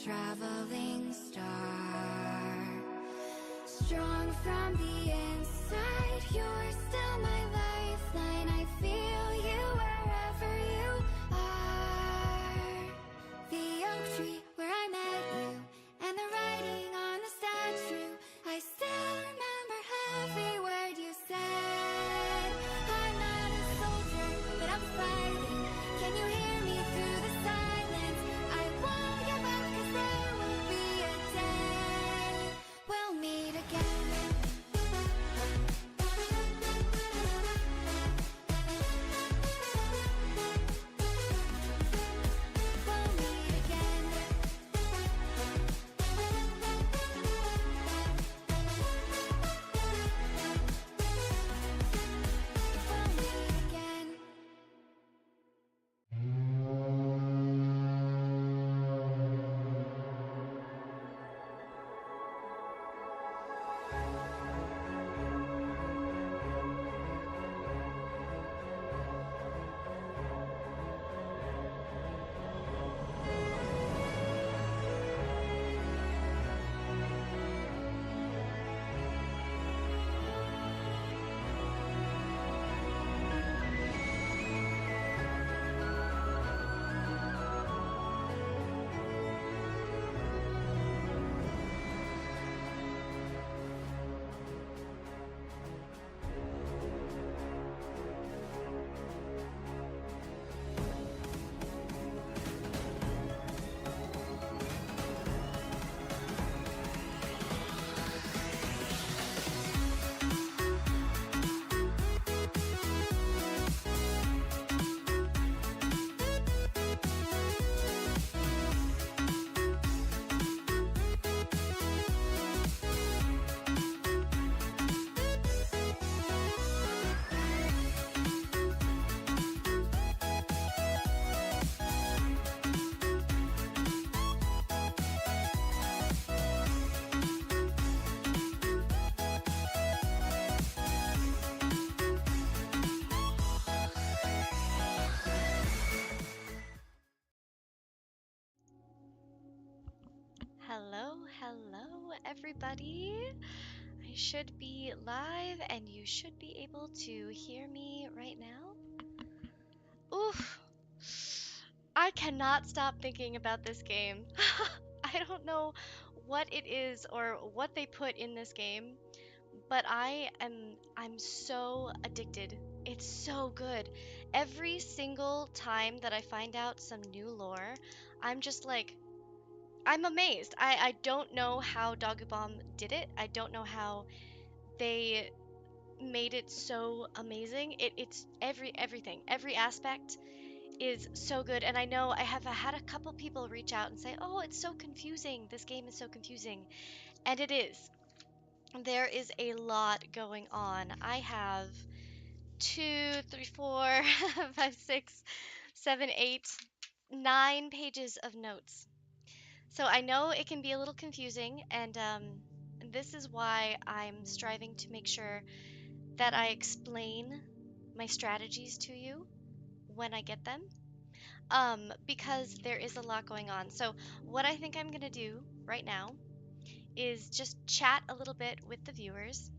traveling star. Strong from the inside, you're still my lifeline. I feel you wherever you are. The oak tree where I met you, and the writing on the statue. I still remember every word you said. I'm not a soldier, but I'm fighting. Can you hear me through the silence? I won't give up, 'cause there will be a day we'll meet again. We'll meet again. We'll meet again. Hello, everybody. I should be live and you should be able to hear me right now. Oof. I cannot stop thinking about this game. I don't know what it is or what they put in this game, but I'm so addicted. It's so good. Every single time that I find out some new lore, I'm just like I'm amazed. I don't know how Dogubomb did it. I don't know how they made it so amazing. It's everything. Every aspect is so good. And I know I have had a couple people reach out and say, "Oh, it's so confusing. This game is so confusing." And it is. There is a lot going on. I have 2, 3, 4, 5, 6, 7, 8, 9 pages of notes. So I know it can be a little confusing, and this is why I'm striving to make sure that I explain my strategies to you when I get them, because there is a lot going on. So what I think I'm going to do right now is just chat a little bit with the viewers,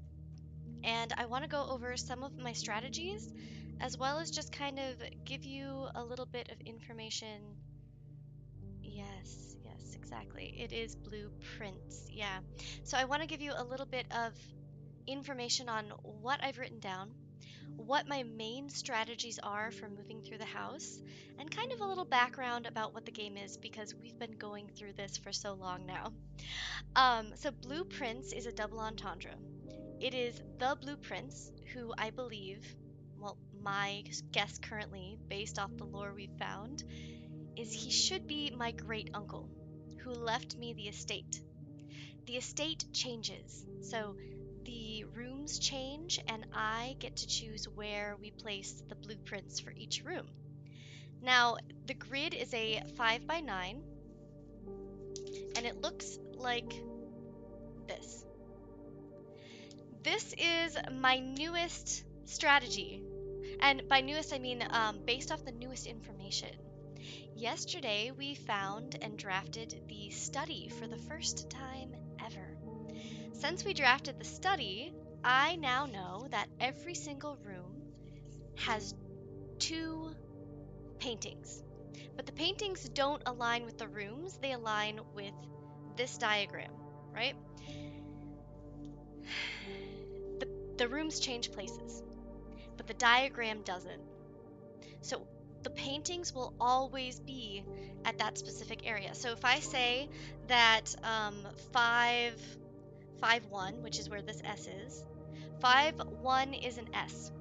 and I want to go over some of my strategies, as well as just kind of give you a little bit of information. Yes, exactly. It is blueprints. Yeah. So I want to give you a little bit of information on what I've written down, what my main strategies are for moving through the house, and kind of a little background about what the game is because we've been going through this for so long now. So blueprints is a double entendre. It is the blueprints who I believe, well, my guess currently, based off the lore we've found, is he should be my great uncle who left me the estate. The estate changes, so the rooms change, and I get to choose where we place the blueprints for each room. Now, the grid is a 5x9, and it looks like this. This is my newest strategy, and by newest I mean based off the newest information. Yesterday, we found and drafted the study for the first time ever. Since we drafted the study, I now know that every single room has two paintings. But the paintings don't align with the rooms, they align with this diagram, right? The rooms change places, but the diagram doesn't. So the paintings will always be at that specific area. So if I say that 551, which is where this S is, 51 is an S.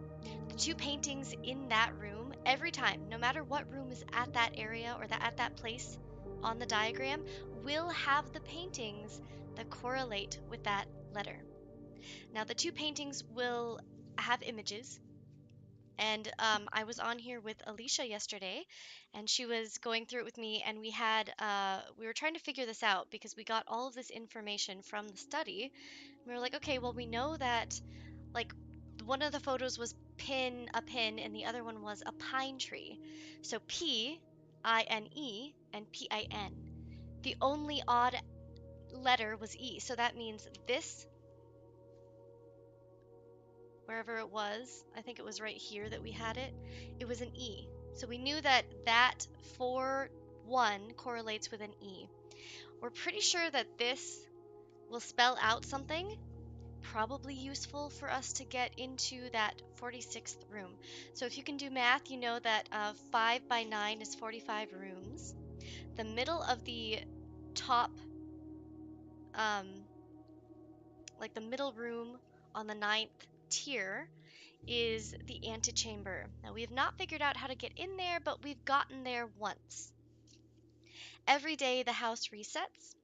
The two paintings in that room, every time, no matter what room is at that area or at that place on the diagram, will have the paintings that correlate with that letter. Now, the two paintings will have images. And I was on here with Alicia yesterday, and she was going through it with me, and we were trying to figure this out because we got all of this information from the study. We were like, okay, well, we know that like one of the photos was a pin, and the other one was a pine tree. So P-I-N-E and P-I-N. The only odd letter was E. So that means this, wherever it was, I think it was right here that we had it, it was an E. So we knew that that 4-1 correlates with an E. We're pretty sure that this will spell out something probably useful for us to get into that 46th room. So if you can do math, you know that 5 by 9 is 45 rooms. The middle of the top, um, like the middle room on the 9th tier, is the antechamber. Now, we have not figured out how to get in there, but we've gotten there once. Every day the house resets,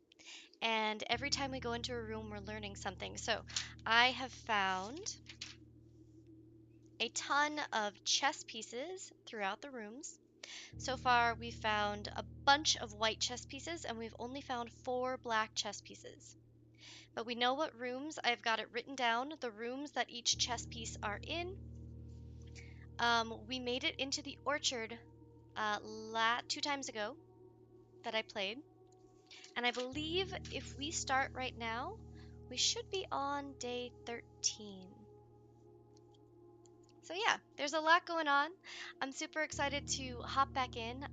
and every time we go into a room, we're learning something. So I have found a ton of chess pieces throughout the rooms. So far, we've found a bunch of white chess pieces, and we've only found 4 black chess pieces. But we know what rooms. I've got it written down, the rooms that each chess piece are in. We made it into the orchard 2 times ago that I played. And I believe if we start right now, we should be on day 13. So yeah, there's a lot going on. I'm super excited to hop back in.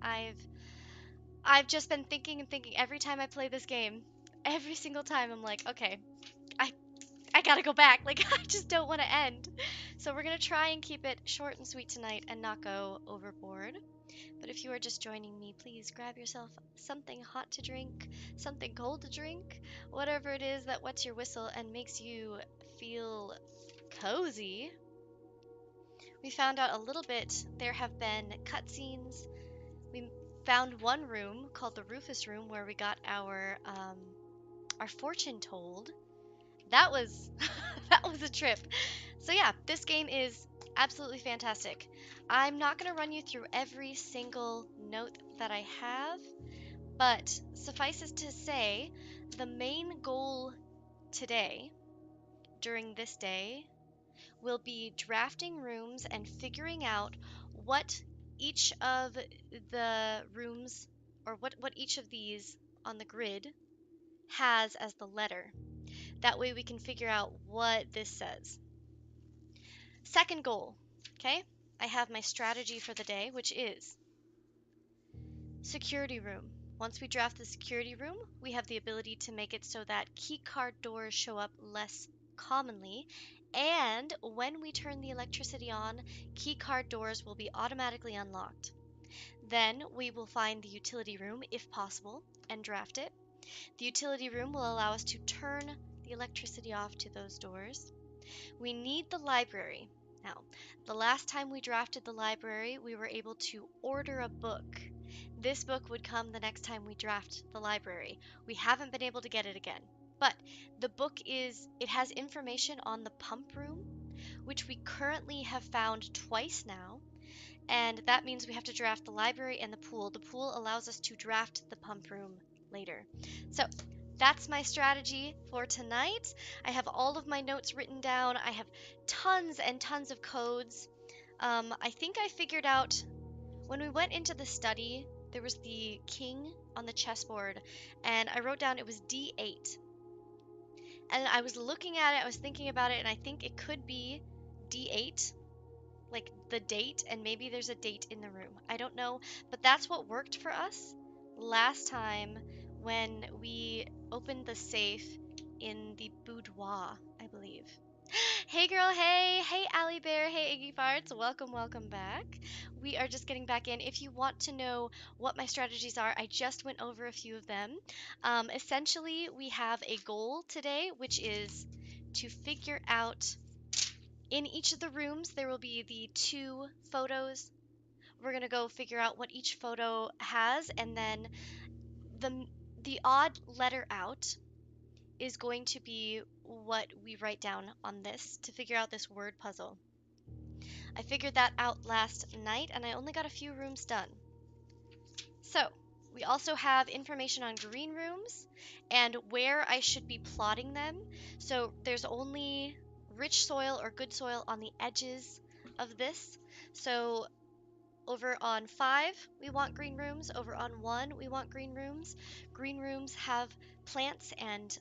I've just been thinking and thinking every time I play this game. Every single time I'm like, okay, I I gotta go back. Like I just don't want to end. So we're gonna try and keep it short and sweet tonight and not go overboard. But if you are just joining me, please grab yourself something hot to drink, something cold to drink, whatever it is that wets your whistle and makes you feel cozy. We found out a little bit. There have been cutscenes. We found one room called the Rufus Room where we got our fortune told. That was that was a trip. So yeah, this game is absolutely fantastic. I'm not going to run you through every single note that I have, but suffices to say, the main goal today, during this day, will be drafting rooms and figuring out what each of the rooms, or what each of these on the grid has as the letter. That way we can figure out what this says. Second goal, okay? I have my strategy for the day, which is security room. Once we draft the security room, we have the ability to make it so that key card doors show up less commonly, and when we turn the electricity on, key card doors will be automatically unlocked. Then we will find the utility room, if possible, and draft it. The utility room will allow us to turn the electricity off to those doors. We need the library. Now, the last time we drafted the library, we were able to order a book. This book would come the next time we draft the library. We haven't been able to get it again. But the book it has information on the pump room, which we currently have found twice now. And that means we have to draft the library and the pool. The pool allows us to draft the pump room later. So that's my strategy for tonight. I have all of my notes written down. I have tons and tons of codes. I think I figured out when we went into the study, there was the king on the chessboard, and I wrote down it was D8. And I was looking at it, I was thinking about it, and I think it could be D8, like the date, and maybe there's a date in the room. I don't know, but that's what worked for us last time when we opened the safe in the boudoir, I believe. Hey girl, hey Allie Bear, hey Iggy Farts, welcome back. We are just getting back in. If you want to know what my strategies are, I just went over a few of them. Essentially, we have a goal today, which is to figure out in each of the rooms, there will be the 2 photos. We're gonna go figure out what each photo has, and then the the odd letter out is going to be what we write down on this to figure out this word puzzle. I figured that out last night, and I only got a few rooms done. So, we also have information on green rooms and where I should be plotting them. So, there's only rich soil or good soil on the edges of this. So, over on 5, we want green rooms. Over on 1, we want green rooms. Green rooms have plants and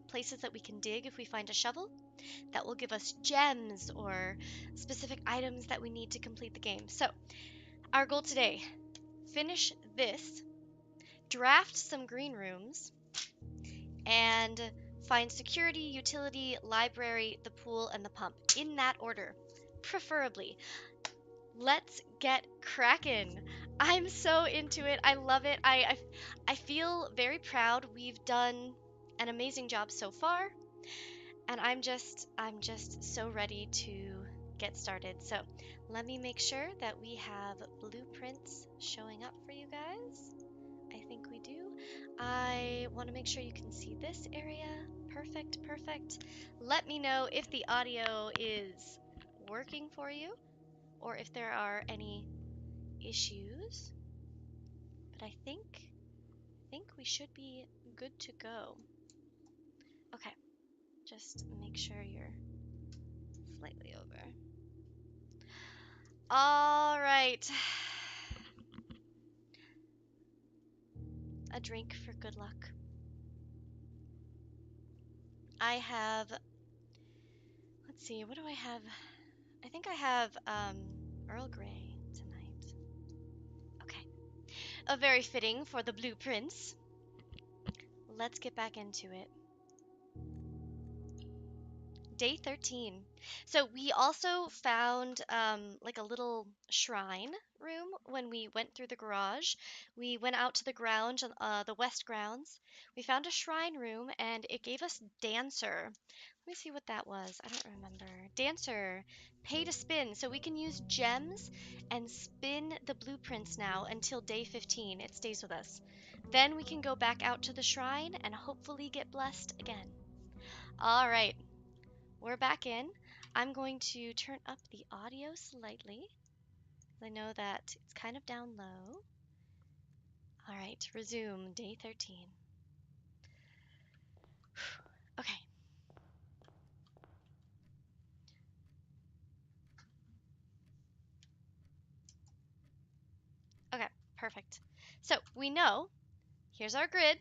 places that we can dig if we find a shovel. That will give us gems or specific items that we need to complete the game. So, our goal today, finish this, draft some green rooms, and find security, utility, library, the pool, and the pump in that order, preferably. Let's get cracking. I'm so into it. I love it. I feel very proud. We've done an amazing job so far, and I'm just so ready to get started. So, let me make sure that we have blueprints showing up for you guys. I think we do. I want to make sure you can see this area. Perfect, perfect. Let me know if the audio is working for you or if there are any issues. But I think we should be good to go. Okay, just make sure you're slightly over. All right. A drink for good luck. I have, let's see, what do I have? I think I have Earl Grey tonight. Okay. Very fitting for the blueprints. Let's get back into it. Day 13. So we also found like a little shrine room when we went through the garage. We went out to the grounds, the west grounds. We found a shrine room and it gave us dancer. Let me see what that was. I don't remember. Dancer. Pay to spin. So we can use gems and spin the blueprints now until day 15. It stays with us. Then we can go back out to the shrine and hopefully get blessed again. All right. We're back in. I'm going to turn up the audio slightly. I know that it's kind of down low. All right, resume day 13. Okay. Okay, perfect. So we know, here's our grid,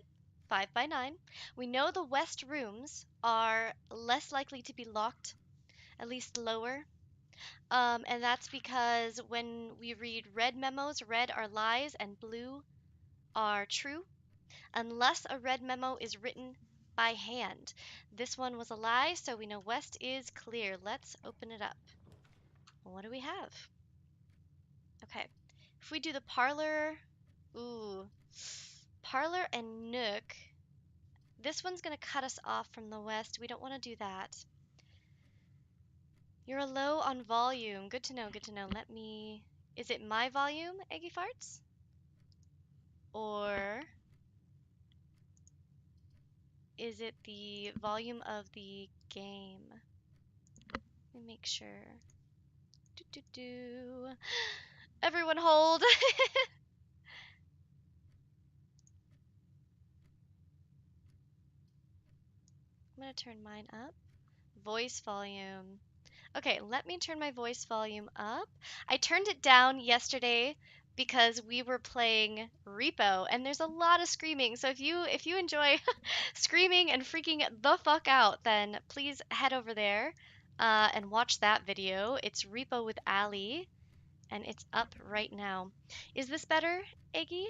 5 by 9. We know the west rooms are less likely to be locked, at least lower. And that's because when we read red memos, red are lies and blue are true, unless a red memo is written by hand. This one was a lie, so we know west is clear. Let's open it up. What do we have? Okay, if we do the parlor, ooh, parlor and nook, this one's gonna cut us off from the west. We don't want to do that. You're low on volume. Good to know, good to know. Let me, is it my volume, Eggy Farts? Or is it the volume of the game? Let me make sure. Do, do, do. Everyone hold. I'm gonna turn mine up. Voice volume. Okay, let me turn my voice volume up. I turned it down yesterday because we were playing Repo and there's a lot of screaming. So if you enjoy screaming and freaking the fuck out, then please head over there and watch that video. It's Repo with Ali and it's up right now. Is this better, Iggy?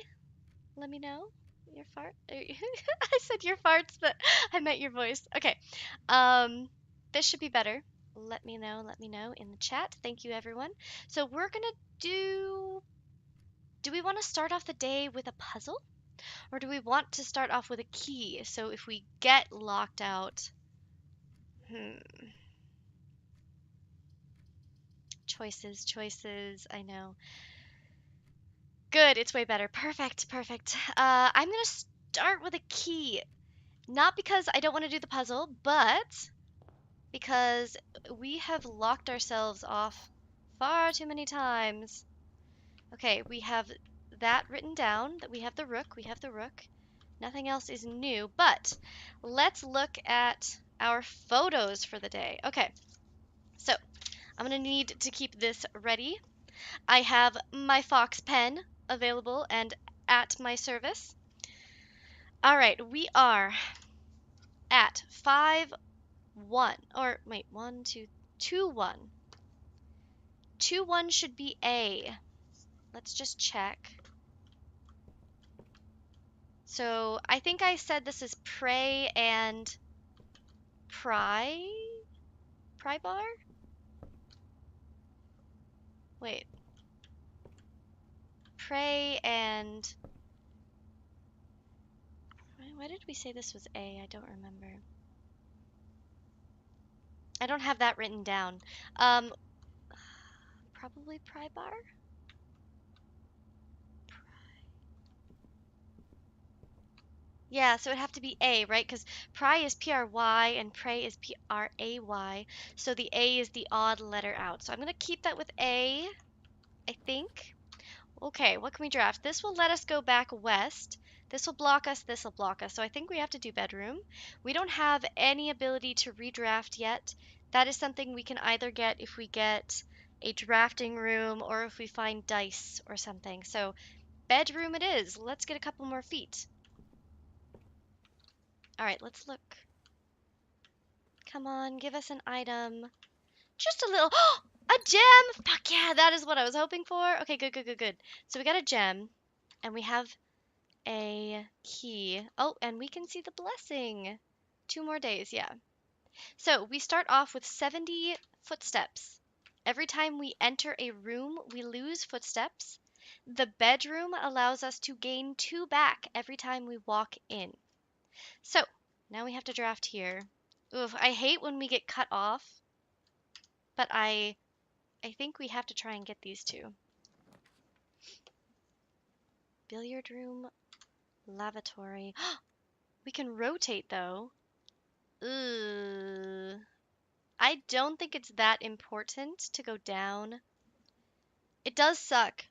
Let me know. Your fart? I said your farts, but I meant your voice. Okay. Um, this should be better. Let me know in the chat. Thank you, everyone. So we're gonna do. Do we want to start off the day with a puzzle? Or do we want to start off with a key? So if we get locked out. Hmm. Choices, choices. I know. Good, it's way better. Perfect, perfect. I'm gonna start with a key. Not because I don't want to do the puzzle, but because we have locked ourselves off far too many times. Okay, we have that written down, that we have the rook, we have the rook. Nothing else is new, but let's look at our photos for the day. Okay, so I'm gonna need to keep this ready. I have my fox pen available and at my service. All right, we are at 5-1, or wait, 1, 2, 2-1. 2-1 should be A. Let's just check. So I think I said this is pray and pry? Pry bar? Wait. Pray and... Why did we say this was A? I don't remember. I don't have that written down. Um, probably pry bar? Yeah, so it'd have to be A, right? Because pry is P-R-Y and pray is P-R-A-Y. So the A is the odd letter out. So I'm going to keep that with A, I think. Okay, what can we draft? This will let us go back west. This will block us, this will block us. So I think we have to do bedroom. We don't have any ability to redraft yet. That is something we can either get if we get a drafting room or if we find dice or something. So bedroom it is. Let's get a couple more feet. All right, let's look. Come on, give us an item. Just a little, a gem! Fuck yeah, that is what I was hoping for. Okay, good, good, good, good. So we got a gem and we have a key. Oh, and we can see the blessing. 2 more days, yeah. So we start off with 70 footsteps. Every time we enter a room, we lose footsteps. The bedroom allows us to gain 2 back every time we walk in. So now we have to draft here. Oof, I hate when we get cut off, but I think we have to try and get these 2. Billiard room, lavatory. We can rotate though. Ugh. I don't think it's that important to go down. It does suck.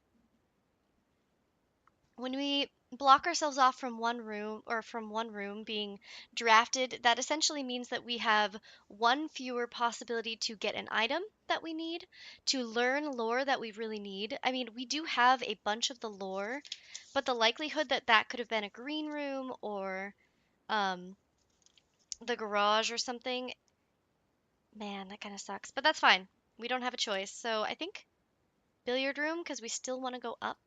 When we block ourselves off from one room or from one room being drafted, that essentially means that we have one fewer possibility to get an item that we need, to learn lore that we really need. I mean, we do have a bunch of the lore, but the likelihood that that could have been a green room or um, the garage or something, man, that kind of sucks. But that's fine. We don't have a choice. So I think billiard room because we still want to go up.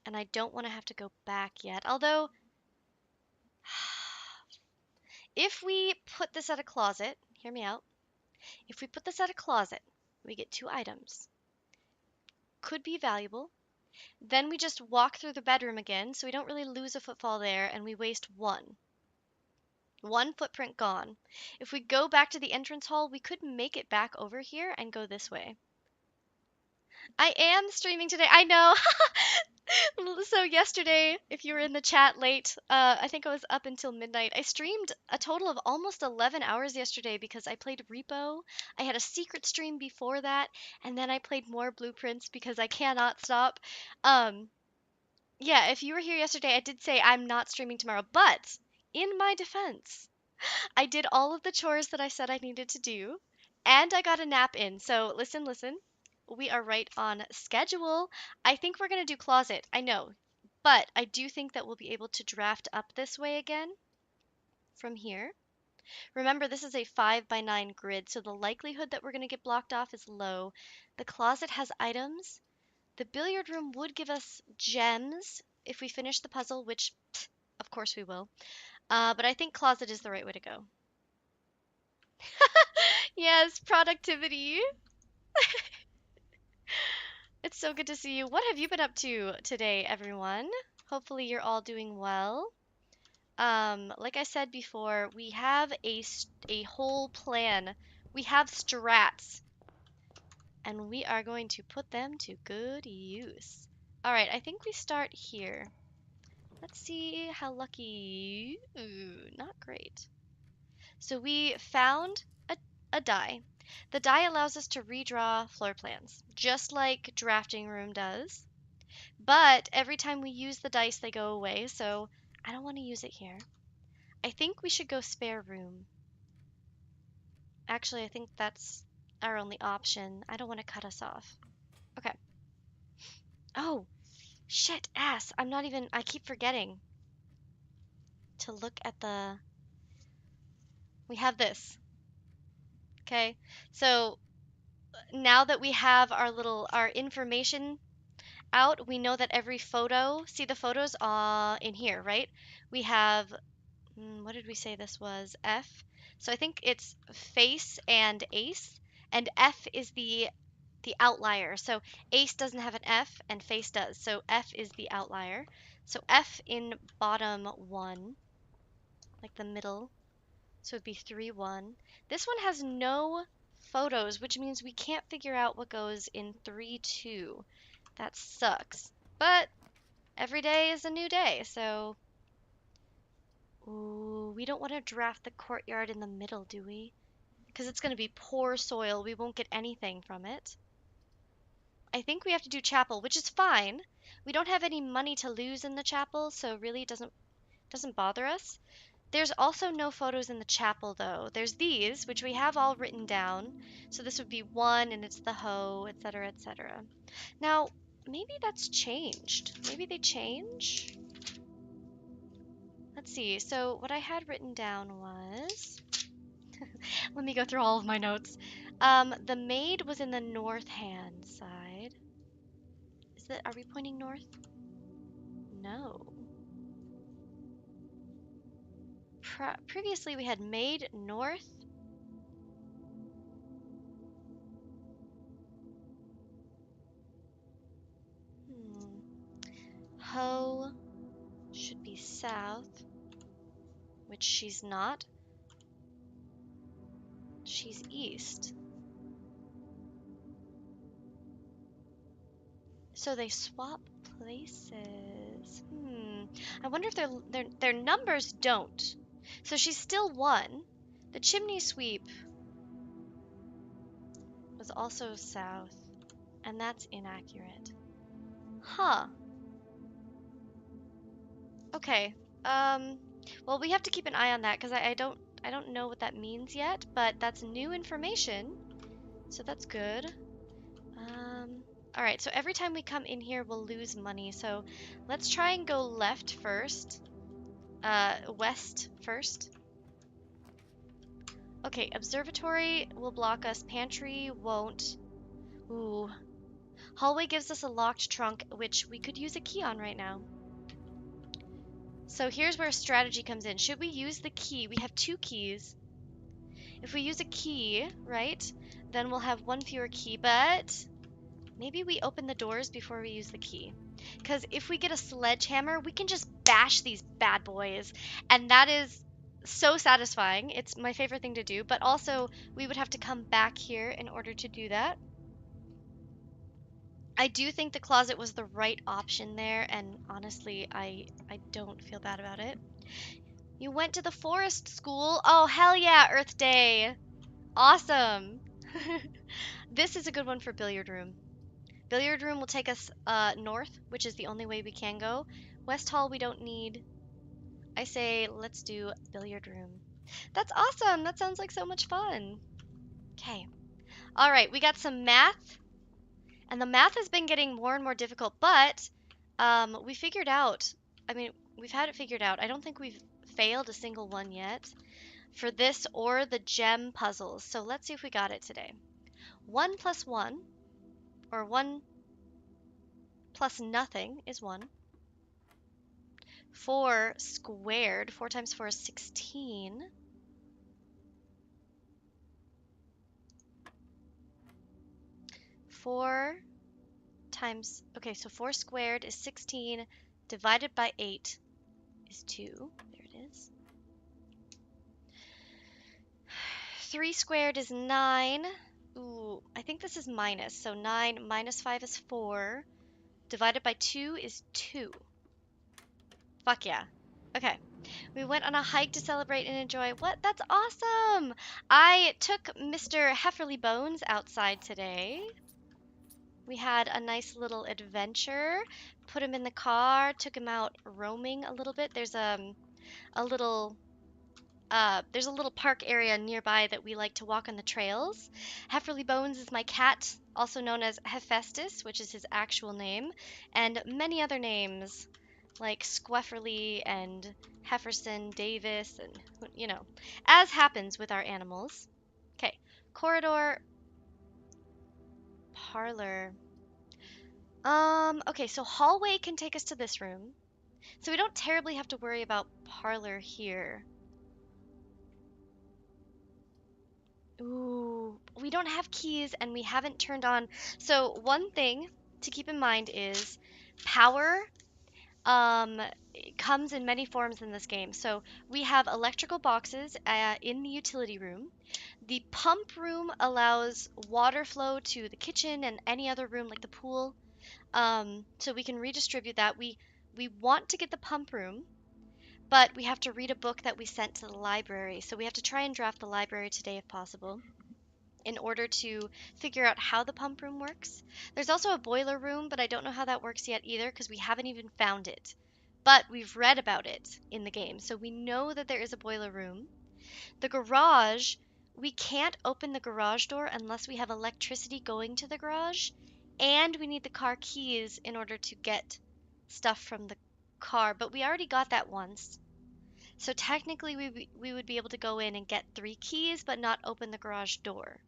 And I don't want to have to go back yet. Although, if we put this at a closet, hear me out. If we put this at a closet, we get 2 items. Could be valuable. Then we just walk through the bedroom again, so we don't really lose a footfall there, and we waste 1. 1 footprint gone. If we go back to the entrance hall, we could make it back over here and go this way. I am streaming today. I know. So yesterday, if you were in the chat late, I think I was up until midnight. I streamed a total of almost 11 hours yesterday because I played Repo. I had a secret stream before that, and then I played more Blueprints because I cannot stop. Um, yeah, if you were here yesterday, I did say I'm not streaming tomorrow, but in my defense, I did all of the chores that I said I needed to do, and I got a nap in. So listen, listen. we are right on schedule. I think we're going to do closet. I know. But I do think that we'll be able to draft up this way again from here. Remember, this is a 5 by 9 grid, so the likelihood that we're going to get blocked off is low. The closet has items. The billiard room would give us gems if we finish the puzzle, which, of course, we will. But I think closet is the right way to go. Yes, productivity. It's so good to see you. What have you been up to today, everyone? Hopefully, you're all doing well. Like I said before, we have a whole plan. We have strats, and we are going to put them to good use. All right, I think we start here. Let's see how lucky. Ooh, not great. So we found a die. The die allows us to redraw floor plans, just like drafting room does. But every time we use the dice, they go away, so I don't want to use it here. I think we should go spare room. Actually, I think that's our only option. I don't want to cut us off. Okay. Oh, shit, ass. I keep forgetting to look at we have this. Okay. So now that we have our information out, we know that every photo, see the photos in here, right? We have, what did we say this was? F. So I think it's face and ace, and F is the outlier. So ace doesn't have an F and face does. So F is the outlier. So F in bottom 1, like the middle. So it'd be 3, 1. This one has no photos, which means we can't figure out what goes in 3, 2. That sucks. But every day is a new day, so... Ooh, we don't want to draft the courtyard in the middle, do we? Because it's going to be poor soil. We won't get anything from it. I think we have to do chapel, which is fine. We don't have any money to lose in the chapel, so really it doesn't bother us. There's also no photos in the chapel, though. There's these, which we have all written down. So this would be 1, and it's the hoe, etc., etc. Now, maybe that's changed. Maybe they change? Let's see. So what I had written down was... Let me go through all of my notes. The maid was in the north-hand side. Are we pointing north? No. Previously we had maid north. Hoe should be south, which she's not. She's east. So they swap places. I wonder if their numbers don't. So she's still 1. The chimney sweep was also south, and that's inaccurate. Huh. Okay. Well, we have to keep an eye on that because I don't know what that means yet, but that's new information, so that's good. All right, so every time we come in here, we'll lose money. So let's try and go left first. West first. Okay, observatory will block us. Pantry won't. Ooh. Hallway gives us a locked trunk, which we could use a key on right now. So here's where strategy comes in. Should we use the key? We have 2 keys. If we use a key, right, then we'll have 1 fewer key, but maybe we open the doors before we use the key. Because if we get a sledgehammer, we can just bash these bad boys. And that is so satisfying. It's my favorite thing to do. But also, we would have to come back here in order to do that. I do think the closet was the right option there. And honestly, I don't feel bad about it. You went to the forest school? Oh, hell yeah, Earth Day. Awesome. This is a good one for billiard room. Billiard room will take us north, which is the only way we can go. West Hall we don't need. I say let's do billiard room. That's awesome. That sounds like so much fun. Okay. All right, we got some math. And the math has been getting more and more difficult, but we figured out, I mean, we've had it figured out. I don't think we've failed a single one yet for this or the gem puzzles. So let's see if we got it today. 1 plus 1, or 1 plus nothing is 1. 4 squared, 4 times 4 is 16. 4 times, okay, so 4 squared is 16, divided by 8 is 2. There it is. 3 squared is 9. Ooh, I think this is minus, so 9 minus 5 is 4. Divided by 2 is 2. Fuck yeah. Okay. We went on a hike to celebrate and enjoy. What? That's awesome! I took Mr. Hefferly Bones outside today. We had a nice little adventure. Put him in the car, took him out roaming a little bit. There's a little there's a little park area nearby that we like to walk on the trails. Hefferly Bones is my cat, also known as Hephaestus, which is his actual name, and many other names like Squefferly and Hefferson Davis, and you know, as happens with our animals. Okay, corridor, parlor. Okay, so hallway can take us to this room, so we don't terribly have to worry about parlor here. Ooh, we don't have keys and we haven't turned on. So one thing to keep in mind is power um, comes in many forms in this game. So we have electrical boxes in the utility room. The pump room allows water flow to the kitchen and any other room like the pool. So we can redistribute that. We want to get the pump room, but we have to read a book that we sent to the library. So we have to try and draft the library today if possible, in order to figure out how the pump room works. There's also a boiler room, but I don't know how that works yet either because we haven't even found it. But we've read about it in the game, so we know that there is a boiler room. The garage, we can't open the garage door unless we have electricity going to the garage, and we need the car keys in order to get stuff from the car, but we already got that once. So technically we would be able to go in and get 3 keys but not open the garage door.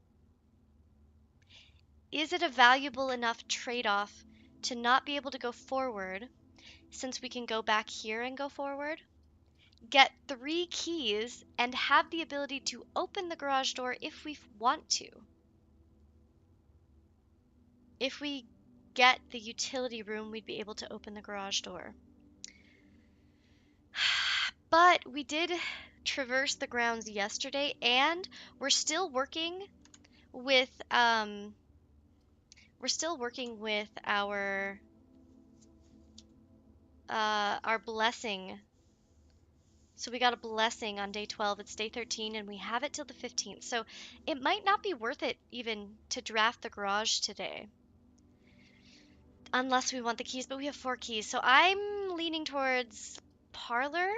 Is it a valuable enough trade-off to not be able to go forward, since we can go back here and go forward, get 3 keys, and have the ability to open the garage door if we want to? If we get the utility room, we'd be able to open the garage door. But we did traverse the grounds yesterday, and we're still working with our blessing. So we got a blessing on day 12. It's day 13 and we have it till the 15th. So it might not be worth it even to draft the garage today, unless we want the keys, but we have 4 keys. So I'm leaning towards parlor.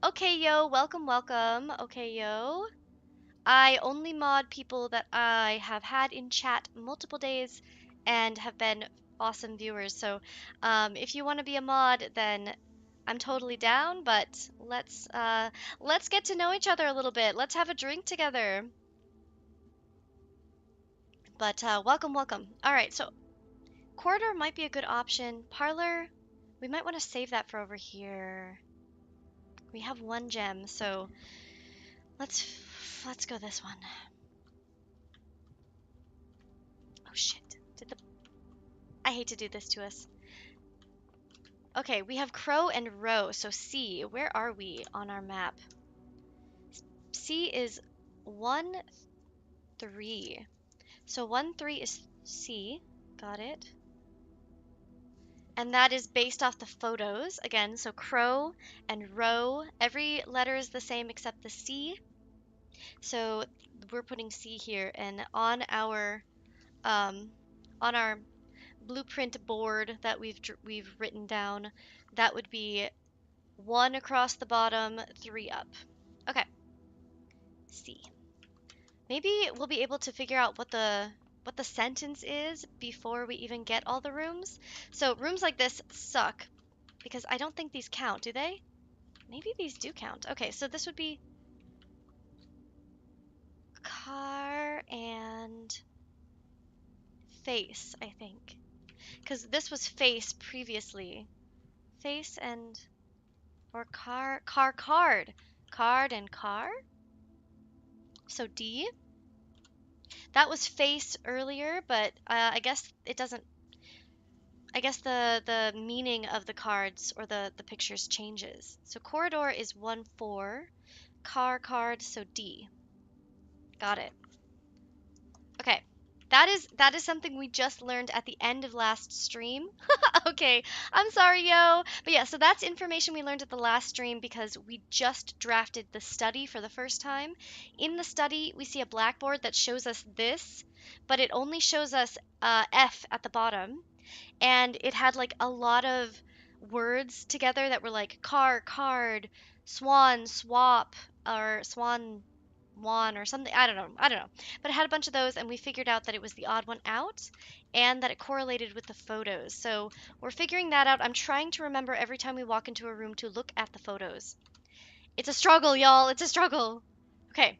Okay, yo, welcome, welcome. Okay, yo. I only mod people that I have had in chat multiple days and have been awesome viewers. So if you want to be a mod, then I'm totally down. But let's get to know each other a little bit. Let's have a drink together. But welcome, welcome. All right, so corridor might be a good option. Parlor, we might want to save that for over here. We have 1 gem, so let's go this one. Oh shit. I hate to do this to us. Okay, we have crow and row, so C. Where are we on our map? C is 1, 3. So 1, 3 is C. Got it. And that is based off the photos. Again, so crow and row. Every letter is the same except the C. So we're putting C here, and on our blueprint board that we've written down, that would be 1 across the bottom, 3 up. Okay. C. Maybe we'll be able to figure out what the what the sentence is before we even get all the rooms. So rooms like this suck because I don't think these count, do they? Maybe these do count. Okay, so this would be car and face, I think. Because this was face previously. Face and, or card. Card and car? So D. That was face earlier, but I guess it doesn't, I guess the meaning of the cards or the pictures changes. So corridor is 1-4, card, so D. Got it. Okay. That is something we just learned at the end of last stream. Okay, I'm sorry, yo. But yeah, so that's information we learned at the last stream because we just drafted the study for the first time. In the study, we see a blackboard that shows us this, but it only shows us F at the bottom. And it had like a lot of words together that were like car, card, swan, swap, or swan, one, or something. I don't know. But it had a bunch of those, and we figured out that it was the odd one out, and that it correlated with the photos. So we're figuring that out. I'm trying to remember every time we walk into a room to look at the photos. It's a struggle, y'all. It's a struggle. Okay,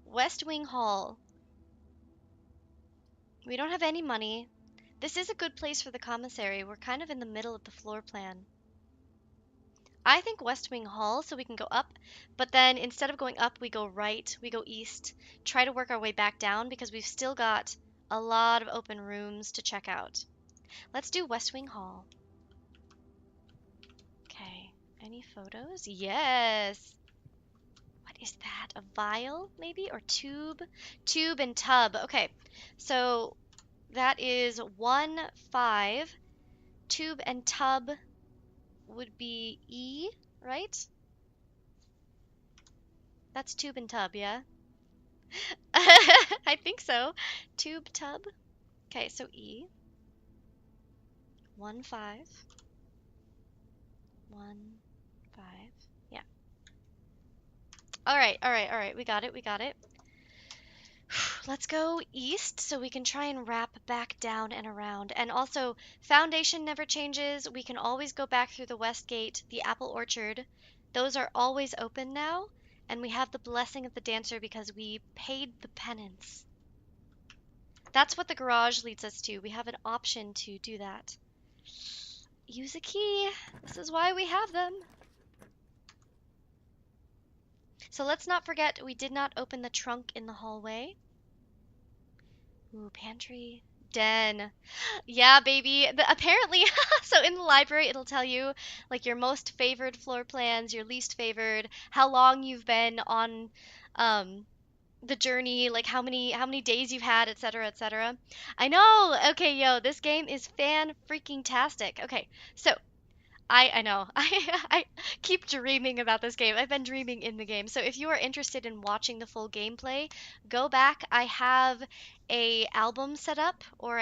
West Wing Hall. We don't have any money. This is a good place for the commissary. We're kind of in the middle of the floor plan. I think West Wing Hall, so we can go up, but then instead of going up, we go right, we go east, try to work our way back down because we've still got a lot of open rooms to check out. Let's do West Wing Hall. Okay, any photos? Yes! What is that? A vial, maybe? Or tube? Tube and tub. Okay, so that is 1-5. Tube and tub would be E, right? That's tube and tub, yeah? I think so. Tube tub. Okay, so E. 1-5. 1-5. Yeah. All right. We got it. Let's go east so we can try and wrap back down and around. And also, foundation never changes. We can always go back through the west gate, the apple orchard. Those are always open now. And we have the blessing of the dancer because we paid the penance. That's what the garage leads us to. We have an option to do that. Use a key. This is why we have them. So let's not forget we did not open the trunk in the hallway. Ooh, pantry. Den. Yeah, baby. Apparently, so in the library, it'll tell you like your most favored floor plans, your least favored, how long you've been on the journey, like how many days you've had, etc., etc. I know. Okay, yo, this game is fan freaking tastic. Okay, so I know. I keep dreaming about this game. I've been dreaming in the game. So if you are interested in watching the full gameplay, go back. I have a album set up or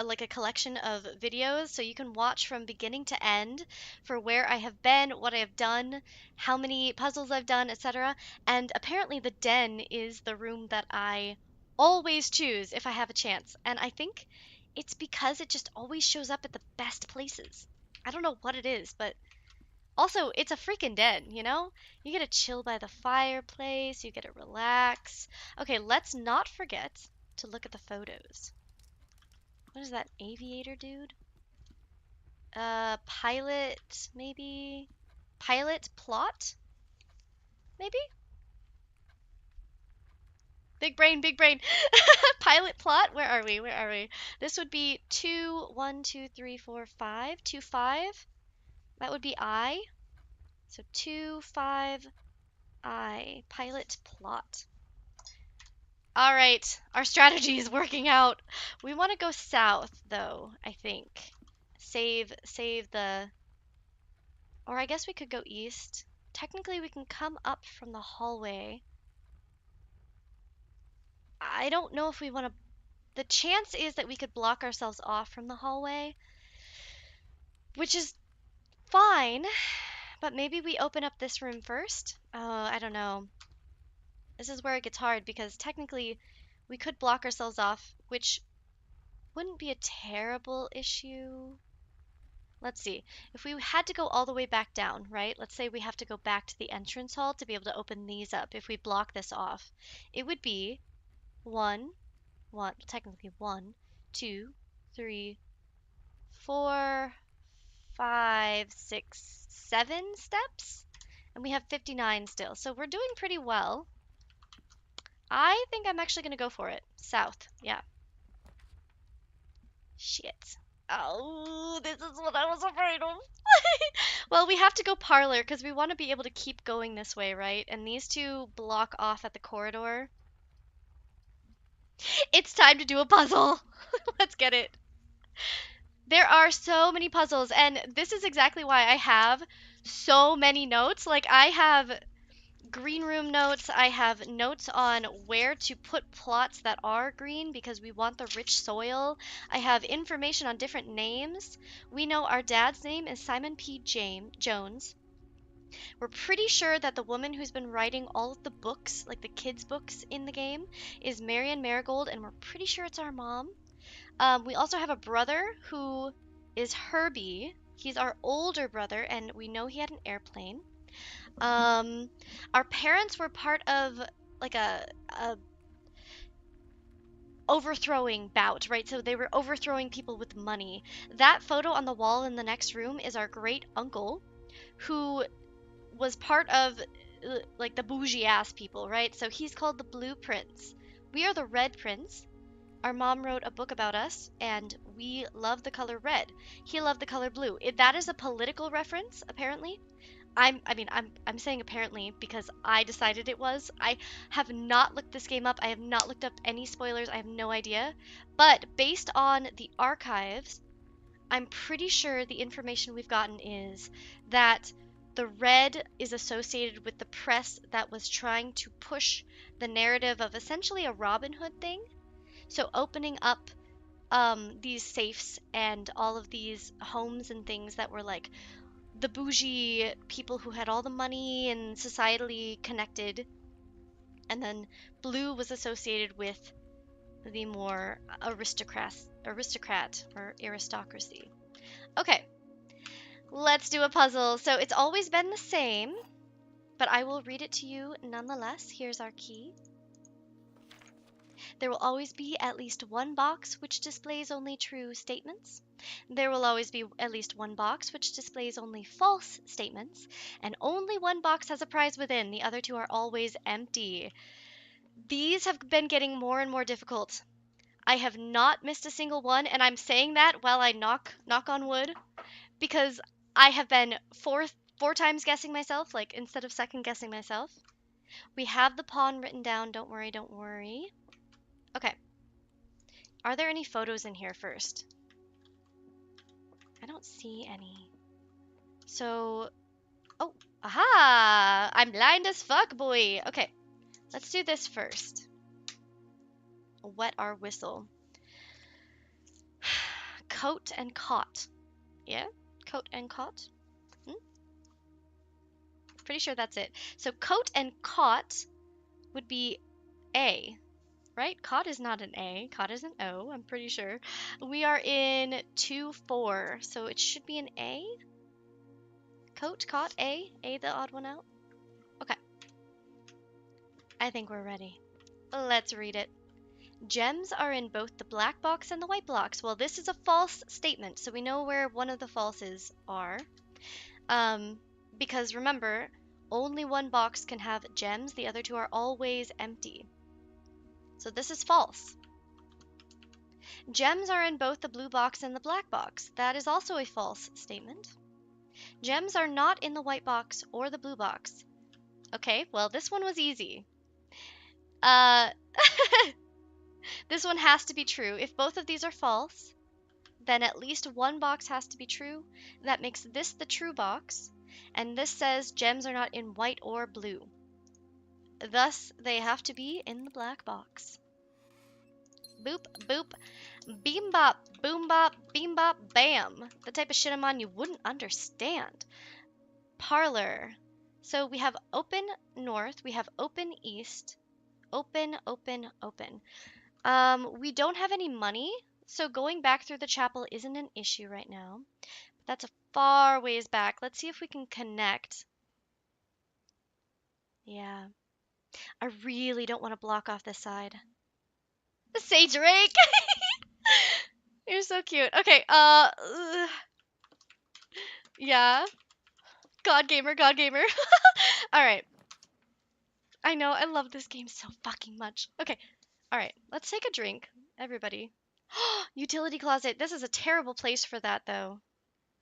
like a collection of videos so you can watch from beginning to end for where I have been, what I have done, how many puzzles I've done, etc. And apparently the den is the room that I always choose if I have a chance. And I think it's because it just always shows up at the best places. I don't know what it is, but also it's a freaking den, you know? You get to chill by the fireplace, you get to relax. Okay, let's not forget to look at the photos. What is that aviator dude? Pilot, maybe? Pilot plot? Maybe? Big brain, big brain. Pilot plot? Where are we? Where are we? This would be 2, 1, 2, 3, 4, 5. 2, 5. That would be I. So 2, 5, I. Pilot plot. All right, our strategy is working out. We want to go south, though, I think. Save the... Or I guess we could go east. Technically, we can come up from the hallway. I don't know if we want to... The chance is that we could block ourselves off from the hallway, which is fine, but maybe we open up this room first? Oh, I don't know. This is where it gets hard because technically We could block ourselves off, which wouldn't be a terrible issue. Let's see. If we had to go all the way back down, right? Let's say we have to go back to the entrance hall to be able to open these up. If we block this off, it would be one, technically one, two, three, 4, 5, 6, 7 steps. And we have 59 still. So we're doing pretty well. I think I'm actually going to go for it. South. Yeah. Shit. Oh, this is what I was afraid of. Well, we have to go parlor because we want to be able to keep going this way, right? And these two block off at the corridor. It's time to do a puzzle. Let's get it. There are so many puzzles, and this is exactly why I have so many notes. Like, I have green room notes, I have notes on where to put plots that are green because we want the rich soil. I have information on different names. We know our dad's name is Simon P. Jones. We're pretty sure that the woman who's been writing all of the books, like the kids' books in the game, is Marion Marigold, and we're pretty sure it's our mom. We also have a brother who is Herbie. He's our older brother, and we know he had an airplane. Our parents were part of like a overthrowing bout, right? So they were overthrowing people with money. That photo on the wall in the next room is our great uncle, who was part of like the bougie ass people, right? So he's called the Blue Prince. We are the Red Prince. Our mom wrote a book about us, and we love the color red. He loved the color blue. That is a political reference, apparently. I'm saying apparently because I decided it was. I have not looked this game up. I have not looked up any spoilers. I have no idea. But based on the archives, I'm pretty sure the information we've gotten is that the red is associated with the press that was trying to push the narrative of essentially a Robin Hood thing. So opening up these safes and all of these homes and things that were like the bougie people who had all the money and societally connected, and then blue was associated with the more aristocrat or aristocracy. Okay, let's do a puzzle. So it's always been the same, but I will read it to you nonetheless. Here's our key. There will always be at least one box which displays only true statements. There will always be at least one box which displays only false statements, and only one box has a prize within. The other two are always empty. These have been getting more and more difficult. I have not missed a single one, and I'm saying that while I knock on wood, because I have been four times guessing myself, like instead of second guessing myself. We have the pawn written down. Don't worry, don't worry. Okay. Are there any photos in here first? I don't see any. So, oh, aha! I'm blind as fuck, boy. Okay, let's do this first. Wet our whistle. Coat and cot. Yeah? Coat and cot? Pretty sure that's it. So coat and cot would be A, right? Cot is not an A. Cot is an O, I'm pretty sure. We are in 2-4, so it should be an A. Coat, cot, A. A, the odd one out. Okay. I think we're ready. Let's read it. Gems are in both the black box and the white box. Well, this is a false statement, so we know where one of the falses are. Because remember, only one box can have gems. The other two are always empty. So this is false. Gems are in both the blue box and the black box. That is also a false statement. Gems are not in the white box or the blue box. Okay, well, this one was easy. This one has to be true. If both of these are false, then at least one box has to be true. That makes this the true box. And this says gems are not in white or blue. Thus, they have to be in the black box. Boop, boop, beam bop, boom bop, beam bop, bam. The type of shit I'm on you wouldn't understand. Parlor. So we have open north, we have open east, open, open, open. We don't have any money, so going back through the chapel isn't an issue right now. That's a far ways back. Let's see if we can connect. Yeah. I really don't want to block off this side. Sage rake! You're so cute. Okay, yeah. God gamer, God gamer. Alright. I know, I love this game so fucking much. Okay, alright. Let's take a drink, everybody. Utility closet. This is a terrible place for that, though.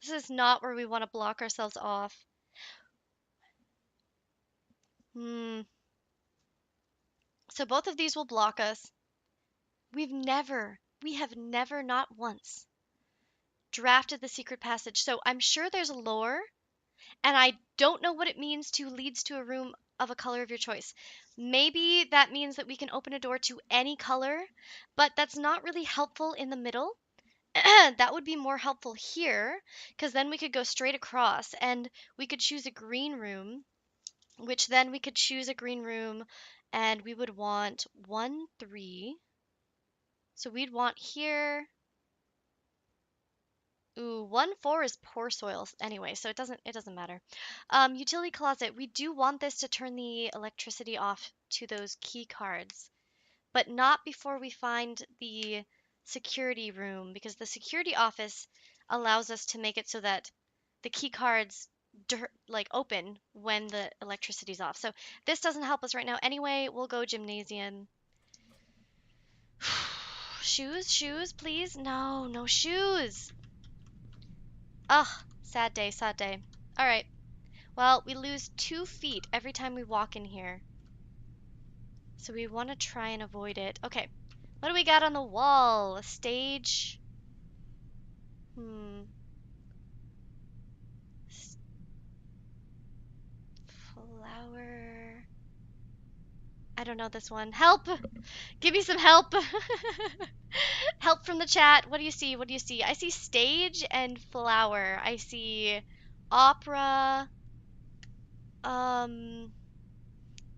This is not where we want to block ourselves off. Hmm. So both of these will block us. We have never, not once, drafted the secret passage. So I'm sure there's lore, and I don't know what it means to leads to a room of a color of your choice. Maybe that means that we can open a door to any color, but that's not really helpful in the middle. That would be more helpful here, because then we could go straight across and we could choose a green room, which then we could choose a green room and we would want 1, 3. So we'd want here. Ooh, 1, 4 is poor soil anyway, so it doesn't matter. Utility closet. We do want this to turn the electricity off to those key cards, but not before we find the security room, because the security office allows us to make it so that the key cards like open when the electricity's off. So this doesn't help us right now anyway. We'll go gymnasium. Shoes, shoes, please. No, no shoes. Ugh, sad day, sad day. All right. Well, we lose 2 feet every time we walk in here. So we want to try and avoid it. Okay. What do we got on the wall? A stage. Flower. I don't know this one. Help! Give me some help! Help from the chat. What do you see? What do you see? I see stage and flower. I see opera. I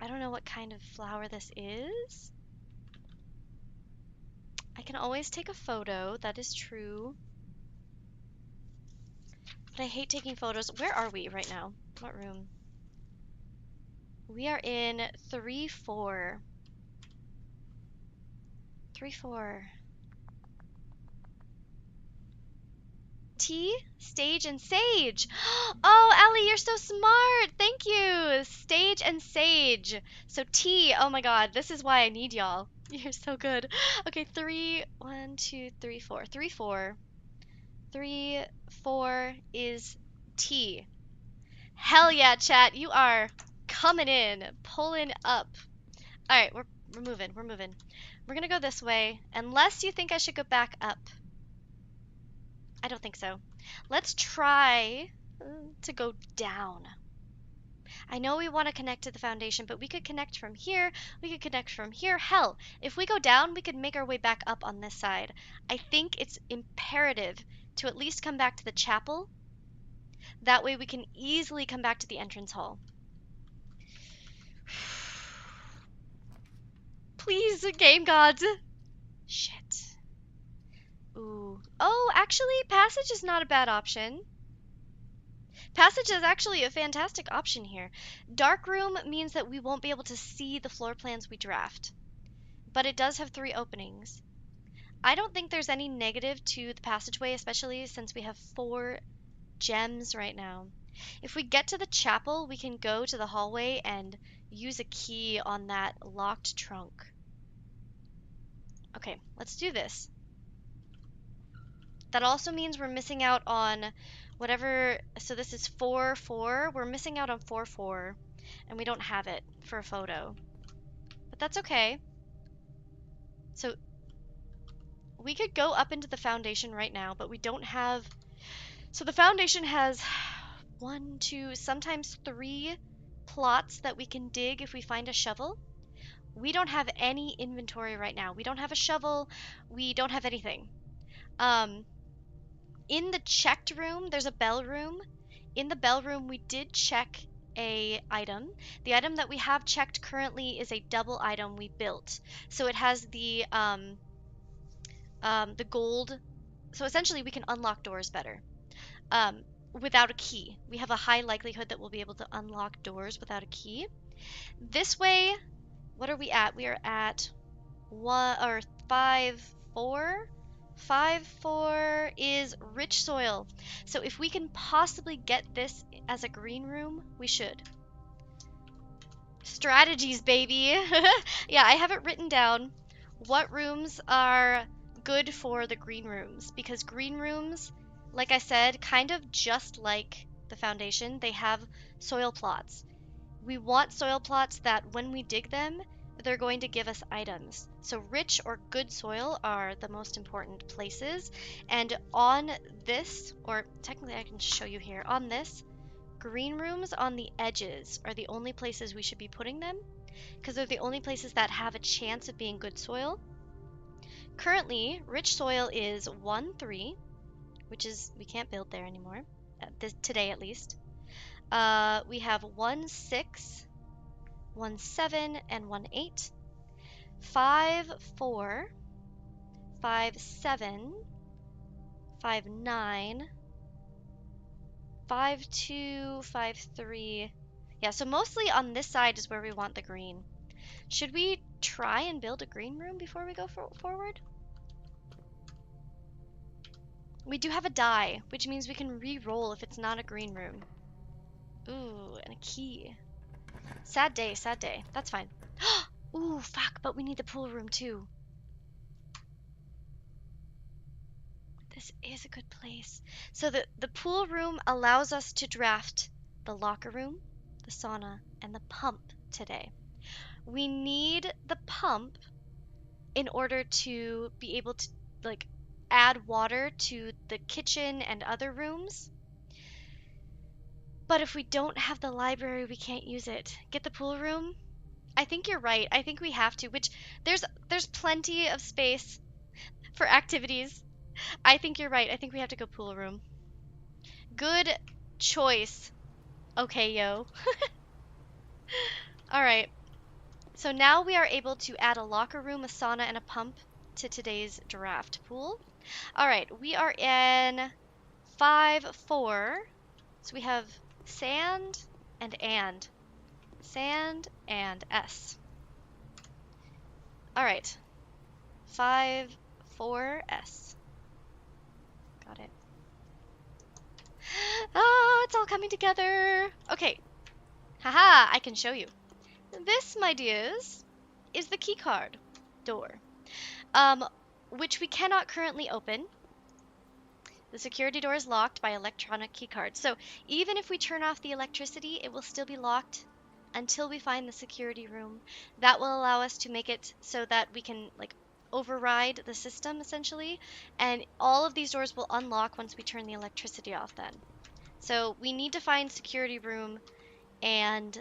don't know what kind of flower this is. I can always take a photo. That is true. But I hate taking photos. Where are we right now? What room? We are in 3-4. 3-4. T, stage, and sage. Oh, Allie, you're so smart. Thank you. Stage and sage. So T, oh my God, this is why I need y'all. You're so good. Okay, 3, 1, 2, 3, 4. 3, 4. 3, 4 is T. Hell yeah, chat. You are coming in, pulling up. All right, we're moving. We're moving. We're gonna go this way, unless you think I should go back up. I don't think so. Let's try to go down. I know we want to connect to the foundation, but we could connect from here. We could connect from here. Hell, if we go down, we could make our way back up on this side. I think it's imperative to at least come back to the chapel. That way we can easily come back to the entrance hall. Please, game gods. Shit. Ooh. Oh, actually, passage is not a bad option. Passage is actually a fantastic option here. Dark room means that we won't be able to see the floor plans we draft, but it does have 3 openings. I don't think there's any negative to the passageway, especially since we have 4 gems right now. If we get to the chapel, we can go to the hallway and use a key on that locked trunk. Okay, let's do this. That also means we're missing out on whatever. So this is 4-4. We're missing out on 4-4, and we don't have it for a photo. But that's okay. So we could go up into the foundation right now, but we don't have. So the foundation has 1, 2, sometimes 3 plots that we can dig if we find a shovel. We don't have any inventory right now. We don't have a shovel. We don't have anything. In the checked room, there's a bell room. In the bell room, we did check a item. The item that we have checked currently is a double item we built. So it has the gold. So essentially we can unlock doors better. Without a key. We have a high likelihood that we'll be able to unlock doors without a key. This way, what are we at? We are at 5-4. 5-4 is rich soil. So if we can possibly get this as a green room, we should. Strategies, baby. Yeah, I have it written down what rooms are good for the green rooms, because green rooms, like I said, kind of just like the foundation, they have soil plots. We want soil plots that when we dig them, they're going to give us items. So rich or good soil are the most important places. And on this, or technically I can show you here, on this, green rooms on the edges are the only places we should be putting them, because they're the only places that have a chance of being good soil. Currently, rich soil is 1-3, which is, we can't build there anymore, today at least. We have 1-6, 1-7, and 1-8. 5-4, 5-7, 5-9, 5-2, 5-3. Yeah, so mostly on this side is where we want the green. Should we try and build a green room before we go forward? We do have a die, which means we can re-roll if it's not a green room. Ooh, and a key. Sad day, sad day. That's fine. Ooh, fuck, but we need the pool room too. This is a good place. So the pool room allows us to draft the locker room, the sauna, and the pump today. We need the pump in order to be able to, like, add water to the kitchen and other rooms. But if we don't have the library, we can't use it. Get the pool room? I think you're right. I think we have to, which there's plenty of space for activities. I think you're right. I think we have to go pool room. Good choice. Okay, yo. All right. So now we are able to add a locker room, a sauna, and a pump to today's draft pool. All right, we are in 5-4. So we have sand and. Sand and S. All right. 5-4-S. Got it. Ah, it's all coming together. Okay. Haha, I can show you. This, my dears, is the keycard door, which we cannot currently open. The security door is locked by electronic keycard. So even if we turn off the electricity, it will still be locked until we find the security room. That will allow us to make it so that we can, like, override the system, essentially. And all of these doors will unlock once we turn the electricity off then. So we need to find security room and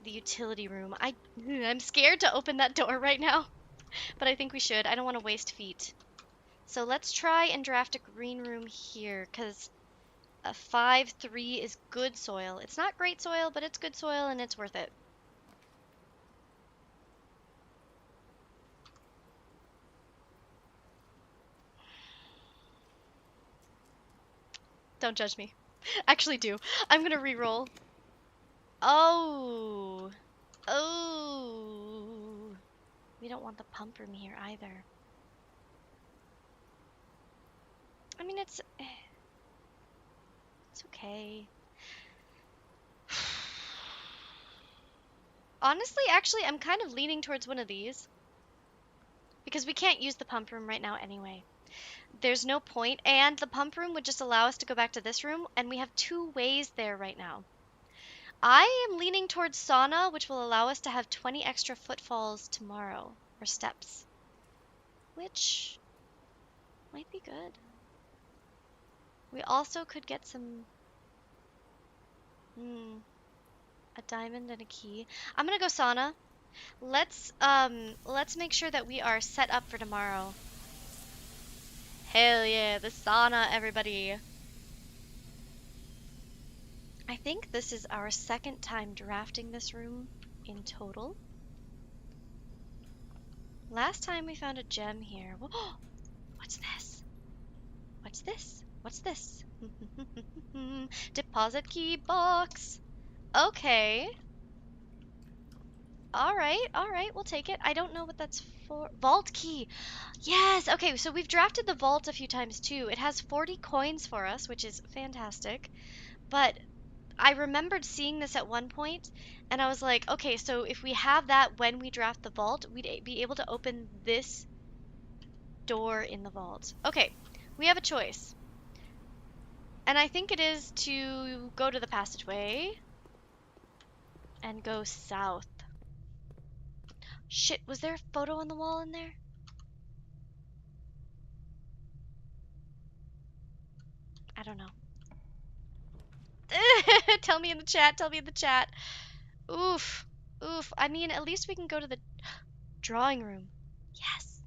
the utility room. I'm scared to open that door right now, but I think we should. I don't want to waste feet. So let's try and draft a green room here, because a 5-3 is good soil. It's not great soil, but it's good soil and it's worth it. Don't judge me. Actually do. I'm gonna re-roll. Oh. Oh. We don't want the pump room here either. I mean, it's okay. Honestly, actually, I'm kind of leaning towards one of these. Because we can't use the pump room right now anyway. There's no point, and the pump room would just allow us to go back to this room, and we have 2 ways there right now. I am leaning towards sauna, which will allow us to have 20 extra footfalls tomorrow, or steps. Which might be good. We also could get some... a diamond and a key. I'm gonna go sauna. Let's make sure that we are set up for tomorrow. Hell yeah, the sauna, everybody. I think this is our second time drafting this room in total. Last time we found a gem here. What's this? What's this? What's this? Deposit key box. Okay. All right, we'll take it. I don't know what that's for. Vault key. Yes. Okay, so we've drafted the vault a few times too. It has 40 coins for us, which is fantastic. But I remembered seeing this at one point, and I was like, okay, so if we have that when we draft the vault, we'd be able to open this door in the vault. Okay, we have a choice. And I think it is to go to the passageway and go south. Shit, was there a photo on the wall in there? I don't know. Tell me in the chat, tell me in the chat. Oof, oof. I mean, at least we can go to the drawing room. Yes,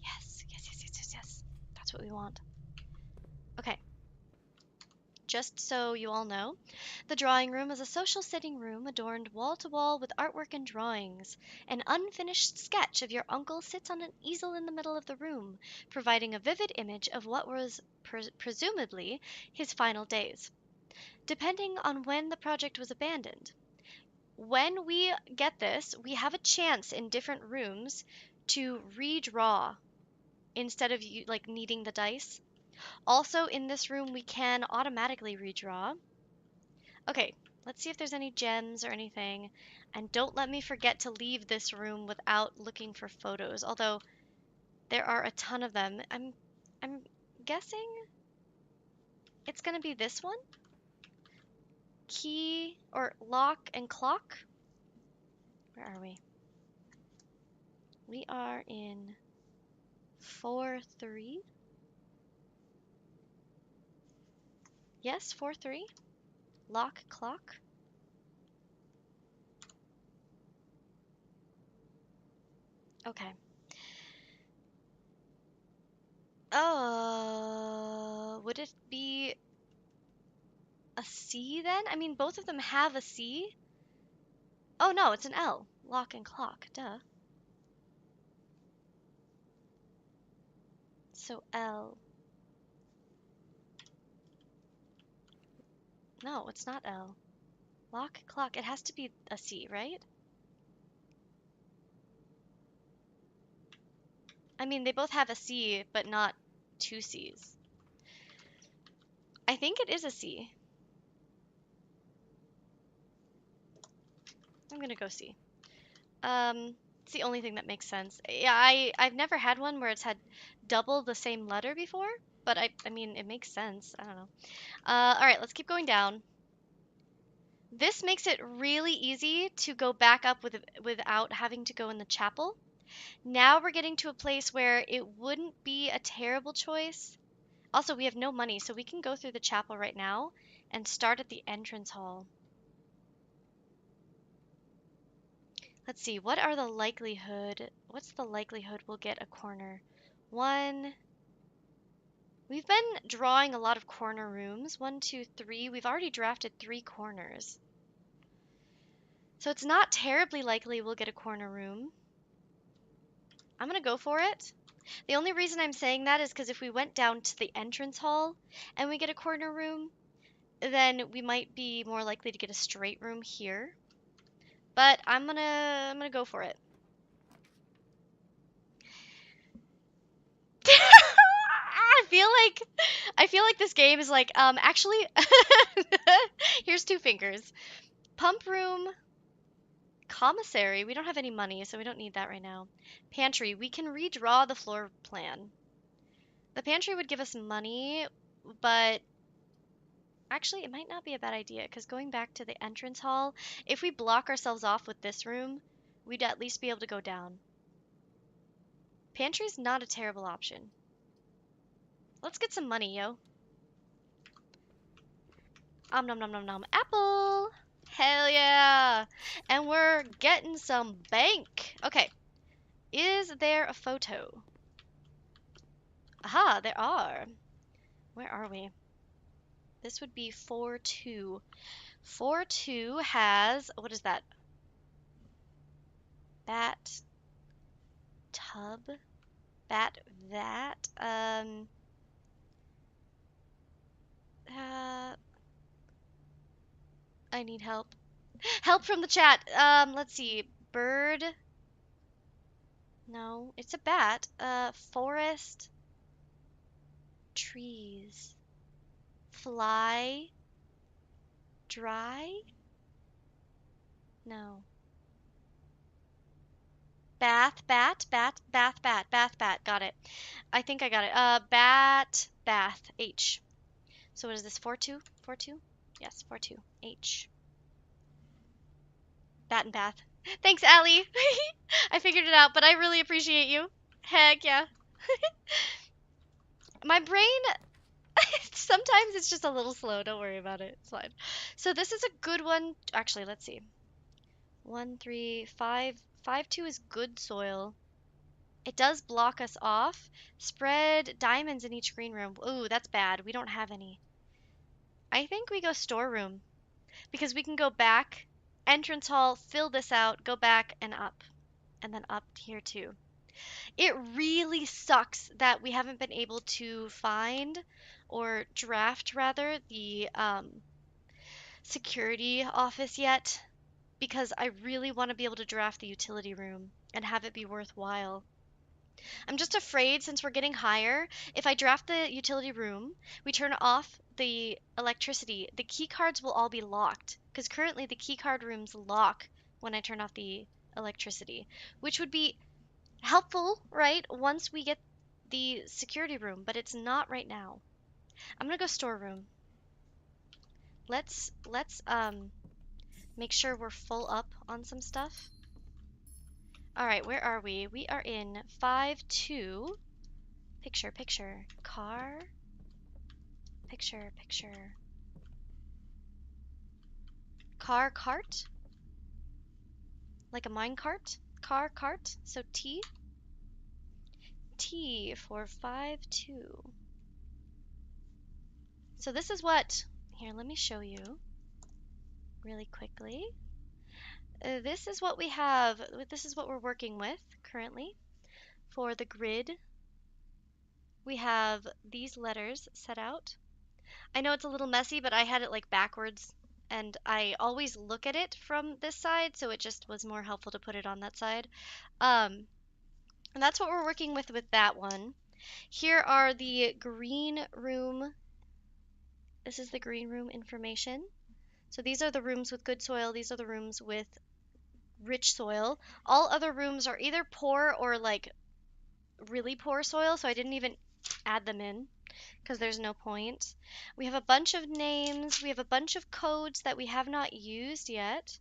yes. That's what we want. Okay. Just so you all know, the drawing room is a social sitting room adorned wall to wall with artwork and drawings. An unfinished sketch of your uncle sits on an easel in the middle of the room, providing a vivid image of what was presumably his final days, depending on when the project was abandoned. When we get this, we have a chance in different rooms to redraw instead of like needing the dice. Also, in this room, we can automatically redraw. Okay, let's see if there's any gems or anything. And don't let me forget to leave this room without looking for photos, although there are a ton of them. I'm guessing it's gonna be this one? Key or lock and clock? Where are we? We are in 4-3. Yes, 4-3. Lock, clock. Okay. Would it be a C then? I mean, both of them have a C. Oh no, it's an L. Lock and clock, duh. So L. No, it's not L. Lock, clock. It has to be a C, right? I mean, they both have a C, but not two C's. I think it is a C. I'm gonna go C. It's the only thing that makes sense. Yeah, I've never had one where it's had double the same letter before, but I mean, it makes sense. I don't know. All right, let's keep going down. This makes it really easy to go back up without having to go in the chapel. Now we're getting to a place where it wouldn't be a terrible choice. Also, we have no money, so we can go through the chapel right now and start at the entrance hall. Let's see, what's the likelihood we'll get a corner? 1. We've been drawing a lot of corner rooms. 1, 2, 3. We've already drafted 3 corners. So it's not terribly likely we'll get a corner room. I'm gonna go for it. The only reason I'm saying that is because if we went down to the entrance hall and we get a corner room, then we might be more likely to get a straight room here. But I'm gonna go for it. I feel like this game is like, actually, here's 2 fingers. Pump room, commissary. We don't have any money, so we don't need that right now. Pantry. We can redraw the floor plan. The pantry would give us money, but actually, it might not be a bad idea, because going back to the entrance hall, if we block ourselves off with this room, we'd at least be able to go down. Pantry's not a terrible option. Let's get some money, yo. Nom nom nom nom. Apple! Hell yeah! And we're getting some bank. Okay. Is there a photo? Aha, there are. Where are we? This would be 4-2. 4-2 has, what is that? Bat tub? Bat that? Uh, I need help. Help from the chat. Let's see. Bird. No, it's a bat. Forest. Trees. Fly. Dry? No. Bath, bat, bat, bath, bat, bath, bat. Got it. I think I got it. Bat, bath, H. So what is this? 4-2? 4-2? Yes, 4-2. H. Bat and bath. Thanks, Allie. I figured it out, but I really appreciate you. Heck yeah. My brain, sometimes it's just a little slow. Don't worry about it. It's fine. So this is a good one. Actually, let's see. 1, 3, 5. 5-2 is good soil. It does block us off. Spread diamonds in each green room. Ooh, that's bad. We don't have any. I think we go storeroom because we can go back, entrance hall, fill this out, go back and up, and then up here too. It really sucks that we haven't been able to find or draft rather the security office yet because I really want to be able to draft the utility room and have it be worthwhile. I'm just afraid since we're getting higher, if I draft the utility room, we turn off the electricity, the key cards will all be locked because currently the key card rooms lock when I turn off the electricity, which would be helpful, right? Once we get the security room, but it's not right now. I'm gonna go storeroom. Let's make sure we're full up on some stuff. All right, where are we? We are in 5-2. Picture. Car. Picture. Car cart. Like a mine cart. Car cart. So T. T for 5-2. So this is what, here, let me show you really quickly. This is what we have, this is what we're working with currently. For the grid, we have these letters set out. I know it's a little messy, but I had it like backwards, and I always look at it from this side, so it just was more helpful to put it on that side. And that's what we're working with that one. Here are the green room. This is the green room information. So these are the rooms with good soil. These are the rooms with rich soil. All other rooms are either poor or like really poor soil, so I didn't even add them in because there's no point. We have a bunch of names. We have a bunch of codes that we have not used yet.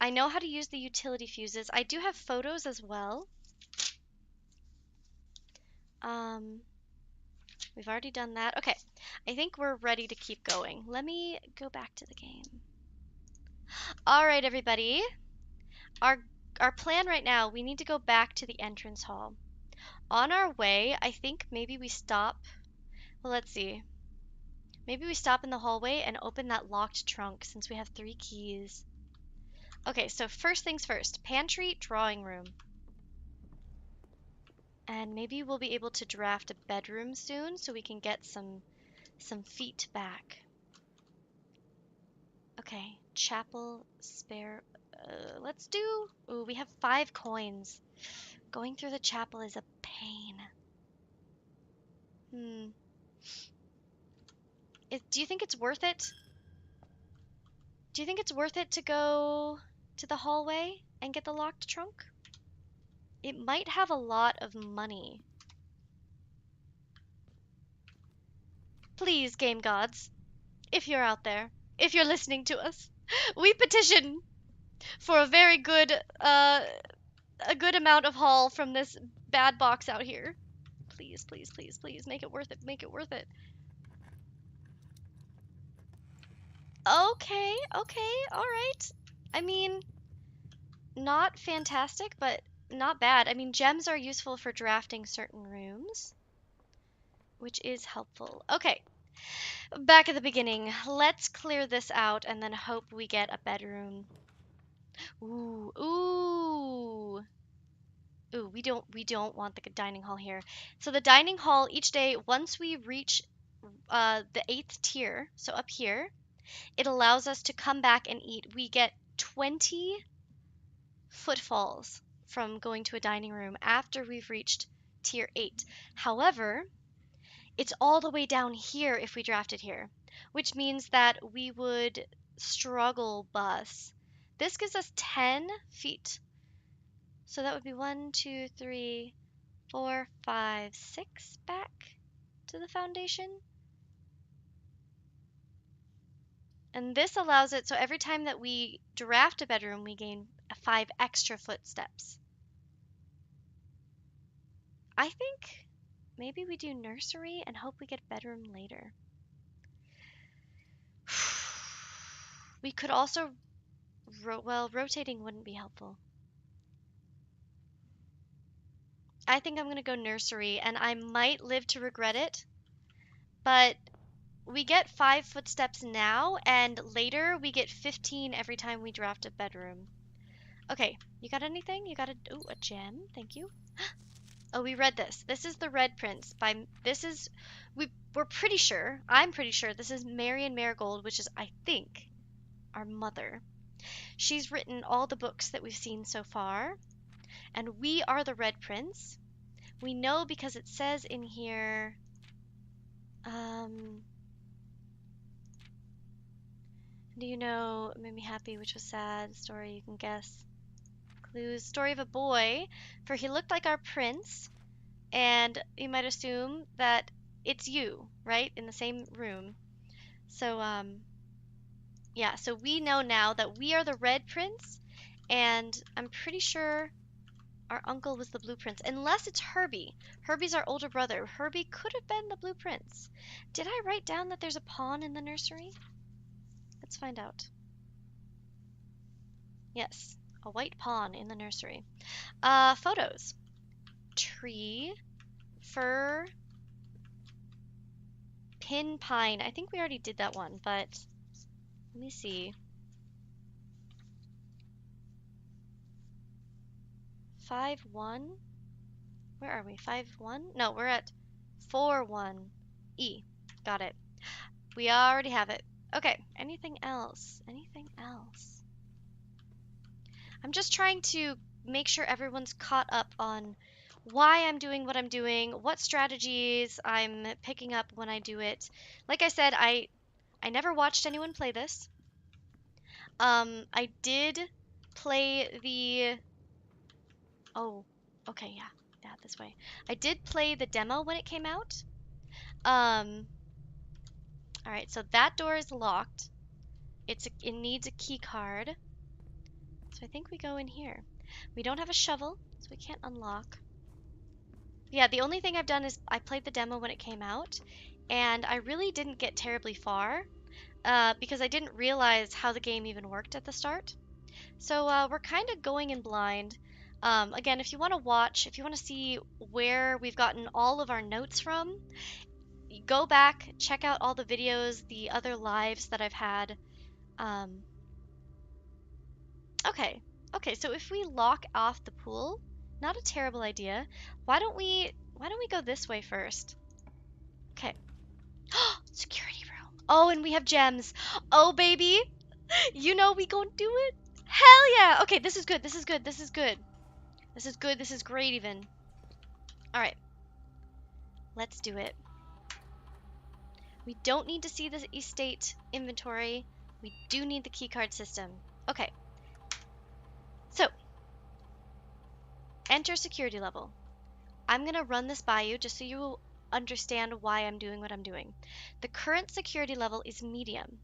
I know how to use the utility fuses. I do have photos as well. We've already done that. Okay, I think we're ready to keep going. Let me go back to the game. All right, everybody. Our plan right now, we need to go back to the entrance hall. On our way, I think maybe we stop. Well, let's see. Maybe we stop in the hallway and open that locked trunk since we have 3 keys. Okay, so first things first. Pantry, drawing room. And maybe we'll be able to draft a bedroom soon so we can get some feet back. Okay, chapel, spare. Let's do. Ooh, we have 5 coins. Going through the chapel is a pain. Do you think it's worth it? Do you think it's worth it to go to the hallway and get the locked trunk? It might have a lot of money. Please, game gods, if you're out there, if you're listening to us, we petition for a very good, a good amount of haul from this bad box out here. Please, make it worth it, make it worth it. Okay, alright. I mean, not fantastic, but not bad. I mean, gems are useful for drafting certain rooms, which is helpful. Okay, Back at the beginning. Let's clear this out and then hope we get a bedroom. Ooh, ooh. Ooh, we don't want the dining hall here. So the dining hall each day, once we reach the 8th tier, so up here, it allows us to come back and eat. We get 20 footfalls from going to a dining room after we've reached tier 8. However, it's all the way down here if we drafted here, which means that we would struggle bus. This gives us 10 feet. So that would be 1, 2, 3, 4, 5, 6 back to the foundation. And this allows it so every time that we draft a bedroom, we gain 5 extra footsteps. I think maybe we do nursery and hope we get bedroom later. We could also, well, rotating wouldn't be helpful. I think I'm going to go nursery, and I might live to regret it, but we get 5 footsteps now, and later we get 15 every time we draft a bedroom. Okay, you got anything? You got a gem, thank you. Oh, we read this. This is The Red Prince we're pretty sure, I'm pretty sure this is Marion Marigold, which is, I think, our mother. She's written all the books that we've seen so far, and we are the Red Prince. We know because it says in here, do you know, Made Me Happy, which was sad, story, you can guess. Clues, story of a boy, for he looked like our prince, and you might assume that it's you, right, in the same room. So, yeah, so we know now that we are the Red Prince, and I'm pretty sure our uncle was the Blue Prince, unless it's Herbie. Herbie's our older brother. Herbie could have been the Blue Prince. Did I write down that there's a pawn in the nursery? Let's find out. Yes, a white pawn in the nursery. Photos. Tree, fir, pin, pine. I think we already did that one, but let me see. 5-1. Where are we? 5-1? No, we're at 4-1. E. Got it. We already have it. Okay, anything else? Anything else? I'm just trying to make sure everyone's caught up on why I'm doing what I'm doing, what strategies I'm picking up when I do it. Like I said, I never watched anyone play this. I did play the... Oh, okay, yeah, this way. I did play the demo when it came out. All right, so that door is locked. It needs a key card. So I think we go in here. We don't have a shovel, so we can't unlock. Yeah, the only thing I've done is I played the demo when it came out, and I really didn't get terribly far because I didn't realize how the game even worked at the start. So we're kind of going in blind. Again, if you want to watch, if you want to see where we've gotten all of our notes from, go back, check out all the videos, the other lives that I've had. Okay, so if we lock off the pool, not a terrible idea. Why don't we go this way first? Okay. Security room. Oh, and we have gems. Oh, baby. You know we gonna do it. Hell yeah. Okay, this is good. This is good. This is good. This is good. This is great even. All right. Let's do it. We don't need to see the estate inventory. We do need the keycard system. Okay. So, enter security level. I'm going to run this by you just so you will understand why I'm doing what I'm doing. The current security level is medium.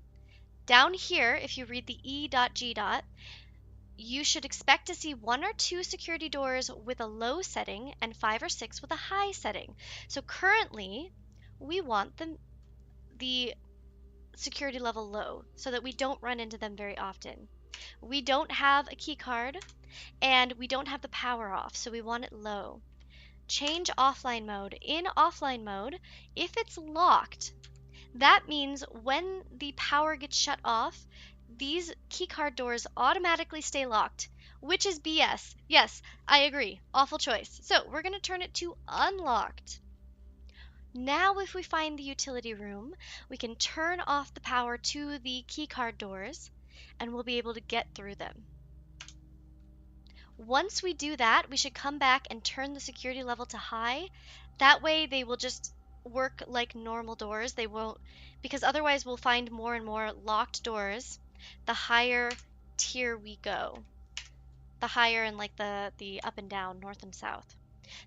Down here, if you read the E.G. You should expect to see 1 or 2 security doors with a low setting and 5 or 6 with a high setting. So currently, we want the security level low so that we don't run into them very often. We don't have a key card and we don't have the power off, so we want it low. Change offline mode. In offline mode, if it's locked, That means when the power gets shut off, these keycard doors automatically stay locked, which is BS. Yes, I agree. Awful choice. So we're going to turn it to unlocked. Now, if we find the utility room, we can turn off the power to the keycard doors and we'll be able to get through them. Once we do that, we should come back and turn the security level to high. That way they will just work like normal doors. They won't, because otherwise we'll find more and more locked doors the higher tier we go. The higher in like the up and down, north and south.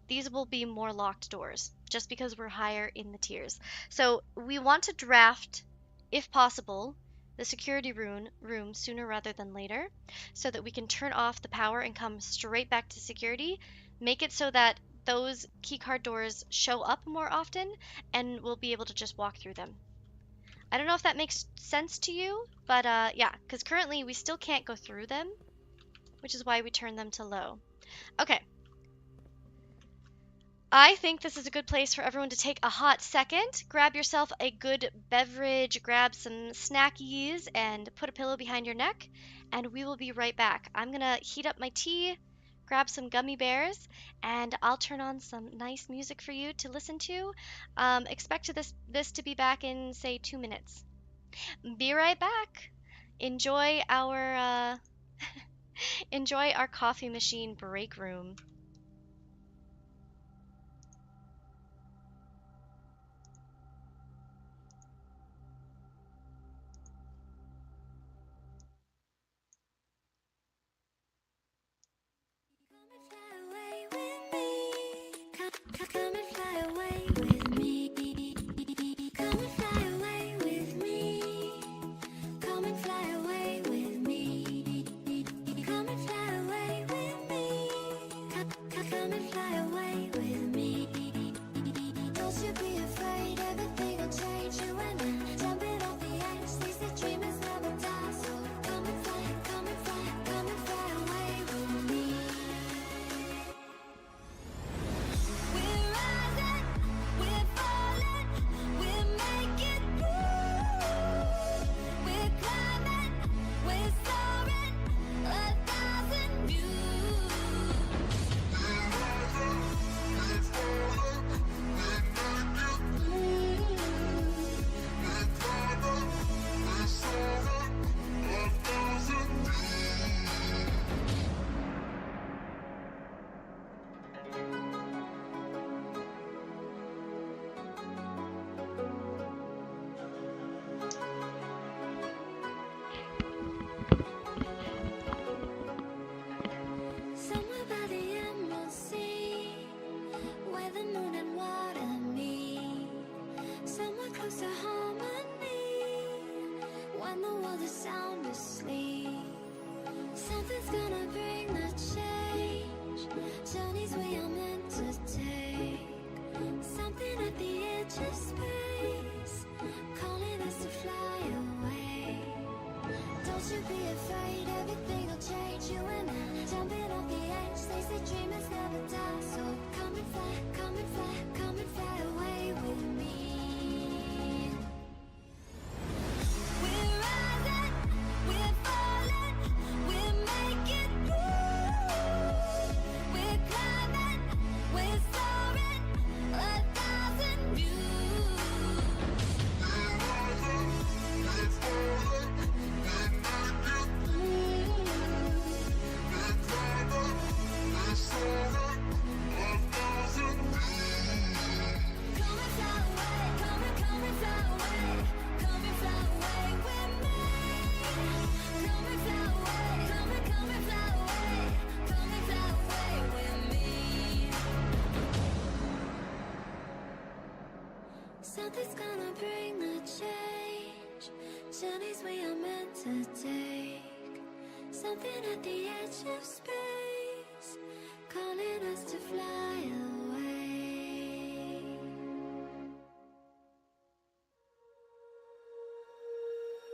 These will be more locked doors just because we're higher in the tiers. So we want to draft, if possible, the security room sooner rather than later so that we can turn off the power and come straight back to security. Make it so that those keycard doors show up more often and we'll be able to just walk through them. I don't know if that makes sense to you, but yeah, because currently we still can't go through them, which is why we turn them to low. Okay, I think this is a good place for everyone to take a hot second. Grab yourself a good beverage, grab some snackies, and put a pillow behind your neck, and we will be right back. I'm gonna heat up my tea, grab some gummy bears, and I'll turn on some nice music for you to listen to. Expect this to be back in, say, 2 minutes. Be right back. Enjoy our enjoy our coffee machine break room. Come and fly away with me. Come and fly away with me. Come and fly away with me. Come and fly away with me. Come and fly away with me. Don't you be afraid, everything will change. You and I, jumping off the edge. They say dreamers never die. So come and fly, come and fly, come and fly away with me. We're rising, we're falling, we're making moves. We're climbing, we're soaring, 1,000 views. Somewhere by the emerald sea, where the moon and water meet. Somewhere close to harmony, when the world is sound asleep. Something's gonna bring the change, journeys we are meant to take. Something at the edge of space, calling us to fly away. Don't you be afraid, everything will change. You and I, jumping off the edge. They say dreamers never die. So come and fly, come and fly, come and fly away with me. We're rising, we're falling, we're making moves. We're climbing, we're soaring, 1,000 views. Come and fly away, come and fly away, come and fly away with me. Come and fly away, come and fly away, come and fly away with me. Something's gonna bring the change, journeys we are meant to take. Something at the edge of space, calling us to fly away.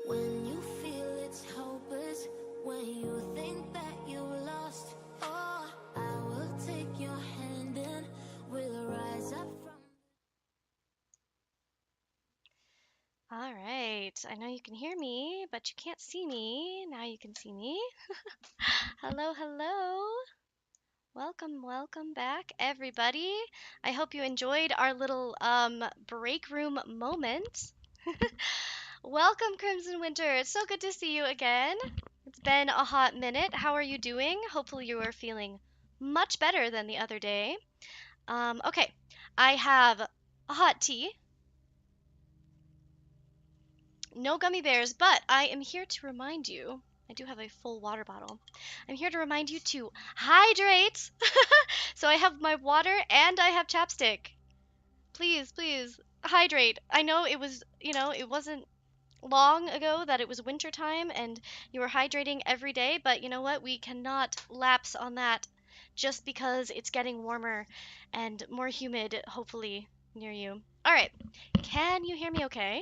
When you feel it's hopeless, when you think that you've lost, oh, I will take your hand and we'll rise up from. All right. I know you can hear me, but you can't see me. Now you can see me. Hello, hello. Welcome, welcome back, everybody. I hope you enjoyed our little break room moment. Welcome, Crimson Winter. It's so good to see you again. It's been a hot minute. How are you doing? Hopefully, you are feeling much better than the other day. Okay, I have a hot tea, no gummy bears, but I am here to remind you. I do have a full water bottle. I'm here to remind you to hydrate. So I have my water and I have chapstick. Please, please hydrate. I know it wasn't long ago that it was winter time and you were hydrating every day, but you know what? We cannot lapse on that just because it's getting warmer and more humid, hopefully, near you. All right. Can you hear me okay?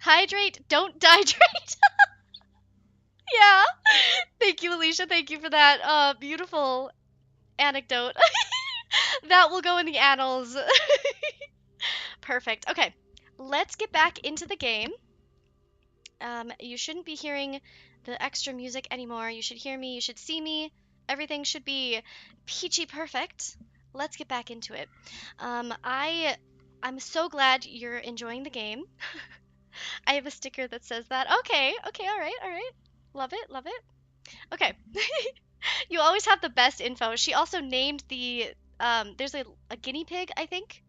Hydrate, don't dehydrate. Yeah. Thank you, Alicia. Thank you for that beautiful anecdote. That will go in the annals. Perfect. Okay. Let's get back into the game. You shouldn't be hearing the extra music anymore. You should hear me, you should see me. Everything should be peachy perfect. Let's get back into it. I'm so glad you're enjoying the game. I have a sticker that says that. Okay, okay, all right, all right. Love it, love it. Okay. You always have the best info. She also named there's a guinea pig, I think,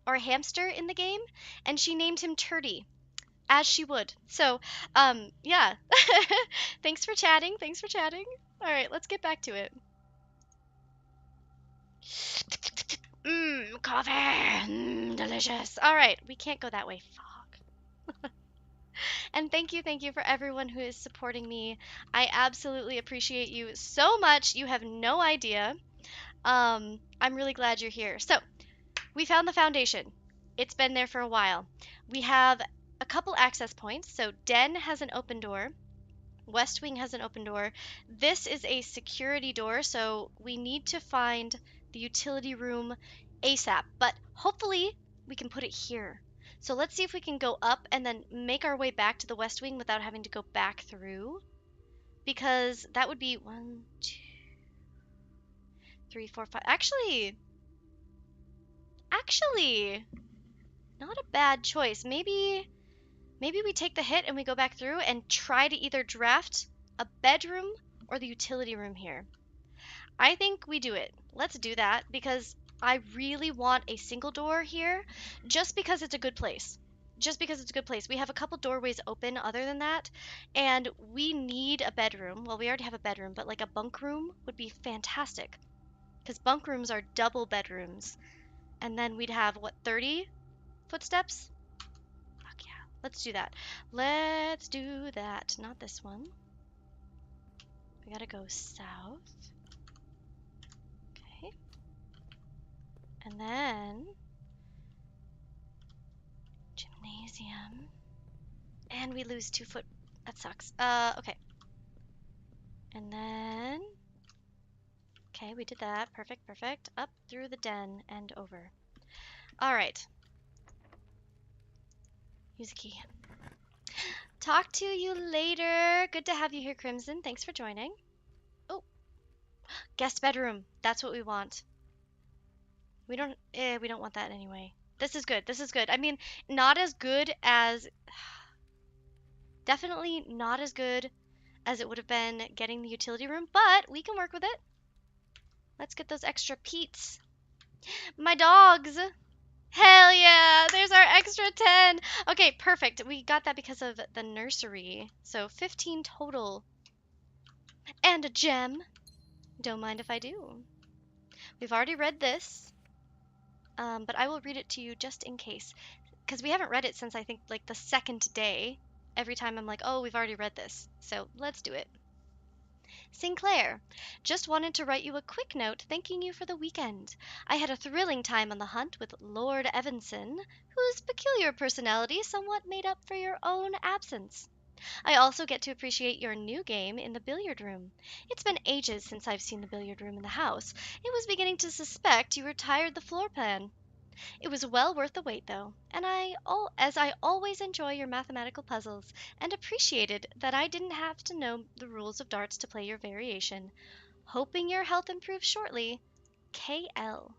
or a hamster in the game, and she named him Turdy, as she would. So, yeah. Thanks for chatting. Thanks for chatting. All right, let's get back to it. Coffee. Delicious. All right, we can't go that way. Fuck. And thank you for everyone who is supporting me. I absolutely appreciate you so much. You have no idea. I'm really glad you're here. So, we found the foundation. It's been there for a while. We have a couple access points. So, Den has an open door. West Wing has an open door. This is a security door, so we need to find the utility room ASAP. But hopefully, we can put it here. So let's see if we can go up and then make our way back to the West Wing without having to go back through. Because that would be 1, 2, 3, 4, 5. Actually, not a bad choice. Maybe we take the hit and we go back through and try to either draft a bedroom or the utility room here. I think we do it. Let's do that because I really want a single door here just because it's a good place. Just because it's a good place. We have a couple doorways open other than that, and we need a bedroom. Well, we already have a bedroom, but like a bunk room would be fantastic because bunk rooms are double bedrooms. And then we'd have, what, 30 footsteps? Fuck yeah. Let's do that. Let's do that. Not this one. We gotta go south. Okay. And then gymnasium. And we lose 2 foot. That sucks. Okay. And then okay, we did that. Perfect, perfect. Up through the den and over. All right. Use a key. Talk to you later. Good to have you here, Crimson. Thanks for joining. Oh, guest bedroom. That's what we want. We don't want that anyway. This is good. This is good. I mean, not as good as definitely not as good as it would have been getting the utility room, but we can work with it. Let's get those extra peats. My dogs. Hell yeah, there's our extra 10. Okay, perfect. We got that because of the nursery. So 15 total. And a gem. Don't mind if I do. We've already read this, but I will read it to you just in case. Because we haven't read it since I think like the second day. Every time I'm like, oh, we've already read this. So let's do it. Sinclair, just wanted to write you a quick note thanking you for the weekend. I had a thrilling time on the hunt with Lord Evanson, whose peculiar personality somewhat made up for your own absence. I also get to appreciate your new game in the billiard room. It's been ages since I've seen the billiard room in the house. It was beginning to suspect you retired the floor plan. It was well worth the wait, though, and as I always enjoy your mathematical puzzles, and appreciated that I didn't have to know the rules of darts to play your variation. Hoping your health improves shortly, KL.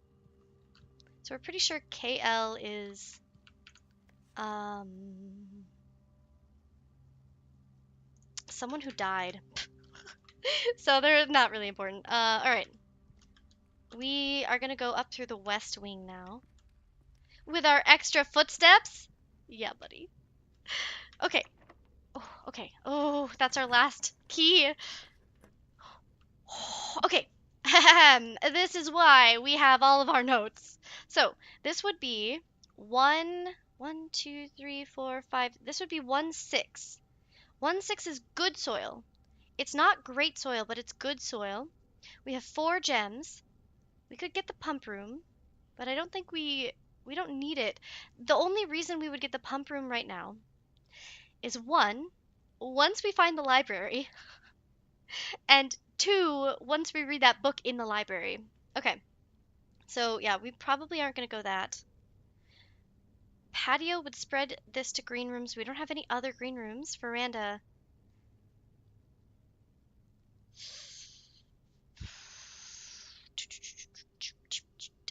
So we're pretty sure KL is, someone who died. So they're not really important. Alright. We are gonna go up through the west wing now. With our extra footsteps? Yeah, buddy. Okay. Oh, okay. Oh, that's our last key. Okay. This is why we have all of our notes. So this would be one, two, three, four, five. This would be 1-6. 1-6 is good soil. It's not great soil, but it's good soil. We have 4 gems. We could get the pump room, but I don't think we don't need it. The only reason we would get the pump room right now is one, once we find the library, and two, once we read that book in the library. Okay. So yeah, we probably aren't going to go that. Patio would spread this to green rooms. We don't have any other green rooms. Veranda.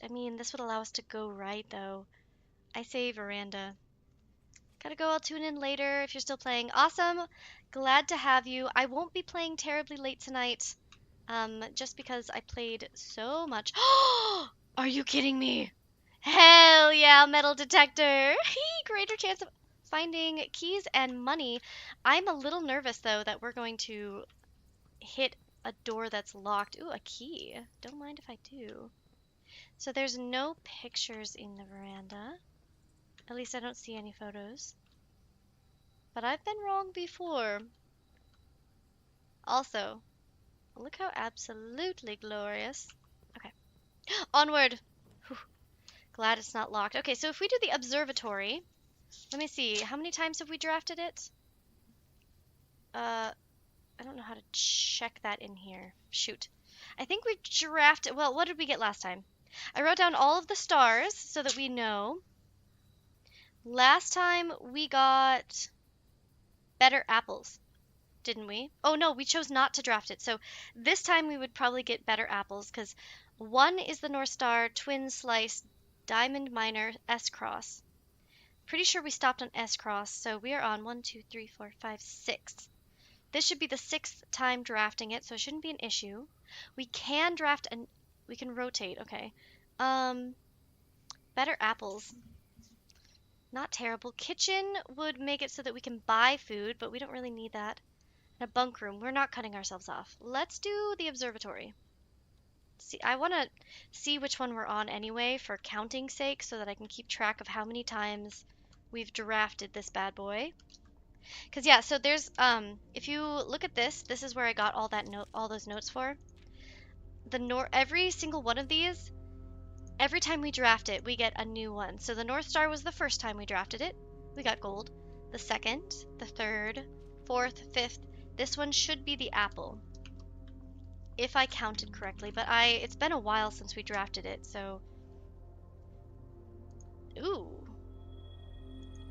I mean, this would allow us to go right, though. I say veranda. Gotta go, I'll tune in later if you're still playing. Awesome. Glad to have you. I won't be playing terribly late tonight, just because I played so much. Are you kidding me? Hell yeah, metal detector. Greater chance of finding keys and money. I'm a little nervous, though, that we're going to hit a door that's locked. Ooh, a key. Don't mind if I do. So there's no pictures in the veranda. At least I don't see any photos. But I've been wrong before. Also, look how absolutely glorious. Okay. Onward! Whew. Glad it's not locked. Okay, so if we do the observatory, let me see. How many times have we drafted it? I don't know how to check that in here. Shoot. I think we drafted... Well, what did we get last time? I wrote down all of the stars so that we know. Last time we got better apples, didn't we? Oh no, we chose not to draft it. So this time we would probably get better apples because 1 is the North Star, Twin Slice, Diamond Minor, S Cross. Pretty sure we stopped on S Cross, so we are on 1, 2, 3, 4, 5, 6. This should be the 6th time drafting it, so it shouldn't be an issue. We can draft and we can rotate. Okay. Better apples. Not terrible. Kitchen would make it so that we can buy food, but we don't really need that. And a bunk room. We're not cutting ourselves off. Let's do the observatory. See, I want to see which one we're on anyway for counting's sake so that I can keep track of how many times we've drafted this bad boy. Because yeah, so there's if you look at this, this is where I got all those notes for. Every single one of these, every time we draft it, we get a new one. So the North Star was the first time we drafted it. We got gold. The second, the third, fourth, fifth. This one should be the apple. If I counted correctly, but it's been a while since we drafted it, so. Ooh.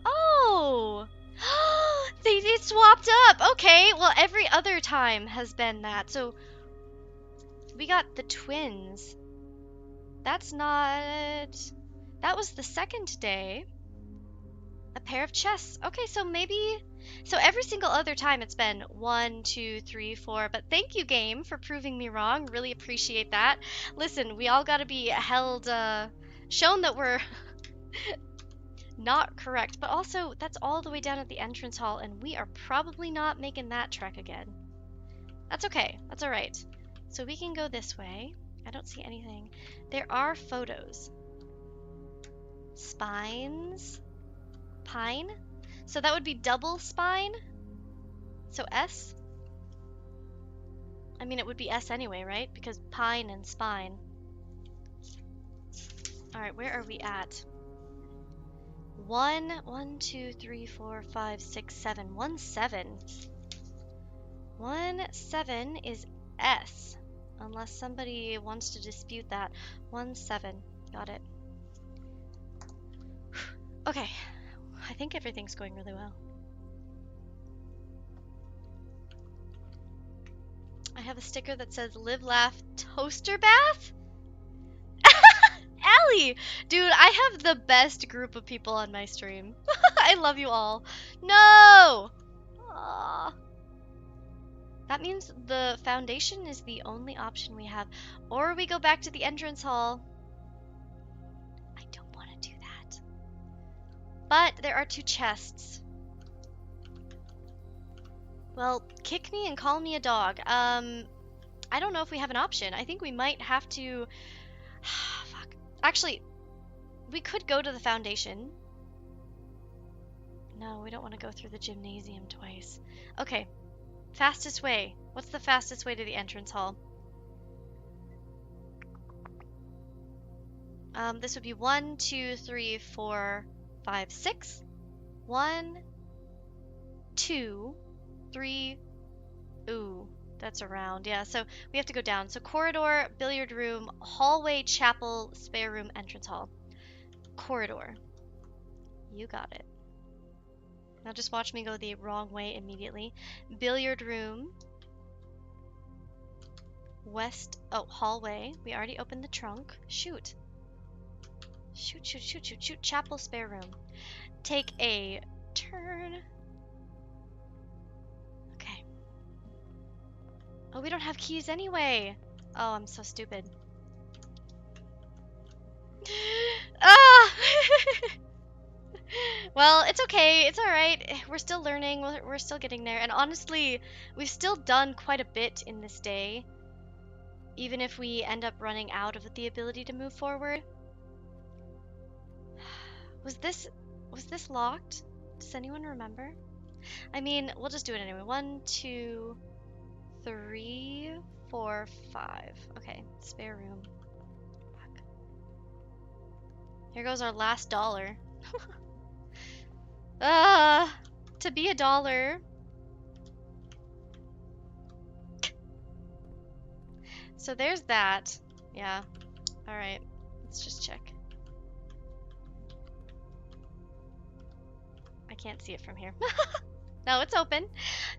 Oh! They swapped up! Okay, well, every other time has been that. So, we got the twins. That's not... That was the second day. A pair of chests. Okay, so maybe... So every single other time it's been 1, 2, 3, 4. But thank you, game, for proving me wrong. Really appreciate that. Listen, we all gotta be held... shown that we're... not correct, but also that's all the way down at the entrance hall, and we are probably not making that trek again. That's okay. That's all right. So we can go this way. I don't see anything. There are photos. Spines. Pine. So that would be double spine. So S. I mean, it would be S anyway, right? Because pine and spine. All right, where are we at? 1, 2, 3, 4, 5, 6, 7. 1, 7. 1, 7 is S. Unless somebody wants to dispute that. 1, 7. Got it. Okay, I think everything's going really well. I have a sticker that says live, laugh, toaster bath? Allie! Dude, I have the best group of people on my stream. I love you all. No! Aw. That means the foundation is the only option we have. Or we go back to the entrance hall. I don't want to do that. But there are 2 chests. Well, kick me and call me a dog. I don't know if we have an option. I think we might have to... Fuck. Actually, we could go to the foundation. No, we don't want to go through the gymnasium twice. Okay. Fastest way. What's the fastest way to the entrance hall? This would be 1, 2, 3, 4, 5, 6. 1, 2, 3. Ooh, that's around. Yeah, so we have to go down. So corridor, billiard room, hallway, chapel, spare room, entrance hall. Corridor. You got it. Now just watch me go the wrong way immediately. Billiard room. West. Oh, hallway. We already opened the trunk. Shoot. Shoot, shoot, shoot, shoot, shoot. Chapel, spare room. Take a turn. Okay. Oh, we don't have keys anyway. Oh, I'm so stupid. Ah! Well, it's okay. It's alright. We're still learning. We're still getting there. And honestly, we've still done quite a bit in this day. Even if we end up running out of the ability to move forward. Was this locked? Does anyone remember? I mean, we'll just do it anyway. 1, 2, 3, 4, 5. Okay, spare room. Fuck. Here goes our last dollar. To be a dollar. So there's that. Yeah. Alright. Let's just check. I can't see it from here. No, it's open.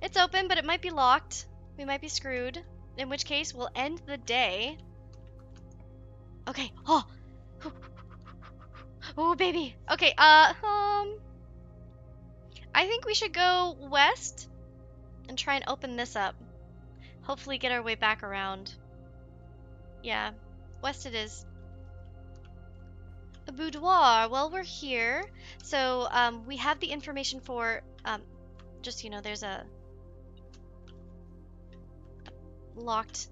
It's open, but it might be locked. We might be screwed. In which case, we'll end the day. Okay. Oh! Oh, baby. Okay, I think we should go west and try and open this up. Hopefully get our way back around. Yeah, west it is. A boudoir. Well, we're here. So, we have the information for, just, you know, there's a locked,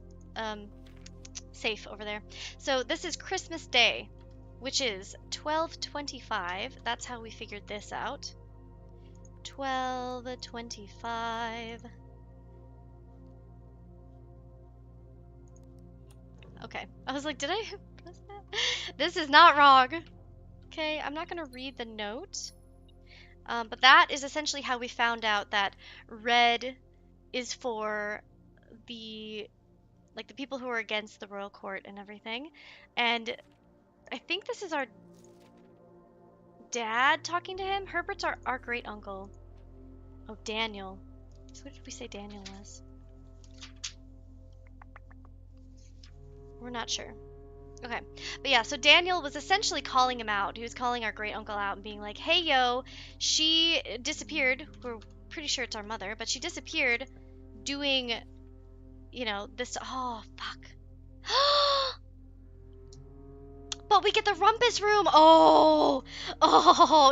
safe over there. So this is Christmas Day, which is 12/25. That's how we figured this out. 12/25. Okay. I was like, did I press that? This is not wrong. Okay, I'm not going to read the note. But that is essentially how we found out that red is for the the people who are against the royal court and everything. And I think this is our dad talking to him. Herbert's our great uncle. Oh, Daniel. So what did we say Daniel was? We're not sure. Okay. But yeah, so Daniel was essentially calling him out. He was calling our great uncle out and being like, hey, yo, she disappeared. We're pretty sure it's our mother, but she disappeared doing, you know, this. Oh, fuck. But we get the rumpus room. Oh,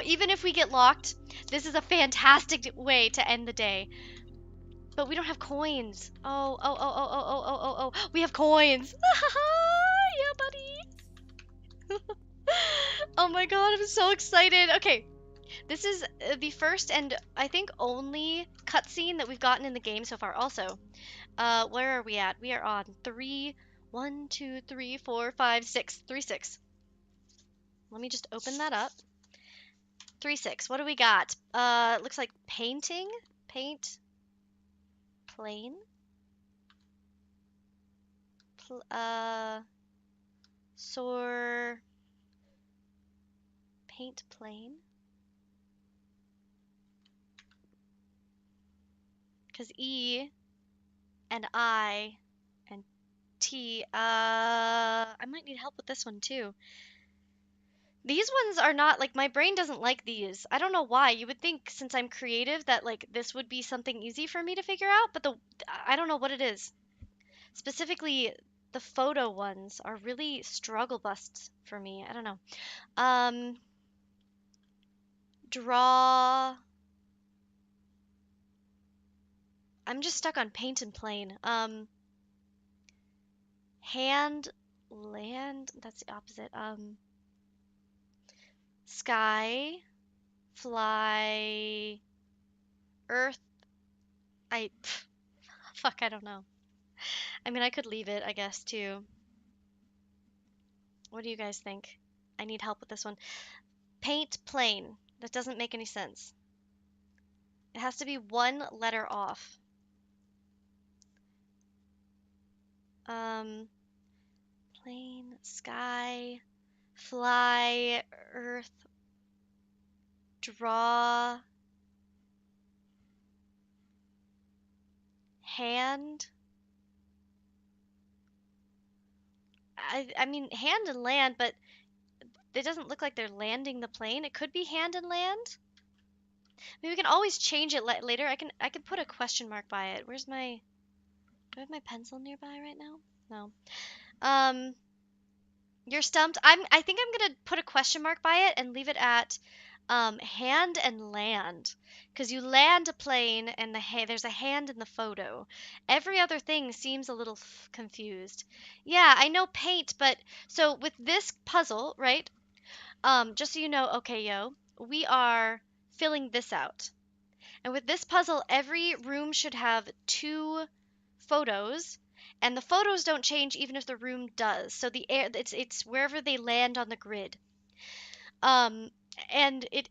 even if we get locked, this is a fantastic way to end the day. But we don't have coins. Oh. We have coins. Yeah, buddy. Oh my god, I'm so excited. Okay. This is the first and I think only cutscene that we've gotten in the game so far also. Where are we at? We are on 3, 1, 2, 3, 4, 5, 6. 3, 6. Let me just open that up. 3, 6. What do we got? Looks like painting. Paint. Plane. Soar. Paint plane. Because E and I and T, I might need help with this one too. These ones are not like my brain doesn't like these. I don't know why. You would think since I'm creative that like this would be something easy for me to figure out, but I don't know what it is. Specifically, the photo ones are really struggle busts for me. I don't know. Um, draw. I'm just stuck on paint and plane. Hand, land. That's the opposite. Sky, fly, earth. Fuck, I don't know. I mean, I could leave it, I guess, too. What do you guys think? I need help with this one. Paint plane. That doesn't make any sense. It has to be one letter off. Um, plane, sky, fly, earth, draw, hand. I mean, hand and land, but it doesn't look like they're landing the plane. It could be hand and land. Maybe we can always change it later. I can put a question mark by it. Where's my do I have my pencil nearby right now? No. Um, you're stumped. I think I'm gonna put a question mark by it and leave it at hand and land. Because you land a plane and there's a hand in the photo. Every other thing seems a little confused. Yeah, I know paint, but so with this puzzle, right? Just so you know, okay, yo, we are filling this out. And with this puzzle, every room should have two photos, and the photos don't change even if the room does. So the air it's wherever they land on the grid. Um, and it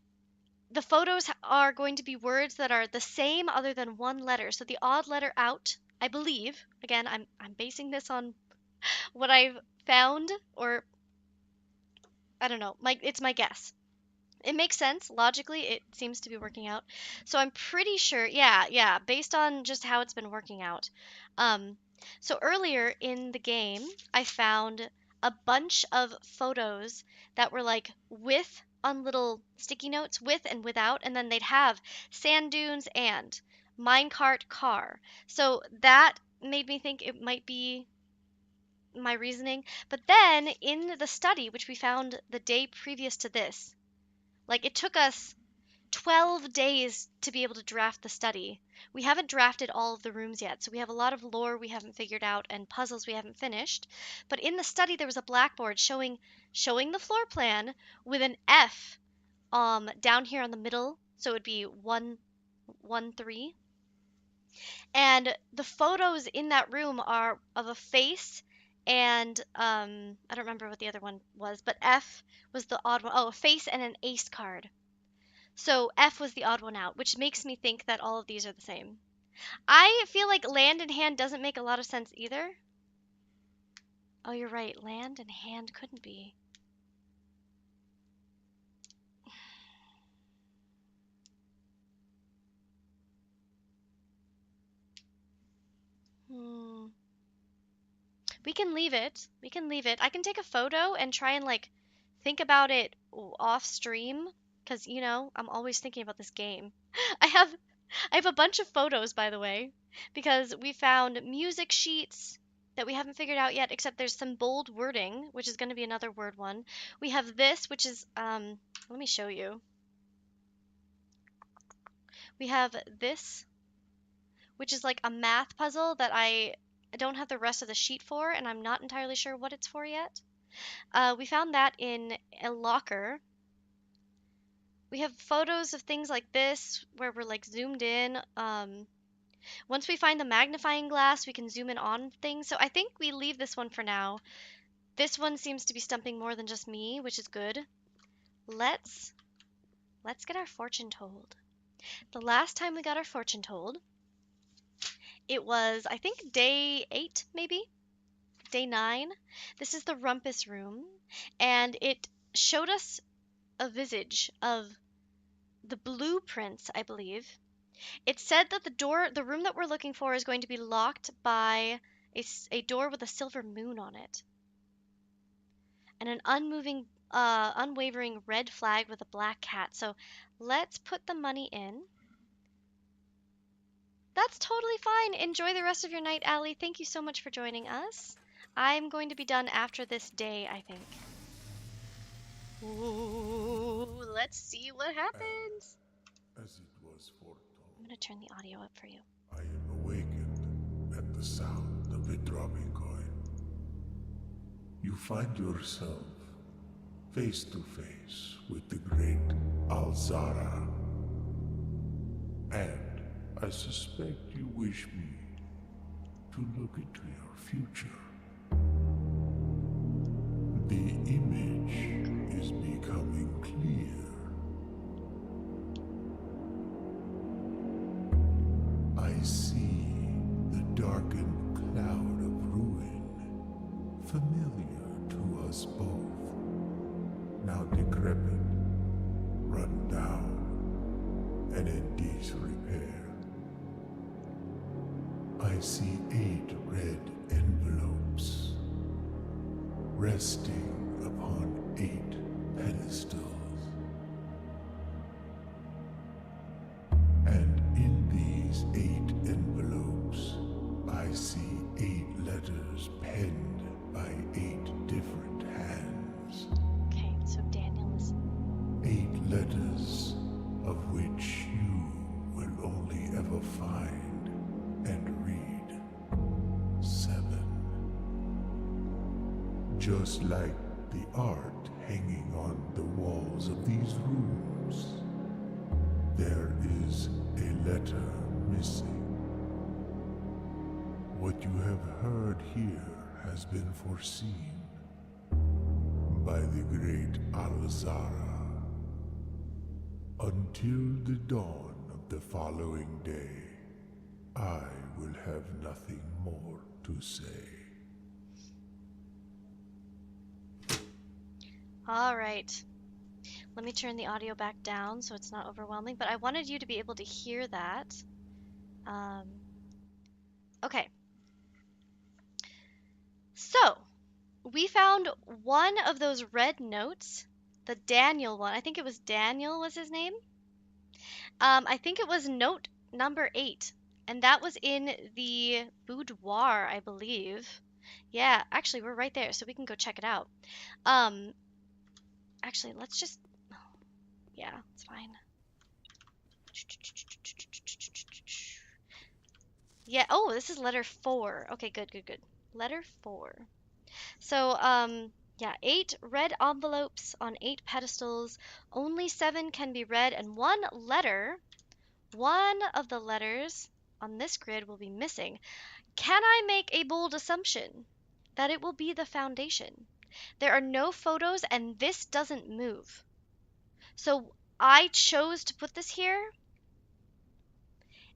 the photos are going to be words that are the same other than one letter. So the odd letter out, I believe. Again, I'm basing this on what I've found, or I don't know. It's my guess. It makes sense. Logically, it seems to be working out. So I'm pretty sure, yeah, based on just how it's been working out. Um, so earlier in the game, I found a bunch of photos that were like with on little sticky notes, with and without, and then they'd have sand dunes and minecart car. So that made me think it might be my reasoning. But then in the study, which we found the day previous to this, like it took us 12 days to be able to draft the study. We haven't drafted all of the rooms yet, so we have a lot of lore we haven't figured out and puzzles we haven't finished. But in the study there was a blackboard showing the floor plan with an F down here on the middle, so it would be 1 1 3. And the photos in that room are of a face and I don't remember what the other one was, but F was the odd one. Oh, a face and an ace card. So F was the odd one out, which makes me think that all of these are the same. I feel like land and hand doesn't make a lot of sense either. Oh, you're right. Land and hand couldn't be. Hmm. We can leave it. We can leave it. I can take a photo and try and like think about it off stream because I'm always thinking about this game. I have I have a bunch of photos, by the way, because we found music sheets that we haven't figured out yet, except there's some bold wording, which is going to be another word one. We have this, which is let me show you. We have this, which is like a math puzzle that I don't have the rest of the sheet for, and I'm not entirely sure what it's for yet. We found that in a locker. We have photos of things like this where we're like zoomed in. Once we find the magnifying glass, we can zoom in on things. So I think we leave this one for now. This one seems to be stumping more than just me, which is good. Let's get our fortune told. The last time we got our fortune told, it was I think day 8 maybe, day 9. This is the rumpus room, and it showed us a visage of the blueprints, I believe, It said that the room that we're looking for is going to be locked by a door with a silver moon on it and an unwavering red flag with a black cat. So let's put the money in. That's totally fine. Enjoy the rest of your night, Allie. Thank you so much for joining us. I'm going to be done after this day, I think. Ooh, let's see what happens. As it was foretold, I'm going to turn the audio up for you. I am awakened at the sound of a dropping coin. You find yourself face to face with the great Alzara. And I suspect you wish me to look into your future. The image is becoming clear. I see the darkened cloud of ruin, familiar to us both, now decrepit, run down, and in disrepair. I see 8 red envelopes, resting upon 8 pedestals. And in these 8 envelopes, I see 8 letters penned by 8 different hands. Okay, so Daniel is 8 letters of which you will only ever find and read 7. Just like the art hanging on the walls of these rooms, there is a letter missing. What you have heard here has been foreseen by the great Alzara. Until the dawn of the following day, I will have nothing more to say. all right. Let me turn the audio back down so it's not overwhelming, but I wanted you to be able to hear that. Okay. So, we found one of those red notes, the Daniel one. I think it was Daniel was his name. I think it was note number 8, and that was in the boudoir, I believe. Yeah, actually, we're right there, so we can go check it out. Actually, let's just, yeah, it's fine. Yeah, oh, this is letter 4. Okay, good, good, good. Letter 4. So, yeah, 8 red envelopes on 8 pedestals. Only 7 can be read, and one of the letters on this grid will be missing. Can I make a bold assumption that it will be the foundation? There are no photos, and this doesn't move. So I chose to put this here,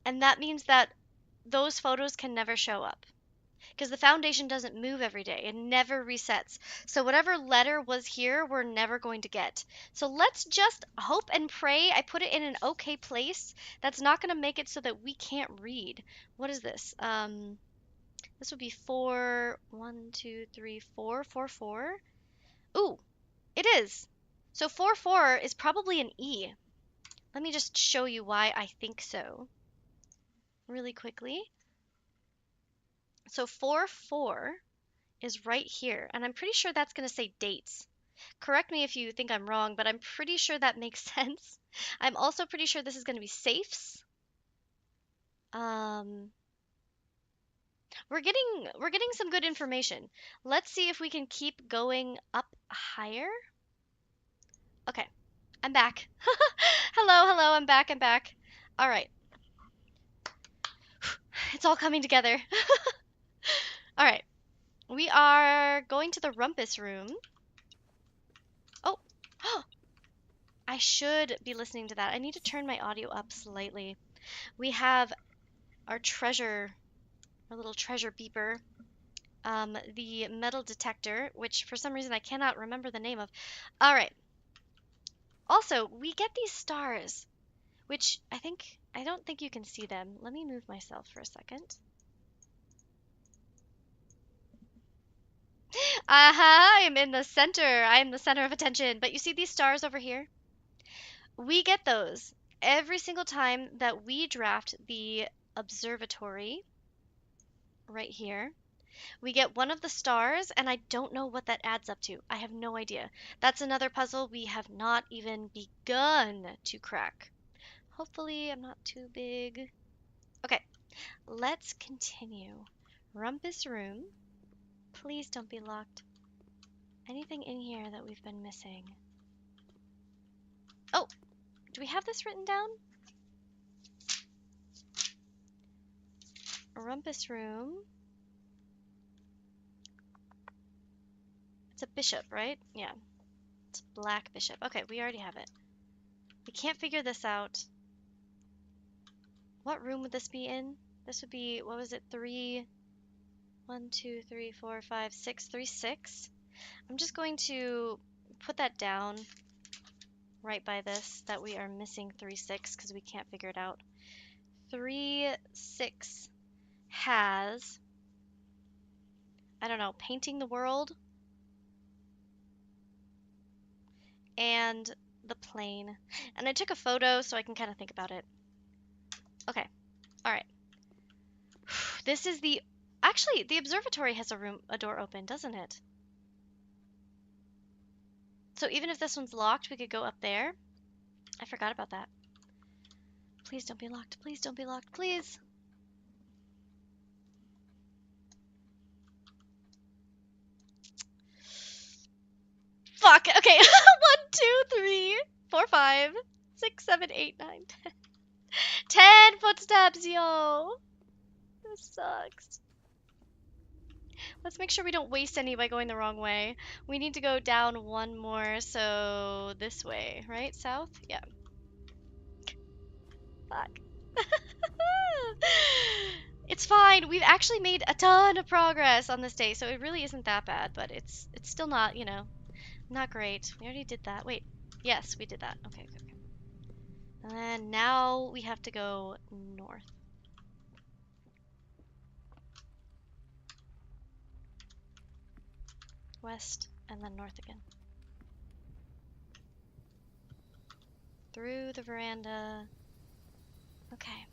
and that means that those photos can never show up. Because the foundation doesn't move every day. It never resets. So whatever letter was here, we're never going to get. So let's just hope and pray I put it in an okay place. That's not going to make it so that we can't read. What is this? This would be 4, 1, 2, 3, 4, 4, 4. Ooh, it is. So 4, 4 is probably an E. Let me just show you why I think so really quickly. So 4, 4 is right here, and I'm pretty sure that's going to say dates. Correct me if you think I'm wrong, but I'm pretty sure that makes sense. I'm also pretty sure this is going to be safes. We're getting some good information. Let's see if we can keep going up higher. Okay, I'm back. Hello, hello, I'm back, I'm back. All right. It's all coming together. All right. We are going to the rumpus room. Oh, I should be listening to that. I need to turn my audio up slightly. We have our little treasure beeper, the metal detector, which for some reason I cannot remember the name of. All right. Also, we get these stars. which I don't think you can see them. Let me move myself for a second. Aha! I'm in the center. I am the center of attention. But you see these stars over here? We get those every single time that we draft the observatory right here. We get one of the stars, and I don't know what that adds up to. I have no idea. That's another puzzle we have not even begun to crack. Hopefully, I'm not too big. Okay, let's continue. Rumpus room. Please don't be locked. Anything in here that we've been missing? Oh, do we have this written down? Rumpus room. It's a bishop, right? Yeah. It's black bishop. Okay, we already have it. We can't figure this out. What room would this be in? This would be, what was it, 3, 1, 2, 3, 4, 5, 6, 3, 6. I'm just going to put that down right by this, that we are missing 3, 6, because we can't figure it out. 3, 6 has, I don't know, painting the world and the plane. And I took a photo so I can kind of think about it. Okay, all right. This is the, actually, the observatory has a door open, doesn't it? So even if this one's locked, we could go up there. I forgot about that. Please don't be locked. Please don't be locked. Please. Fuck. Okay. 1, 2, 3, 4, 5, 6, 7, 8, 9, 10. 10 footsteps, yo. This sucks. Let's make sure we don't waste any by going the wrong way. We need to go down one more, so this way, right? South? Yeah. Fuck. It's fine. We've actually made a ton of progress on this day, so it really isn't that bad, but it's still not, you know, not great. We already did that. Wait. Yes, we did that. Okay, okay, okay. And then now we have to go north. West, and then north again. Through the veranda. Okay.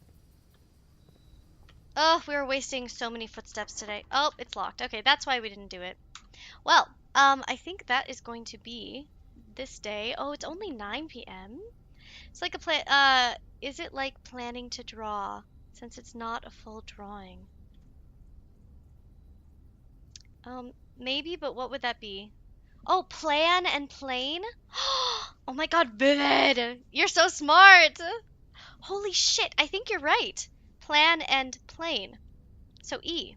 Oh, we were wasting so many footsteps today. Oh, it's locked. Okay, that's why we didn't do it. Well, I think that is going to be this day. Oh, it's only 9 p.m. It's like a plan. Is it like planning to draw, since it's not a full drawing? Maybe, but what would that be? Oh, plan and plane? Oh my god, Vivid! You're so smart! Holy shit, I think you're right. Plan and plane. So E.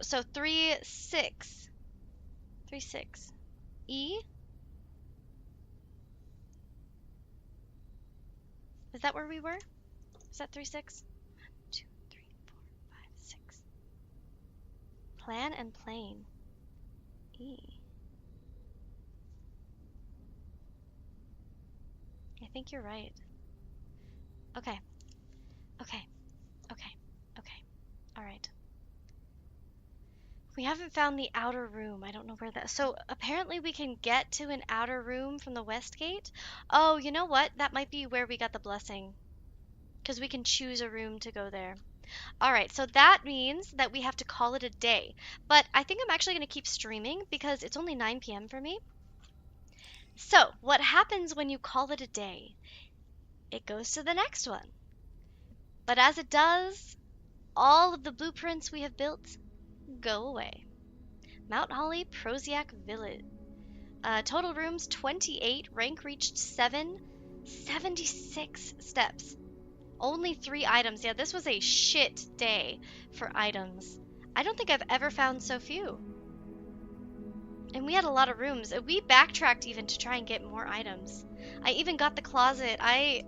So 3, 6. 3, 6. E? Is that where we were? Is that 3, 6? 1, 2, 3, 4, 5, 6. Plan and plane. E. I think you're right. Okay. Okay. Okay. Okay. Alright. We haven't found the outer room. I don't know where that... So, apparently we can get to an outer room from the west gate. Oh, you know what? That might be where we got the blessing. Because we can choose a room to go there. Alright, so that means that we have to call it a day. But I think I'm actually going to keep streaming because it's only 9 p.m. for me. So, what happens when you call it a day? It goes to the next one. But as it does, all of the blueprints we have built go away. Mount Holly Prosiac Village. Total rooms 28, rank reached 7, 76 steps. Only 3 items. Yeah, this was a shit day for items. I don't think I've ever found so few. And we had a lot of rooms. We backtracked even to try and get more items. I even got the closet. I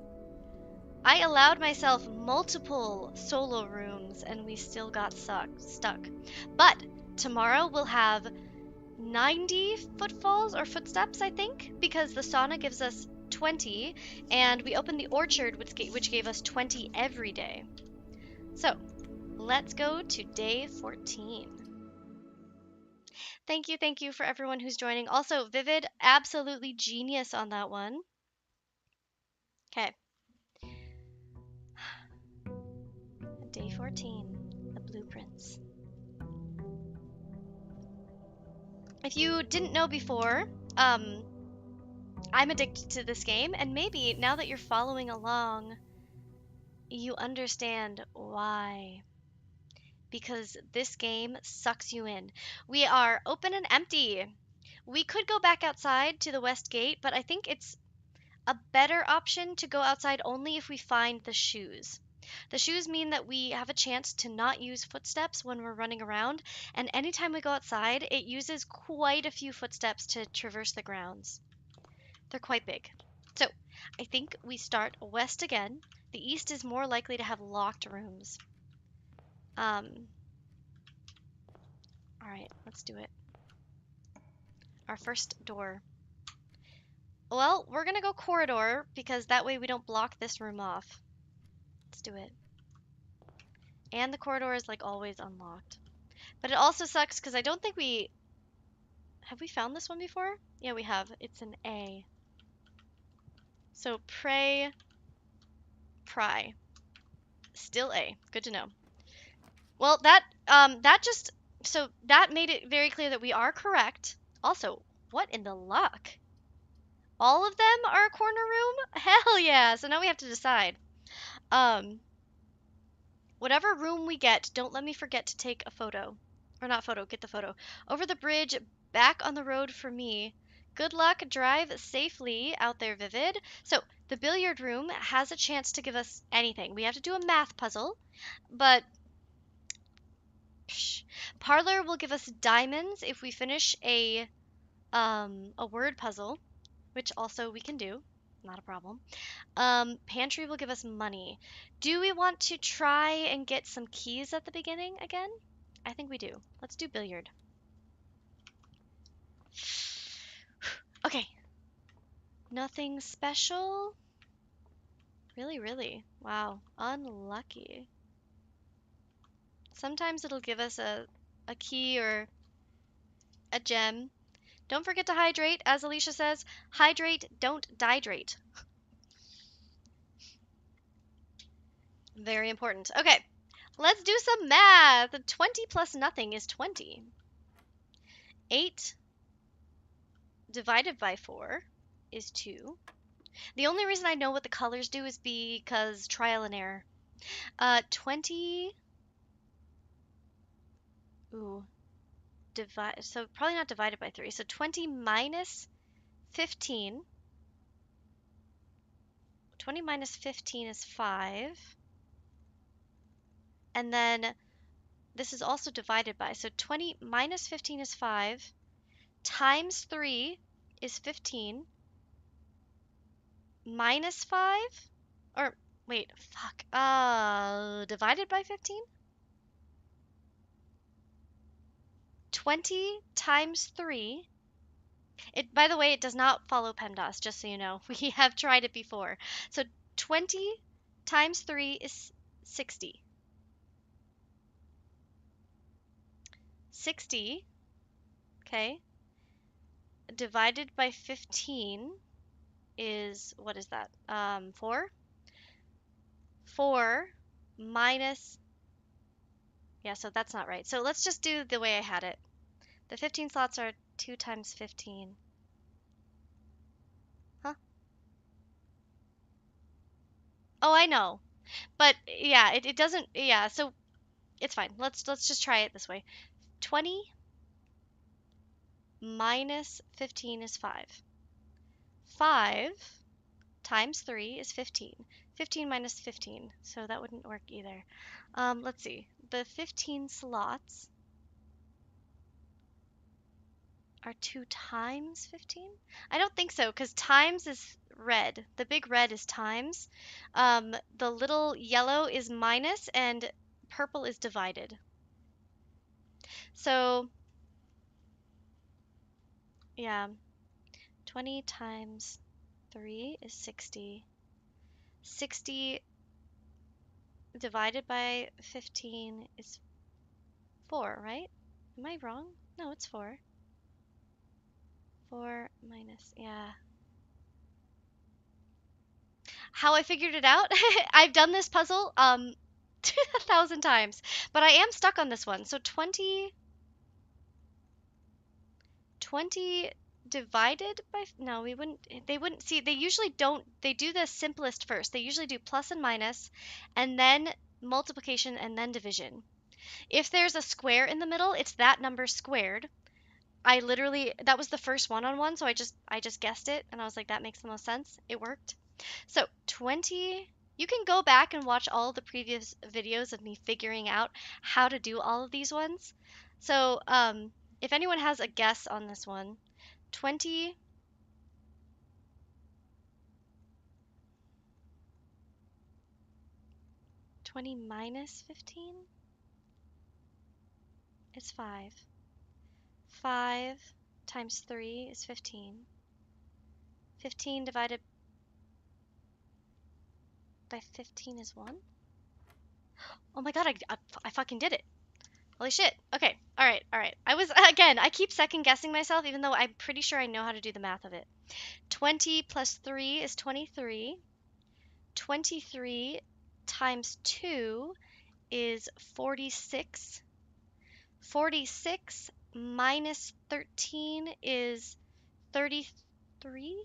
allowed myself multiple solo rooms and we still got stuck. But tomorrow we'll have 90 footfalls or footsteps, I think, because the sauna gives us 20, and we opened the orchard, which gave us 20 every day. So let's go to day 14. Thank you for everyone who's joining. Also, Vivid, absolutely genius on that one. Okay. Day 14, the blueprints. If you didn't know before, I'm addicted to this game, and maybe now that you're following along, you understand why. Because this game sucks you in. We are open and empty. We could go back outside to the west gate, but I think it's a better option to go outside only if we find the shoes. The shoes mean that we have a chance to not use footsteps when we're running around, and anytime we go outside, it uses quite a few footsteps to traverse the grounds. They're quite big. So, I think we start west again. The east is more likely to have locked rooms. Alright, let's do it. Our first door. Well, we're gonna go corridor, because that way we don't block this room off. Let's do it. And the corridor is, like, always unlocked. But it also sucks, because I don't think we... Have we found this one before? Yeah, we have. It's an A. So, pray, pry. Still A. Good to know. Well, that made it very clear that we are correct. Also, what in the luck? All of them are a corner room? Hell yeah! So now we have to decide. Whatever room we get, don't let me forget to take a photo. Or not photo, get the photo. Over the bridge, back on the road for me. Good luck, drive safely out there, Vivid. So, the billiard room has a chance to give us anything. We have to do a math puzzle, but Parlor will give us diamonds if we finish a word puzzle, which also we can do. Not a problem. Pantry will give us money. Do we want to try and get some keys at the beginning again? I think we do. Let's do billiard. Okay. Nothing special. Really, really. Wow. Unlucky. Sometimes it'll give us a key or a gem. Don't forget to hydrate, as Alicia says. Hydrate, don't dihydrate. Very important. Okay, let's do some math. 20 plus nothing is 20. 8 divided by 4 is 2. The only reason I know what the colors do is because trial and error. 20... Ooh. So probably not divided by 3. So 20 minus 15. 20 minus 15 is 5. And then this is also divided by. So 20 minus 15 is 5. Times 3 is 15. Minus 5? Or, wait, fuck. Divided by 15? 20 times 3. By the way, it does not follow PEMDAS, just so you know. We have tried it before. So 20 times 3 is 60. 60, okay, divided by 15 is, what is that? 4? 4 minus, yeah, so that's not right. So let's just do the way I had it. The 15 slots are 2 times 15. Huh? Oh, I know. But yeah, it doesn't, yeah, so it's fine. Let's just try it this way. 20 minus 15 is 5. 5 times 3 is 15. 15 minus 15, so that wouldn't work either. Let's see. The 15 slots are 2 times 15? I don't think so, because times is red. The big red is times. The little yellow is minus, and purple is divided. So, yeah, 20 times 3 is 60. 60 divided by 15 is 4, right? Am I wrong? No, it's 4. 4 minus, yeah. How I figured it out? I've done this puzzle 1,000 times, but I am stuck on this one. So 20 divided by, no, they wouldn't see, they usually don't, they do the simplest first. They usually do plus and minus, and then multiplication, and then division. If there's a square in the middle, it's that number squared. I literally, that was the first one-on-one, so I just guessed it, and I was like, that makes the most sense. It worked. So 20, you can go back and watch all the previous videos of me figuring out how to do all of these ones. So if anyone has a guess on this one, 20 minus 15 is 5. 5 times 3 is 15. 15 divided by 15 is 1. Oh my god, I fucking did it. Holy shit. Okay. All right. All right. I keep second guessing myself, even though I'm pretty sure I know how to do the math of it. 20 plus 3 is 23. 23 times 2 is 46. 46 minus 13 is 33.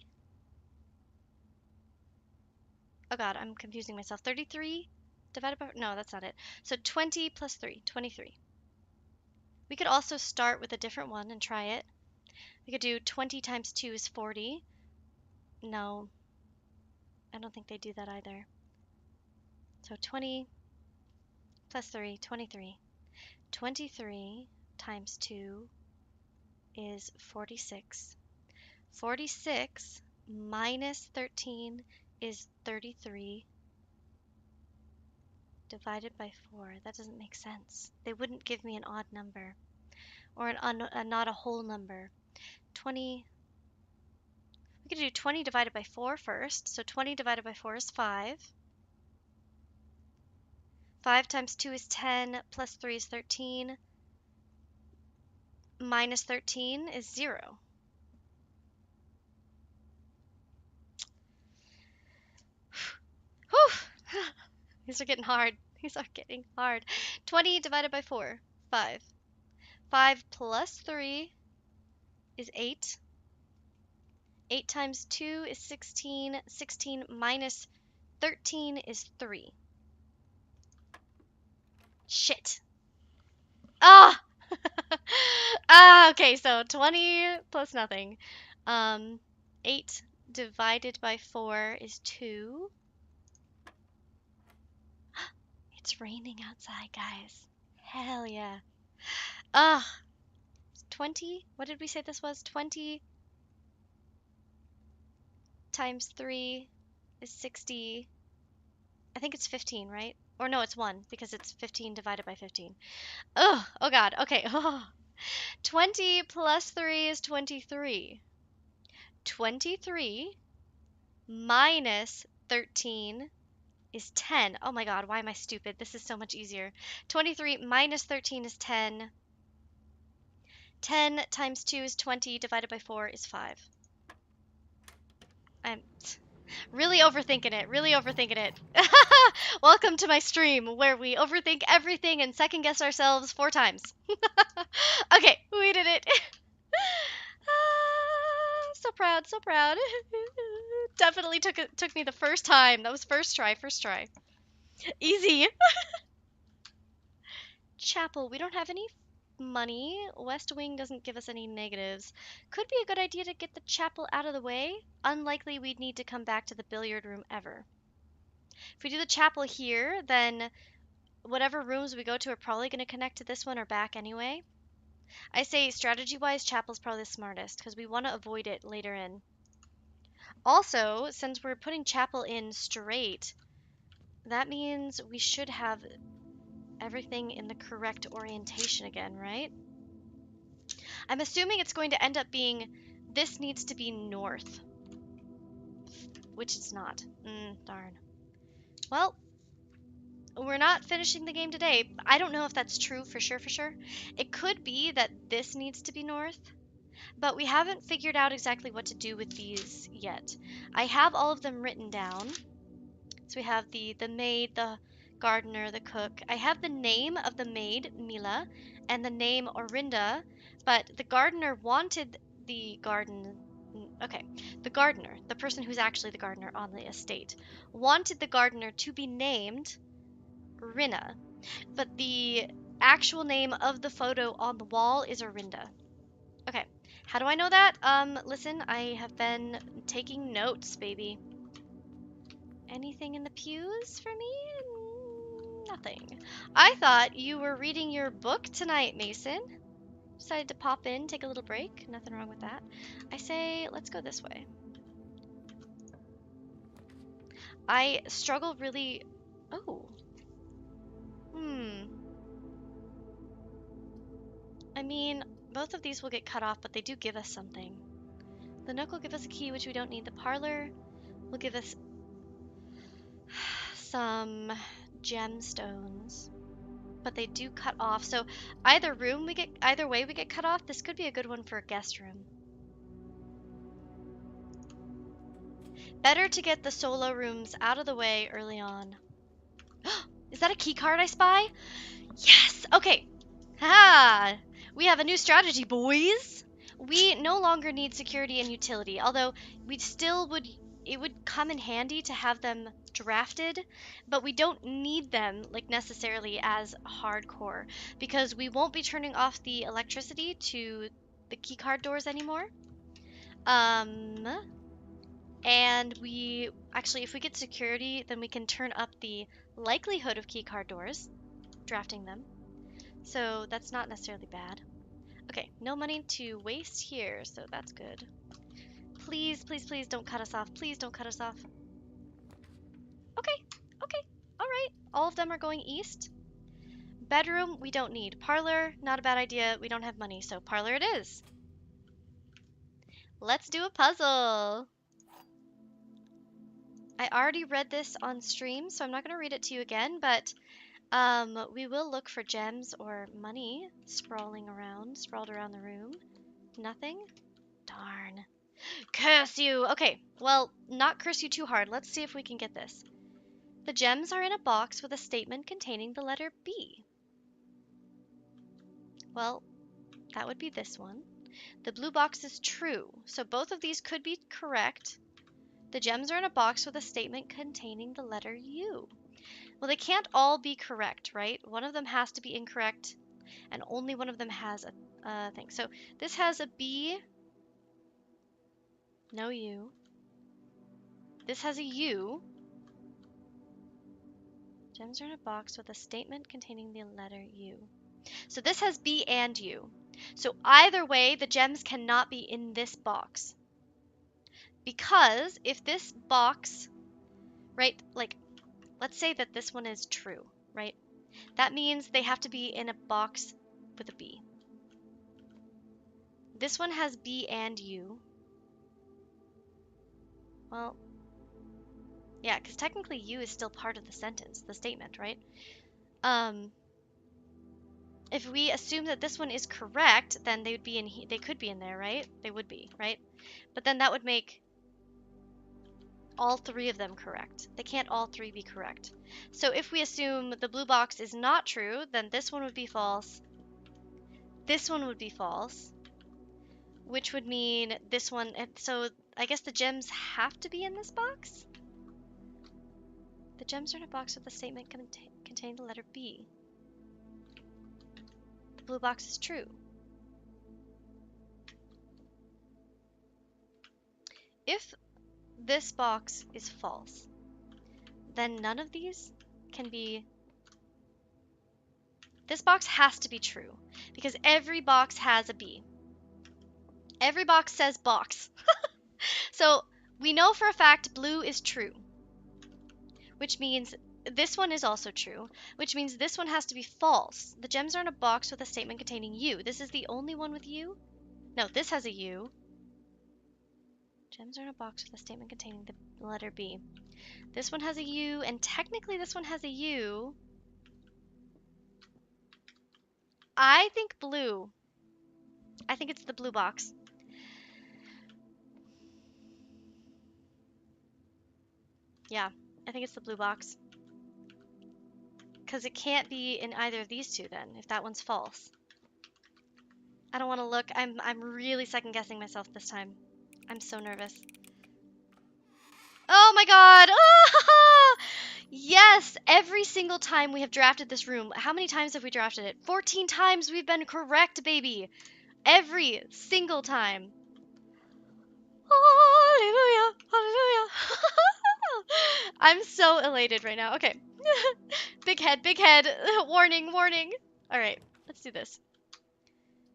Oh god, I'm confusing myself. 33 divided by, no, that's not it. So 20 plus 3, 23. We could also start with a different one and try it. We could do 20 times 2 is 40. No, I don't think they do that either. So 20 plus 3, 23. 23 times 2 is 46. 46 minus 13 is 33 divided by 4. That doesn't make sense. They wouldn't give me an odd number or not a whole number. 20, we could do 20 divided by 4 first. So 20 divided by 4 is 5. 5 times 2 is 10, plus 3 is 13, minus 13 is 0. Whew! These are getting hard. These are getting hard. 20 divided by 4, 5. 5 plus 3 is 8. 8 times 2 is 16. 16 minus 13 is 3. Shit. Ah! Okay, so 20 plus nothing. 8 divided by 4 is 2. It's raining outside, guys. Hell yeah. Ah, 20? What did we say this was? 20 times 3 is 60. I think it's 15, right? Or no, it's 1 because it's 15 divided by 15. Oh god. Okay. 20 plus 3 is 23. 23 minus 13 is 10. Oh my god, why am I stupid? This is so much easier. 23 minus 13 is 10. 10 times 2 is 20, divided by 4 is 5. I'm really overthinking it, really overthinking it. Welcome to my stream where we overthink everything and second guess ourselves 4 times. Okay, we did it. So proud, so proud. Definitely took me the first time. That was first try, first try. Easy. Chapel. We don't have any money. West Wing doesn't give us any negatives. Could be a good idea to get the chapel out of the way. Unlikely we'd need to come back to the billiard room ever. If we do the chapel here, then whatever rooms we go to are probably going to connect to this one or back anyway. I say strategy-wise, chapel's probably the smartest because we want to avoid it later in. Also, since we're putting chapel in straight, that means we should have everything in the correct orientation again, right? I'm assuming it's going to end up being, this needs to be north which it's not. Darn. Well, we're not finishing the game today. I don't know if that's true for sure. It could be that this needs to be north, but we haven't figured out exactly what to do with these yet. I have all of them written down. So we have the maid, the gardener, the cook. I have the name of the maid, Mila, and the name Orinda, but the gardener wanted the garden. Okay, the gardener, the person who's actually the gardener on the estate, wanted the gardener to be named Rinna, but the actual name of the photo on the wall is Orinda. Okay, how do I know that? Listen, I have been taking notes, baby. Anything in the pews for me? Nothing. I thought you were reading your book tonight, Mason. Decided to pop in, take a little break. Nothing wrong with that. I say, let's go this way. I struggle really... Oh. I mean, both of these will get cut off, but they do give us something. The nook will give us a key, which we don't need. The parlor will give us some gemstones, but they do cut off. So either way we get cut off. This could be a good one for a guest room. Better to get the solo rooms out of the way early on. Is that a key card I spy? Yes. Okay. Ha! We have a new strategy, boys. We no longer need security and utility, although we still would. It would come in handy to have them drafted, but we don't need them like necessarily as hardcore because we won't be turning off the electricity to the keycard doors anymore. And we actually, if we get security, then we can turn up the likelihood of keycard doors, drafting them. So that's not necessarily bad. Okay, no money to waste here, so that's good. Please, please, please don't cut us off. Please don't cut us off. Okay, okay, all right. All of them are going east. Bedroom, we don't need. Parlor, not a bad idea. We don't have money, so parlor it is. Let's do a puzzle. I already read this on stream, so I'm not going to read it to you again, but we will look for gems or money sprawled around the room. Nothing? Darn. Curse you! Okay, well, not curse you too hard. Let's see if we can get this. The gems are in a box with a statement containing the letter B. Well, that would be this one. The blue box is true, so both of these could be correct. The gems are in a box with a statement containing the letter U. Well, they can't all be correct, right? One of them has to be incorrect, and only one of them has a thing. So this has a B, no U. This has a U. Gems are in a box with a statement containing the letter U. So this has B and U. So either way, the gems cannot be in this box. Because if this box, right, like, let's say that this one is true, right? That means they have to be in a box with a B. This one has B and U. Well, yeah, because technically U is still part of the sentence, the statement, right? If we assume that this one is correct, then they would be in. They could be in there, right? They would be, right? But then that would make all three of them correct. They can't all three be correct. So if we assume the blue box is not true, then this one would be false. This one would be false, which would mean this one. So I guess the gems have to be in this box. The gems are in a box with a statement containing the letter B. The blue box is true. If this box is false, then none of these can be. This box has to be true because every box has a B. Every box says box. So we know for a fact blue is true, which means this one is also true, which means this one has to be false. The gems are in a box with a statement containing U. This is the only one with U? No, this has a U. Gems are in a box with a statement containing the letter B. This one has a U, and technically this one has a U. I think blue. I think it's the blue box. Yeah, I think it's the blue box. Because it can't be in either of these two then, if that one's false. I don't want to look. I'm really second guessing myself this time. I'm so nervous. Oh my god! Oh! Yes! Every single time we have drafted this room, how many times have we drafted it? 14 times we've been correct, baby! Every single time. Hallelujah! Hallelujah! I'm so elated right now. Okay. Big head, big head. Warning, warning. Alright, let's do this.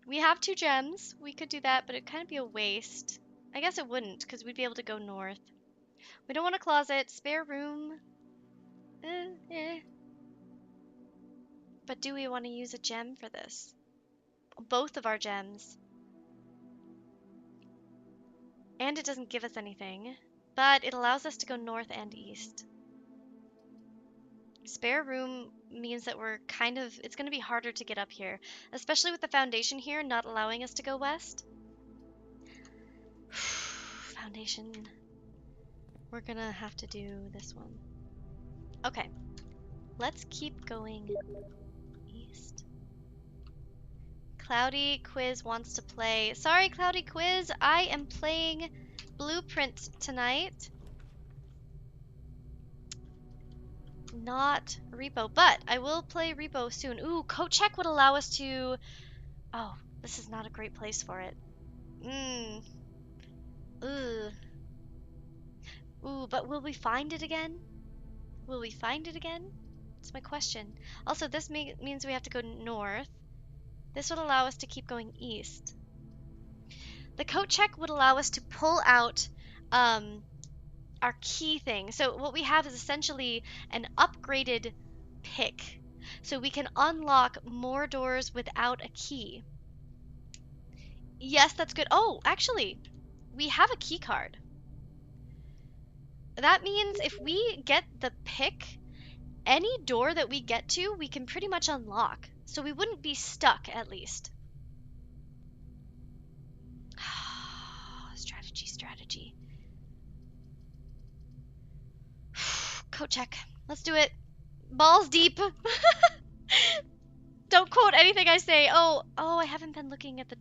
We have 2 gems. We could do that, but it'd kind of be a waste. I guess it wouldn't, because we'd be able to go north. We don't want a closet. Spare room. Eh. But do we want to use a gem for this? Both of our gems. And it doesn't give us anything. But it allows us to go north and east. Spare room means that we're kind of... It's going to be harder to get up here. Especially with the foundation here not allowing us to go west. Foundation. We're going to have to do this one. Okay. Let's keep going east. Cloudy Quiz wants to play. Sorry, Cloudy Quiz. I am playing Blueprint tonight. Not Repo, but I will play Repo soon. Ooh, Coat Check would allow us to... Oh, this is not a great place for it. Ooh. Ooh, but will we find it again? Will we find it again? That's my question. Also, this means we have to go north. This would allow us to keep going east. The Coat Check would allow us to pull out our key thing. So what we have is essentially an upgraded pick. So we can unlock more doors without a key. Yes, that's good. Oh, actually, we have a key card. That means if we get the pick, any door that we get to, we can pretty much unlock. So we wouldn't be stuck, at least. Strategy. Coat check. Let's do it. Balls deep. Don't quote anything I say. Oh, I haven't been looking at the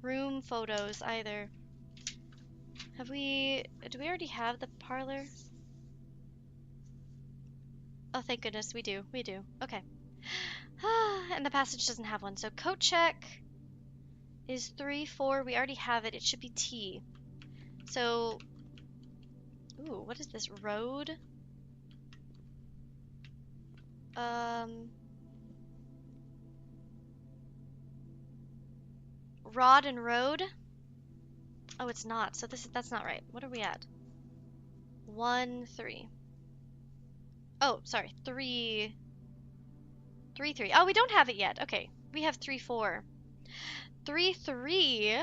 room photos either. Do we already have the parlor? Oh, thank goodness, we do. Okay. And the passage doesn't have one. So coat check is 3, 4. We already have it. It should be T. So, ooh, what is this? Road? Rod and road? Oh, it's not. So that's not right. What are we at? 1, 3. Oh, sorry. 3, 3. Oh, we don't have it yet. Okay. We have 3, 4. 3, 3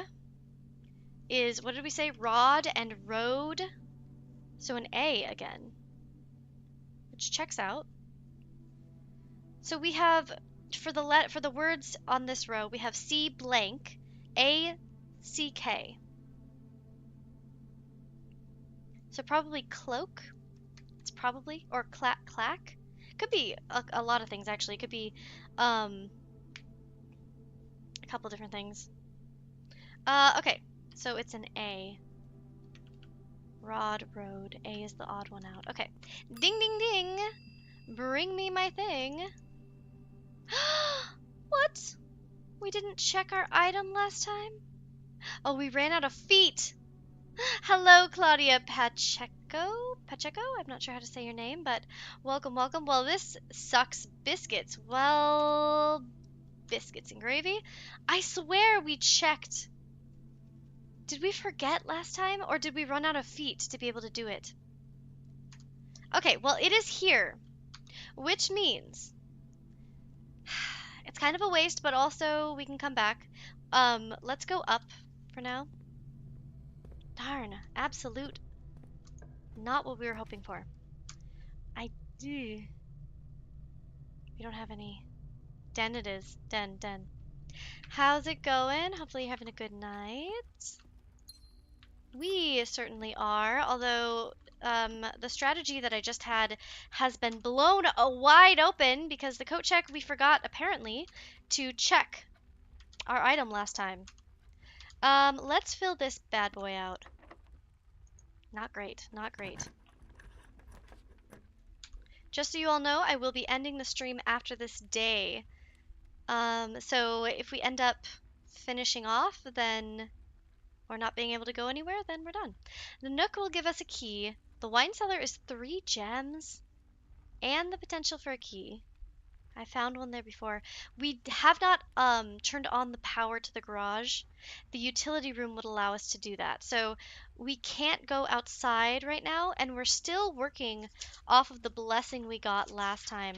is, what did we say? Rod and road. So an A again, which checks out. So we have, for the words on this row, we have C blank, A, C, K. So probably cloak. It's probably, or clack. Could be a lot of things, actually. It could be a couple different things. Okay, so it's an A. Rod, road. A is the odd one out. Okay. Ding, ding, ding. Bring me my thing. What? We didn't check our item last time? Oh, we ran out of feet. Hello, Claudia Pacheco? I'm not sure how to say your name, but welcome. Well, this sucks biscuits. Well, biscuits and gravy. I swear we checked. Did we forget last time, or did we run out of feet to be able to do it? Okay, well, it is here, which means it's kind of a waste, but also we can come back. Let's go up for now. Darn, absolute not what we were hoping for. I do. We don't have any. Den it is. Den. How's it going? Hopefully you're having a good night. We certainly are, although the strategy that I just had has been blown wide open because the coat check, we forgot apparently to check our item last time. Let's fill this bad boy out. Not great, not great. Just so you all know, I will be ending the stream after this day. So if we end up finishing off, then or not being able to go anywhere, then we're done. The Nook will give us a key. The wine cellar is 3 gems and the potential for a key. I found one there before. We have not turned on the power to the garage. The utility room would allow us to do that. So we can't go outside right now, and we're still working off of the blessing we got last time.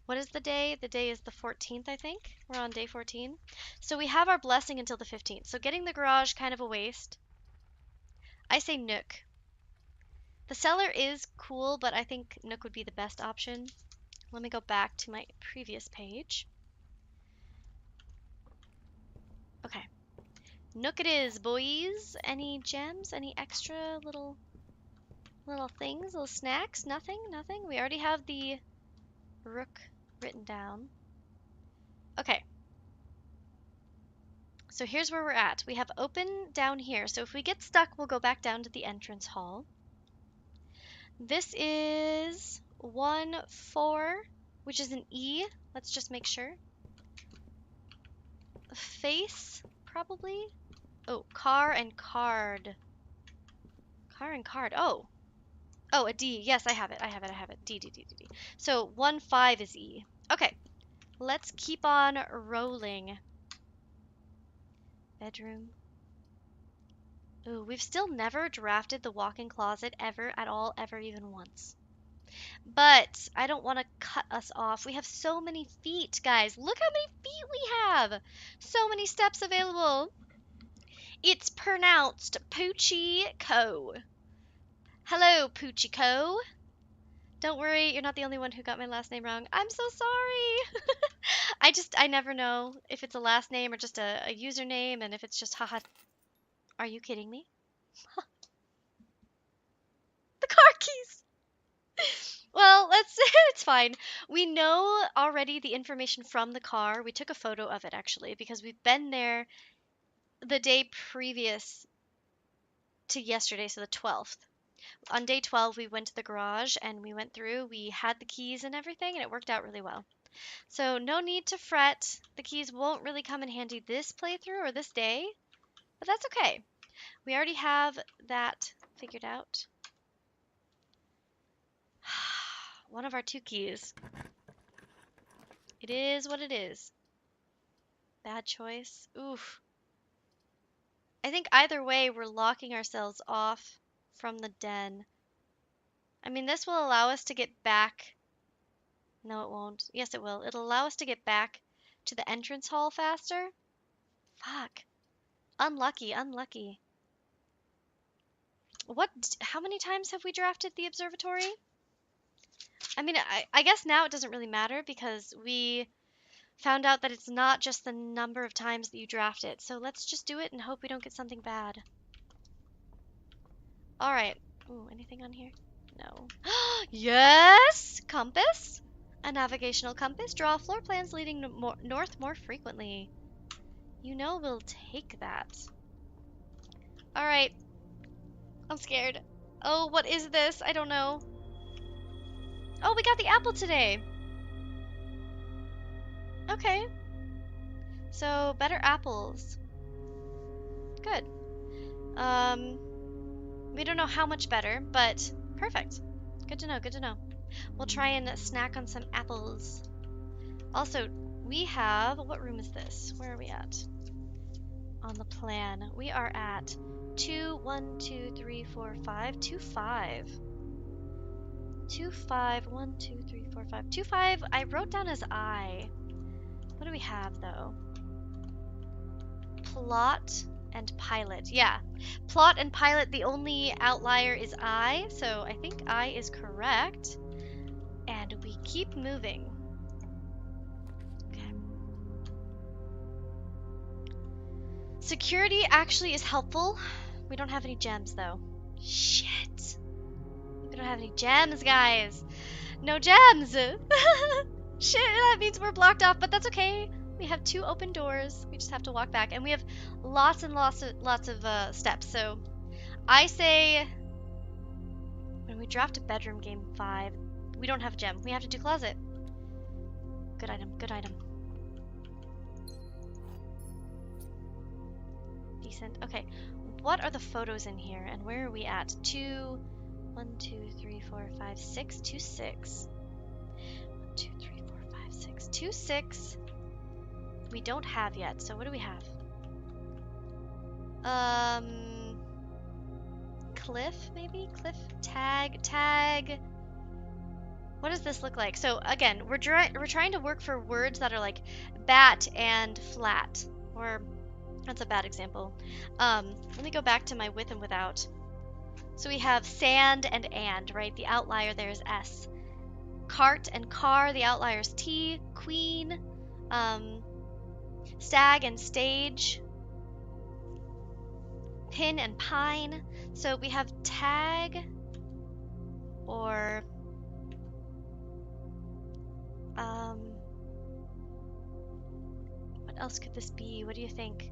What is the day? The day is the 14th, I think. We're on day 14. So we have our blessing until the 15th. So getting the garage kind of a waste. I say Nook. The cellar is cool, but I think Nook would be the best option. Let me go back to my previous page. Okay. Nook it is, boys. Any gems? Any extra little things? Little snacks? Nothing? Nothing? We already have the rook written down. Okay. So here's where we're at. We have open down here. So if we get stuck, we'll go back down to the entrance hall. This is 1-4, which is an E. Let's just make sure. Face, probably. Oh, car and card. Car and card. Oh, a D. Yes, I have it. D. So 1-5 is E. Okay, let's keep on rolling. Bedroom. Ooh, we've still never drafted the walk-in closet ever at all, ever even once. But I don't want to cut us off. We have so many feet, guys. Look how many feet we have. So many steps available. It's pronounced Poochie Co. Hello, Poochie Co. Don't worry, you're not the only one who got my last name wrong. I'm so sorry. I never know if it's a last name or just a username, and if it's just haha. Are you kidding me? The car keys. Well, it's fine. We know already the information from the car. We took a photo of it actually because we've been there the day previous to yesterday, so the 12th. On day 12, we went to the garage and we went through. We had the keys and everything, and it worked out really well. So no need to fret. The keys won't really come in handy this playthrough or this day, but that's okay. We already have that figured out. One of our 2 keys. It is what it is. Bad choice. Oof. I think either way, we're locking ourselves off from the den. I mean, this will allow us to get back. No, it won't. Yes, it will. It'll allow us to get back to the entrance hall faster. Fuck. Unlucky. How many times have we drafted the observatory? I mean, I guess now it doesn't really matter because we found out that it's not just the number of times that you draft it. So let's just do it and hope we don't get something bad. All right. Ooh, anything on here? No. Yes! Compass? A navigational compass. Draw floor plans leading north more frequently. You know we'll take that. All right. I'm scared. Oh, what is this? I don't know. Oh, we got the apple today. Okay. So, better apples. Good. We don't know how much better, but perfect. Good to know. We'll try and snack on some apples. Also, we have, what room is this? Where are we at? On the plan. We are at 2, 1, 2, 3, 4, 5, 2, 5. 2, 5, 1, 2, 3, 4, 5. 2, 5, I wrote down as I. What do we have, though? Plot and pilot. Yeah. Plot and pilot, the only outlier is I, so I think I is correct. And we keep moving. Okay. Security actually is helpful. We don't have any gems, though. Shit. We don't have any gems, guys. No gems! Shit, that means we're blocked off, but that's okay. We have 2 open doors. We just have to walk back, and we have lots and lots of steps. So I say when we draft a bedroom game 5, we don't have a gem. We have to do closet. Good item. Good item. Decent. Okay. What are the photos in here, and where are we at? 2, 1, 2, 3, 4, 5, 6, 2, 6. 1, 2, 3, 4, 5, 6, 2, 6. We don't have yet, so what do we have? Cliff, maybe? Cliff, tag. What does this look like? So again, we're trying to work for words that are like bat and flat, or that's a bad example. Let me go back to my with and without. So we have sand and, right? The outlier there is S. Cart and car, the outlier is T. Queen, stag and stage, pin and pine. So we have tag, or what else could this be? What do you think?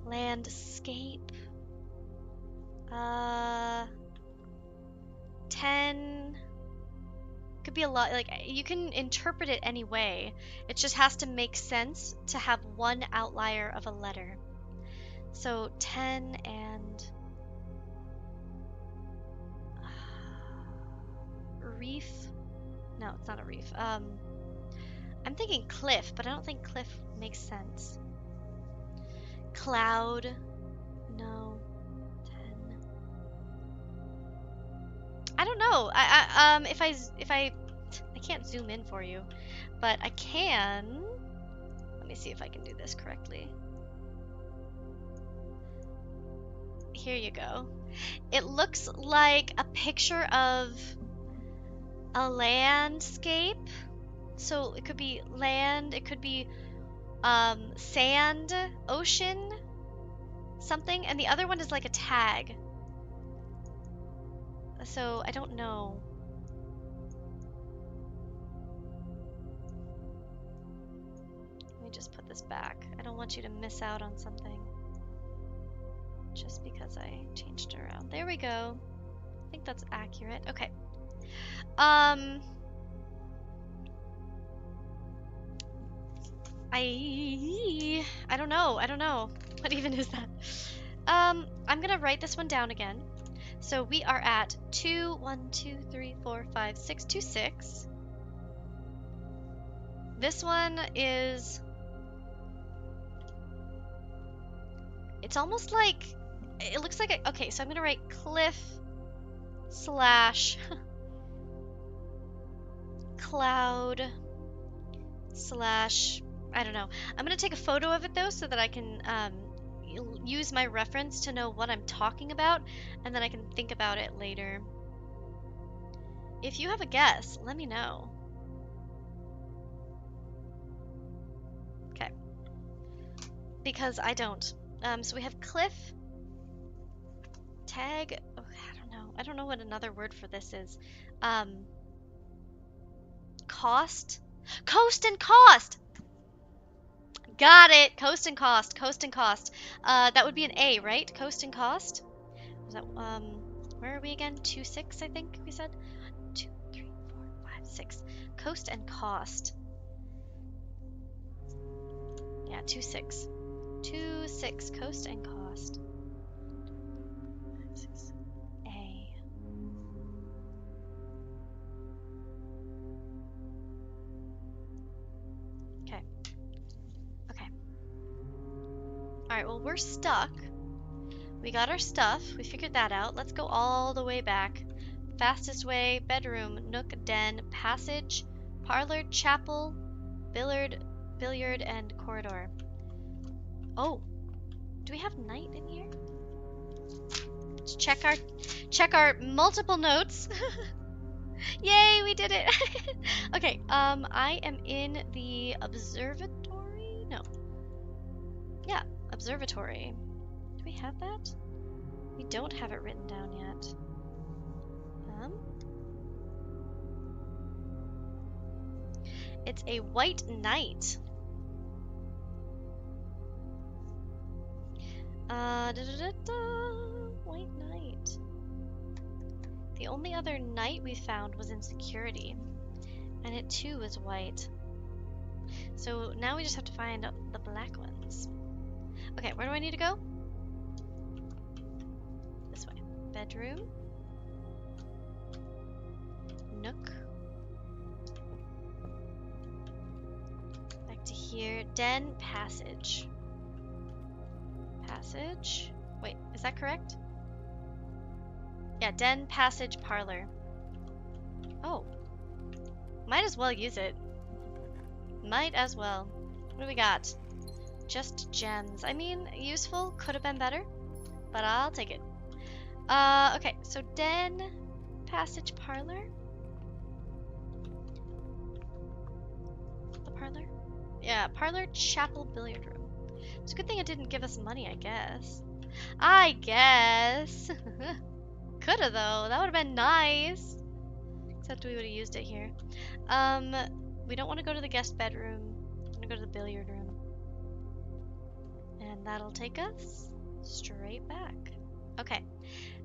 Landscape. 10. Could be a lot. Like, you can interpret it any way. It just has to make sense to have one outlier of a letter. So 10 and reef. No, it's not a reef. I'm thinking cliff, but I don't think cliff makes sense. Cloud. No. 10. I don't know. I can't zoom in for you, but I can. Let me see if I can do this correctly. Here you go. It looks like a picture of a landscape. So it could be land, it could be sand, ocean, something, and the other one is like a tag. So I don't know. Let me just put this back. I don't want you to miss out on something just because I changed it around. There we go. I think that's accurate. Okay. I don't know. What even is that? I'm gonna write this one down again. So we are at 2, 1, 2, 3, 4, 5, 6, 2, 6. This one is, it's almost like, it looks like okay, so I'm gonna write cliff / cloud / I don't know. I'm gonna take a photo of it though, so that I can use my reference to know what I'm talking about, and then I can think about it later. If you have a guess, let me know. Okay. Because I don't. So we have cliff, tag, oh, I don't know what another word for this is. Cost, coast and cost. Got it. Coast and cost. That would be an A, right? Coast and cost. Was that, where are we again? 2, 6, I think we said. 2, 3, 4, 5, 6. Coast and cost. Yeah, 2, 6. 2, 6. Coast and cost. 5, 6. A. Okay. Alright, well, we're stuck. We got our stuff. We figured that out. Let's go all the way back. Fastest way, bedroom, nook, den, passage, parlor, chapel, billiard and corridor. Oh, do we have night in here? Let's check our multiple notes. Yay, we did it. Okay, I am in the observatory? No. Yeah, observatory. Do we have that? We don't have it written down yet. It's a white knight. White knight. The only other knight we found was in security, and it too was white. So now we just have to find the black ones. Okay, where do I need to go? This way. Bedroom. Nook. Back to here. Den, passage. Passage. Wait, is that correct? Yeah, den, passage, parlor. Oh. Might as well use it. Might as well. What do we got? Just gems. I mean, useful. Could have been better, but I'll take it. Okay, so den, passage, parlor. The parlor? Yeah, parlor, chapel, billiard room. It's a good thing it didn't give us money, I guess. I guess. Coulda though. That would have been nice. Except we would have used it here. We don't want to go to the guest bedroom. We're gonna go to the billiard room. And that'll take us straight back. Okay.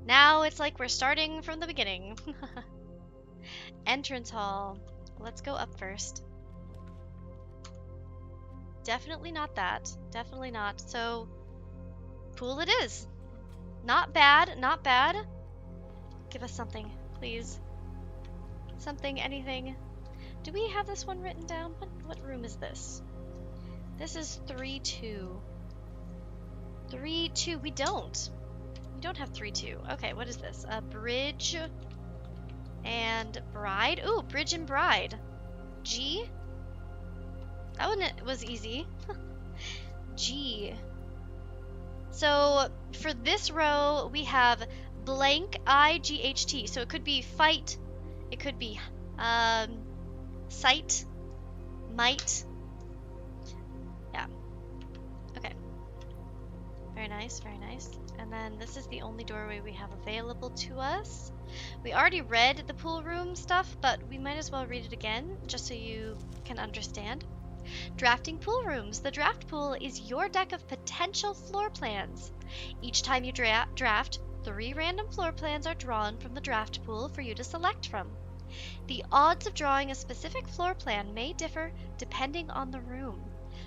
Now it's like we're starting from the beginning. Entrance hall. Let's go up first. Definitely not that. Definitely not. So, pool it is. Not bad. Not bad. Give us something, please. Something, anything. Do we have this one written down? What room is this? This is 3-2. 3-2. We don't. We don't have 3-2. Okay, what is this? A bridge and bride. Ooh, bridge and bride. G. That one was easy. G. So for this row, we have blank IGHT. So it could be fight. It could be sight, might. Yeah. Okay. Very nice, very nice. And then this is the only doorway we have available to us. We already read the pool room stuff, but we might as well read it again, just so you can understand. Drafting pool rooms. The draft pool is your deck of potential floor plans. Each time you draft, 3 random floor plans are drawn from the draft pool for you to select from. The odds of drawing a specific floor plan may differ depending on the room.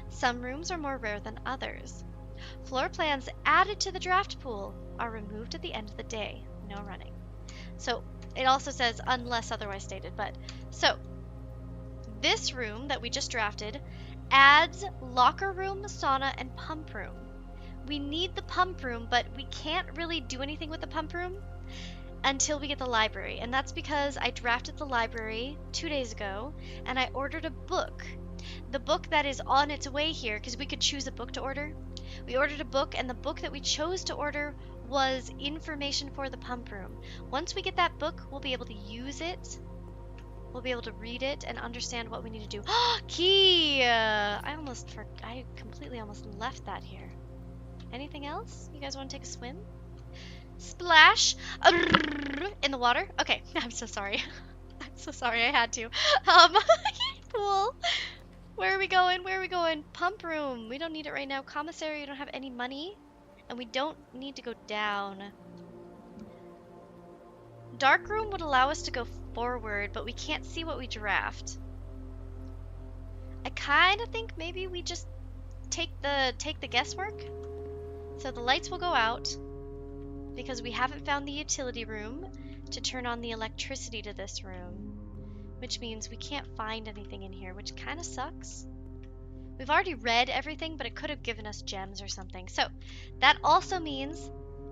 Some rooms are more rare than others. Floor plans added to the draft pool are removed at the end of the day. No running. So it also says unless otherwise stated, but so this room that we just drafted adds locker room, sauna, and pump room. We need the pump room, but we can't really do anything with the pump room until we get the library. And that's because I drafted the library 2 days ago, and I ordered a book. The book that is on its way here, because we could choose a book to order. We ordered a book, and the book that we chose to order was information for the pump room. Once we get that book, we'll be able to use it. We'll be able to read it and understand what we need to do. Key! I completely almost left that here. Anything else? You guys want to take a swim? Splash! In the water? Okay, I'm so sorry. I'm so sorry, I had to. Pool. Where are we going? Where are we going? Pump room. We don't need it right now. Commissary, we don't have any money. And we don't need to go down. Dark room would allow us to go forward, but we can't see what we draft. I kind of think maybe we just take the guesswork. So the lights will go out because we haven't found the utility room to turn on the electricity to this room, which means we can't find anything in here, which kind of sucks. We've already read everything, but it could have given us gems or something. So that also means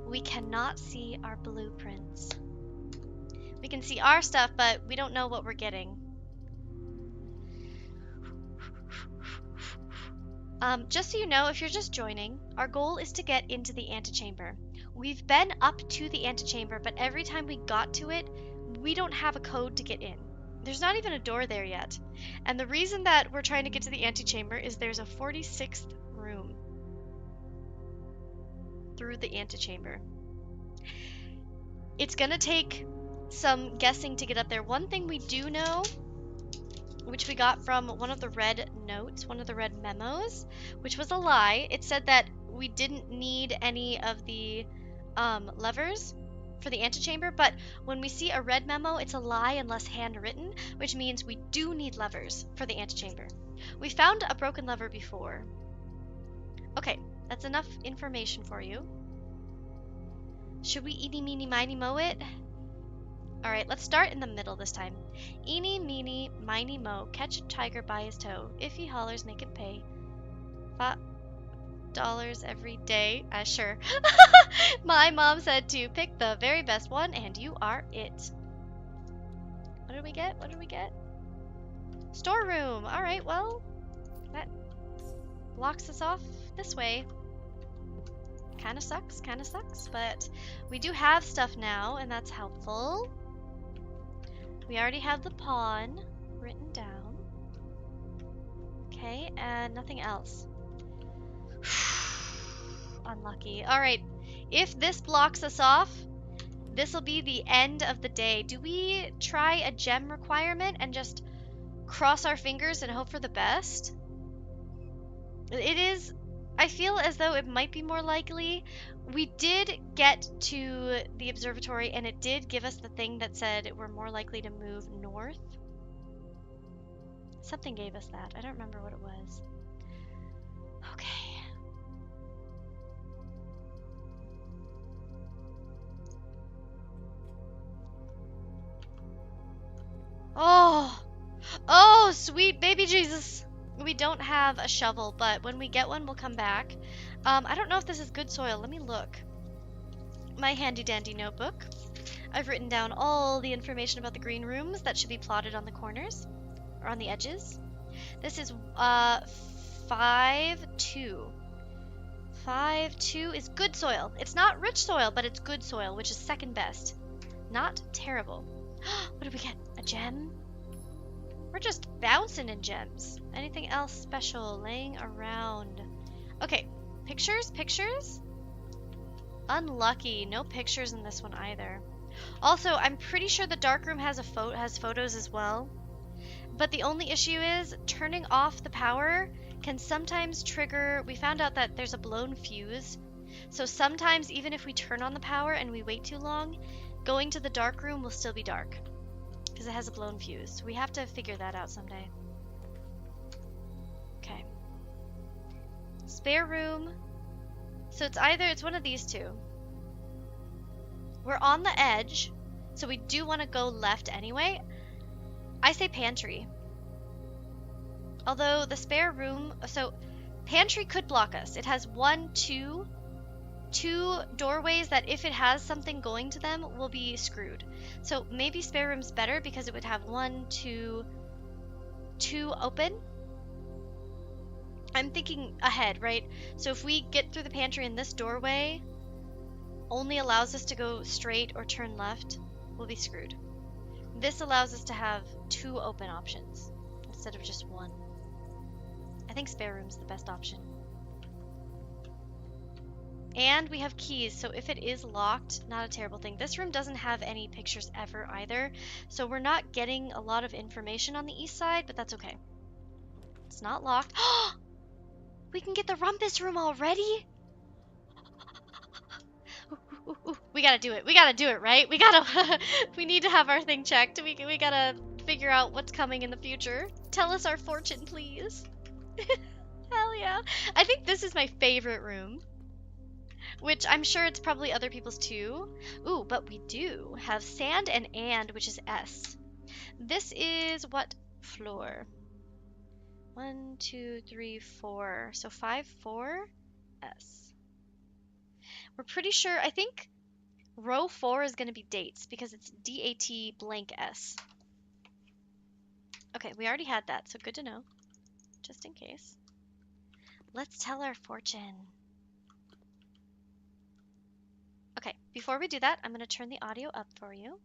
we cannot see our blueprints. We can see our stuff, but we don't know what we're getting. Just so you know, if you're just joining, our goal is to get into the antechamber. We've been up to the antechamber, but every time we got to it, we don't have a code to get in. There's not even a door there yet. And the reason that we're trying to get to the antechamber is there's a 46th room through the antechamber. It's gonna take some guessing to get up there. One thing we do know, which we got from one of the red notes, one of the red memos, which was a lie. It said that we didn't need any of the levers for the antechamber, but when we see a red memo, it's a lie unless handwritten, which means we do need levers for the antechamber. We found a broken lever before. Okay, that's enough information for you. Should we eeny, meeny, miny, moe it? Alright, let's start in the middle this time. Eeny, meeny, miny, moe, catch a tiger by his toe. If he hollers, make it pay. $5 every day. Sure. My mom said to pick the very best one, and you are it. What did we get? What did we get? Storeroom. Alright, well, that blocks us off this way. Kinda sucks, but we do have stuff now, and that's helpful. We already have the pawn written down. Okay, and nothing else. Unlucky. Alright, if this blocks us off, this will be the end of the day. Do we try a gem requirement and just cross our fingers and hope for the best? It is... I feel as though it might be more likely. We did get to the observatory and it did give us the thing that said we're more likely to move north. Something gave us that. I don't remember what it was. Okay. Oh, sweet baby Jesus. We don't have a shovel, but when we get one, we'll come back. I don't know if this is good soil. Let me look. My handy dandy notebook. I've written down all the information about the green rooms that should be plotted on the corners or on the edges. This is 5-2. 5-2 is good soil. It's not rich soil, but it's good soil, which is second best. Not terrible. What did we get? A gem? We're just bouncing in gems. Anything else special laying around? Okay, pictures? Unlucky, no pictures in this one either. Also, I'm pretty sure the dark room has photos as well. But the only issue is turning off the power can sometimes trigger... We found out that there's a blown fuse. So sometimes even if we turn on the power and we wait too long, going to the dark room will still be dark. Because it has a blown fuse. We have to figure that out someday. Okay. Spare room. So it's one of these two. We're on the edge, so we do want to go left anyway. I say pantry. Although the spare room, so pantry could block us. It has two doorways that if it has something going to them, we'll be screwed. So maybe spare room's better because it would have two open. I'm thinking ahead, right? So if we get through the pantry and this doorway only allows us to go straight or turn left, we'll be screwed. This allows us to have two open options instead of just one. I think spare room's the best option. And we have keys, so if it is locked, not a terrible thing. This room doesn't have any pictures ever either, so we're not getting a lot of information on the east side, but that's okay. It's not locked. We can get the rumpus room already? Ooh, we gotta do it. We gotta do it, right? We need to have our thing checked. We gotta figure out what's coming in the future. Tell us our fortune, please. Hell yeah. I think this is my favorite room. Which I'm sure it's probably other people's too. Ooh, but we do have sand and, which is S. This is what floor? 1, 2, 3, 4. So 5, 4, S. We're pretty sure, I think row 4 is going to be dates because it's DAT blank S. Okay, we already had that, so good to know. Just in case. Let's tell our fortune. Okay, before we do that, I'm going to turn the audio up for you.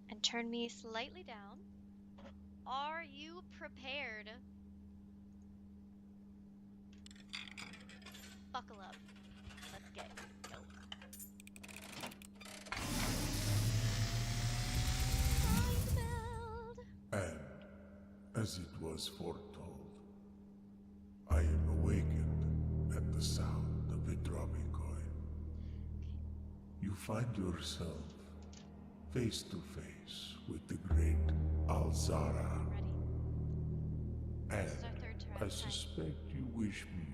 And turn me slightly down. Are you prepared? Buckle up. Let's go. Mind meld. And, as it was foretold, I am awakened at the sound of a dropping coin. You find yourself face to face with the great Alzara. Ready? And This is our third I time. suspect you wish me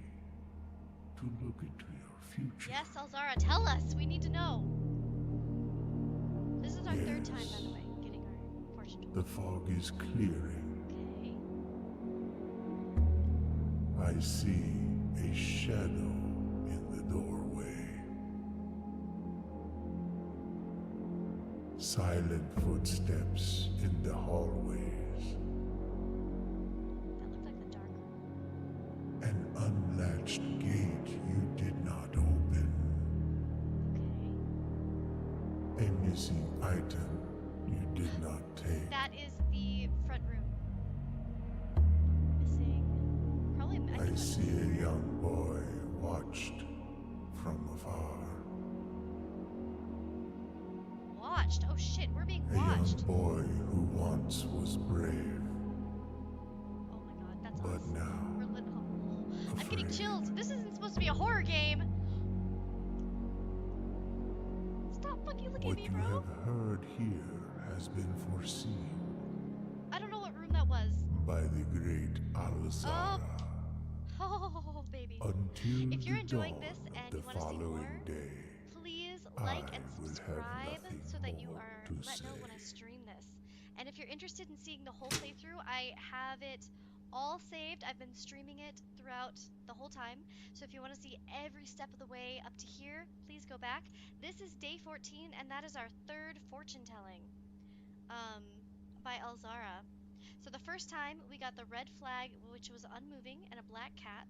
to look into your future. Yes, Alzara, tell us. We need to know. This is our third time, by the way, getting our fortune told. The fog is clearing. Okay. I see a shadow in the doorway. Silent footsteps in the hallways. That looked like the dark room. An unlatched gate you did not open. Okay. A missing item you did not take. That is the front room. Missing. Probably. I see a young boy watched from afar. Watched. Oh shit, we're being A young watched. boy who once was brave, Oh my god, that's but awesome. now We're lit. Oh, I'm getting afraid. chills. This isn't supposed to be a horror game. Stop fucking looking What at me, you bro. have heard here has been foreseen I don't know what room that was. by the great Alzara Oh, baby. until If you're the enjoying dawn this of and the you want to see following more, day. please like I and will have subscribe nothing so that you more are to let know when I say. stream this. And if you're interested in seeing the whole playthrough, I have it all saved. I've been streaming it throughout the whole time. So if you want to see every step of the way up to here, please go back. This is day 14, and that is our third fortune telling by Alzara. So the first time we got the red flag, which was unmoving, and a black cat.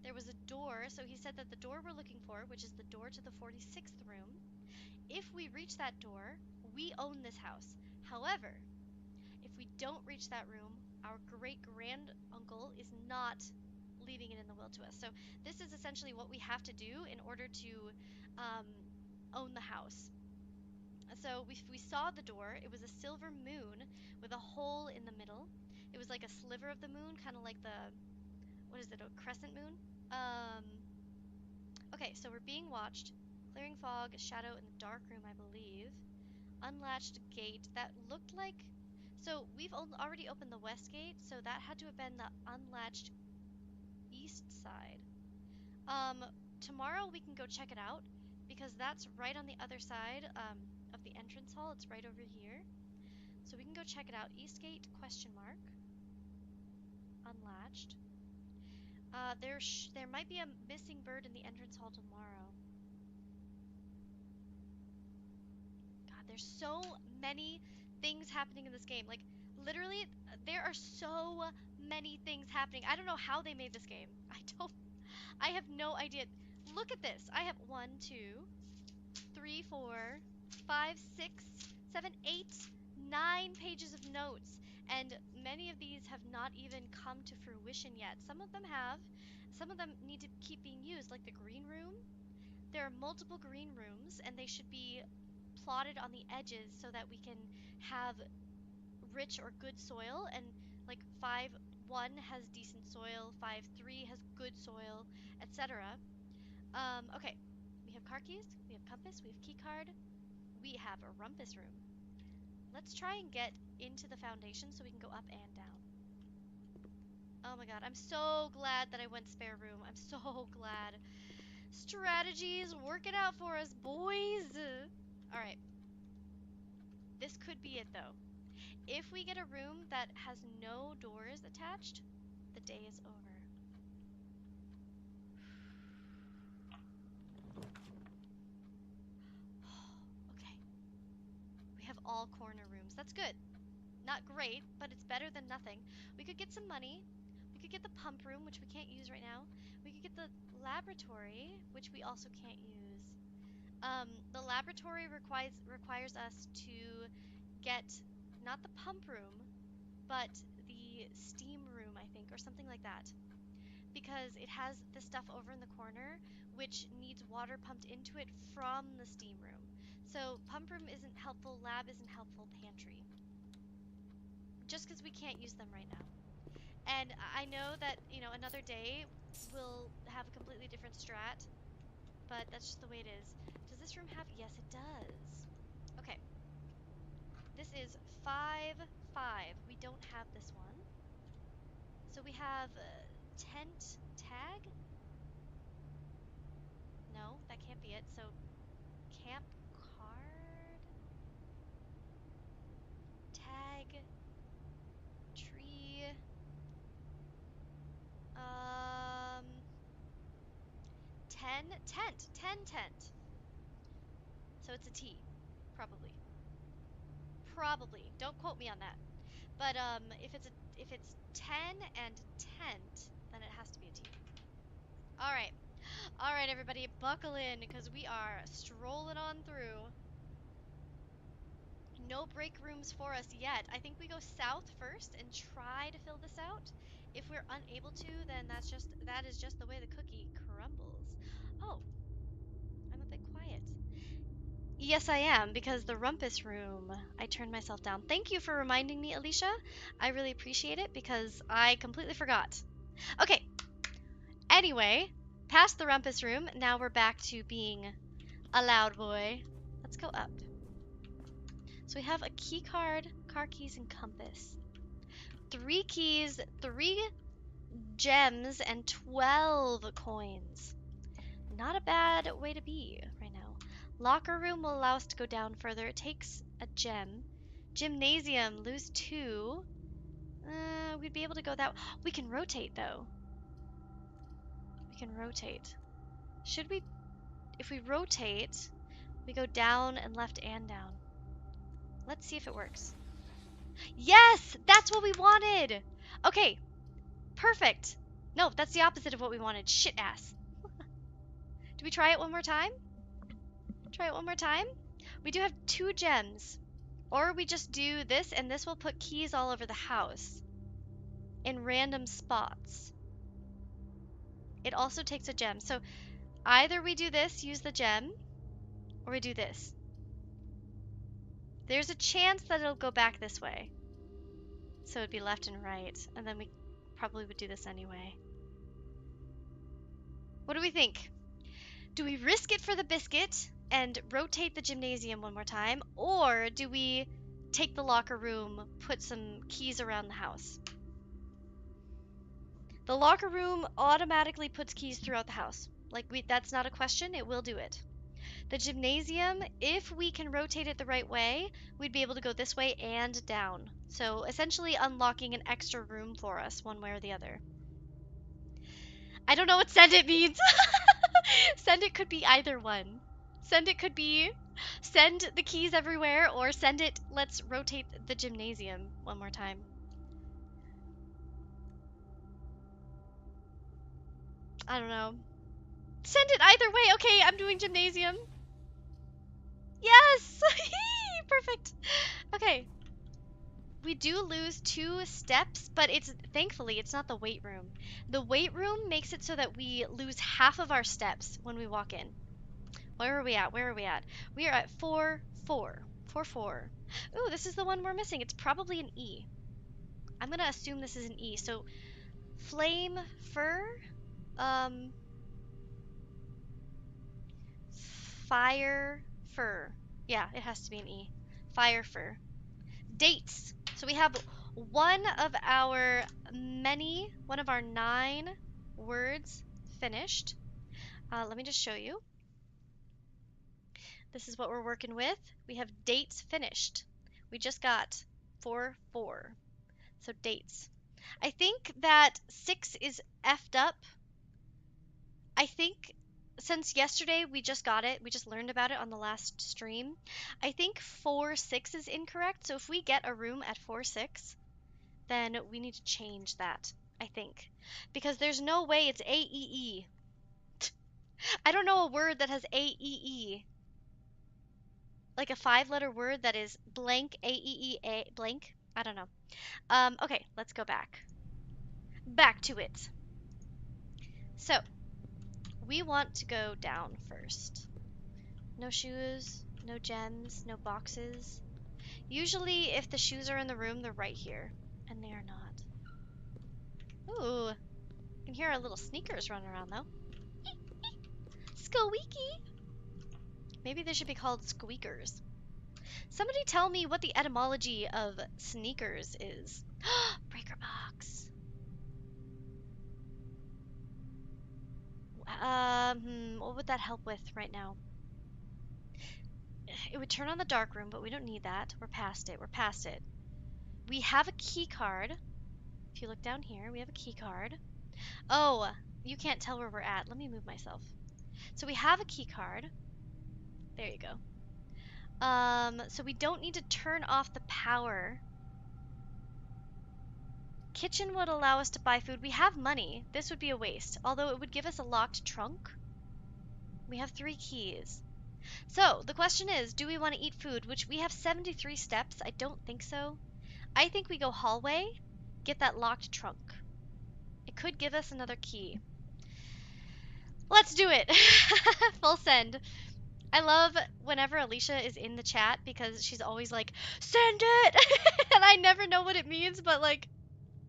There was a door, so he said that the door we're looking for, which is the door to the 46th room, if we reach that door, we own this house. However, if we don't reach that room, our great grand uncle is not leaving it in the will to us. So this is essentially what we have to do in order to own the house. So we saw the door. It was a silver moon with a hole in the middle. It was like a sliver of the moon, kind of like the, what is it, a crescent moon? Okay, so we're being watched. Clearing fog, a shadow in the dark room, I believe. Unlatched gate. That looked like... So we've already opened the west gate, so that had to have been the unlatched east side. Tomorrow we can go check it out, because that's right on the other side of the entrance hall. It's right over here. So we can go check it out. East gate, question mark. Unlatched. There might be a missing bird in the entrance hall tomorrow. God, there's so many things happening in this game. Like, literally, there are so many things happening. I don't know how they made this game. I have no idea. Look at this. I have 1, 2, 3, 4, 5, 6, 7, 8, 9 pages of notes. And many of these have not even come to fruition yet. Some of them have. Some of them need to keep being used, like the green room. There are multiple green rooms, and they should be plotted on the edges so that we can have rich or good soil. And like 5-1 has decent soil, 5-3 has good soil, etc. Okay, we have car keys, we have compass, we have key card, we have a rumpus room. Let's try and get into the foundation so we can go up and down. Oh my god, I'm so glad that I went spare room. I'm so glad. Strategies, work it out for us, boys. Alright. This could be it though. If we get a room that has no doors attached, the day is over. Okay. We have all corner rooms. That's good. Not great, but it's better than nothing. We could get some money. We could get the pump room, which we can't use right now. We could get the laboratory, which we also can't use. The laboratory requires us to get not the pump room, but the steam room, I think, or something like that. Because it has the stuff over in the corner, which needs water pumped into it from the steam room. So pump room isn't helpful, lab isn't helpful, pantry. Just because we can't use them right now. And I know that, another day we'll have a completely different strat, but that's just the way it is. Does this room have? Yes, it does. Okay. This is 5-5. We don't have this one. So we have tent tag? No, that can't be it. So camp card? Tag? Tree? Um... 10 tent. So it's a T, probably. Probably. Don't quote me on that. But if it's 10 and tent, then it has to be a T. All right. All right, everybody, buckle in because we are strolling on through. No break rooms for us yet. I think we go south first and try to fill this out. If we're unable to, then that is just the way the cookie crumbles. Oh, I'm a bit quiet. Yes, I am, because the rumpus room, I turned myself down. Thank you for reminding me, Alicia. I really appreciate it because I completely forgot. Okay, anyway, past the rumpus room, now we're back to being a loud boy. Let's go up. So we have a key card, car keys, and compass. 3 keys, 3 gems, and 12 coins. Not a bad way to be right now. Locker room will allow us to go down further. It takes a gem. Gymnasium, lose 2. We'd be able to go that. We can rotate though. We can rotate. Should we? If we rotate, we go down and left and down. Let's see if it works. Yes, that's what we wanted. Okay, perfect. No, that's the opposite of what we wanted. Shit ass. Do we try it one more time? Try it one more time? We do have 2 gems. Or we just do this, and this will put keys all over the house. In random spots. It also takes a gem. So either we do this, use the gem, or we do this. There's a chance that it'll go back this way. So it'd be left and right. And then we probably would do this anyway. What do we think? Do we risk it for the biscuit and rotate the gymnasium one more time? Or do we take the locker room, put some keys around the house? The locker room automatically puts keys throughout the house. That's not a question, it will do it. The gymnasium, if we can rotate it the right way, we'd be able to go this way and down. So essentially unlocking an extra room for us, one way or the other. I don't know what send it means. Send it could be either one. Send it could be send the keys everywhere, or send it let's rotate the gymnasium one more time. I don't know. Send it either way. Okay, I'm doing gymnasium. Yes! Perfect. Okay. We do lose 2 steps, but thankfully it's not the weight room. The weight room makes it so that we lose half of our steps when we walk in. Where are we at? Where are we at? We are at 4-4. 4-4. Ooh, this is the one we're missing. It's probably an E. I'm gonna assume this is an E. So flame fur, fire fur. Yeah, it has to be an E. Fire fur. Dates. So we have one of our 9 words finished. Let me just show you. This is what we're working with. We have dates finished. We just got 4-4. So dates. I think that 6 is effed up. I think since yesterday we just got it, we just learned about it on the last stream. I think 4-6 is incorrect. So if we get a room at 4-6, then we need to change that. I think. Because there's no way it's A-E-E. I don't know a word that has A-E-E. Like a 5-letter word that is blank, A-E-E-A, blank. I don't know. Okay, let's go back. Back to it. So, we want to go down first. No shoes, no gems, no boxes. Usually, if the shoes are in the room, they're right here. And they are not. Ooh, you can hear our little sneakers running around, though. Squeaky! Maybe they should be called squeakers. Somebody tell me what the etymology of sneakers is. Breaker box. What would that help with right now? It would turn on the dark room, but we don't need that. We're past it. We're past it. We have a key card. If you look down here, we have a key card. Oh, you can't tell where we're at. Let me move myself. So we have a key card. There you go. So we don't need to turn off the power. Kitchen would allow us to buy food. We have money. This would be a waste, although it would give us a locked trunk. We have 3 keys. So the question is, do we want to eat food? Which we have 73 steps. I don't think so. I think we go hallway, get that locked trunk. It could give us another key. Let's do it. Full send. I love whenever Alicia is in the chat because she's always like, send it! And I never know what it means, but like,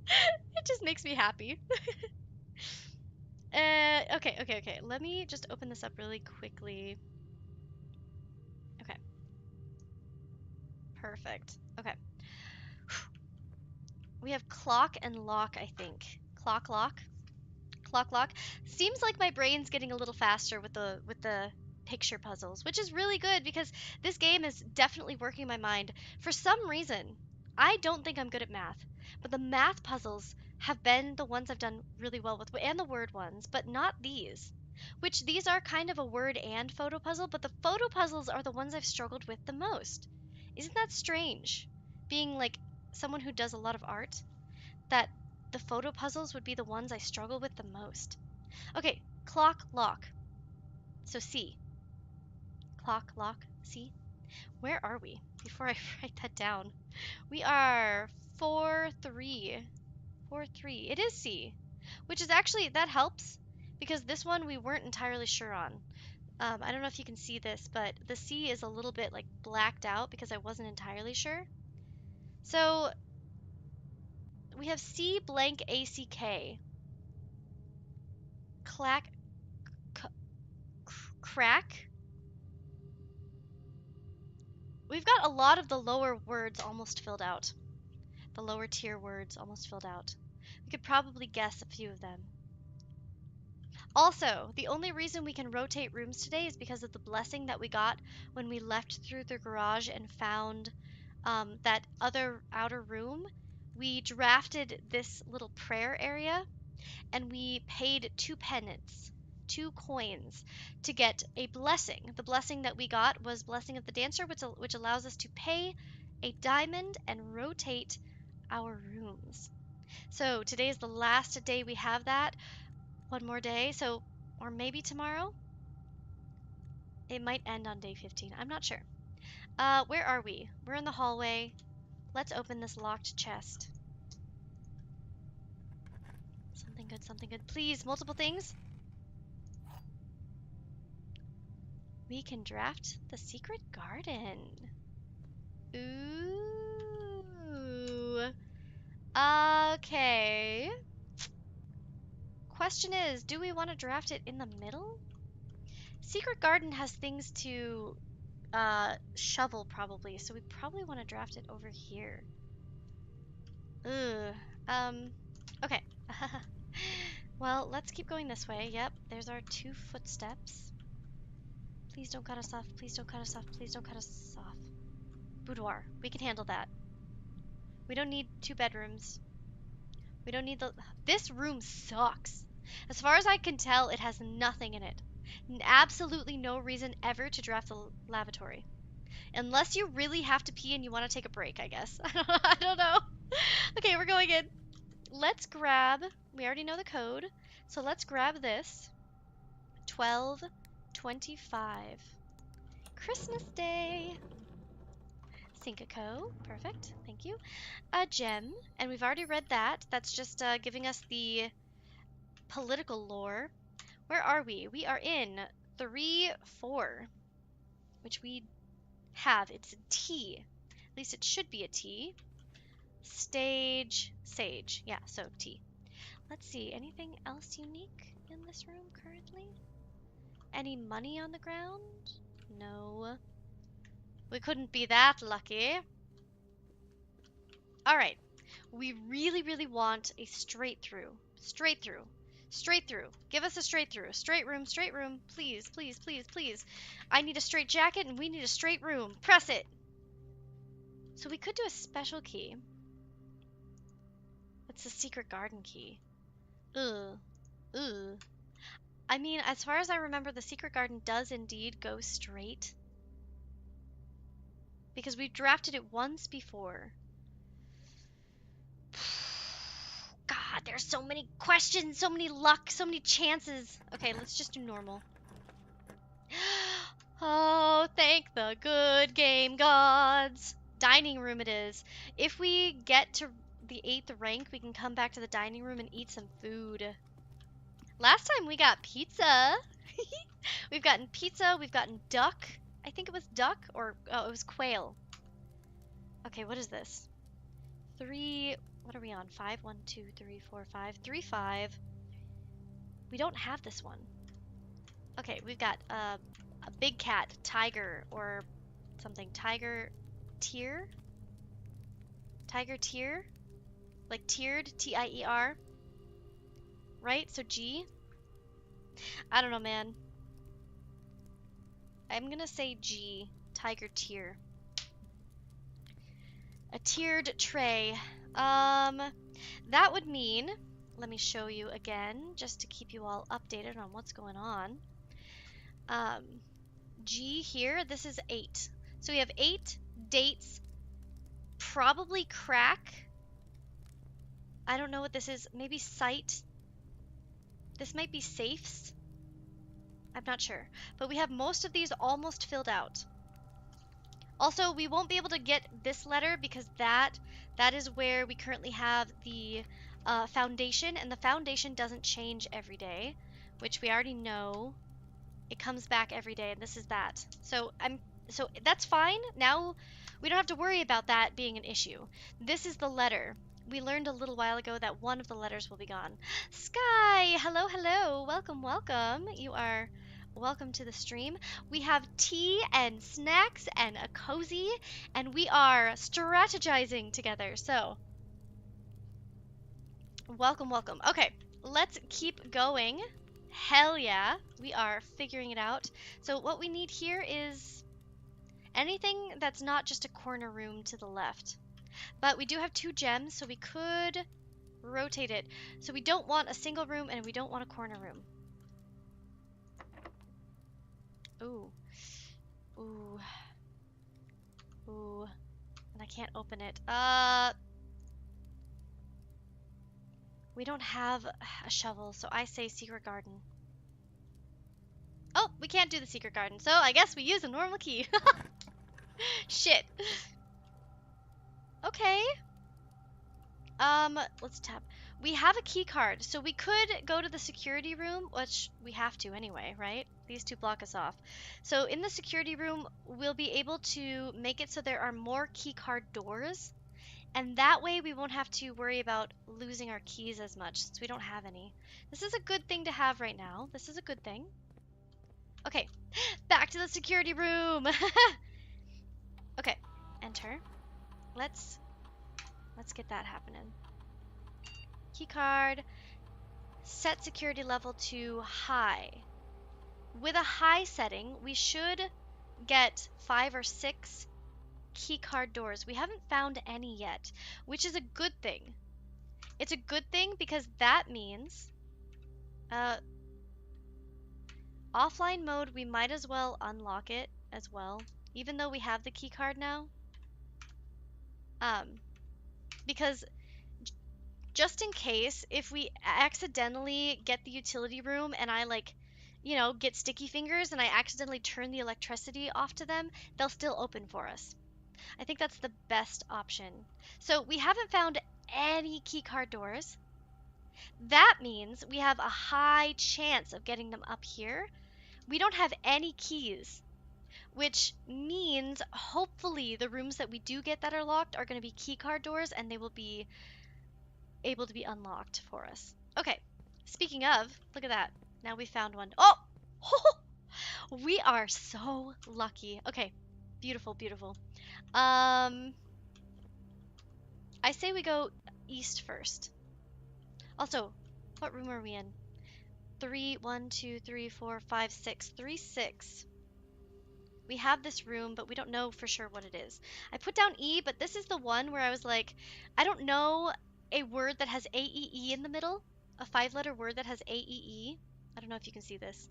it just makes me happy. Okay. Let me just open this up really quickly. Okay. Perfect. Okay. We have clock and lock, I think. Clock, lock. Clock, lock. Seems like my brain's getting a little faster with the picture puzzles, which is really good because this game is definitely working my mind. For some reason, I don't think I'm good at math, but the math puzzles have been the ones I've done really well with, and the word ones, but not these. Which these are kind of a word and photo puzzle, but the photo puzzles are the ones I've struggled with the most. Isn't that strange? Being like someone who does a lot of art, that the photo puzzles would be the ones I struggle with the most. Okay, clock, lock. So C. Clock, lock, C. Where are we? Before I write that down. We are 4-3. 4-3. It is C. Which is actually, that helps. Because this one we weren't entirely sure on. I don't know if you can see this, but the C is a little bit like blacked out because I wasn't entirely sure. So we have C blank ACK. Clack, crack. We've got a lot of the lower words almost filled out. The lower tier words almost filled out. We could probably guess a few of them. Also, the only reason we can rotate rooms today is because of the blessing that we got when we left through the garage and found that other outer room. We drafted this little prayer area and we paid 2 penance, 2 coins, to get a blessing. The blessing that we got was Blessing of the Dancer, which allows us to pay a diamond and rotate our rooms. So today is the last day we have that. One more day, so, or maybe tomorrow? It might end on day 15. I'm not sure. Where are we? We're in the hallway. Let's open this locked chest. Something good, something good. Please, multiple things. We can draft the secret garden. Ooh. Okay. Question is, do we want to draft it in the middle? Secret garden has things to shovel probably, so we probably want to draft it over here. Ugh. Okay. Well, let's keep going this way. Yep, there's our 2 footsteps. Please don't cut us off. Please don't cut us off. Please don't cut us off. Boudoir. We can handle that. We don't need 2 bedrooms. We don't need the... This room sucks. As far as I can tell, it has nothing in it. Absolutely no reason ever to draft the lavatory. Unless you really have to pee and you want to take a break, I guess. I don't know. Okay, we're going in. let's grab, we already know the code, so let's grab this. 1225. Christmas Day. Syncaco, perfect, thank you. A gem, and we've already read that. That's just giving us the political lore. Where are we? We are in 3-4, which we have. It's a T. At least it should be a T. Stage, sage. Yeah, so T. Let's see, anything else unique in this room currently? Any money on the ground? No. We couldn't be that lucky. Alright. We really, really want a straight through. Straight through. Straight through. Give us a straight through. Straight room, straight room. Please, please, please, please. I need a straight jacket and we need a straight room. Press it. So we could do a special key. It's the secret garden key. Ugh. Ugh. I mean, as far as I remember, the secret garden does indeed go straight. Because we've drafted it once before. God, there's so many questions, so many luck, so many chances. Okay, let's just do normal. Oh, thank the good game gods. Dining room it is. If we get to the 8th rank, we can come back to the dining room and eat some food. Last time we got pizza. We've gotten pizza, we've gotten duck. I think it was duck, or oh, it was quail. Okay, what is this? 3, what are we on? 5, 1, 2, 3, 4, 5, 3, 5. We don't have this one. Okay, we've got a big cat, tiger, or something. Tiger tier? Tiger tier? Like tiered, T-I-E-R. Right? So G? I don't know, man. I'm gonna say G. Tiger tier. A tiered tray. That would mean, let me show you again, just to keep you all updated on what's going on. G here, this is 8. So we have 8 dates, probably crack. I don't know what this is. Maybe site. This might be safes. I'm not sure. But we have most of these almost filled out. Also, we won't be able to get this letter because that is where we currently have the foundation, and the foundation doesn't change every day, which we already know. It comes back every day, and this is that. So that's fine. Now we don't have to worry about that being an issue. This is the letter. We learned a little while ago that one of the letters will be gone. Sky, hello, hello, welcome, welcome. You are welcome to the stream. We have tea and snacks and a cozy, and we are strategizing together. So, welcome, welcome. Okay, let's keep going. Hell yeah, we are figuring it out. So what we need here is anything that's not just a corner room to the left. But we do have 2 gems, so we could rotate it. So we don't want a single room and we don't want a corner room. Ooh. Ooh. Ooh. And I can't open it. We don't have a shovel, so I say secret garden. Oh, we can't do the secret garden, so I guess we use a normal key. Shit. Okay. Let's tab. We have a key card, so we could go to the security room, which we have to anyway, right? These 2 block us off. So in the security room, we'll be able to make it so there are more key card doors, and that way we won't have to worry about losing our keys as much, since we don't have any. This is a good thing to have right now. This is a good thing. Okay, back to the security room. Okay, enter. Let's get that happening. Keycard. Set security level to high. With a high setting, we should get 5 or 6 keycard doors. We haven't found any yet, which is a good thing. It's a good thing because that means offline mode, we might as well unlock it as well, even though we have the keycard now. Because just in case, if we accidentally get the utility room and I like, get sticky fingers and I accidentally turn the electricity off to them, they'll still open for us. I think that's the best option. So we haven't found any keycard doors. That means we have a high chance of getting them up here. We don't have any keys, which means hopefully the rooms that we do get that are locked are going to be keycard doors and they will be able to be unlocked for us. Okay, speaking of, look at that. Now we found one. Oh! We are so lucky. Okay, beautiful, beautiful. I say we go east first. Also, what room are we in? 1, 2, 3, 4, 5, 6. 3, 6. We have this room, but we don't know for sure what it is. I put down E, but this is the one where I was like, I don't know a word that has A-E-E in the middle. A 5-letter word that has A-E-E. I don't know if you can see this.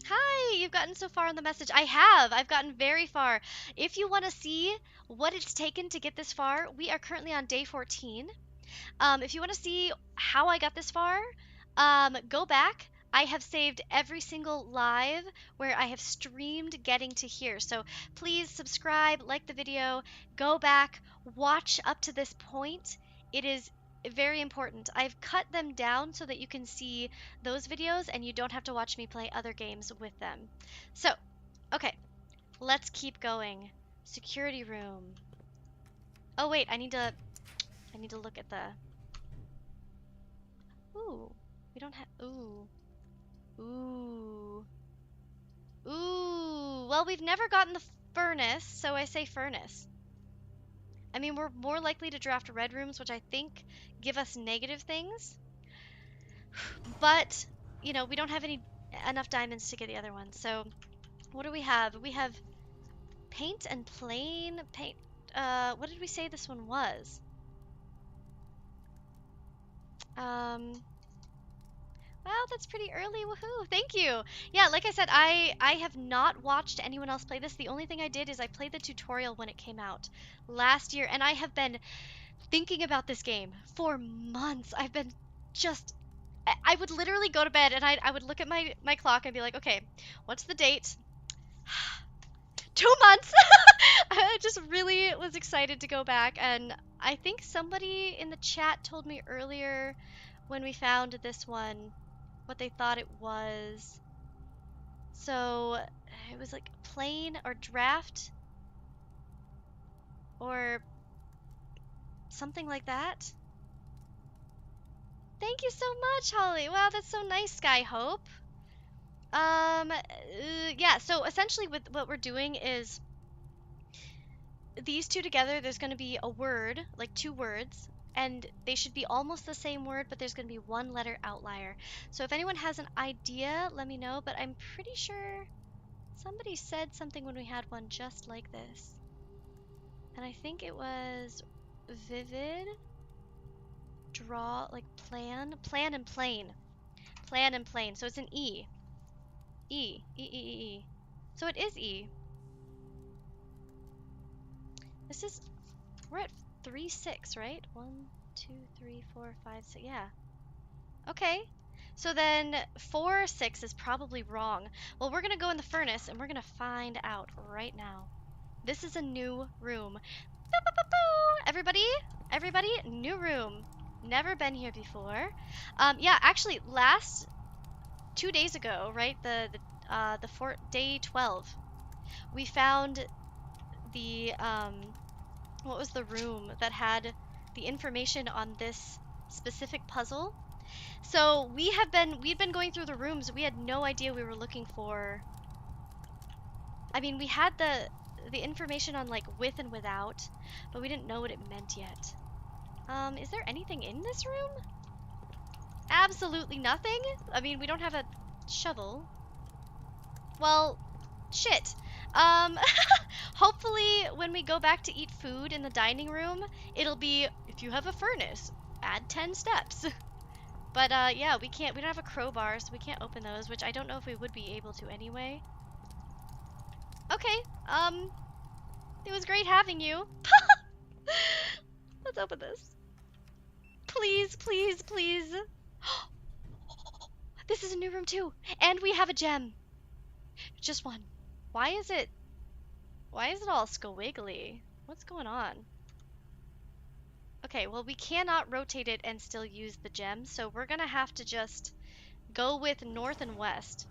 Hi, you've gotten so far on the message. I have. I've gotten very far. If you want to see what it's taken to get this far, we are currently on day 14. If you want to see how I got this far, go back. I have saved every single live where I have streamed getting to here. So please subscribe, like the video, go back, watch up to this point. It is very important. I've cut them down so that you can see those videos and you don't have to watch me play other games with them. So, okay, let's keep going. Security room. Oh wait, I need to look at the... Ooh, we don't have... Ooh. Ooh. Ooh. Well, we've never gotten the furnace, so I say furnace. I mean, we're more likely to draft red rooms, which I think give us negative things. But, we don't have enough diamonds to get the other one. So, what do we have? We have paint and plain paint. What did we say this one was? Wow, that's pretty early. Woohoo! Thank you. Yeah, like I said, I have not watched anyone else play this. The only thing I did is I played the tutorial when it came out last year, and I have been thinking about this game for months. I've been just... I would literally go to bed, and I would look at my clock and be like, okay, what's the date? 2 months! I just really was excited to go back, and I think somebody in the chat told me earlier when we found this one what they thought it was. So it was like plain or draft or something like that. Thank you so much, Holly. Wow, that's so nice, Sky Hope. Yeah, so essentially what we're doing is these two together, there's going to be a word, like 2 words, and they should be almost the same word, but there's going to be 1 letter outlier. So if anyone has an idea, let me know, but I'm pretty sure somebody said something when we had one just like this. And I think it was vivid, draw, like plan and plain. Plan and plain. So it's an E. E. E, E, E, E. So it is E. This is, we're at 3, 6, right? 1, 2, 3, 4, 5, 6, yeah. Okay, so then 4, 6 is probably wrong. Well, we're gonna go in the furnace and we're gonna find out right now. This is a new room. Everybody, new room. Never been here before. Yeah, actually, last 2 days ago, right? Day 12, we found the what was the room that had the information on this specific puzzle. So we'd been going through the rooms. We had no idea we were looking for. I mean, we had the information on like with and without, but we didn't know what it meant yet. Is there anything in this room? Absolutely nothing. I mean, we don't have a shovel. Well, shit. Hopefully when we go back to eat food in the dining room, it'll be, if you have a furnace, add 10 steps. But yeah, we don't have a crowbar, so we can't open those, which I don't know if we would be able to anyway. Okay, it was great having you. Let's open this. Please, please, please. This is a new room too. And we have a gem. Just one. Why is it all squiggly? What's going on? Okay, well, we cannot rotate it and still use the gem, so we're gonna have to just go with north and west.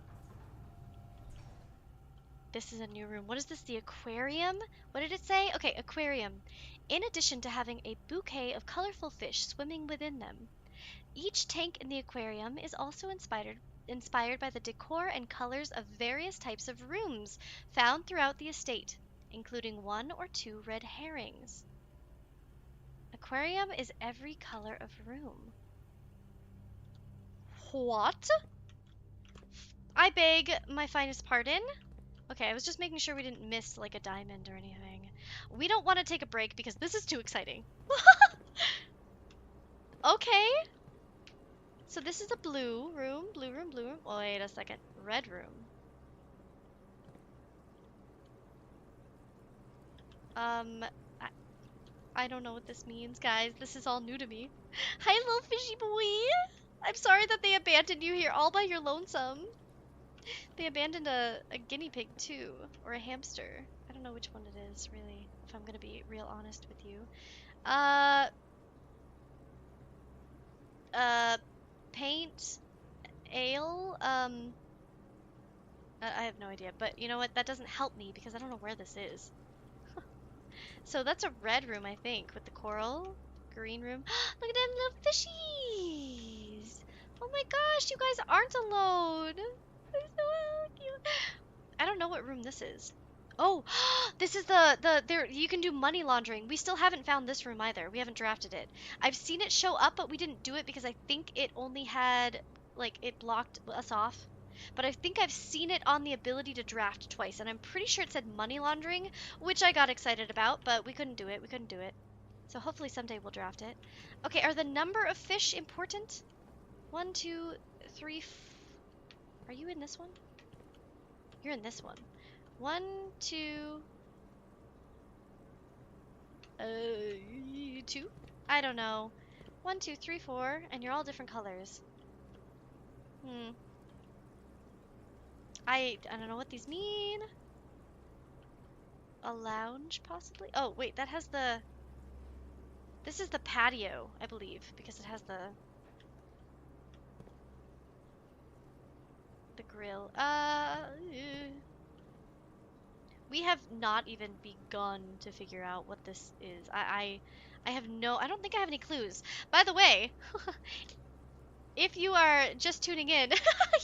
This is a new room. What is this? The aquarium? What did it say? Okay, aquarium. In addition to having a bouquet of colorful fish swimming within them, each tank in the aquarium is also inspired by the decor and colors of various types of rooms found throughout the estate, including 1 or 2 red herrings. Aquarium is every color of room. What? I beg my finest pardon? Okay, I was just making sure we didn't miss like a diamond or anything. We don't want to take a break because this is too exciting. Okay. So this is a blue room, blue room, blue room. Wait a second. Red room. I don't know what this means, guys. This is all new to me. Hi, little fishy boy. I'm sorry that they abandoned you here all by your lonesome. They abandoned a guinea pig too, or a hamster. I don't know which one it is, really, if I'm gonna be real honest with you. Paint, ale, I have no idea, but you know what? That doesn't help me because I don't know where this is. So that's a red room, I think, with the coral. Green room. Look at them little fishies! Oh my gosh, you guys aren't alone! They're so cute. I don't know what room this is. Oh, this is there you can do money laundering. We still haven't found this room either. We haven't drafted it. I've seen it show up, but we didn't do it because I think it only had, like, it blocked us off. But I think I've seen it on the ability to draft twice, and I'm pretty sure it said money laundering, which I got excited about, but we couldn't do it. We couldn't do it. So hopefully someday we'll draft it. Okay, are the number of fish important? 1, 2, 3. Are you in this one? You're in this one. 1, 2. 2? I don't know. 1, 2, 3, 4, and you're all different colors. I don't know what these mean. A lounge, possibly? Oh, wait, that has the... This is the patio, I believe, because it has the grill. We have not even begun to figure out what this is. I have no... I don't think I have any clues. By the way, if you are just tuning in,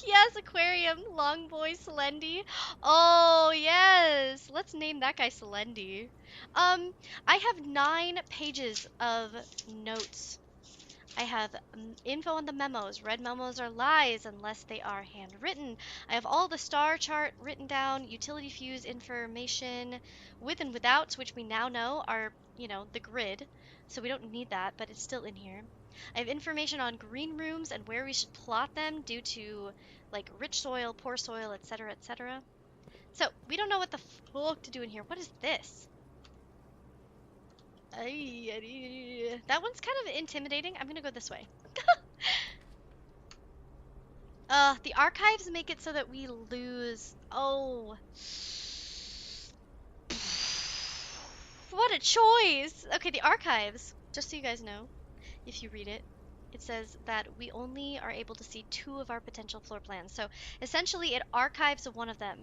yes, aquarium, long boy, Slendy. Oh, yes. Let's name that guy Slendy. I have 9 pages of notes. I have info on the memos. Red memos are lies unless they are handwritten. I have all the star chart written down, utility fuse information, with and without, which we now know are, you know, the grid. So we don't need that, but it's still in here. I have information on green rooms and where we should plot them due to, like, rich soil, poor soil, etc., etc. So we don't know what the fuck to do in here. What is this? That one's kind of intimidating. I'm gonna go this way. The archives make it so that we lose. Oh. What a choice! Okay, the archives, just so you guys know, if you read it, it says that we only are able to see 2 of our potential floor plans. So essentially it archives one of them.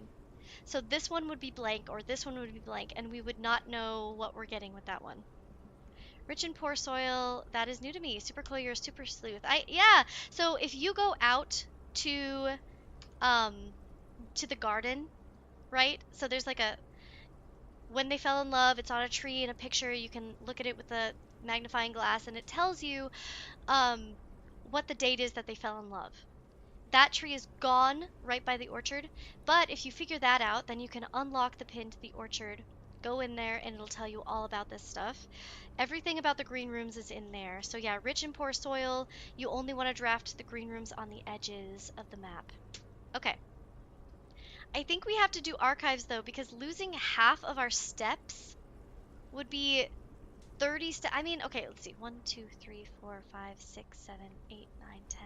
So this one would be blank or this one would be blank and we would not know what we're getting with that one. Rich and poor soil, that is new to me. Super cool, you're a super sleuth. Yeah, so if you go out to the garden, right? So there's like a, when they fell in love, it's on a tree in a picture. You can look at it with a magnifying glass and it tells you what the date is that they fell in love. That tree is gone right by the orchard, but if you figure that out, then you can unlock the pin to the orchard, go in there, and it'll tell you all about this stuff. Everything about the green rooms is in there. So yeah, rich and poor soil, you only want to draft the green rooms on the edges of the map. Okay. I think we have to do archives though, because losing half of our steps would be 30 steps. I mean, okay, let's see. 1, 2, 3, 4, 5, 6, 7, 8, 9, 10.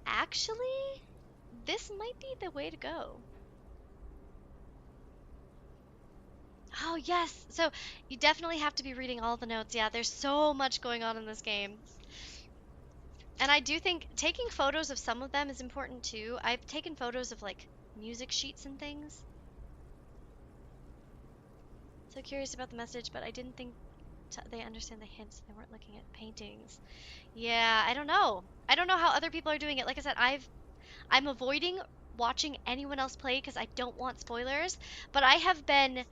Actually, this might be the way to go. Oh, yes. So you definitely have to be reading all the notes. Yeah, there's so much going on in this game. And I do think taking photos of some of them is important too. I've taken photos of like music sheets and things. So curious about the message, but I didn't think they understand the hints. They weren't looking at paintings. Yeah, I don't know. I don't know how other people are doing it. Like I said, I'm avoiding watching anyone else play because I don't want spoilers. But I have been,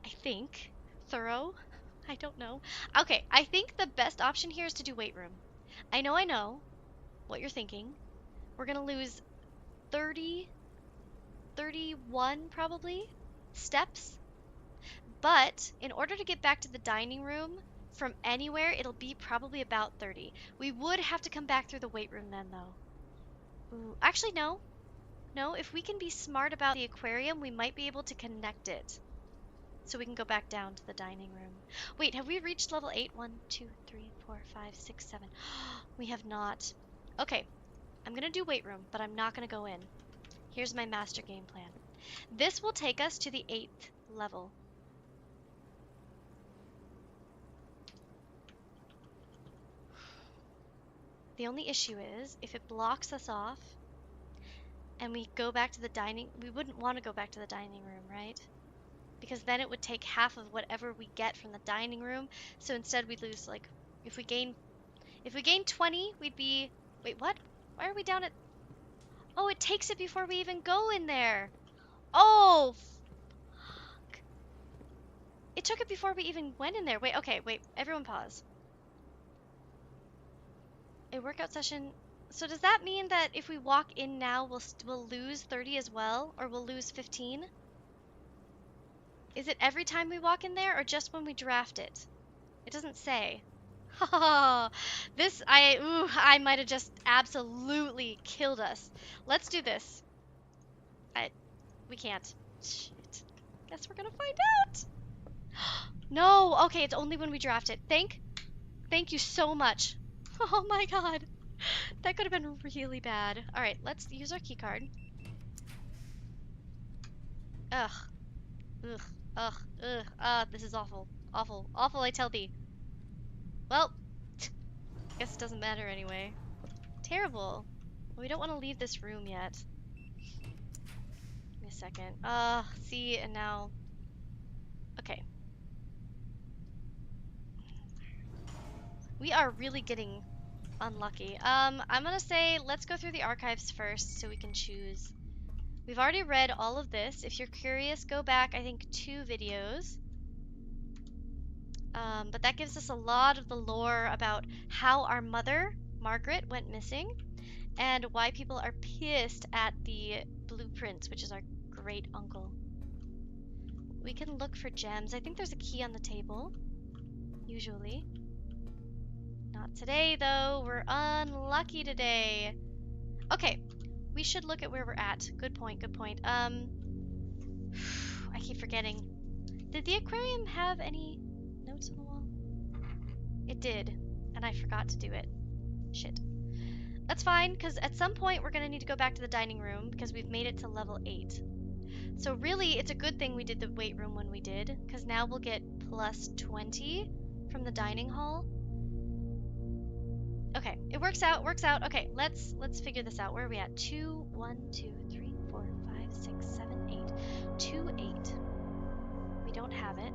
I think, thorough. I don't know. Okay, I think the best option here is to do weight room. I know what you're thinking. We're gonna lose 30, 31 probably steps. But in order to get back to the dining room from anywhere, it'll be probably about 30. We would have to come back through the weight room then, though. Ooh, actually, no. No, if we can be smart about the aquarium, we might be able to connect it. So we can go back down to the dining room. Wait, have we reached level 8? 1, 2, 3, 4, 5, 6, 7. We have not. Okay, I'm going to do weight room, but I'm not going to go in. Here's my master game plan. This will take us to the 8th level. The only issue is, if it blocks us off, and we go back to the dining, we wouldn't want to go back to the dining room, right? Because then it would take half of whatever we get from the dining room. So instead we'd lose, like, if we gain 20, we'd be, wait, what? Why are we down at, oh, it takes it before we even go in there. Oh, fuck. It took it before we even went in there. Wait, okay, wait, everyone pause. A workout session. So does that mean that if we walk in now, we'll lose 30 as well, or we'll lose 15? Is it every time we walk in there, or just when we draft it? It doesn't say. This, I might have just absolutely killed us. Let's do this. We can't. Shit. Guess we're gonna find out. No, okay, it's only when we draft it. Thank you so much. Oh my god. That could have been really bad. Alright, let's use our keycard. Ugh. Ugh. Ugh. Ugh. This is awful. Awful. Awful, I tell thee. Well, guess it doesn't matter anyway. Terrible. We don't want to leave this room yet. Give me a second. See, and now... Okay. We are really getting unlucky. I'm gonna say let's go through the archives first so we can choose. We've already read all of this. If you're curious, go back, I think, 2 videos. But that gives us a lot of the lore about how our mother, Margaret, went missing, and why people are pissed at the blueprints, which is our great uncle. We can look for gems. I think there's a key on the table, usually. Not today, though. We're unlucky today. Okay, we should look at where we're at. Good point, good point. I keep forgetting. Did the aquarium have any notes on the wall? It did, and I forgot to do it. Shit. That's fine, because at some point we're going to need to go back to the dining room because we've made it to level 8. So really, it's a good thing we did the weight room when we did, because now we'll get plus 20 from the dining hall. Okay, it works out, works out. Okay, let's figure this out. Where are we at? 2, 1, 2, 3, 4, 5, 6, 7, 8. 2, 8. We don't have it.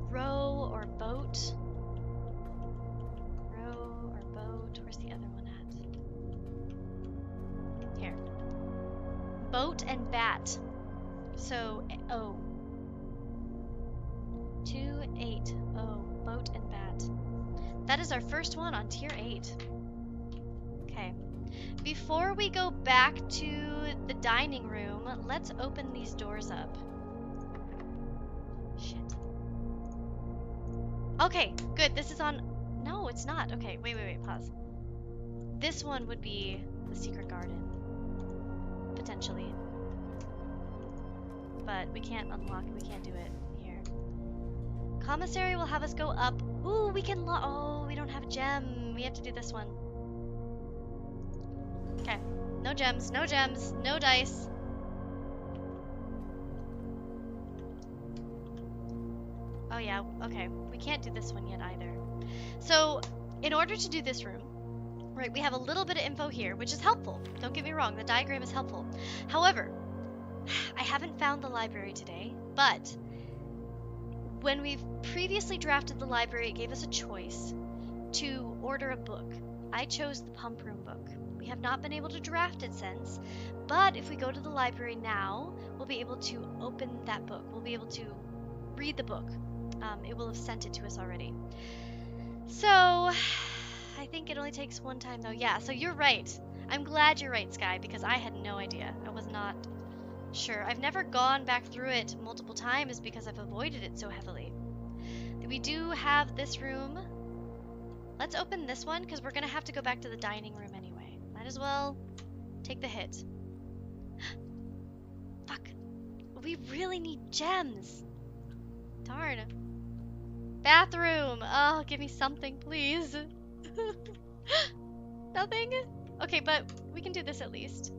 Row or boat? Row or boat? Where's the other one at? Here. Boat and bat. So, O. 2, 8, O. Boat and bat. That is our first one on tier 8. Okay. Before we go back to the dining room, let's open these doors up. Shit. Okay, good. This is on... No, it's not. Okay, wait, pause. This one would be the secret garden. Potentially. but we can't unlock it. We can't do it here. Commissary will have us go up. Ooh, we can oh, we don't have a gem. We have to do this one. Okay. No gems, no gems, no dice. Oh yeah, okay. We can't do this one yet either. So, in order to do this room, right, we have a little bit of info here, which is helpful. Don't get me wrong, the diagram is helpful. However, I haven't found the library today, but when we've previously drafted the library, it gave us a choice to order a book. I chose the pump room book. We have not been able to draft it since, but if we go to the library now, we'll be able to open that book. We'll be able to read the book. It will have sent it to us already. So, I think it only takes one time though. Yeah, so you're right. I'm glad you're right, Sky, because I had no idea. I was not sure. I've never gone back through it multiple times because I've avoided it so heavily. We do have this room. Let's open this one because we're going to have to go back to the dining room anyway. Might as well take the hit. Fuck. We really need gems. Darn. Bathroom. Oh, give me something, please. Nothing? Okay, but we can do this at least.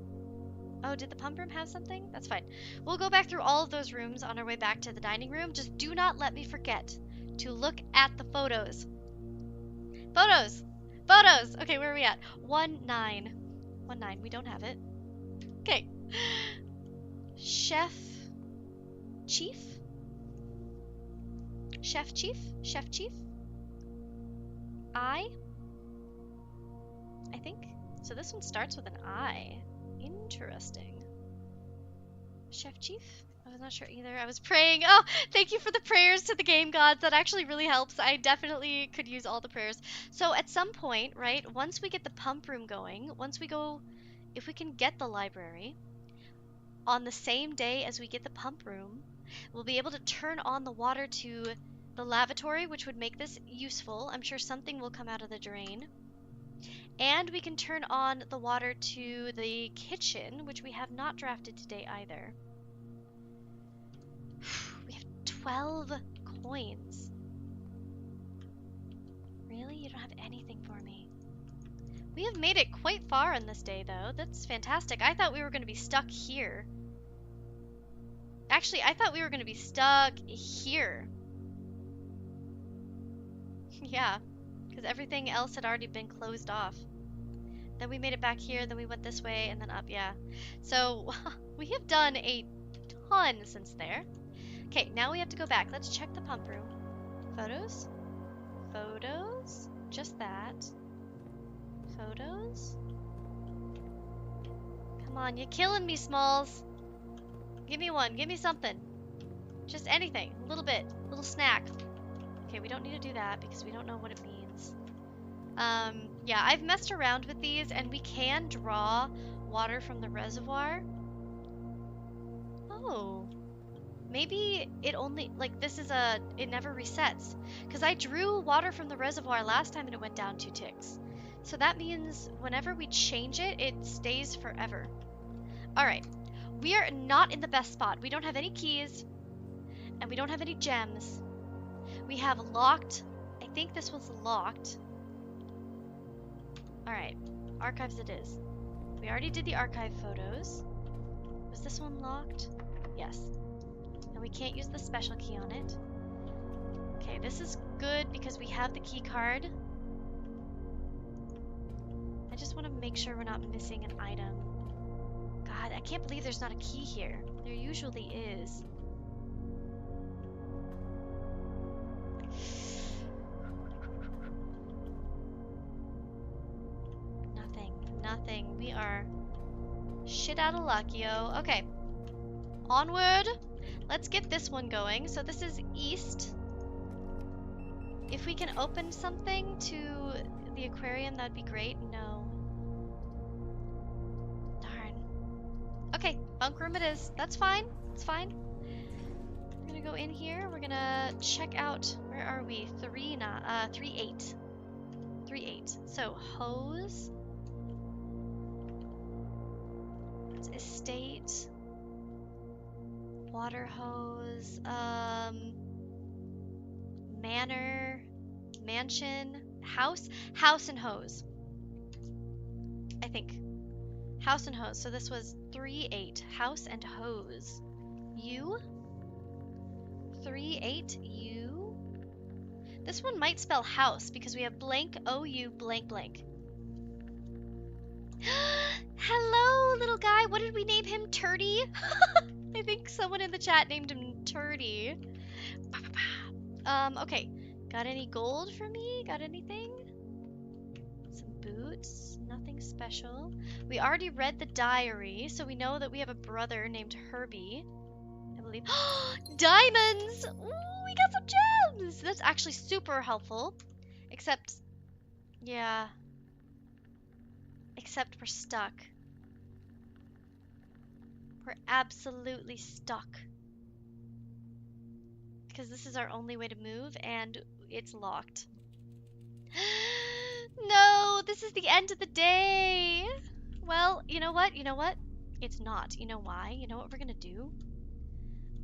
Oh, did the pump room have something? That's fine. We'll go back through all of those rooms on our way back to the dining room. Just do not let me forget to look at the photos. Photos! Photos! Okay, where are we at? 1-9. 1-9. We don't have it. Okay. Chef Chief? Chef Chief? Chef Chief? I think. So this one starts with an I. Interesting. Chef Chief? I was not sure either. I was praying. Oh, thank you for the prayers to the game gods. That actually really helps. I definitely could use all the prayers. So at some point, right, once we get the pump room going, once we go, if we can get the library, on the same day as we get the pump room, we'll be able to turn on the water to the lavatory, which would make this useful. I'm sure something will come out of the drain. And we can turn on the water to the kitchen, which we have not drafted today either. We have 12 coins. Really? You don't have anything for me? We have made it quite far in this day, though. That's fantastic. I thought we were going to be stuck here. Actually, I thought we were going to be stuck here. Yeah, because everything else had already been closed off. Then we made it back here, then we went this way, and then up, yeah. So, we have done a ton since there. Okay, now we have to go back. Let's check the pump room. Photos? Photos? Just that. Photos? Come on, you're killing me, Smalls. Give me one. Give me something. Just anything. A little bit. A little snack. Okay, we don't need to do that because we don't know what it means. Yeah, I've messed around with these and we can draw water from the reservoir. Oh. Maybe it only, like, this is it never resets. Because I drew water from the reservoir last time and it went down 2 ticks. So that means whenever we change it, it stays forever. Alright. We are not in the best spot. We don't have any keys. And we don't have any gems. We have locked. I think this was locked. Alright. Archives it is. We already did the archive photos. Was this one locked? Yes. And we can't use the special key on it. Okay, this is good because we have the key card. I just want to make sure we're not missing an item. God, I can't believe there's not a key here. There usually is. Nothing. We are shit out of luck, yo. Okay. Onward. Let's get this one going. So this is east. If we can open something to the aquarium, that'd be great. No. Darn. Okay, bunk room it is. That's fine. It's fine. We're gonna go in here. We're gonna check out. Where are we? 3-8. 3-8. So hose. Estate. Water hose. Manor. Mansion. House. House and hose. I think. House and hose. So this was 3-8. House and hose. U. 3-8. U. This one might spell house because we have blank OU blank blank. Hello, little guy. What did we name him? Turdy? I think someone in the chat named him Turdy. Okay. Got any gold for me? Got anything? Some boots. Nothing special. We already read the diary, so we know that we have a brother named Herbie. I believe. Diamonds! Ooh, we got some gems! That's actually super helpful. Except, yeah. Except we're stuck. We're absolutely stuck. Because this is our only way to move, and it's locked. No, this is the end of the day. Well, you know what? You know what? It's not. You know why? You know what we're gonna do?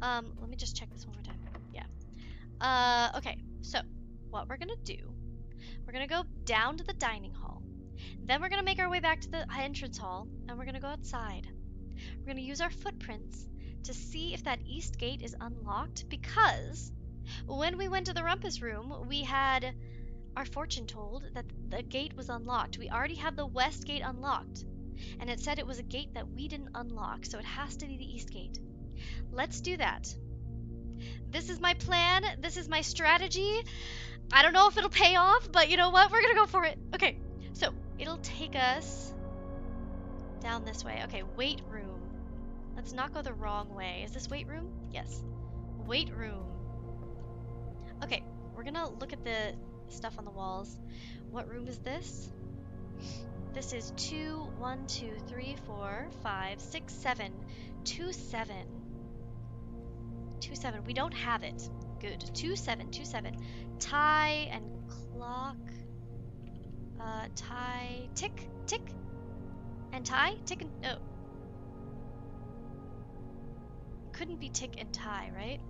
Let me just check this one more time. Yeah. Okay. So, what we're gonna do, we're gonna go down to the dining hall. Then we're gonna make our way back to the entrance hall, and we're gonna go outside. We're gonna use our footprints to see if that east gate is unlocked, because when we went to the rumpus room, we had our fortune told that the gate was unlocked. We already have the west gate unlocked, and it said it was a gate that we didn't unlock, so it has to be the east gate. Let's do that. This is my plan. This is my strategy. I don't know if it'll pay off, but you know what? We're gonna go for it. Okay, so it'll take us down this way. Okay, weight room. Let's not go the wrong way. Is this weight room? Yes. Weight room. Okay, we're gonna look at the stuff on the walls. What room is this? This is 2, 1, 2, 3, 4, 5, 6, 7. 2, 7. 2, 7. We don't have it. Good. 2, 7, 2, 7. Tie and clock. Tie. Tick, tick. And tie? Tick and. Oh. Couldn't be tick and tie, right?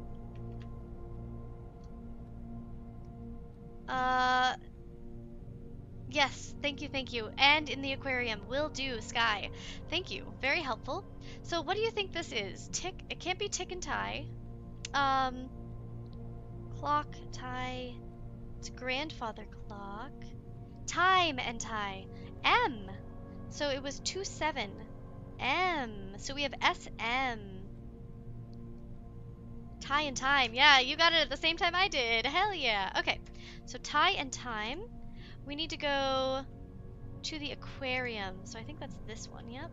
Yes, thank you, thank you. And in the aquarium, will do, Sky. Thank you, very helpful. So what do you think this is? Tick, it can't be tick and tie. Clock, tie, it's grandfather clock. Time and tie, M. So it was 2, 7, M. So we have SM. Tie and time, yeah, you got it at the same time I did, hell yeah. Okay, so tie and time. We need to go to the aquarium. So I think that's this one, yep.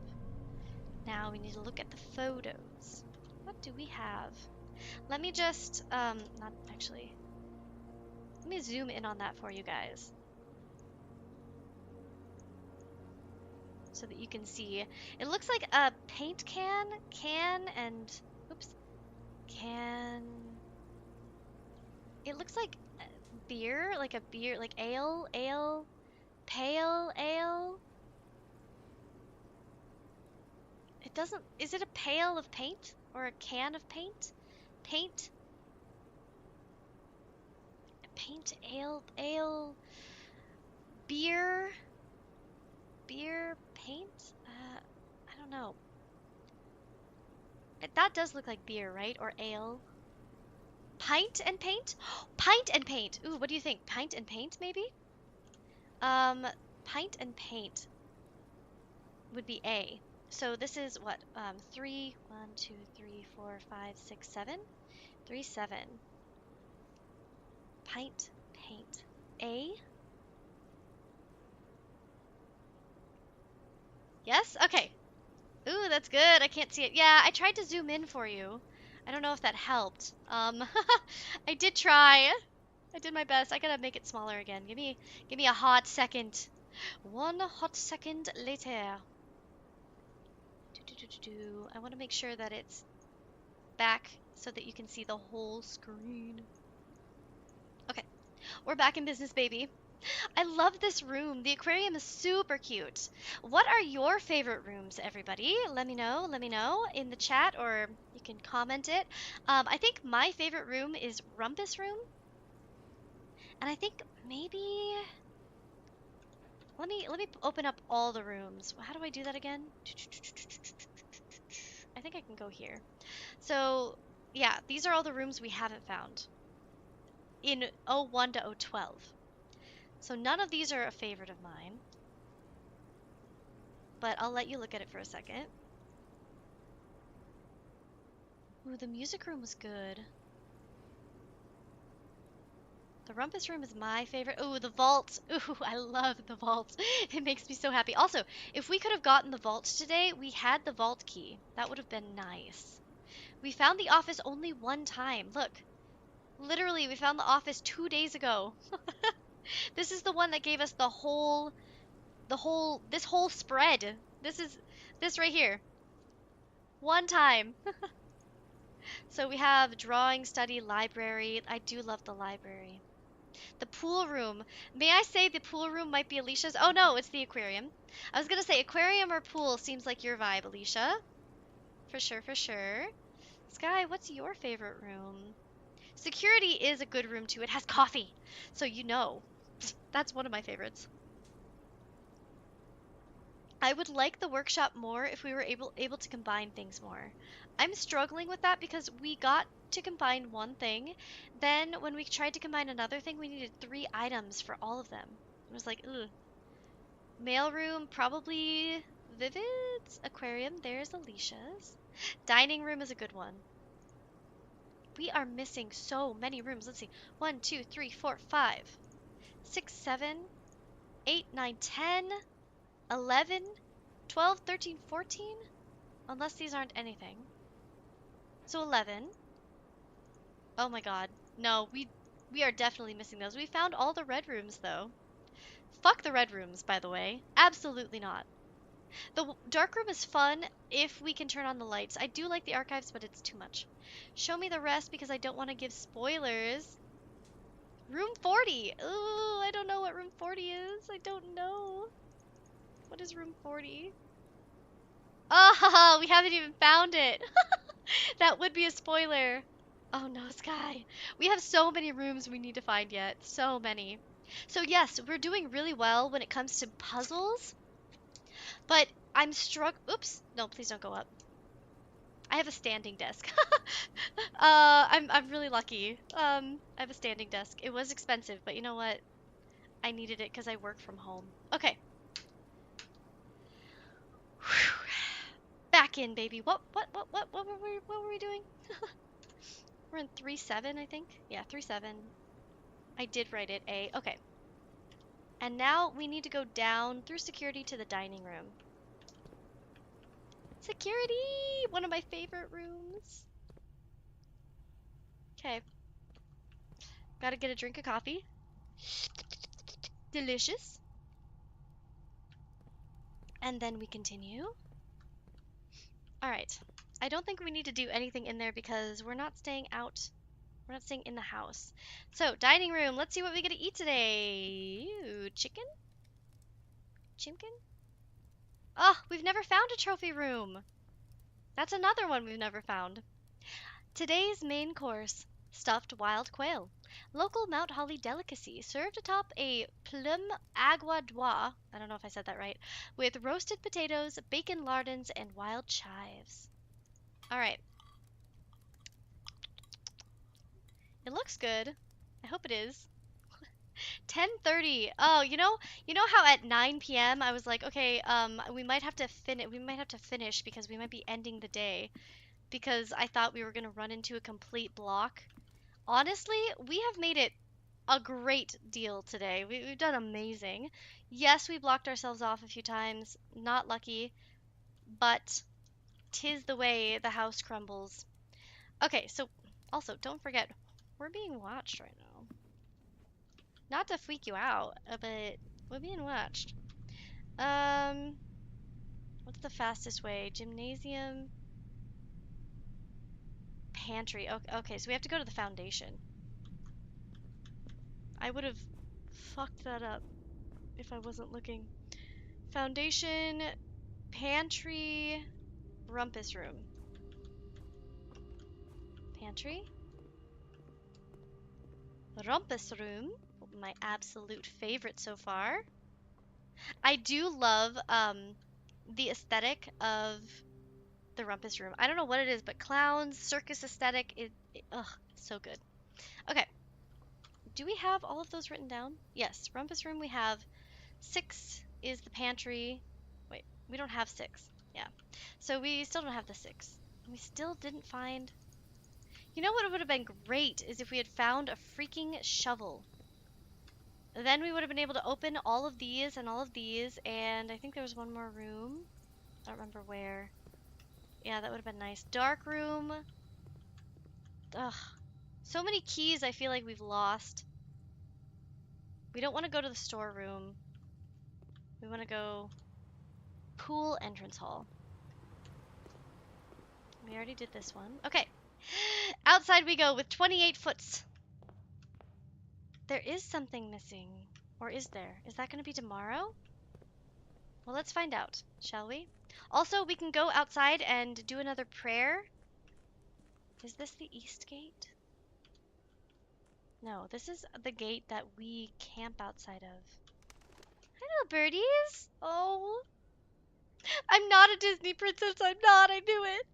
Now we need to look at the photos. What do we have? Let me just, not actually. Let me zoom in on that for you guys. So that you can see. It looks like a paint can, and, oops, can. It looks like beer, like a beer, like ale, pale ale. It doesn't, is it a pail of paint or a can of paint? Paint, ale, beer, paint? I don't know. That does look like beer, right? Or ale. Pint and paint? Pint and paint. Ooh, what do you think? Pint and paint, maybe? Pint and paint would be A. So this is what? 3, 1, 2, 3, 4, 5, 6, 7? 3, 7. Pint, paint. A? Yes? Okay. Ooh, that's good. I can't see it. Yeah, I tried to zoom in for you. I don't know if that helped. I did try. I did my best. I gotta make it smaller again. Give me a hot second. 1 hot second later. I want to make sure that it's back so that you can see the whole screen. Okay, we're back in business, baby. I love this room. The aquarium is super cute. What are your favorite rooms, everybody? Let me know in the chat or you can comment it. I think my favorite room is Rumpus Room. And I think maybe let me open up all the rooms. How do I do that again? I think I can go here. So, yeah, these are all the rooms we haven't found in 01 to 012. So none of these are a favorite of mine, but I'll let you look at it for a second. Ooh, the music room was good. The Rumpus room is my favorite. Ooh, the vault. Ooh, I love the vault. It makes me so happy. Also, if we could have gotten the vault today, we had the vault key. That would have been nice. We found the office only one time. Look, literally, we found the office 2 days ago. This is the one that gave us this whole spread. This right here. One time. So we have drawing, study, library. I do love the library. The pool room. May I say the pool room might be Alicia's? Oh no, it's the aquarium. I was gonna say aquarium or pool seems like your vibe, Alicia. For sure, for sure. Sky, what's your favorite room? Security is a good room too. It has coffee. So you know. That's one of my favorites. I would like the workshop more if we were able to combine things more. I'm struggling with that because we got to combine one thing, then when we tried to combine another thing, we needed 3 items for all of them. It was like, ugh. Mailroom, probably Vivid's. Aquarium, there's Alicia's. Dining room is a good one. We are missing so many rooms. Let's see. 1, 2, 3, 4, 5, 6, 7, 8, 9, 10, 11, 12, 13, 14? Unless these aren't anything. So 11. Oh my god. No, we are definitely missing those. We found all the red rooms though. Fuck the red rooms, by the way. Absolutely not. The dark room is fun if we can turn on the lights. I do like the archives, but it's too much. Show me the rest because I don't want to give spoilers. Room 40. Ooh, I don't know what room 40 is. I don't know. What is room 40? Oh, we haven't even found it. That would be a spoiler. Oh no, Sky. We have so many rooms we need to find yet. So many. So yes, we're doing really well when it comes to puzzles, but I'm struck. Oops. No, please don't go up. I have a standing desk. I'm really lucky. I have a standing desk. It was expensive, but you know what? I needed it because I work from home. Okay. Back in, baby. What were we doing? We're in 3-7, I think. Yeah, 3-7. I did write it A. Okay. And now we need to go down through security to the dining room. Security! One of my favorite rooms. Okay. Gotta get a drink of coffee. Delicious. And then we continue. Alright. I don't think we need to do anything in there because we're not staying out. We're not staying in the house. So, dining room. Let's see what we get to eat today. Ooh, chicken? Chimkin? Oh, we've never found a trophy room. That's another one we've never found. Today's main course, stuffed wild quail. Local Mount Holly delicacy served atop a plum agua d'oie, I don't know if I said that right, with roasted potatoes, bacon lardons, and wild chives. All right. It looks good. I hope it is. 10:30. Oh, you know how at 9 p.m. I was like, okay, we might have to finish because we might be ending the day because I thought we were going to run into a complete block. Honestly, we have made it a great deal today. We've done amazing. Yes, we blocked ourselves off a few times. Not lucky, but 'tis the way the house crumbles. Okay, so also don't forget, we're being watched right now. Not to freak you out, but we're being watched. What's the fastest way? Gymnasium, pantry. Okay, so we have to go to the foundation. I would have fucked that up if I wasn't looking. Foundation, pantry, rumpus room. Pantry? Rumpus room, my absolute favorite so far. I do love the aesthetic of the rumpus room. I don't know what it is, but clowns, circus aesthetic, ugh, so good. Okay, do we have all of those written down? Yes, rumpus room we have. 6 is the pantry. Wait, we don't have 6. Yeah, so we still don't have the 6. We still didn't find. You know what would have been great is if we had found a freaking shovel. Then we would have been able to open all of these and all of these, and I think there was one more room. I don't remember where. Yeah, that would have been nice. Dark room. Ugh. So many keys I feel like we've lost. We don't want to go to the storeroom. We want to go pool entrance hall. We already did this one. Okay. Outside we go with 28 foots. There is something missing. Or is there? Is that going to be tomorrow? Well, let's find out, shall we? Also, we can go outside and do another prayer. Is this the east gate? No, this is the gate that we camp outside of. Hello, birdies. Oh, I'm not a Disney princess. I'm not. I knew it.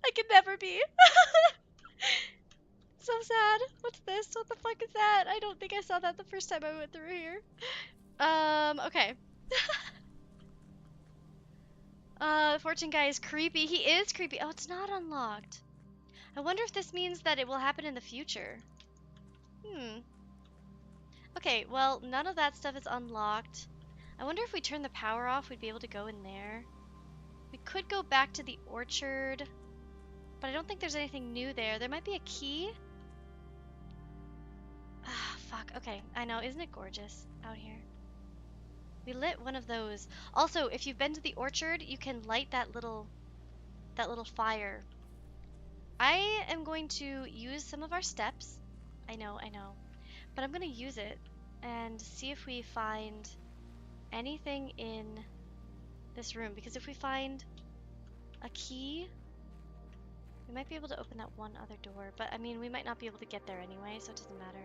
I could never be. So sad. What's this? What the fuck is that? I don't think I saw that the first time I went through here. Okay. Fortune guy is creepy. He is creepy. Oh, it's not unlocked. I wonder if this means that it will happen in the future. Okay, well, none of that stuff is unlocked. I wonder if we turn the power off, we'd be able to go in there. We could go back to the orchard, but I don't think there's anything new there. There might be a key. Ah, fuck. Okay, I know. Isn't it gorgeous out here? We lit one of those. Also, if you've been to the orchard, you can light that little fire. I am going to use some of our steps. I know. But I'm going to use it and see if we find anything in this room. Because if we find a key, we might be able to open that one other door. But, I mean, we might not be able to get there anyway, so it doesn't matter.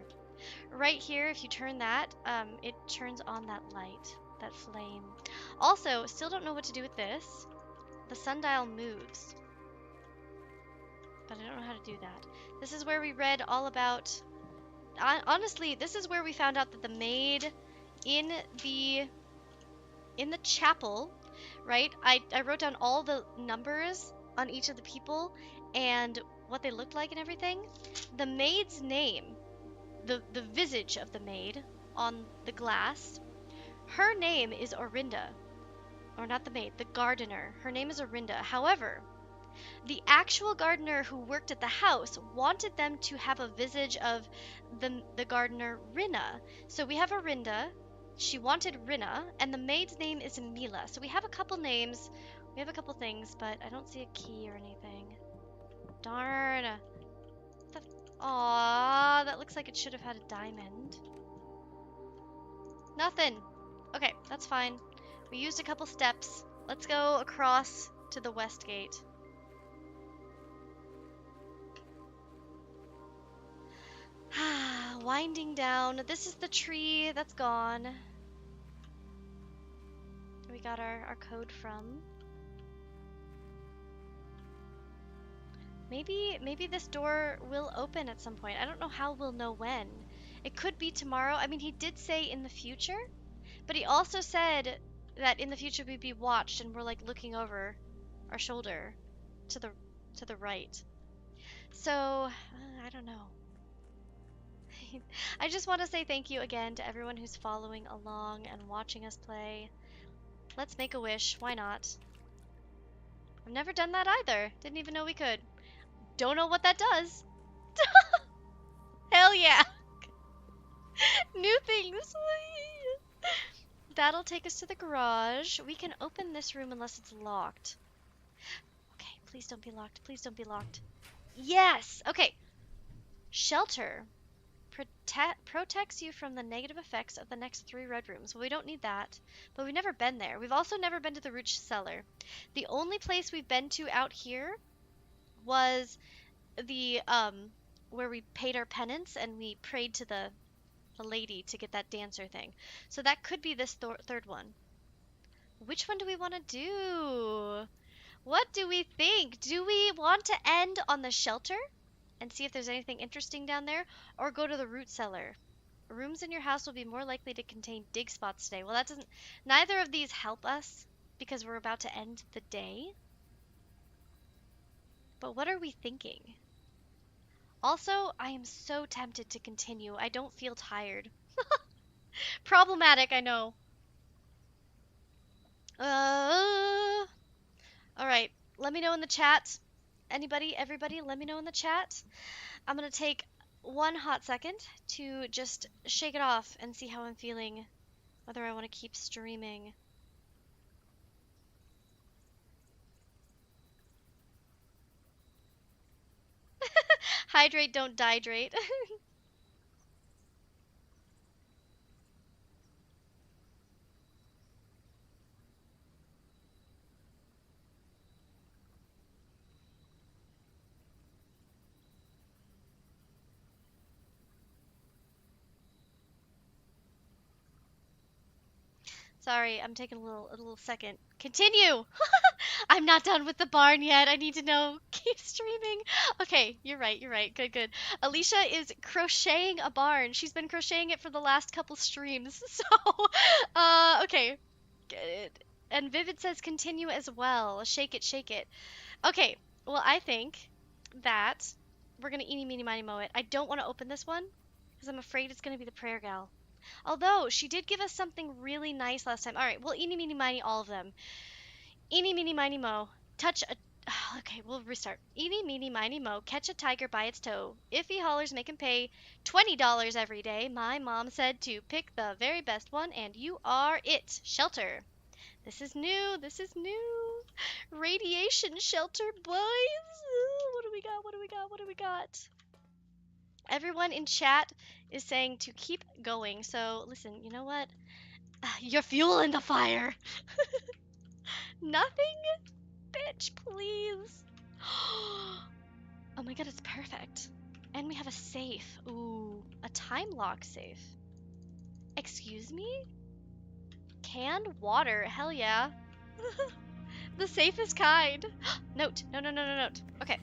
Right here, if you turn that, it turns on that light, that flame. Also, still don't know what to do with this. The sundial moves. But I don't know how to do that. This is where we read all about... honestly, this is where we found out that the maid in the chapel, right? I wrote down all the numbers on each of the people and what they looked like and everything. The maid's name, the visage of the maid on the glass, her name is Orinda. Or not the maid, the gardener. Her name is Orinda. However, the actual gardener who worked at the house wanted them to have a visage of the gardener Rinna. So we have Orinda, she wanted Rinna, and the maid's name is Mila. So we have a couple names, we have a couple things, but I don't see a key or anything. Darn. Aww, that looks like it should have had a diamond. Nothing. Okay, that's fine. We used a couple steps. Let's go across to the west gate. Winding down. This is the tree that's gone. We got our code from. Maybe this door will open at some point. I don't know how we'll know when. It could be tomorrow. I mean, he did say in the future, but he also said that in the future we'd be watched and we're like looking over our shoulder to the right. So, I don't know. I just want to say thank you again to everyone who's following along and watching us play. Let's make a wish. Why not? I've never done that either. Didn't even know we could. Don't know what that does. Hell yeah. New things. That'll take us to the garage. We can open this room unless it's locked. Okay, please don't be locked. Please don't be locked. Yes! Okay. Shelter. protects you from the negative effects of the next 3 red rooms. Well, we don't need that, but we've never been there. We've also never been to the root cellar. The only place we've been to out here was the where we paid our penance and we prayed to the lady to get that dancer thing. So that could be this third one. Which one do we want to do? What do we think? Do we want to end on the shelter and see if there's anything interesting down there, or go to the root cellar? Rooms in your house will be more likely to contain dig spots today. Well, that doesn't. Neither of these help us because we're about to end the day. But what are we thinking? Also, I am so tempted to continue. I don't feel tired. Problematic, I know. Alright, let me know in the chat. Anybody, everybody, let me know in the chat. I'm gonna take one hot second to just shake it off and see how I'm feeling, whether I want to keep streaming. Hydrate, don't dihydrate. Sorry, I'm taking a little second. Continue! I'm not done with the barn yet. I need to know. Keep streaming. Okay, you're right, you're right. Good, good. Alicia is crocheting a barn. She's been crocheting it for the last couple streams. So, okay. Good. And Vivid says continue as well. Shake it, shake it. Okay, well, I think that we're gonna eeny, meeny, miny, moe it. I don't want to open this one because I'm afraid it's gonna be the prayer gal. Although, she did give us something really nice last time. Alright, well, eeny, meeny, miny, all of them. Eeny, meeny, miny, moe. Touch a... Okay, we'll restart. Eeny, meeny, miny, moe. Catch a tiger by its toe. If he hollers, make him pay $20 every day. My mom said to pick the very best one, and you are it. Shelter. This is new. This is new. Radiation shelter, boys. Ooh, what do we got? What do we got? What do we got? Everyone in chat is saying to keep going. So, listen, you know what? You're fueling the fire. Nothing? Bitch, please. Oh my god, it's perfect. And we have a safe. Ooh, a time lock safe. Excuse me? Canned water. Hell yeah. The safest kind. Note. No, no, no, no, note. Okay.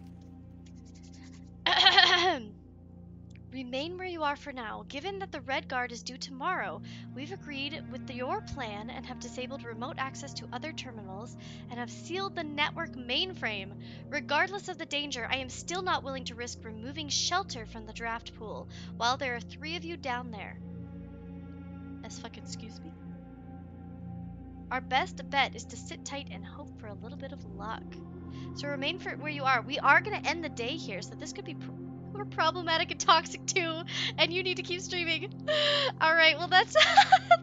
Remain where you are for now. Given that the Red Guard is due tomorrow, we've agreed with your plan and have disabled remote access to other terminals and have sealed the network mainframe. Regardless of the danger, I am still not willing to risk removing shelter from the draft pool while there are 3 of you down there. As fuck, excuse me? Our best bet is to sit tight and hope for a little bit of luck. So remain for where you are. We are going to end the day here, so this could be more problematic and toxic too, and you need to keep streaming. All right, well that's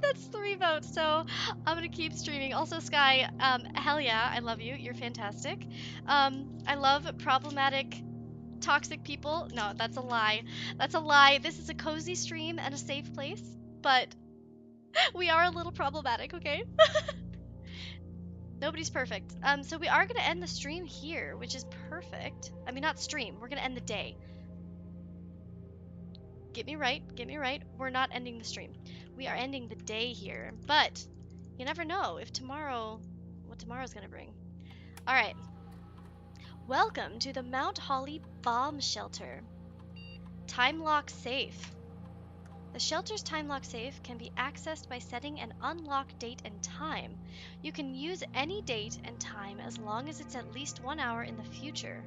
that's 3 votes, so I'm gonna keep streaming. Also, Sky, hell yeah, I love you. You're fantastic. I love problematic, toxic people. No, that's a lie. That's a lie. This is a cozy stream and a safe place, but we are a little problematic, okay? Nobody's perfect. So we are gonna end the stream here, which is perfect. I mean, not stream. We're gonna end the day. Get me right. Get me right. We're not ending the stream. We are ending the day here. But you never know if what tomorrow's gonna bring. All right. Welcome to the Mount Holly Bomb Shelter. Time lock safe. The shelter's time lock safe can be accessed by setting an unlock date and time. You can use any date and time as long as it's at least 1 hour in the future.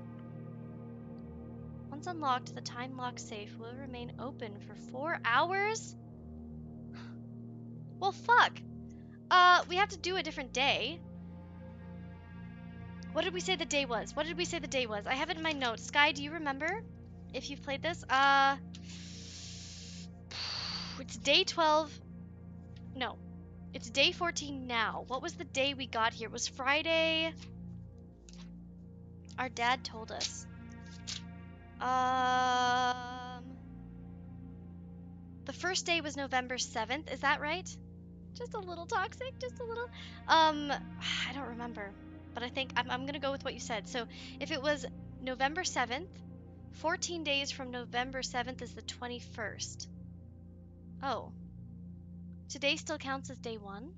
Once unlocked, the time lock safe will remain open for 4 hours? Well, fuck. We have to do a different day. What did we say the day was? What did we say the day was? I have it in my notes. Sky, do you remember if you've played this? It's day 12. No, it's day 14 now. What was the day we got here? It was Friday. Our dad told us. The first day was November 7th, is that right? Just a little toxic, just a little. I don't remember, but I think I'm gonna go with what you said. So if it was November 7th, 14 days from November 7th is the 21st. Oh, today still counts as day one?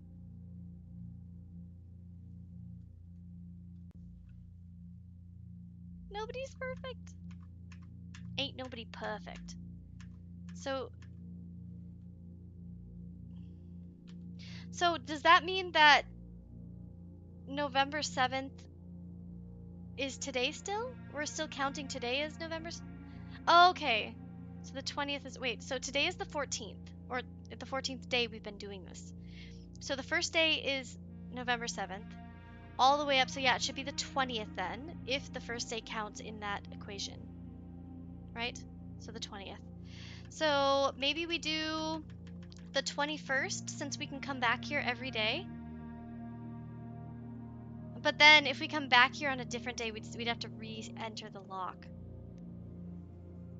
Nobody's perfect. Ain't nobody perfect. So does that mean that November 7th is today still? We're still counting today as November? Oh, okay. So the 20th is, wait, so today is the 14th, or the 14th day we've been doing this. So the first day is November 7th, all the way up, so yeah, it should be the 20th then, if the first day counts in that equation, right? So the 20th. So maybe we do the 21st, since we can come back here every day. But then if we come back here on a different day, we'd have to re-enter the lock.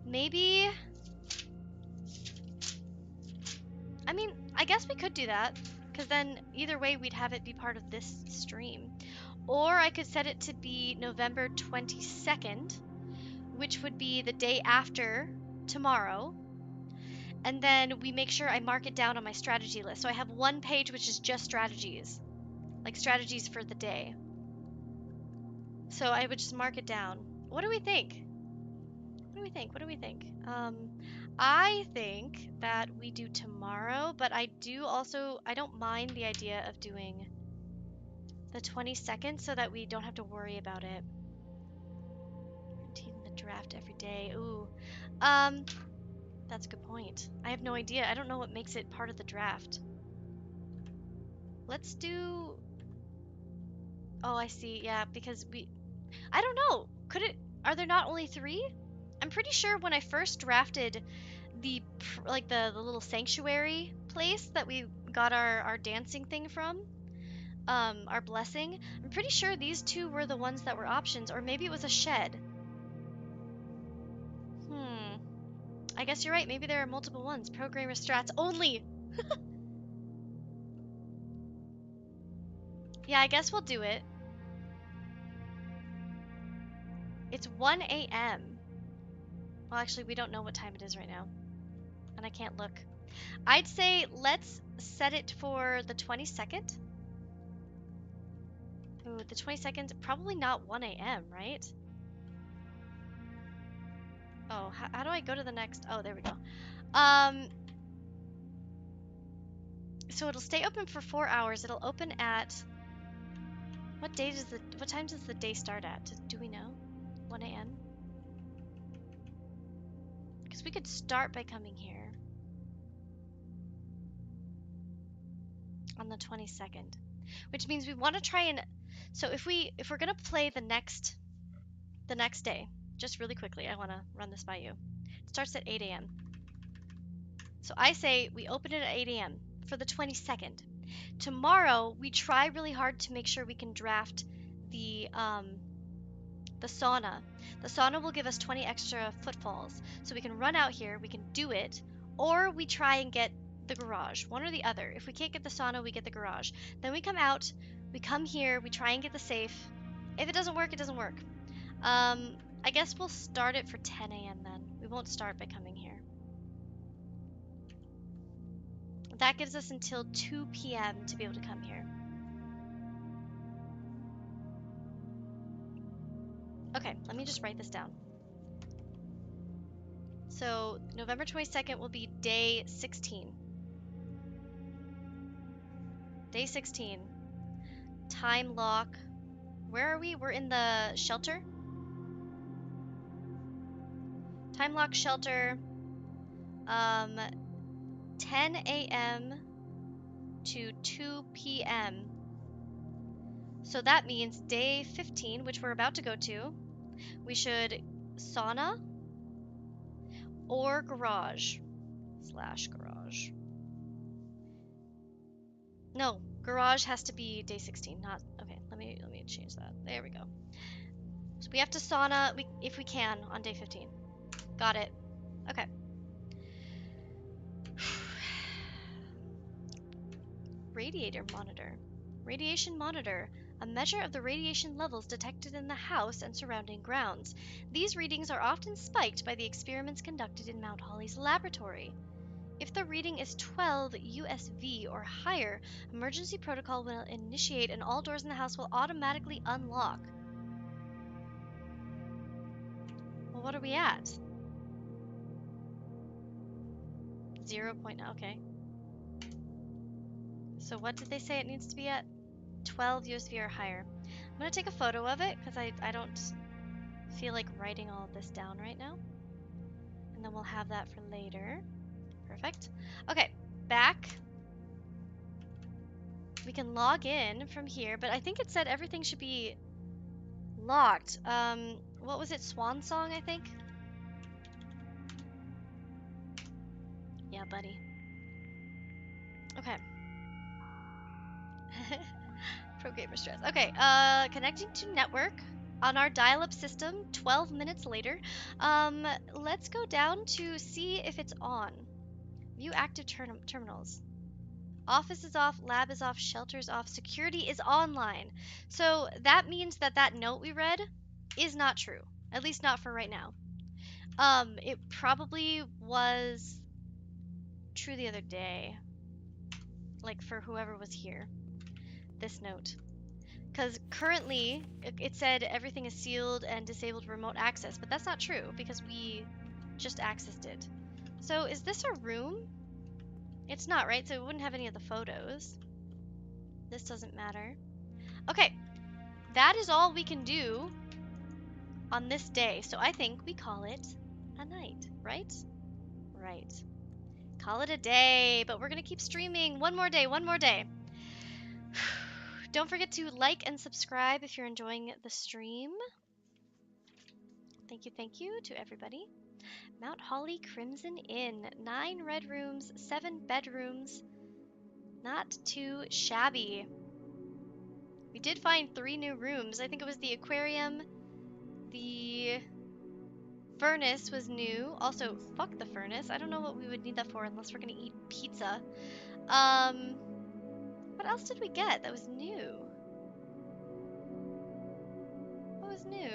Maybe, I mean, I guess we could do that, because then either way we'd have it be part of this stream. Or I could set it to be November 22nd, which would be the day after tomorrow. And then we make sure I mark it down on my strategy list. So I have one page which is just strategies, like strategies for the day. So I would just mark it down. What do we think? What do we think? What do we think? I think that we do tomorrow, but I don't mind the idea of doing the 22nd so that we don't have to worry about it. Routine the draft every day. Ooh. That's a good point. I have no idea. I don't know what makes it part of the draft. Let's do... Oh, I see. Yeah, because I don't know. Are there not only 3? I'm pretty sure when I first drafted the little sanctuary place that we got our dancing thing from, our blessing, I'm pretty sure these 2 were the ones that were options, or maybe it was a shed. I guess you're right. Maybe there are multiple ones. Programmer strats only. Yeah, I guess we'll do it. It's 1 a.m. Well, actually, we don't know what time it is right now, and I can't look. I'd say let's set it for the 22nd. Ooh, the 22nd, probably not 1 a.m., right? Oh, how do I go to the next? Oh, there we go. So it'll stay open for 4 hours. It'll open at... What time does the day start at? Do we know? 1 a.m.? Because we could start by coming here on the 22nd, which means we want to try and... So if we're gonna play the next day, just really quickly, I want to run this by you. It starts at 8 a.m. So I say we open it at 8 a.m. for the 22nd. Tomorrow we try really hard to make sure we can draft the sauna. The sauna will give us 20 extra footfalls, so we can run out here, we can do it, or we try and get the garage, one or the other. If we can't get the sauna, we get the garage. Then we come out, we come here, we try and get the safe. If it doesn't work, it doesn't work. I guess we'll start it for 10 a.m. then. We won't start by coming here. That gives us until 2 p.m. to be able to come here. Okay, let me just write this down. So November 22nd will be day 16. Day 16. Time lock. Where are we? We're in the shelter. Time lock shelter. 10 a.m. to 2 p.m. So that means day 15, which we're about to go to, we should sauna or garage / garage. No, garage has to be day 16, not... Okay, let me change that. There we go. So we have to sauna if we can on day 15. Got it. Okay. radiator monitor. Radiation monitor, a measure of the radiation levels detected in the house and surrounding grounds. These readings are often spiked by the experiments conducted in Mount Holly's laboratory. If the reading is 12 USV or higher, emergency protocol will initiate and all doors in the house will automatically unlock. Well, what are we at? 0. Okay. So what did they say it needs to be at? 12 USV or higher. I'm going to take a photo of it because I don't feel like writing all of this down right now. And then we'll have that for later. Perfect. Okay, back. We can log in from here, but I think it said everything should be locked. What was it? Swan Song, I think? Yeah, buddy. Okay. Pro gamer stress. Okay, connecting to network on our dial-up system 12 minutes later. Let's go down to see if it's on. View active terminals. Office is off, lab is off, shelter is off, security is online. So that means that that note we read is not true. At least not for right now. It probably was true the other day. Like for whoever was here. This note. Because currently it said everything is sealed and disabled remote access, but that's not true because we just accessed it. So is this a room? It's not, right? So it wouldn't have any of the photos. This doesn't matter. Okay, that is all we can do on this day. So I think we call it a night, right? Right. Call it a day, but we're going to keep streaming. One more day, one more day. Don't forget to like and subscribe if you're enjoying the stream. Thank you to everybody. Mount Holly Crimson Inn. 9 red rooms, 7 bedrooms. Not too shabby. We did find 3 new rooms. I think it was the aquarium. The furnace was new. Also, fuck the furnace. I don't know what we would need that for unless we're gonna eat pizza. What else did we get that was new? What was new?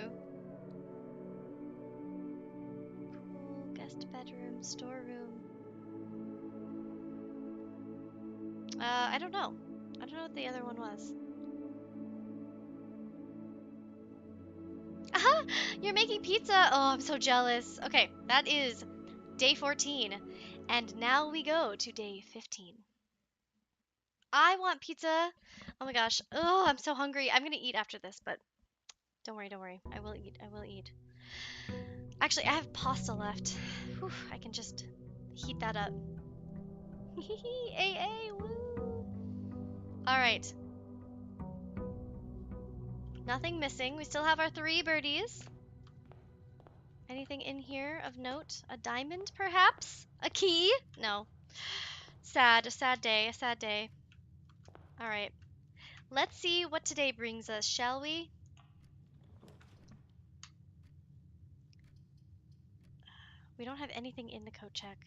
Pool, guest bedroom, storeroom. I don't know. I don't know what the other one was. Aha! You're making pizza! Oh, I'm so jealous. Okay, that is day 14. And now we go to day 15. I want pizza. Oh my gosh. Oh, I'm so hungry. I'm gonna eat after this, but don't worry, don't worry. I will eat. I will eat. Actually, I have pasta left. Whew, I can just heat that up. AA, woo! Alright. Nothing missing. We still have our 3 birdies. Anything in here of note? A diamond, perhaps? A key? No. Sad. A sad day. A sad day. Alright. Let's see what today brings us, shall we? We don't have anything in the coat check.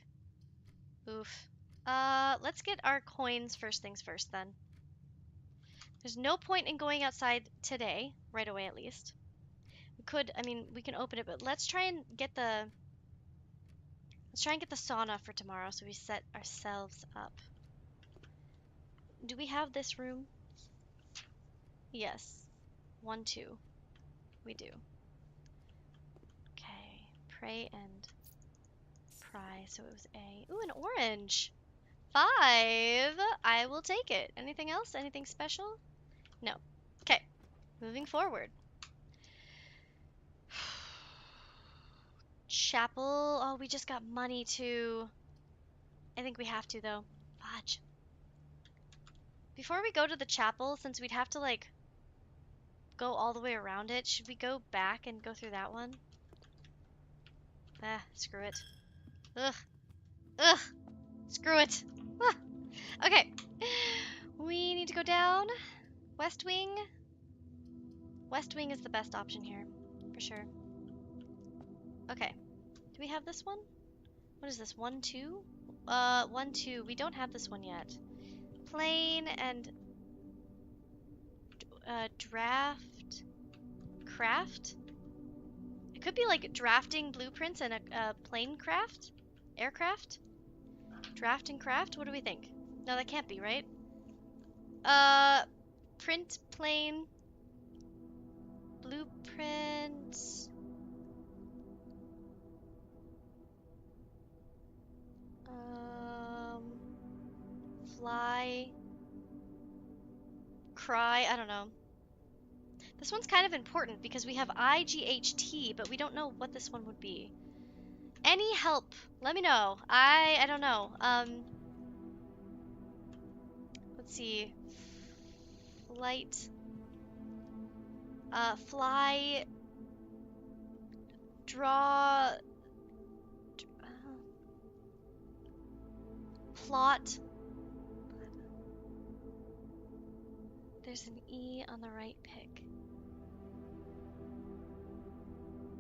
Oof. Let's get our coins first things first then. There's no point in going outside today, right away at least. We could, I mean, we can open it, but let's try and get the sauna for tomorrow so we set ourselves up. Do we have this room? Yes. 1, 2. We do. Okay. Pray and pry, so it was A. Ooh, an orange! 5! I will take it. Anything else? Anything special? No. Okay. Moving forward. Chapel. Oh, we just got money too. I think we have to though. Fudge. Before we go to the chapel, since we'd have to like go all the way around it, should we go back and go through that one? Ah, screw it. Ugh. Ugh. Screw it. Ah. Okay. We need to go down. West Wing. West Wing is the best option here, for sure. Okay. Do we have this one? What is this? 1, 2? 1, 2. We don't have this one yet. plane and draft craft. It could be like drafting blueprints and a plane craft, aircraft, draft and craft. What do we think? No, that can't be right. Print plane, blueprint. Fly, cry. I don't know. This one's kind of important because we have IGHT, but we don't know what this one would be. Any help? Let me know. I don't know. Let's see. Flight. Fly. Draw. Plot. There's an E on the right pick.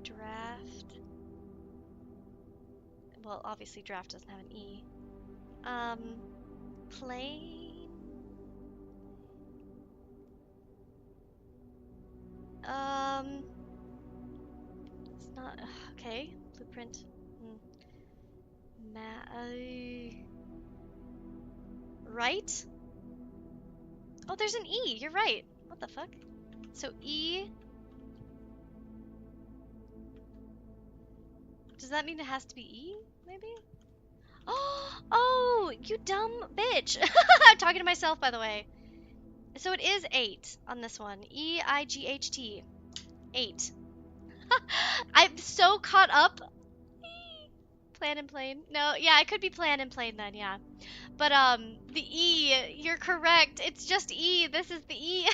Draft. Well, obviously draft doesn't have an E. Plane. It's not okay. Blueprint. Right? Oh, there's an E. You're right. What the fuck? So E. Does that mean it has to be E? Maybe? Oh, you dumb bitch. I'm talking to myself, by the way. So it is 8 on this one. E-I-G-H-T. 8. I'm so caught up. Plan and plane. No, yeah, it could be plan and plane then, yeah. But the E, you're correct. It's just E. This is the E.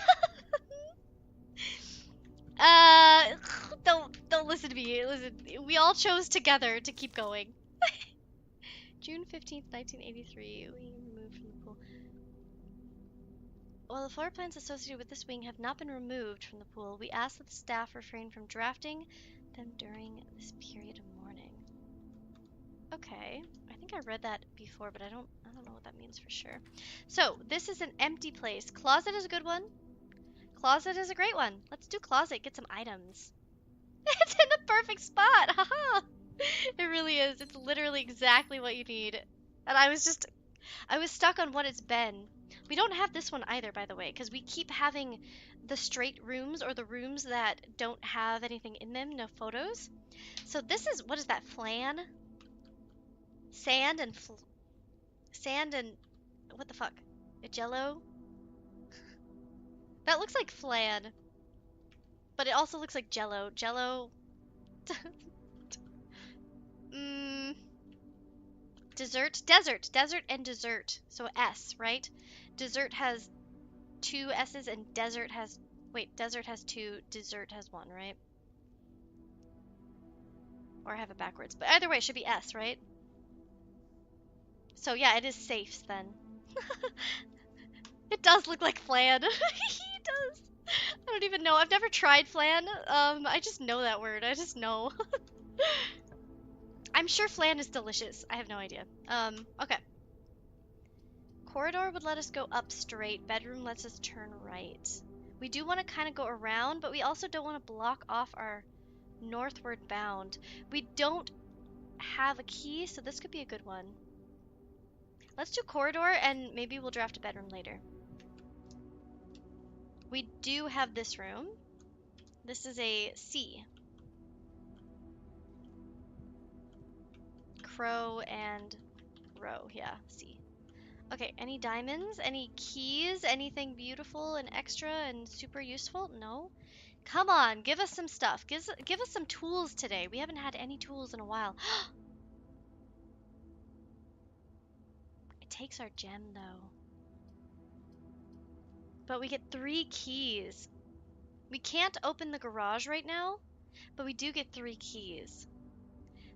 Don't listen to me. Listen, we all chose together to keep going. June 15th, 1983. We removed from the pool. While the floor plans associated with this wing have not been removed from the pool, we ask that the staff refrain from drafting them during this period of mourning. Okay, I think I read that before, but I don't know what that means for sure. So this is an empty place. Closet is a good one. Closet is a great one. Let's do closet. Get some items. It's in the perfect spot. Haha. It really is. It's literally exactly what you need. And I was stuck on what it's been. We don't have this one either, by the way, because we keep having the straight rooms or the rooms that don't have anything in them, no photos. So this is, what is that, flan? Sand and what the fuck? A jello? That looks like flan, but it also looks like jello. Jello. Dessert, desert and dessert. So S, right? Dessert has 2 S's and desert has, wait, desert has 2, dessert has 1, right? Or I have it backwards, but either way it should be S, right? So yeah, it is safes then. It does look like flan. It does. I don't even know. I've never tried flan. I just know that word. I just know. I'm sure flan is delicious. I have no idea. Okay. Corridor would let us go up straight. Bedroom lets us turn right. We do want to kind of go around, but we also don't want to block off our northward bound. We don't have a key, so this could be a good one. Let's do corridor, and maybe we'll draft a bedroom later. We do have this room. This is a C. Crow and row, yeah, C. Okay, any diamonds? Any keys? Anything beautiful and extra and super useful? No? Come on, give us some stuff. Give us some tools today. We haven't had any tools in a while. It takes our gem, though. But we get 3 keys. We can't open the garage right now, but we do get 3 keys.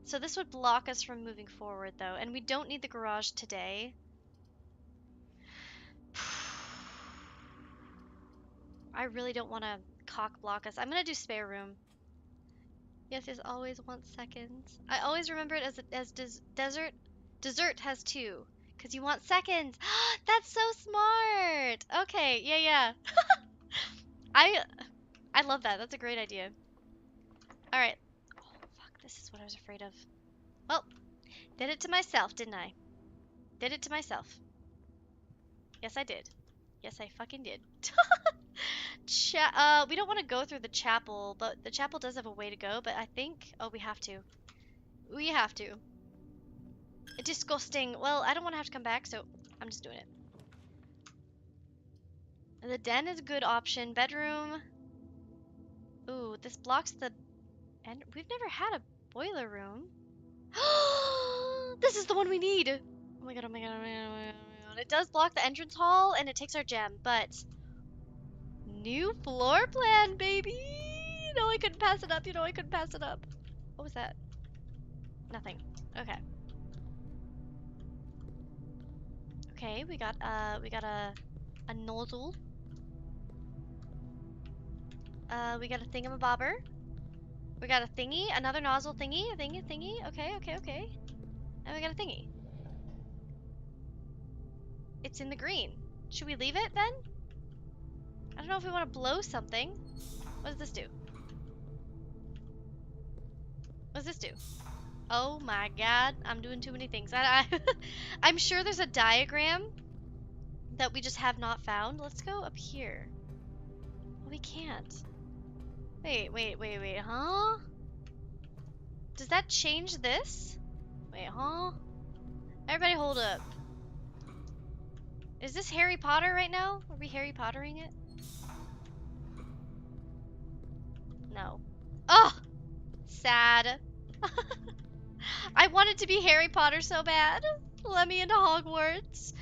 So this would block us from moving forward, though, and we don't need the garage today. I really don't want to cock block us. I'm gonna do spare room. Yes, is always 1 second. I always remember it as desert. Dessert has 2, Because you want seconds. That's so smart. Okay, yeah. I love that. That's a great idea. All right. Oh, fuck. This is what I was afraid of. Well, did it to myself, didn't I? Did it to myself. Yes, I did. Yes, I fucking did. We don't want to go through the chapel, but the chapel does have a way to go, but I think... Oh, we have to. We have to. Disgusting. Well, I don't want to have to come back, so I'm just doing it. The den is a good option. Bedroom. Ooh, this blocks the... And we've never had a boiler room. This is the one we need! Oh my god, oh my god, oh my god, oh my god, oh my god. It does block the entrance hall, and it takes our gem, but... New floor plan, baby! You know I couldn't pass it up, you know I couldn't pass it up. What was that? Nothing. Okay. Okay, we got a nozzle. We got a thingamabobber. We got a thingy, another nozzle thingy, a thingy. Okay. And we got a thingy. It's in the green. Should we leave it then? I don't know if we want to blow something. What does this do? What does this do? Oh my god, I'm doing too many things. I'm sure there's a diagram that we just have not found. Let's go up here. Oh, we can't. Wait, huh? Does that change this? Wait, huh? Everybody hold up. Is this Harry Potter right now? Are we Harry Pottering it? No. Oh! Sad. I wanted to be Harry Potter so bad. Let me into Hogwarts.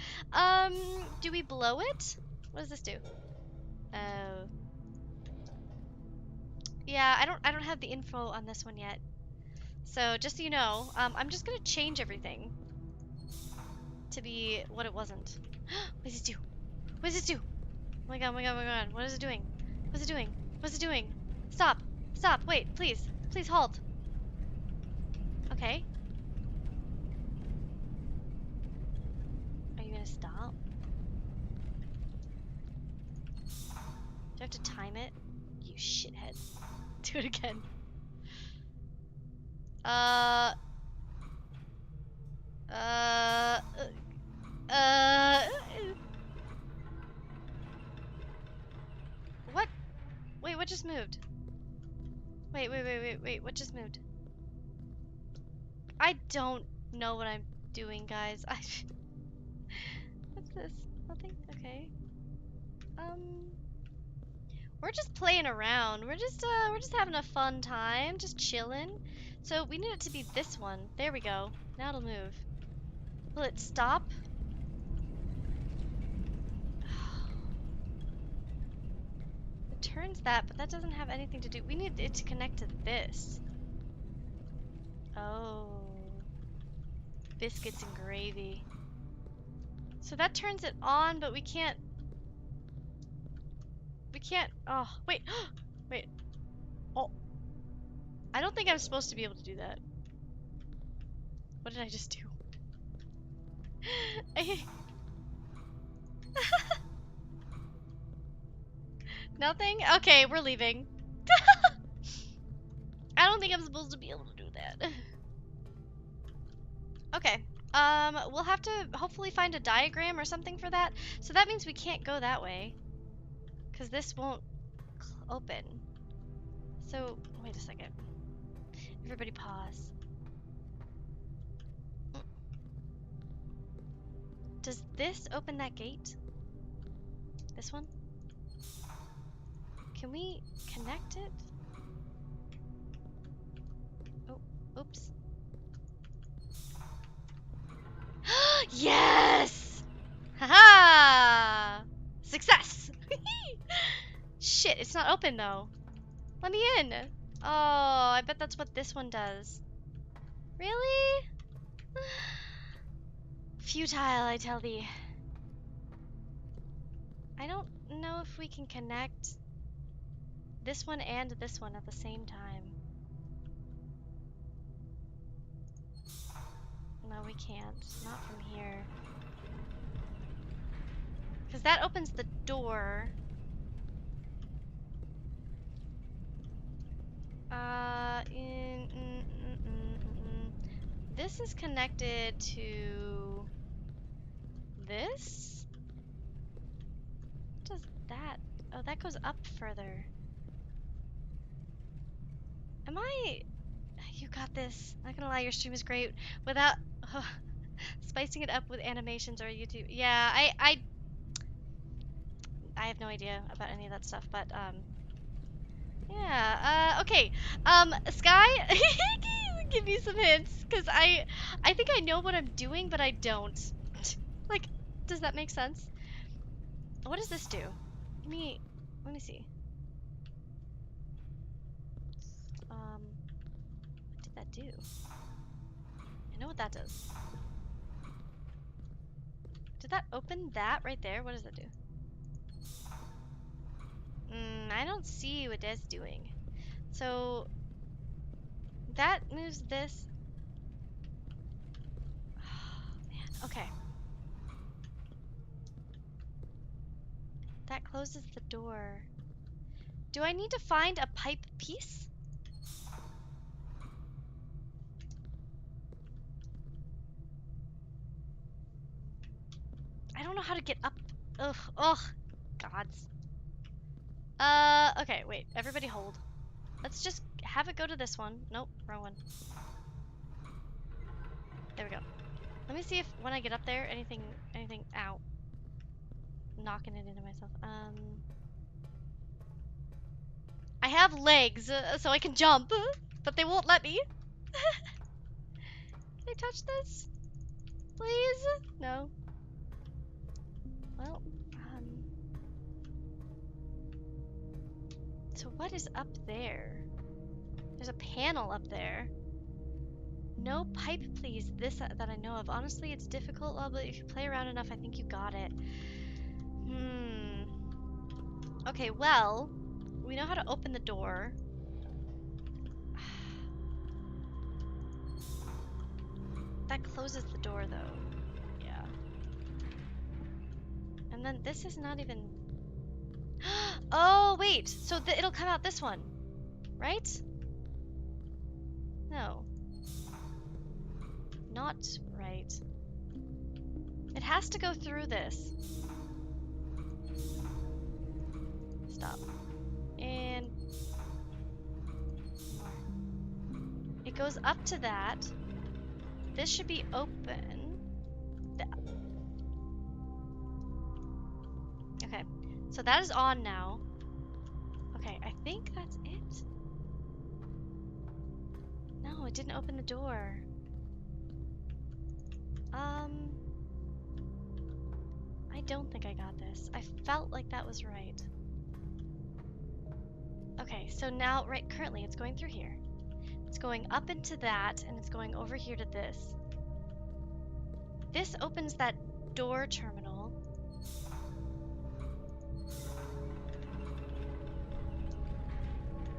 Do we blow it? What does this do? Oh. Yeah, I don't have the info on this one yet. So, just so you know, I'm just gonna change everything to be what it wasn't. What does this do? What does this do? Oh my god, oh my god, oh my god. What is it doing? What's it doing? What's it doing? Stop. Stop. Wait, please. Please halt. Okay. Are you gonna stop? Do I have to time it? You shithead. Do it again. Uh... What? Wait, what just moved? Wait, what just moved? I don't know what I'm doing, guys. What's this? Nothing? Okay. We're just playing around. We're just having a fun time, just chilling. So we need it to be this one. There we go. Now it'll move. Will it stop? It turns that, but that doesn't have anything to do. We need it to connect to this. Oh. Biscuits and gravy. So that turns it on, but we can't. Oh, wait. Wait. Oh. I don't think I'm supposed to be able to do that. What did I just do? Nothing? Okay, we're leaving. I don't think I'm supposed to be able to do that. Okay. We'll have to hopefully find a diagram or something for that. So that means we can't go that way. Because this won't open. So, wait a second. Everybody pause. Does this open that gate? This one? Can we connect it? Oh, oops. Yes! Haha! Success! Shit, it's not open though. Let me in. Oh, I bet that's what this one does. Really? Futile, I tell thee. I don't know if we can connect this one and this one at the same time. No, we can't. Not from here. Because that opens the door. This is connected to this? What does that? Oh, that goes up further. Am I? You got this. Not gonna lie, your stream is great. Without spicing it up with animations or YouTube. Yeah, I have no idea about any of that stuff, but yeah. Okay. Sky, give me some hints, cause I think I know what I'm doing, but I don't. Like, does that make sense? What does this do? Let me see. What did that do? I know what that does. Did that open that right there? What does that do? I don't see what that's doing. So that moves this. Oh, man. Okay. That closes the door. Do I need to find a pipe piece? I don't know how to get up. Ugh. Ugh. Gods. Okay, wait. Everybody hold. Let's just have it go to this one. Nope, wrong one. There we go. Let me see if when I get up there, anything, ow. Knocking it into myself. I have legs, so I can jump, but they won't let me. Can I touch this? Please? No. Well, so what is up there? There's a panel up there. No pipe, please. This that I know of. Honestly, it's difficult, but if you play around enough, I think you got it. Okay, well, we know how to open the door. That closes the door, though. Yeah. And then this is not even... Oh, wait! So it'll come out this one, right? No. Not right. It has to go through this. Stop. And... it goes up to that. This should be open. Okay, so that is on now. Okay, I think that's it. No, it didn't open the door. I don't think I got this. I felt like that was right. Okay, so now, currently it's going through here. It's going up into that, and it's going over here to this. This opens that door terminal.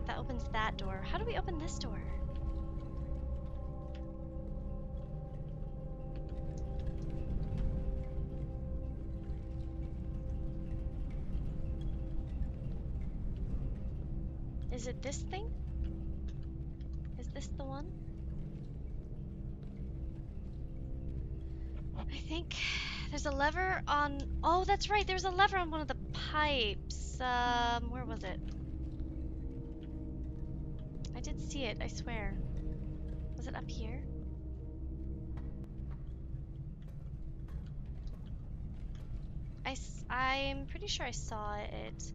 That opens that door. How do we open this door? Is it this thing? Is this the one? I think there's a lever on... Oh, that's right. There's a lever on one of the pipes. Where was it? I did see it, I swear. Was it up here? I'm pretty sure I saw it.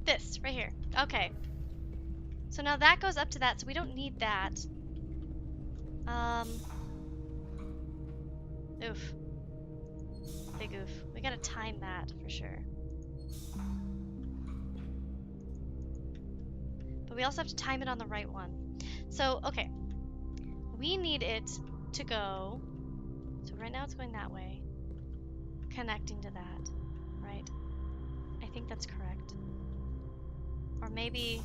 This, right here. Okay. So now that goes up to that, so we don't need that. Oof. Big oof. We gotta time that for sure. But we also have to time it on the right one. So, okay. We need it to go... So right now it's going that way. Connecting to that, right? I think that's correct. Or maybe...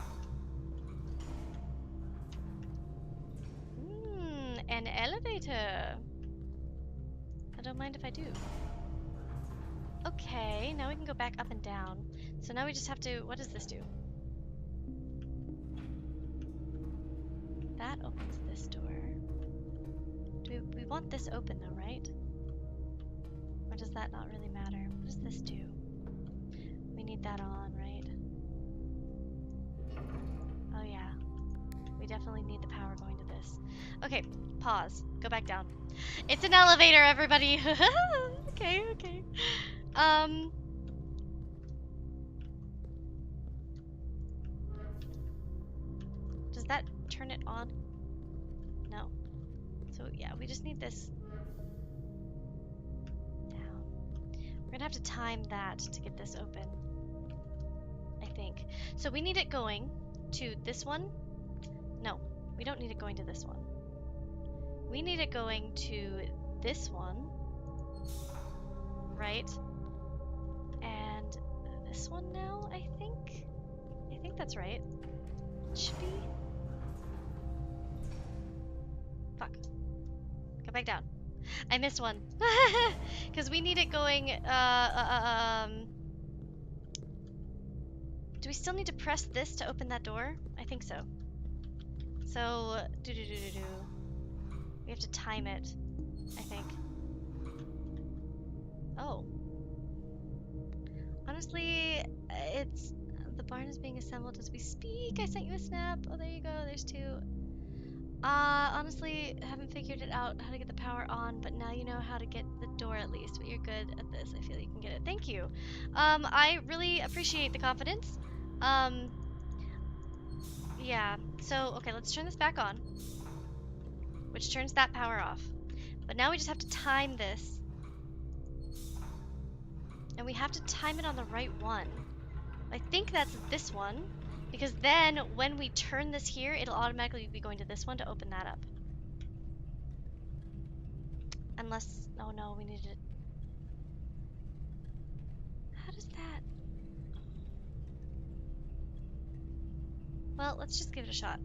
an elevator. I don't mind if I do. Okay, now we can go back up and down. So now we just have to, what does this do? That opens this door. We want this open though, right? Or does that not really matter? What does this do? We need that on, right? Oh yeah. We definitely need the power going to this. Okay, pause. Go back down. It's an elevator, everybody! Okay, okay. Does that turn it on? No. So yeah, we just need this down. We're gonna have to time that to get this open, I think. So we need it going to this one. No, we don't need it going to this one. We need it going to this one, right? And this one now, I think? I think that's right. It should be. Fuck. Go back down. I missed one. Because we need it going, do we still need to press this to open that door? I think so. So, we have to time it, I think. Oh. Honestly, it's... The barn is being assembled as we speak. I sent you a snap. Oh, there you go. There's two. Honestly, haven't figured it out how to get the power on, but now you know how to get the door at least. But you're good at this. I feel you can get it. Thank you. I really appreciate the confidence. Yeah. So, okay, let's turn this back on, which turns that power off. But now we just have to time this. And we have to time it on the right one. I think that's this one, because then when we turn this here, it'll automatically be going to this one to open that up. Unless, oh no, we need it. How does that? Well, let's just give it a shot.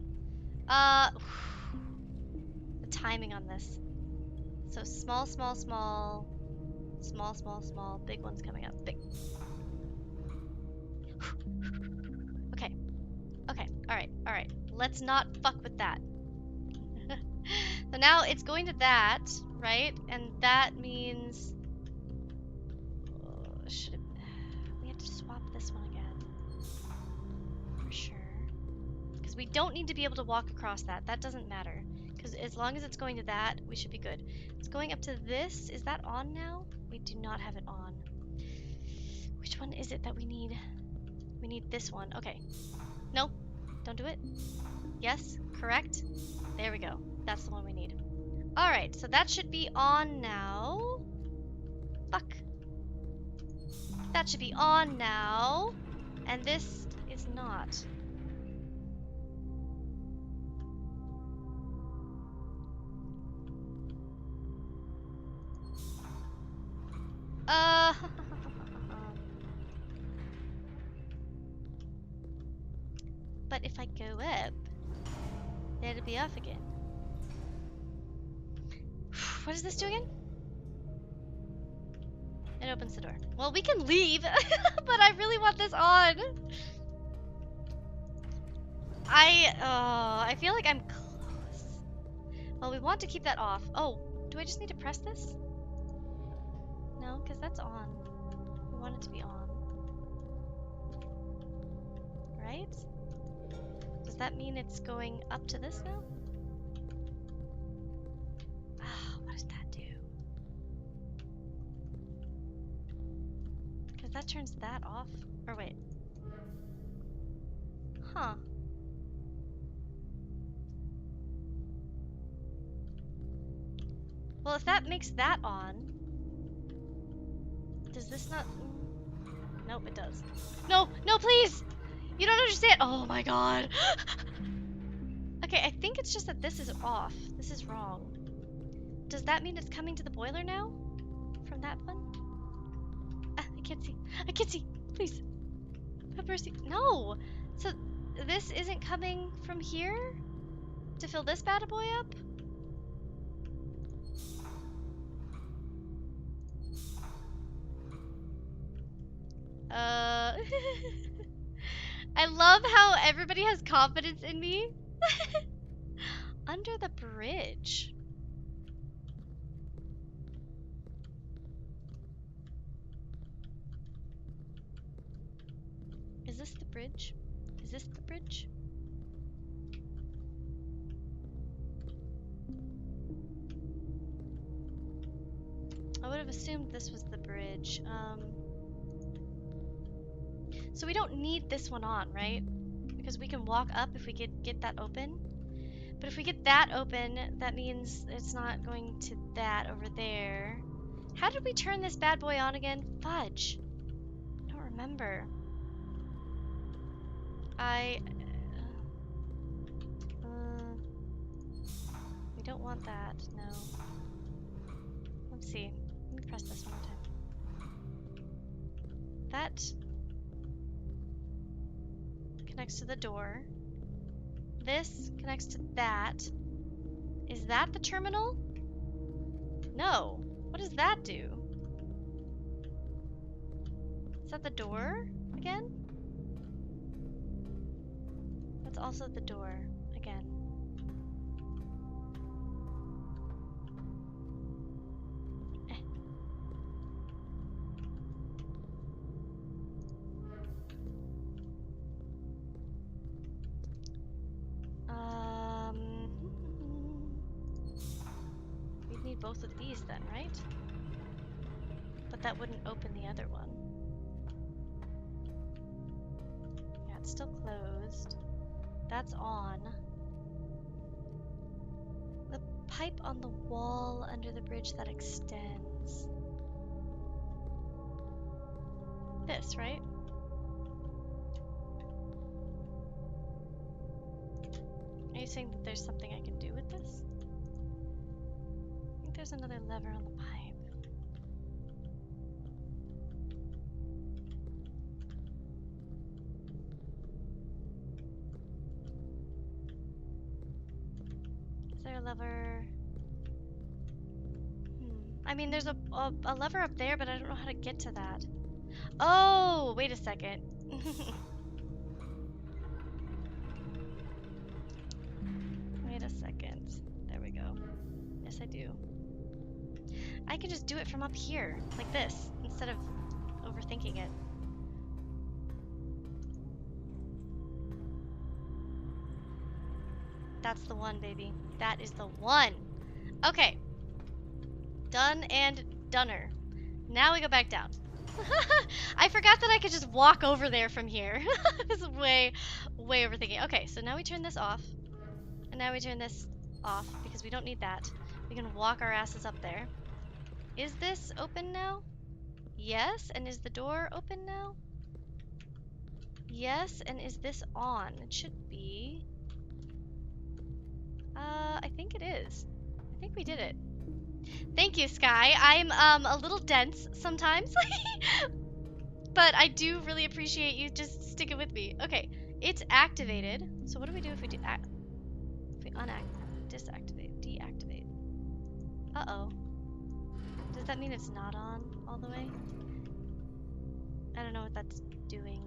The timing on this. So small, small, small, small, small, small, big one's coming up, big. Okay, okay, all right. Let's not fuck with that. So now it's going to that, right? And that means, we have to swap this one again, for sure. Because we don't need to be able to walk across that. That doesn't matter. Because as long as it's going to that, we should be good. It's going up to this. Is that on now? We do not have it on. Which one is it that we need? We need this one. Okay. No, don't do it. Yes, correct. There we go. That's the one we need. All right, so that should be on now. Fuck. That should be on now. And this is not. But if I go up, it'll be off again. What does this do again? It opens the door. Well, we can leave, but I really want this on. I feel like I'm close. Well, we want to keep that off. Oh, do I just need to press this? No, because that's on. We want it to be on. Right? Does that mean it's going up to this now? What does that do? Because that turns that off. Or wait. Huh. Well, if that makes that on, does this not... Nope, it does. No, no, please! You don't understand. Oh my god. Okay, I think it's just that this is off. This is wrong. Does that mean it's coming to the boiler now? From that one? I can't see. I can't see. Please. Have mercy. No! So this isn't coming from here? To fill this bad boy up? I love how everybody has confidence in me. Under the bridge. Is this the bridge? Is this the bridge? I would have assumed this was the bridge. So we don't need this one on, right? Because we can walk up if we get that open. But if we get that open, that means it's not going to that over there. How did we turn this bad boy on again? Fudge. I don't remember. We don't want that, no. Let's see. Let me press this one more time. That connects to the door. This connects to that. Is that the terminal? No. What does that do? Is that the door again? That's also the door again. We'd need both of these then, right? But that wouldn't open the other one. Yeah, it's still closed. That's on. The pipe on the wall under the bridge that extends. This, right? Are you saying that there's something I can do with this? I think there's another lever on the pipe. Is there a lever? I mean, there's a lever up there, but I don't know how to get to that. Oh, wait a second. Wait a second. There we go. Yes, I do. I can just do it from up here, like this, instead of overthinking it. That's the one, baby. That is the one. Okay. Done and doner. Now we go back down. I forgot that I could just walk over there from here. This is way overthinking. Okay, so now we turn this off. And now we turn this off because we don't need that. We can walk our asses up there. Is this open now? Yes. And is the door open now? Yes. And is this on? It should be. I think it is. I think we did it. Thank you, Sky. I'm a little dense sometimes. But I do really appreciate you just sticking with me. Okay, it's activated. So what do we do if we disactivate, deactivate? Uh-oh. Does that mean it's not on all the way? I don't know what that's doing.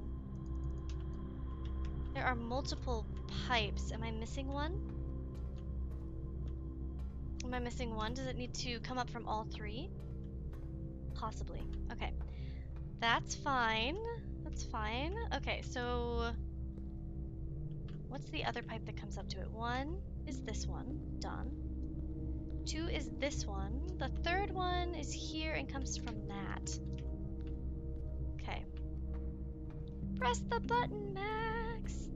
There are multiple pipes. Am I missing one? Am I missing one? Does it need to come up from all three? Possibly. Okay. That's fine. That's fine. Okay, so what's the other pipe that comes up to it? One is this one. Done. Two is this one. The third one is here and comes from that. Okay. Press the button, Max.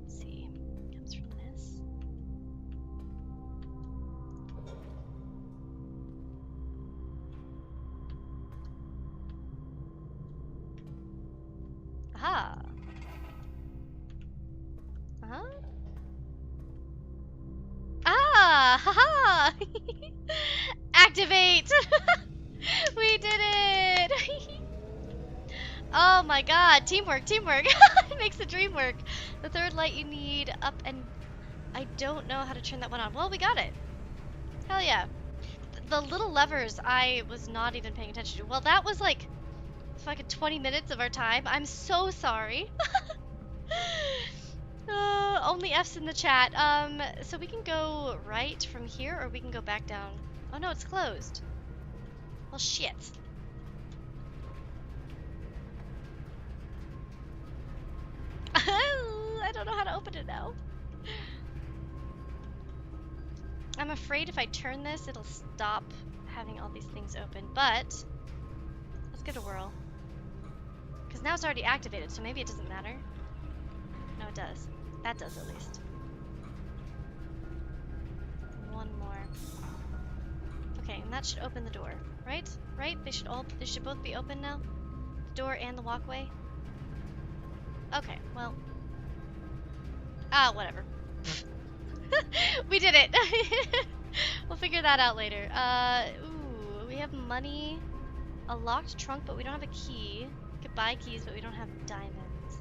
Let's see. Comes from this. Aha. Uh-huh. Ah! Haha! Activate! We did it! Oh my god, teamwork, teamwork! It makes the dream work. The third light you need up, and I don't know how to turn that one on. Well, we got it. Hell yeah. The little levers I was not even paying attention to. Well, that was like fucking 20 minutes of our time. I'm so sorry. Only F's in the chat. So we can go right from here, or we can go back down. Oh no, it's closed. Well, shit. I don't know how to open it now. I'm afraid if I turn this, it'll stop having all these things open, but let's give it a whirl. Because now it's already activated, so maybe it doesn't matter. No, it does. That does at least. One more. Okay, and that should open the door, right? Right? They should both be open now? The door and the walkway? Okay, well. Whatever. We did it! We'll figure that out later. Ooh, we have money. A locked trunk, but we don't have a key. We could buy keys, but we don't have diamonds.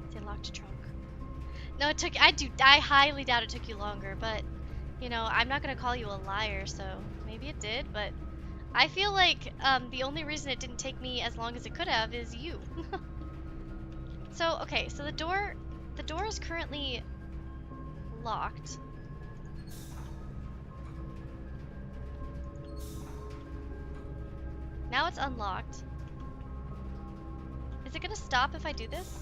It's a locked trunk. No, it took. I highly doubt it took you longer, but you know, I'm not gonna call you a liar, so maybe it did. But I feel like the only reason it didn't take me as long as it could have is you. So okay, so the door is currently locked. Now it's unlocked. Is it gonna stop if I do this?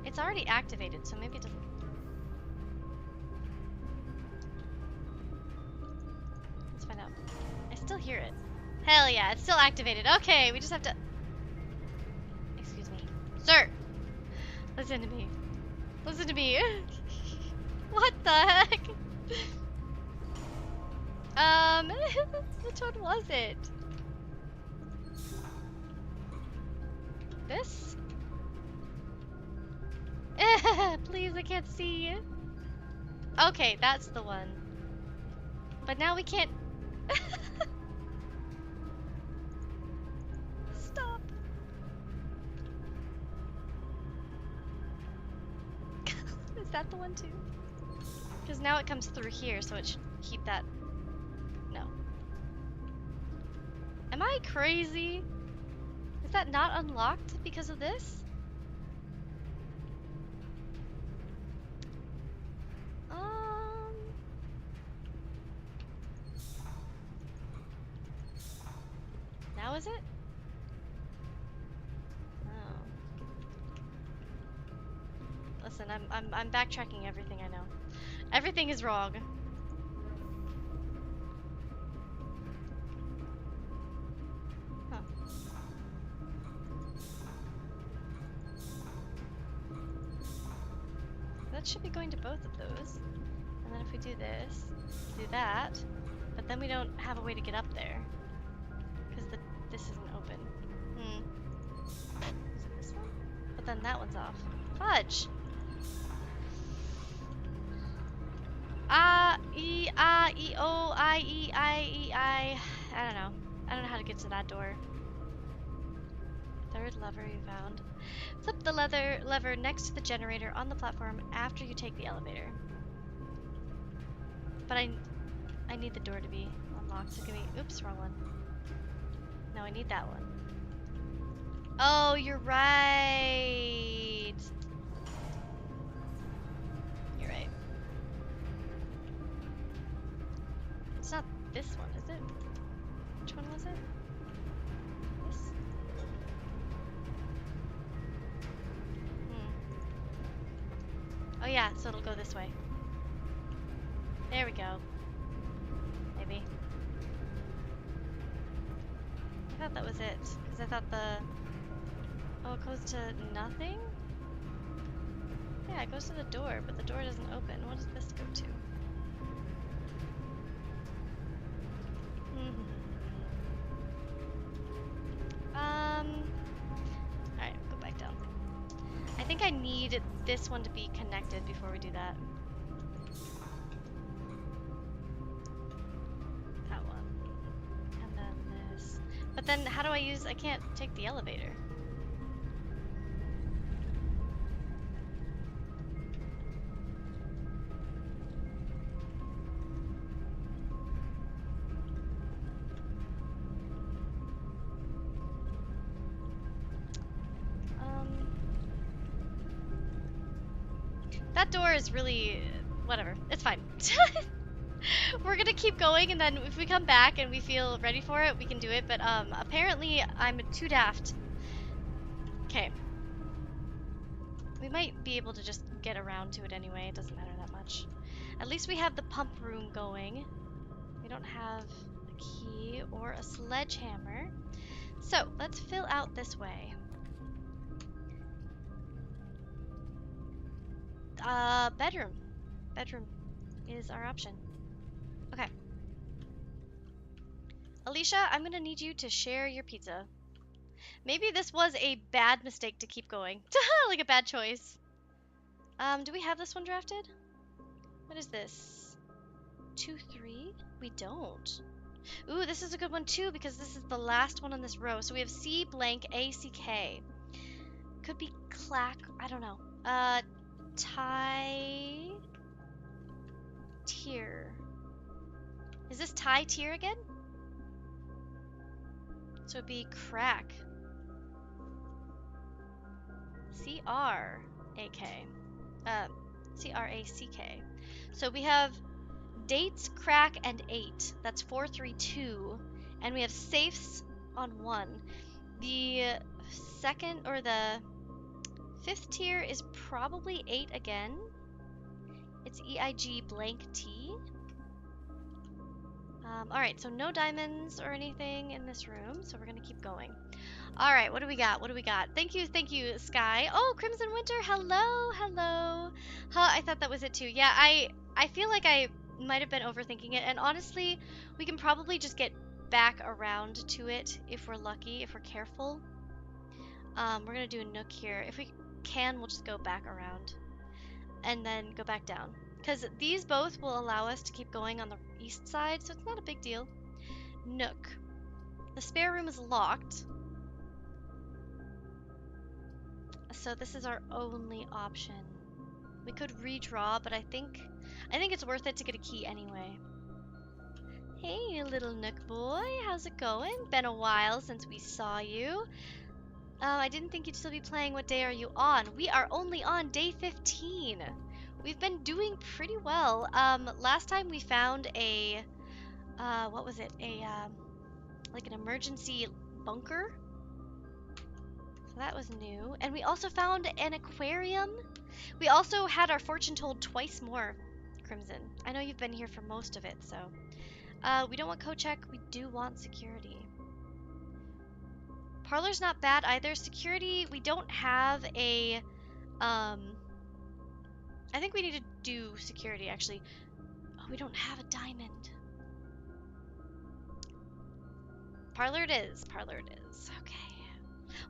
It's already activated, so maybe it doesn't. Let's find out. I still hear it. Hell yeah, it's still activated. Okay, we just have to... Excuse me. Sir! Listen to me. Listen to me. What the heck? Which one was it? This? Please, I can't see. Okay, that's the one. But now we can't... Stop. Is that the one too? Because now it comes through here, so it should keep that... No. Am I crazy? Is that not unlocked because of this? Now is it? Oh. Listen, I'm backtracking everything I know. Everything is wrong. Huh. That should be going to both of those. And then if we do this, do that, but then we don't have a way to get up there. Because this isn't open. Is it this one? But then that one's off. Fudge! I don't know. I don't know how to get to that door. Third lever you found. Flip the lever next to the generator on the platform after you take the elevator. But I need the door to be unlocked, so give me... Oops, wrong one. No, I need that one. Oh, you're right. You're right. It's not this one, is it? Which one was it? This? Oh yeah, so it'll go this way. There we go. Maybe. I thought that was it, because I thought the... Oh, it goes to nothing? Yeah, it goes to the door, but the door doesn't open. What does this go to? Alright, go back down. I think I need this one to be connected before we do that. That one. And then this. But then how do I use... I can't take the elevator. door is really... whatever. It's fine. We're gonna keep going, and then if we come back and we feel ready for it, we can do it. But apparently I'm too daft. Okay. We might be able to just get around to it anyway. It doesn't matter that much. At least we have the pump room going. We don't have a key or a sledgehammer. So let's fill out this way. Bedroom. Bedroom is our option. Okay. Alicia, I'm gonna need you to share your pizza. Maybe this was a bad mistake to keep going. Like a bad choice. Do we have this one drafted? What is this? 2, 3? We don't. Ooh, this is a good one too because this is the last one on this row. So we have C blank A C K. Could be clack. I don't know. Tie tier. Is this tie tier again? So it'd be crack. C-R-A-K. C-R-A-C-K. So we have dates, crack, and 8. That's 4, 3, 2. And we have safes on 1. The second or the 5th tier is probably 8 again. It's E-I-G blank T. Alright, so no diamonds or anything in this room, so we're gonna keep going. Alright, what do we got? What do we got? Thank you, Sky. Oh, Crimson Winter, hello, hello. Huh, I thought that was it too. Yeah, I feel like I might have been overthinking it, and honestly, we can probably just get back around to it if we're lucky, if we're careful. We're gonna do a nook here. If we can, we'll just go back around and then go back down. Because these both will allow us to keep going on the east side, so it's not a big deal. Nook. The spare room is locked. So this is our only option. We could redraw, but I think it's worth it to get a key anyway. Hey, little Nook boy, how's it going? Been a while since we saw you. I didn't think you'd still be playing. What day are you on? We are only on day 15. We've been doing pretty well. Last time we found a, what was it? Like an emergency bunker. So that was new. And we also found an aquarium. We also had our fortune told twice more, Crimson. I know you've been here for most of it, so. We don't want code check. We do want security. Parlor's not bad either. Security, we don't have a, I think we need to do security, actually. Oh, we don't have a diamond. Parlor it is. Parlor it is. Okay.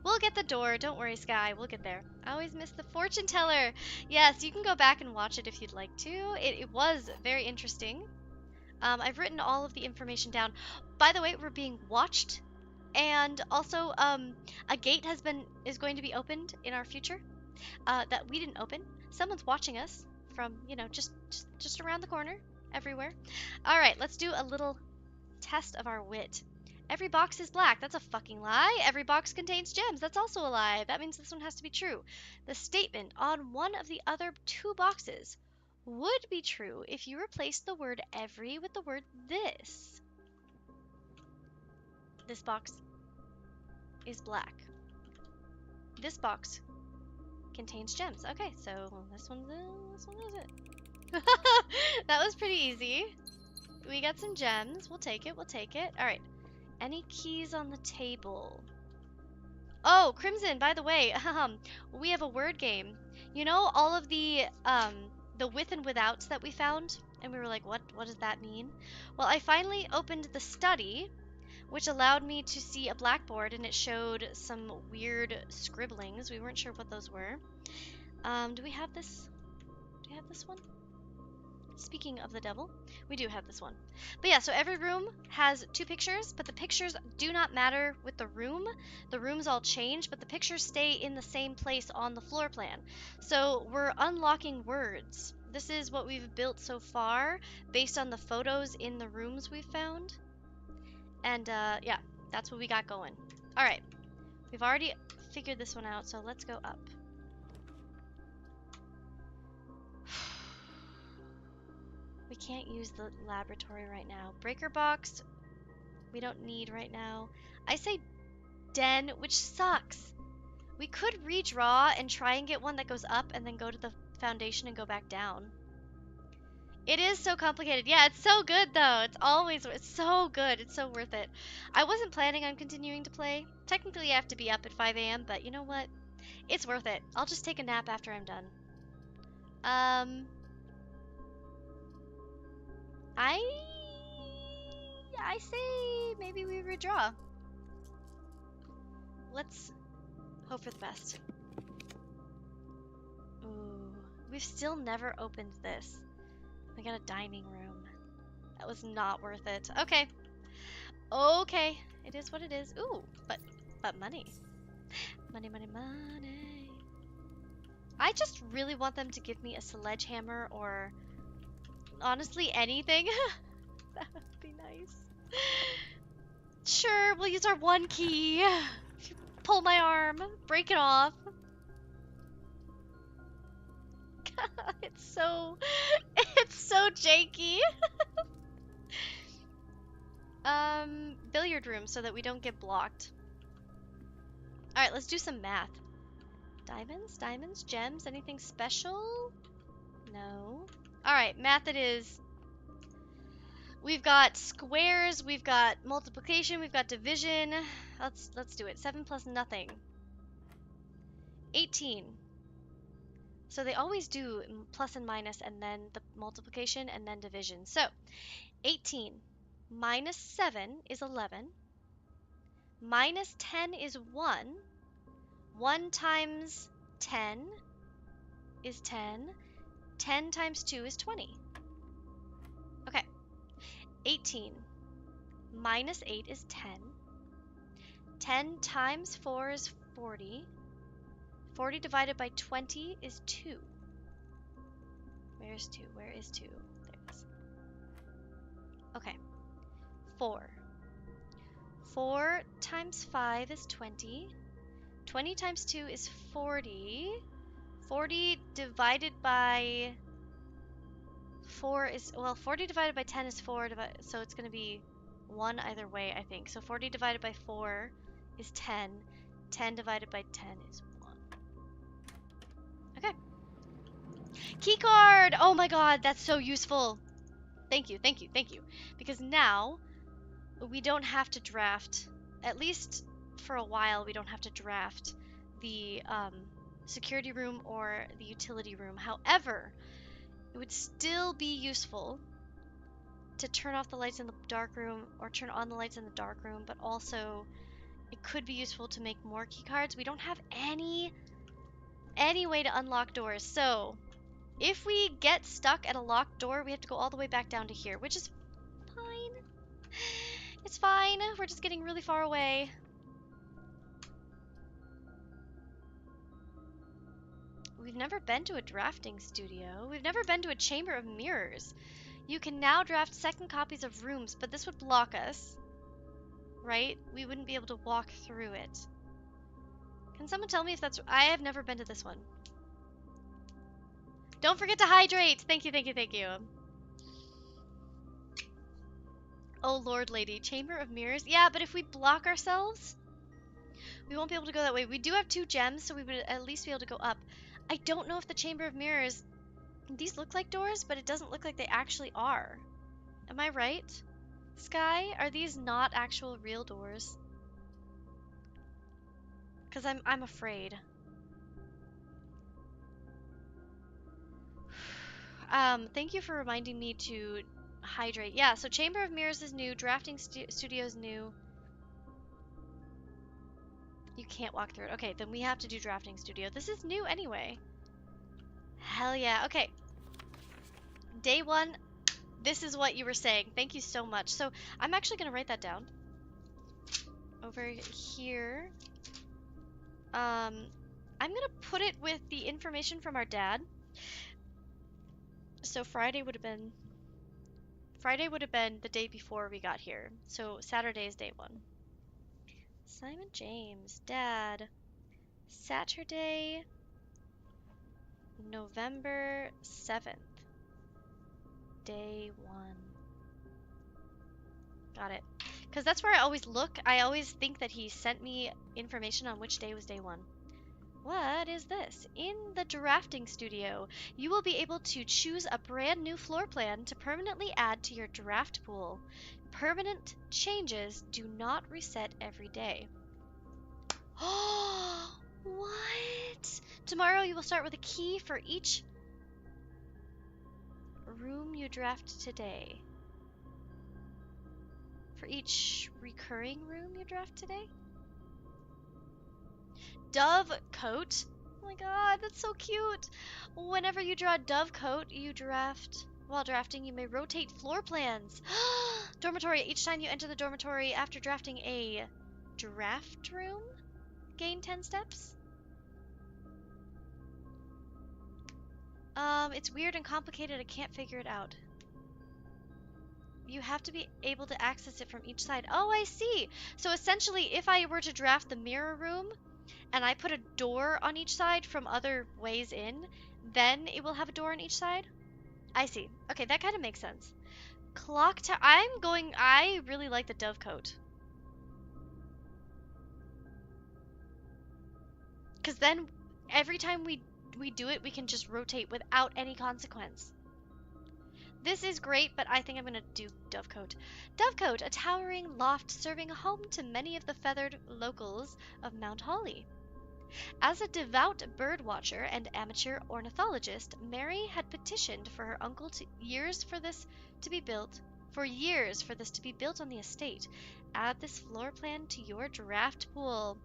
We'll get the door. Don't worry, Sky. We'll get there. I always miss the fortune teller. Yes, you can go back and watch it if you'd like to. It was very interesting. I've written all of the information down. By the way, we're being watched. And also, a gate is going to be opened in our future that we didn't open. Someone's watching us from, you know, just around the corner, everywhere. All right, let's do a little test of our wit. Every box is black. That's a fucking lie. Every box contains gems. That's also a lie. That means this one has to be true. The statement on one of the other 2 boxes would be true if you replaced the word every with the word this. This box is black. This box contains gems. Okay, so this one is it. That was pretty easy. We got some gems. We'll take it. We'll take it. All right. Any keys on the table? Oh, Crimson, by the way, we have a word game. You know all of the with and withouts that we found? And we were like, what does that mean? Well, I finally opened the study, which allowed me to see a blackboard, and it showed some weird scribblings. We weren't sure what those were. Do we have this? Do we have this one? Speaking of the devil, we do have this one. But yeah, so every room has 2 pictures, but the pictures do not matter with the room. The rooms all change, but the pictures stay in the same place on the floor plan. So we're unlocking words. This is what we've built so far based on the photos in the rooms we've found. And yeah, that's what we got going. All right, we've already figured this one out, so let's go up. We can't use the laboratory right now. Breaker box, we don't need right now. I say den, which sucks. We could redraw and try and get one that goes up and then go to the foundation and go back down. It is so complicated. Yeah, it's so good though. It's so good. It's so worth it. I wasn't planning on continuing to play. Technically, I have to be up at 5 a.m., but you know what? It's worth it. I'll just take a nap after I'm done. Um, I say maybe we redraw. Let's hope for the best. Ooh, we've still never opened this. We got a dining room. That was not worth it. Okay. Okay. It is what it is. Ooh, but money. Money, money, money. I just really want them to give me a sledgehammer or honestly anything. That would be nice. Sure, we'll use our one key. Pull my arm, break it off. it's so janky. Billiard room so that we don't get blocked. All right, let's do some math. Diamonds, gems, anything special? No. All right, math it is. We've got squares, we've got multiplication, we've got division. Let's do it. 7 plus nothing. 18. So they always do plus and minus and then the multiplication and then division. So 18 minus 7 is 11. Minus 10 is 1. 1 times 10 is 10. 10 times 2 is 20. Okay. 18 minus 8 is 10. 10 times 4 is 40. 40 divided by 20 is 2. Where's 2? Where is 2? There it is. Okay. 4. 4 times 5 is 20. 20 times 2 is 40. 40 divided by 4 is, well, 40 divided by 10 is 4, so it's going to be 1 either way, I think. So 40 divided by 4 is 10. 10 divided by 10 is 1. Okay. Keycard! Oh my god, that's so useful. Thank you, thank you, thank you. Because now we don't have to draft, at least for a while, we don't have to draft the security room or the utility room. However, it would still be useful to turn off the lights in the dark room or turn on the lights in the dark room, but also it could be useful to make more key cards. We don't have any way to unlock doors, so if we get stuck at a locked door, we have to go all the way back down to here, which is fine. It's fine. We're just getting really far away. We've never been to a drafting studio. We've never been to a chamber of mirrors. You can now draft second copies of rooms, but this would block us, right? We wouldn't be able to walk through it. Can someone tell me if that's... I have never been to this one. Don't forget to hydrate! Thank you, thank you, thank you. Oh, Lord Lady. Chamber of Mirrors? Yeah, but if we block ourselves, we won't be able to go that way. We do have 2 gems, so we would at least be able to go up. I don't know if the Chamber of Mirrors... These look like doors, but it doesn't look like they actually are. Am I right? Sky, are these not actual real doors? Because I'm afraid. Thank you for reminding me to hydrate. Yeah, so Chamber of Mirrors is new. Drafting Studio is new. You can't walk through it. Okay, then we have to do Drafting Studio. This is new anyway. Hell yeah. Okay. Day 1. This is what you were saying. Thank you so much. So I'm actually going to write that down. Over here. I'm going to put it with the information from our dad. So Friday would have been the day before we got here. So Saturday is day 1. Simon James, Dad. Saturday, November 7th. day 1. Got it. Because that's where I always look. I always think that he sent me information on which day was day 1. What is this? In the drafting studio, you will be able to choose a brand new floor plan to permanently add to your draft pool. Permanent changes do not reset every day. Oh, what? Tomorrow you will start with a key for each room you draft today. For each recurring room you draft today? Dove coat. Oh my god, that's so cute. Whenever you draw a dove coat, you draft. While drafting, you may rotate floor plans. Dormitory. Each time you enter the dormitory after drafting a draft room, gain 10 steps. It's weird and complicated. I can't figure it out. You have to be able to access it from each side. Oh, I see. So essentially, if I were to draft the mirror room, and I put a door on each side from other ways in, then it will have a door on each side? I see. Okay, that kind of makes sense. Clock tower. I really like the dove coat. Because then every time we do it, we can just rotate without any consequence. This is great, but I think I'm going to do Dovecote. Dovecote, a towering loft serving home to many of the feathered locals of Mount Holly. As a devout bird watcher and amateur ornithologist, Mary had petitioned for her uncle for years for this to be built on the estate. Add this floor plan to your draft pool.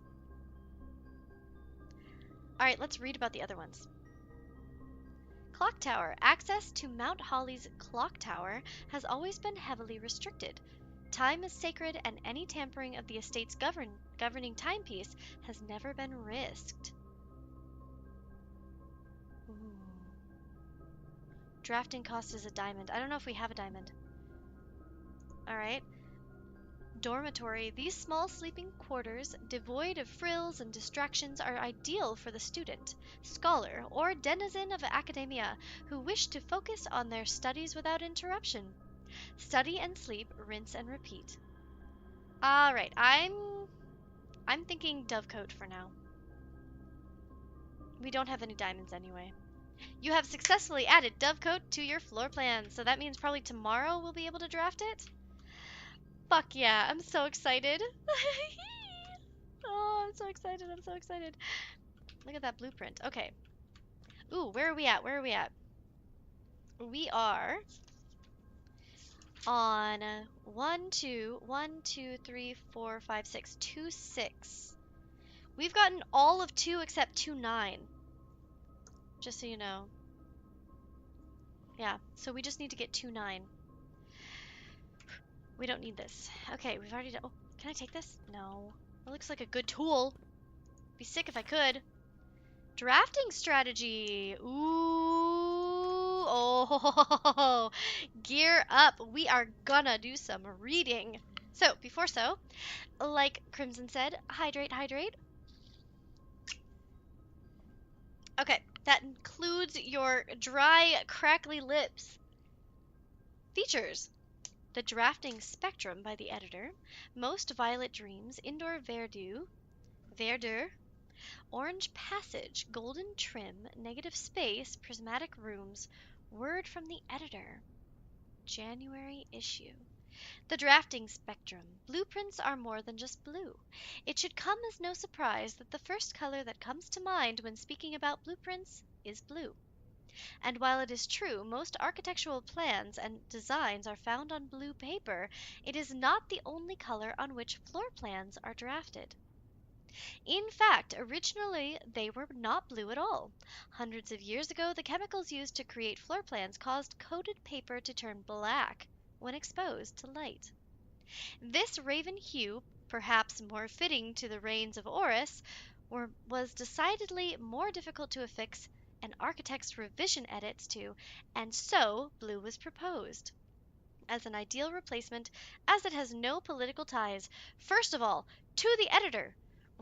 All right, let's read about the other ones. Clock Tower. Access to Mount Holly's clock tower has always been heavily restricted. Time is sacred, and any tampering of the estate's governing timepiece has never been risked. Ooh. Drafting cost is a diamond. I don't know if we have a diamond. Alright. Dormitory. These small sleeping quarters, devoid of frills and distractions, are ideal for the student, scholar, or denizen of academia who wish to focus on their studies without interruption. Study and sleep, rinse and repeat. Alright, I'm thinking Dovecote for now. We don't have any diamonds anyway. You have successfully added Dovecote to your floor plan, so that means probably tomorrow we'll be able to draft it? Fuck yeah, I'm so excited. Oh, I'm so excited, I'm so excited. Look at that blueprint. Okay. Ooh, where are we at? Where are we at? We are on 1, 2, 3, 4, 5, 6. 2, 6. We've gotten all of 2 except 2, 9. Just so you know. Yeah, so we just need to get 2, 9. We don't need this. Okay, we've already done. Oh, can I take this? No. It looks like a good tool. Be sick if I could. Drafting strategy. Ooh. Oh. Gear up. We are gonna do some reading. So, like Crimson said, hydrate, hydrate. Okay, that includes your dry, crackly lips. Features. The Drafting Spectrum by the editor. Most Violet Dreams, Indoor Verdure, Orange Passage, Golden Trim, Negative Space, Prismatic Rooms. Word from the editor. January issue. The Drafting Spectrum. Blueprints are more than just blue. It should come as no surprise that the first color that comes to mind when speaking about blueprints is blue. And while it is true most architectural plans and designs are found on blue paper, it is not the only color on which floor plans are drafted. In fact, originally they were not blue at all. Hundreds of years ago, the chemicals used to create floor plans caused coated paper to turn black when exposed to light. This raven hue, perhaps more fitting to the reigns of Horus, was decidedly more difficult to affix an architect's revision edits to, and so blue was proposed as an ideal replacement, as it has no political ties. First of all, to the editor,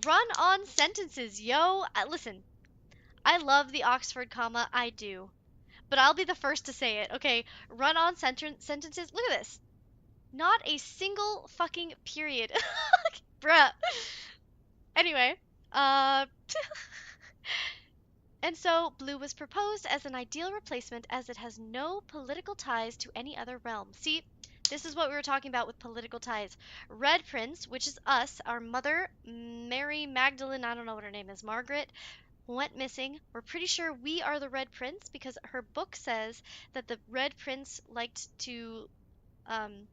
run on sentences, yo! Listen, I love the Oxford comma, I do. but I'll be the first to say it. Okay, run-on sentences. Look at this. Not a single fucking period. Bruh. Anyway, uh, and so blue was proposed as an ideal replacement as it has no political ties to any other realm. See, this is what we were talking about with political ties. Red Prince, which is us, our mother, Mary Magdalene, I don't know what her name is, Margaret, went missing. We're pretty sure we are the Red Prince because her book says that the Red Prince liked to, um,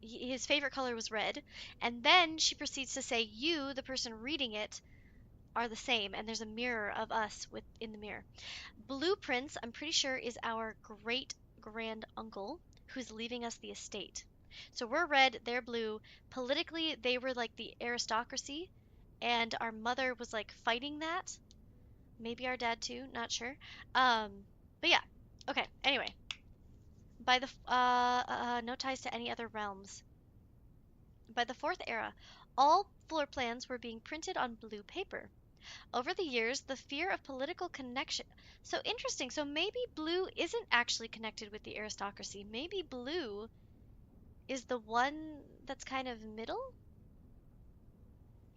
his favorite color was red. And then she proceeds to say, you, the person reading it, are the same, and there's a mirror of us in the mirror. Blueprints, I'm pretty sure, is our great grand uncle who's leaving us the estate. So we're red, they're blue. Politically, they were like the aristocracy, and our mother was like fighting that. Maybe our dad too, not sure. But yeah. Okay, anyway. By the no ties to any other realms. By the fourth era, all floor plans were being printed on blue paper. Over the years, the fear of political connection. So interesting. So maybe blue isn't actually connected with the aristocracy. Maybe blue is the one that's kind of middle?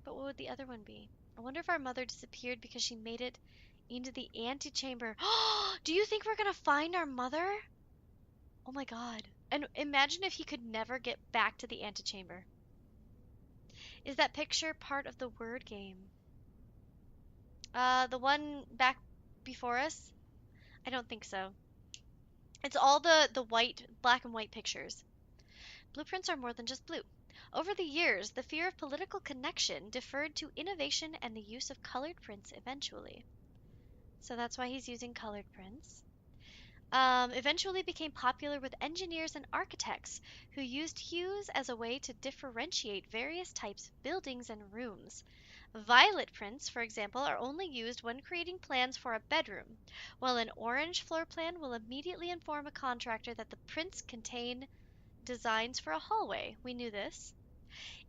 But what would the other one be? I wonder if our mother disappeared because she made it into the antechamber. Do you think we're gonna find our mother? Oh my god. And imagine if he could never get back to the antechamber. Is that picture part of the word game? The one back before us? I don't think so. It's all the white, black and white pictures. Blueprints are more than just blue. Over the years, the fear of political connection deferred to innovation and the use of colored prints eventually. So that's why he's using colored prints. Eventually became popular with engineers and architects who used hues as a way to differentiate various types of buildings and rooms. Violet prints, for example, are only used when creating plans for a bedroom, while an orange floor plan will immediately inform a contractor that the prints contain designs for a hallway. We knew this.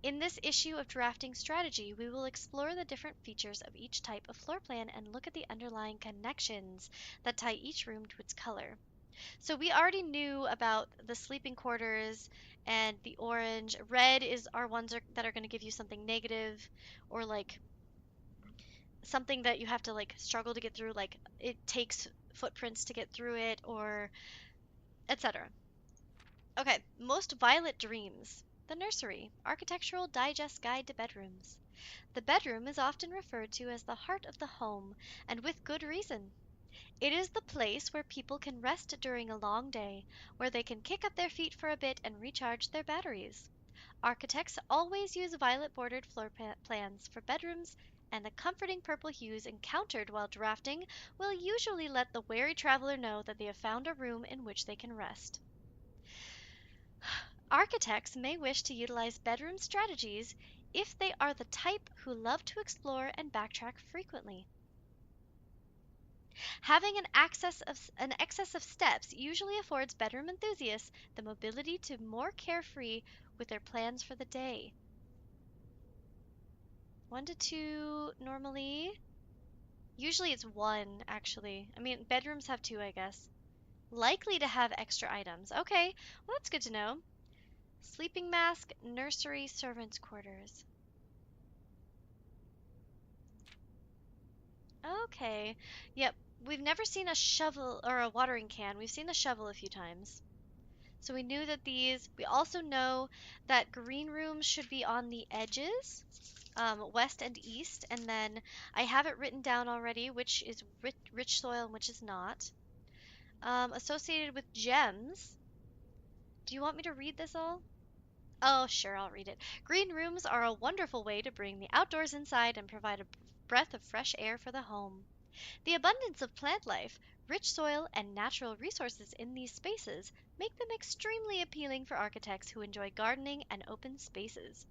In this issue of drafting strategy, we will explore the different features of each type of floor plan and look at the underlying connections that tie each room to its color. So we already knew about the sleeping quarters and the orange. Red is our ones that are going to give you something negative or like something that you have to like struggle to get through, like it takes footprints to get through it or etc. Okay, most violet dreams. The nursery, Architectural Digest Guide to Bedrooms. The bedroom is often referred to as the heart of the home, and with good reason. It is the place where people can rest during a long day, where they can kick up their feet for a bit and recharge their batteries. Architects always use violet bordered floor plans for bedrooms, and the comforting purple hues encountered while drafting will usually let the wary traveler know that they have found a room in which they can rest. Architects may wish to utilize bedroom strategies if they are the type who love to explore and backtrack frequently. Having an excess of steps usually affords bedroom enthusiasts the mobility to more carefree with their plans for the day. 1 to 2 normally. Usually it's 1, actually. I mean, bedrooms have 2, I guess. Likely to have extra items. Okay, well, that's good to know. Sleeping mask, nursery, servants' quarters. Okay. Yep. We've never seen a shovel or a watering can. We've seen the shovel a few times. So we knew that we also know that green rooms should be on the edges, west and east. And then I have it written down already, which is rich soil and which is not. Associated with gems. Do you want me to read this all? Oh, sure, I'll read it. Green rooms are a wonderful way to bring the outdoors inside and provide a breath of fresh air for the home. The abundance of plant life, rich soil, and natural resources in these spaces make them extremely appealing for architects who enjoy gardening and open spaces.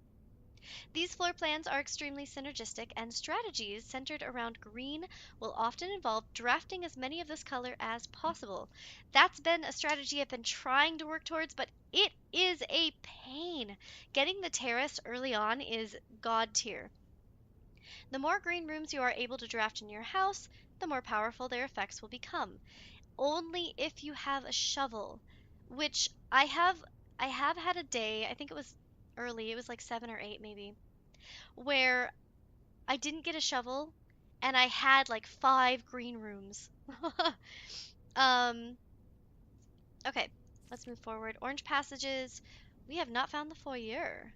These floor plans are extremely synergistic, and strategies centered around green will often involve drafting as many of this color as possible. That's been a strategy I've been trying to work towards, but it is a pain. Getting the terrace early on is god tier. The more green rooms you are able to draft in your house, the more powerful their effects will become. only if you have a shovel, which I have had a day, I think it was early, it was like 7 or 8 maybe, where I didn't get a shovel and I had like 5 green rooms. um okay, let's move forward. Orange passages. We have not found the foyer.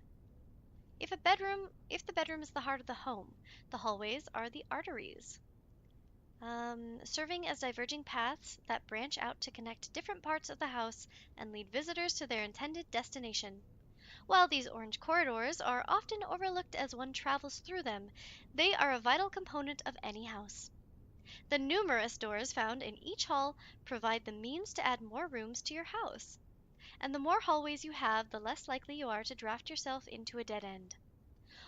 If the bedroom is the heart of the home, the hallways are the arteries. Serving as diverging paths that branch out to connect different parts of the house and lead visitors to their intended destination. While these orange corridors are often overlooked as one travels through them, they are a vital component of any house. The numerous doors found in each hall provide the means to add more rooms to your house. And the more hallways you have, the less likely you are to draft yourself into a dead end.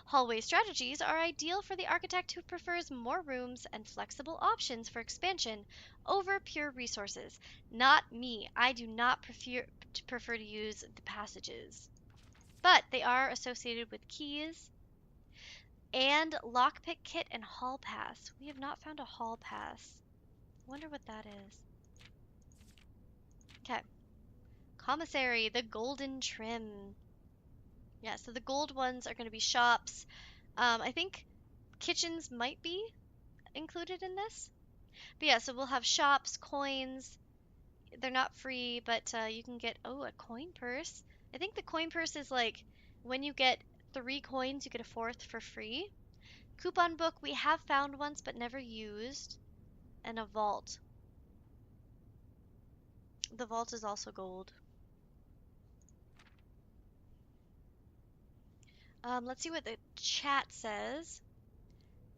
Hallway strategies are ideal for the architect who prefers more rooms and flexible options for expansion over pure resources. Not me. I do not prefer to use the passages. But they are associated with keys and lockpick kit and hall pass. We have not found a hall pass. Wonder what that is. Okay. Commissary, the golden trim. Yeah, so the gold ones are going to be shops. I think kitchens might be included in this. But yeah, so we'll have shops, coins. They're not free, but you can get, oh, a coin purse. I think the coin purse is like when you get 3 coins, you get a 4th for free. Coupon book we have found once but never used. And a vault. The vault is also gold. Let's see what the chat says.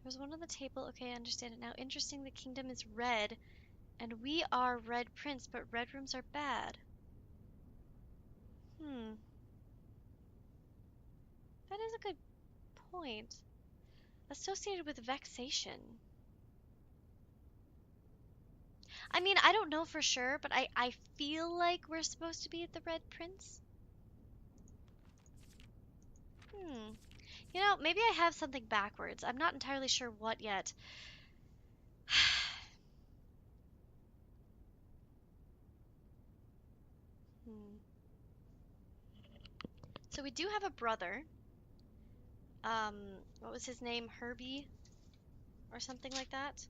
There's one on the table. Okay, I understand it now. Interesting, the kingdom is red. And we are red prince, but red rooms are bad. That is a good point. Associated with vexation. I mean, I don't know for sure, but I feel like we're supposed to be at the red prince. You know, maybe I have something backwards. I'm not entirely sure what yet. So we do have a brother. What was his name? Herbie? Or something like that?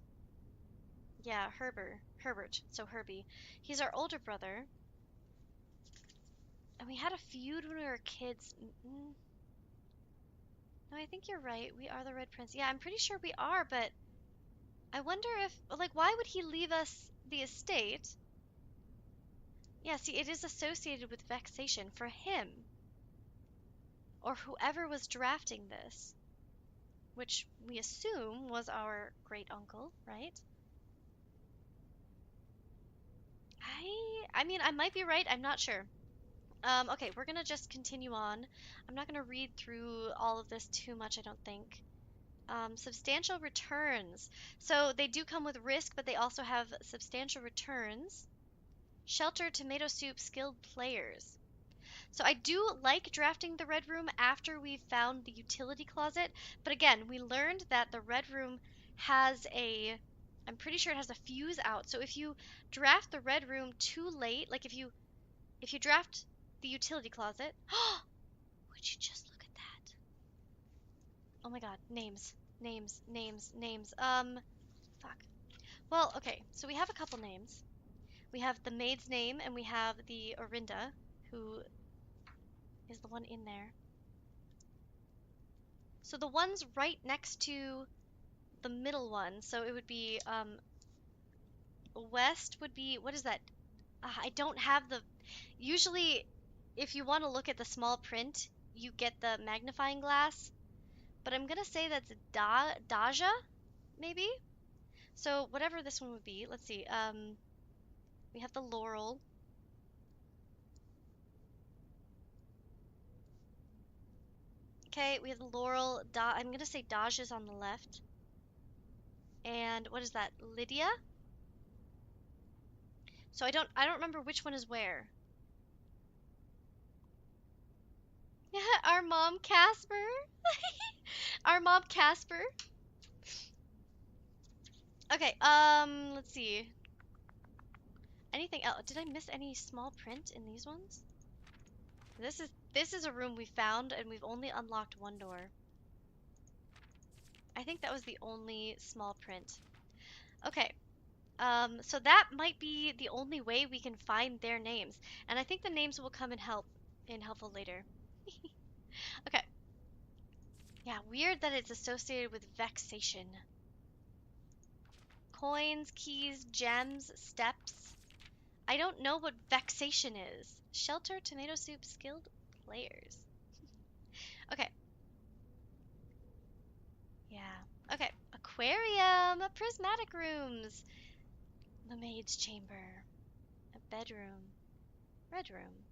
Yeah, Herbert. So Herbie. He's our older brother. And we had a feud when we were kids. No, I think you're right. We are the Red Prince. Yeah, I'm pretty sure we are, but I wonder if, like, why would he leave us the estate? Yeah, see, it is associated with vexation for him. Or whoever was drafting this. Which we assume was our great uncle, right? I mean, I might be right. I'm not sure. Okay, we're gonna just continue on. I'm not gonna read through all of this too much, I don't think. Substantial returns. So they do come with risk, but they also have substantial returns. Shelter, tomato soup, skilled players. So I do like drafting the red room after we've found the utility closet, but again, we learned that the red room has a, I'm pretty sure it has a fuse out. So if you draft the red room too late, like if you draft the utility closet, would you just look at that? Oh my god, names, names. Fuck. Well, okay, so we have a couple names. We have the maid's name, and we have the Orinda, who is the one in there. So the one's right next to the middle one, so it would be, west would be, what is that? I don't have the, usually, if you want to look at the small print, you get the magnifying glass, but I'm gonna say that's Daja, maybe? So whatever this one would be, let's see, we have the Laurel. Okay, we have the Laurel, I'm gonna say Daj is on the left. And what is that, Lydia? So I don't remember which one is where. Yeah, our mom Casper. Our mom Casper. Okay, let's see. Anything else? Did I miss any small print in these ones? This is a room we found and we've only unlocked one door. I think that was the only small print. Okay. So that might be the only way we can find their names. And I think the names will come in helpful later. Okay. Yeah, weird that it's associated with vexation. Coins, keys, gems, steps. I don't know what vexation is. Shelter, tomato soup, skilled players. Okay. Yeah. Okay. Aquarium, prismatic rooms, the maid's chamber, a bedroom, red room.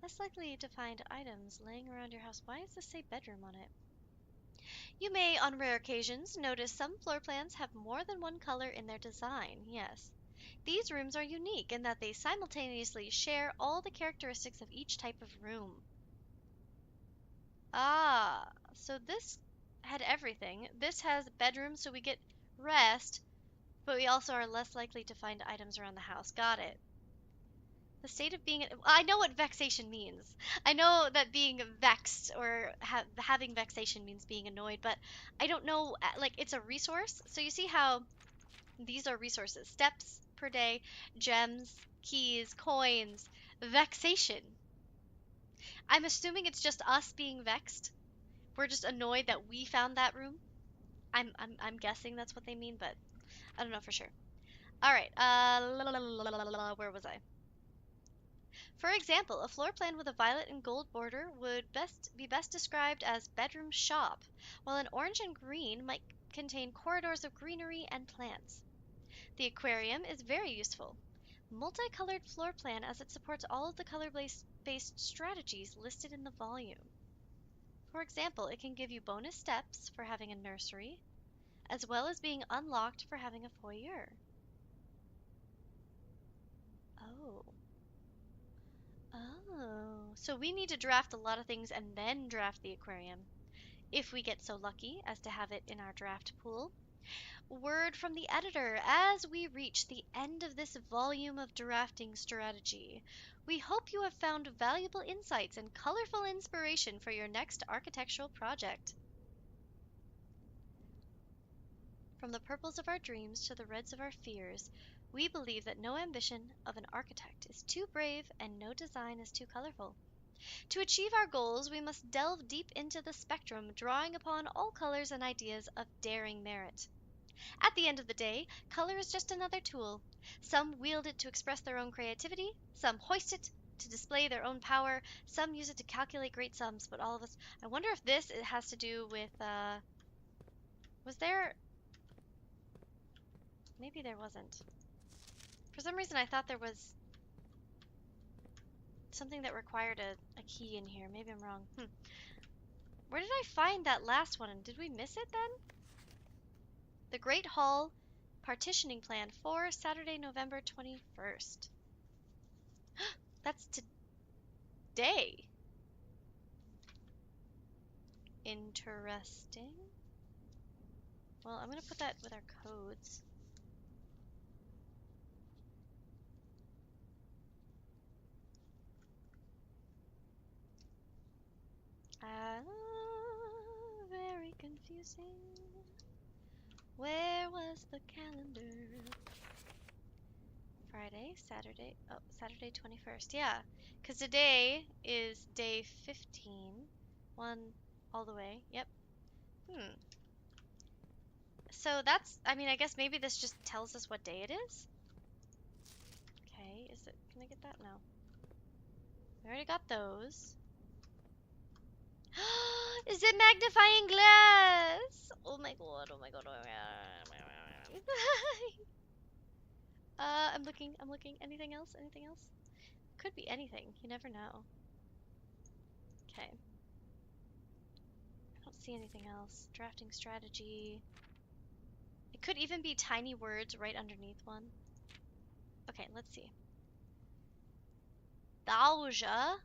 Less likely to find items laying around your house. Why does this say bedroom on it? You may, on rare occasions, notice some floor plans have more than one color in their design. Yes. These rooms are unique in that they simultaneously share all the characteristics of each type of room. Ah, so this had everything. This has bedroom, so we get rest, but we also are less likely to find items around the house. Got it. The state of being. I know what vexation means. I know that being vexed or having vexation means being annoyed, but I don't know. Like, it's a resource. So you see how these are resources: steps per day, gems, keys, coins, vexation. I'm assuming it's just us being vexed. We're just annoyed that we found that room. I'm guessing that's what they mean, but I don't know for sure. All right. Where was I? For example, a floor plan with a violet and gold border would be best described as bedroom shop, while an orange and green might contain corridors of greenery and plants. The aquarium is very useful. Multicolored floor plan as it supports all of the color-based strategies listed in the volume. For example, it can give you bonus steps for having a nursery, as well as being unlocked for having a foyer. Oh. Oh. So we need to draft a lot of things and then draft the aquarium, if we get so lucky as to have it in our draft pool. Word from the editor as we reach the end of this volume of drafting strategy. We hope you have found valuable insights and colorful inspiration for your next architectural project. From the purples of our dreams to the reds of our fears, we believe that no ambition of an architect is too brave and no design is too colorful. To achieve our goals, we must delve deep into the spectrum, drawing upon all colors and ideas of daring merit. At the end of the day, color is just another tool. Some wield it to express their own creativity, some hoist it to display their own power, some use it to calculate great sums, but all of us. I wonder if this has to do with, was there. Maybe there wasn't. For some reason, I thought there was something that required a key in here. Maybe I'm wrong. Where did I find that last one? Did we miss it then? The Great Hall partitioning plan for Saturday, November 21st. That's today. Interesting. Well, I'm going to put that with our codes. Very confusing. Where was the calendar? Friday, Saturday, oh, Saturday 21st, yeah. Because today is day 15. One all the way, yep. So that's, I mean, I guess maybe this just tells us what day it is? Okay, can I get that? No. We already got those. Is it magnifying glass? Oh my god, oh my god, oh my god. I'm looking. Anything else? Anything else? Could be anything. You never know. Okay. I don't see anything else. Drafting strategy. It could even be tiny words right underneath one. Okay, let's see. Dauja.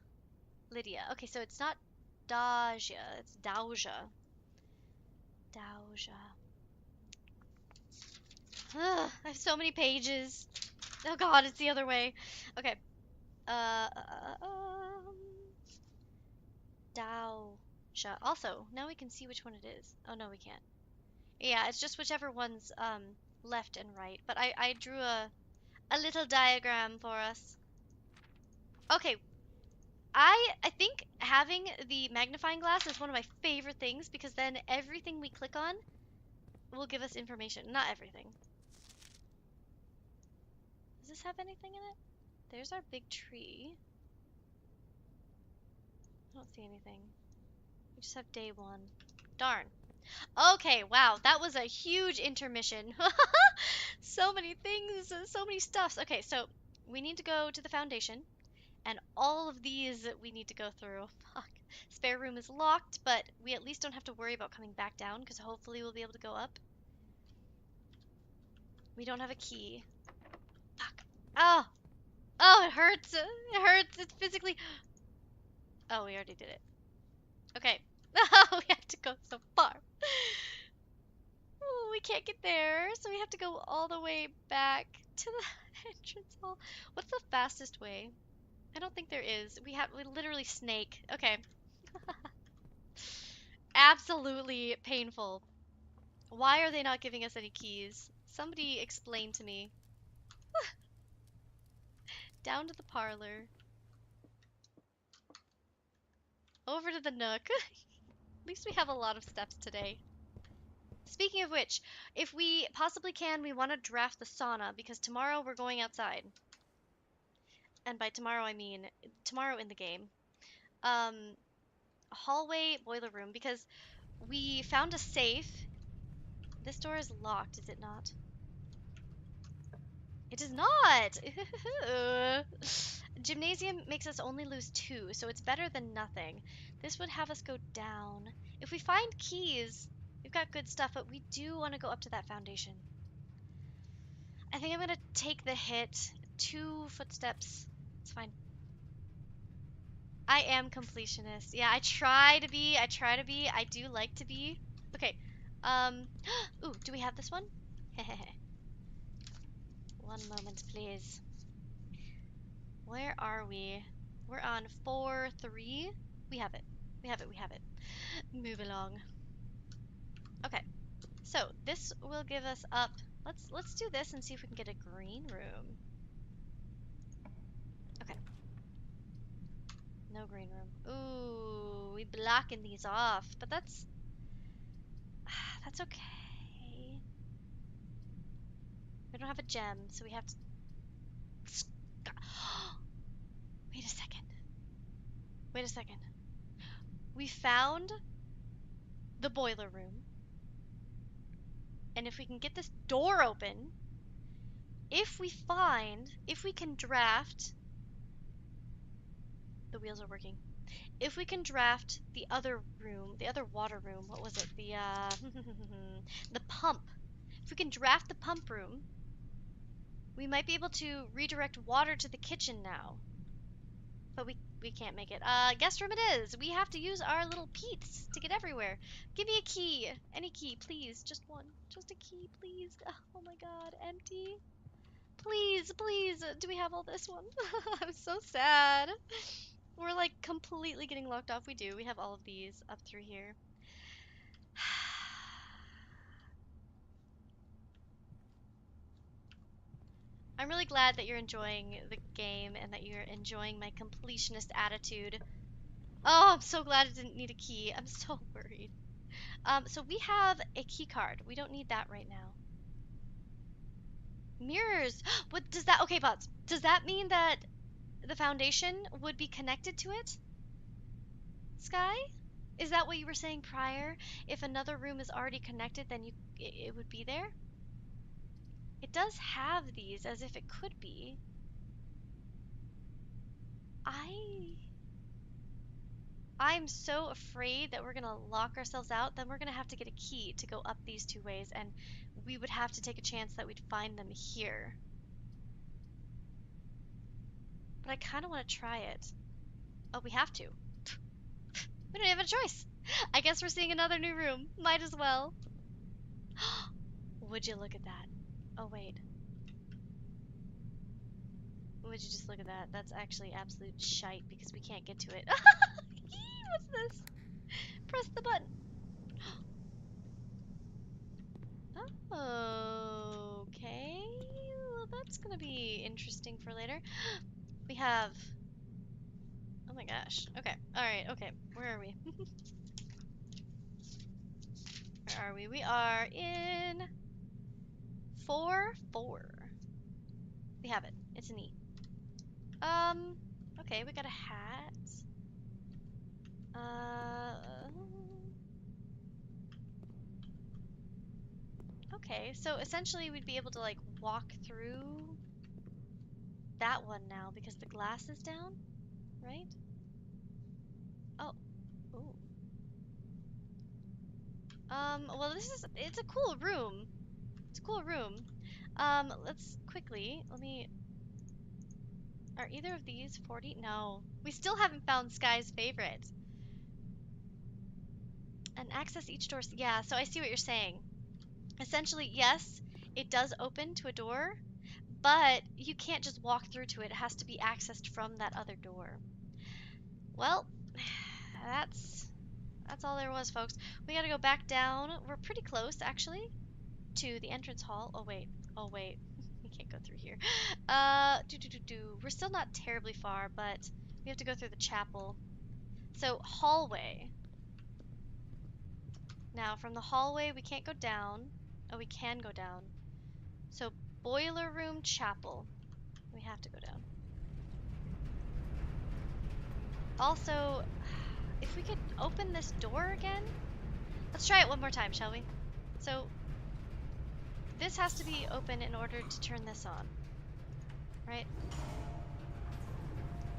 Lydia. Okay, so it's not Daja, it's Dauja. Dauja. Ugh, I have so many pages. Oh god, it's the other way. Okay. Uh, uh, um, Dao. Also, now we can see which one it is. Oh no, we can't. Yeah, it's just whichever one's left and right. But I drew a little diagram for us. Okay, I think having the magnifying glass is one of my favorite things because then everything we click on will give us information. Not everything. Does this have anything in it? There's our big tree. I don't see anything. We just have day one. Darn. Okay, wow, that was a huge intermission. So many things, so many stuffs. Okay, so we need to go to the foundation, and all of these we need to go through. Fuck. Spare room is locked, but we at least don't have to worry about coming back down, because hopefully we'll be able to go up. We don't have a key. Fuck. Oh! Oh, it hurts! It hurts! It's physically... Oh, we already did it. Okay. We have to go so far. Oh, we can't get there, so we have to go all the way back to the entrance hall. What's the fastest way? I don't think there is. We literally snake. Okay. Absolutely painful. Why are they not giving us any keys? Somebody explain to me. Down to the parlor. Over to the nook. At least we have a lot of steps today. Speaking of which, if we possibly can, we want to draft the sauna because tomorrow we're going outside. And by tomorrow I mean tomorrow in the game. Um, Hallway boiler room because we found a safe. This door is locked, is it not? It is not! Gymnasium makes us only lose 2, so it's better than nothing. This would have us go down. If we find keys, we've got good stuff, but we do want to go up to that foundation. I think I'm gonna take the hit. 2 footsteps. It's fine. I am completionist. Yeah, I try to be. I do like to be. Okay. Ooh, do we have this one? One moment, please. Where are we? We're on 4-3. We have it. We have it. We have it. Move along. Okay. So this will give us up. Let's do this and see if we can get a green room. Okay. No green room. Ooh, we blocking these off, but that's okay. We don't have a gem, so we have to. Wait a second. Wait a second. We found the boiler room. And if we can get this door open, if we can draft, the wheels are working. If we can draft the other room, the other water room, what was it? The pump. If we can draft the pump room, we might be able to redirect water to the kitchen now. But we can't make it. Guest room it is. We have to use our little peats to get everywhere. Give me a key. Any key, please. Just one. Just a key, please. Oh my god, empty. Please, please. Do we have all this one? I'm so sad. We're like completely getting locked off. We do. We have all of these up through here. I'm really glad that you're enjoying the game and that you're enjoying my completionist attitude. Oh, I'm so glad it didn't need a key. I'm so worried. So we have a key card. We don't need that right now. Mirrors. What does that? Okay, Bots. Does that mean that the foundation would be connected to it? Sky? Is that what you were saying prior? If another room is already connected, then it would be there? It does have these as if it could be. I'm so afraid that we're gonna lock ourselves out, then we're gonna have to get a key to go up these 2 ways, and we would have to take a chance that we'd find them here. But I kind of want to try it. Oh, we have to. We don't have a choice. I guess we're seeing another new room. Might as well. Would you look at that? Oh, wait. Would you just look at that? That's actually absolute shite because we can't get to it. What's this? Press the button. Okay. Well, that's gonna be interesting for later. We have. Oh my gosh. Okay. Alright, okay. Where are we? Where are we? We are in 4-4. We have it. It's an E. Okay, we got a hat. Okay, so essentially we'd be able to like walk through that one now because the glass is down, right? Oh, ooh. Well it's a cool room. It's a cool room. Let's quickly, are either of these 40? No. We still haven't found Sky's favorite. And access each door. Yeah, so I see what you're saying. Essentially, yes, it does open to a door, but you can't just walk through to it. It has to be accessed from that other door. Well, that's all there was, folks. We gotta go back down. We're pretty close, actually, to the entrance hall. Oh, wait. Oh, wait. We can't go through here. We're still not terribly far, but we have to go through the chapel. So, hallway. Now, from the hallway, we can't go down. Oh, we can go down. So, boiler room, chapel. We have to go down. Also, if we could open this door again. Let's try it one more time, shall we? So, this has to be open in order to turn this on. Right?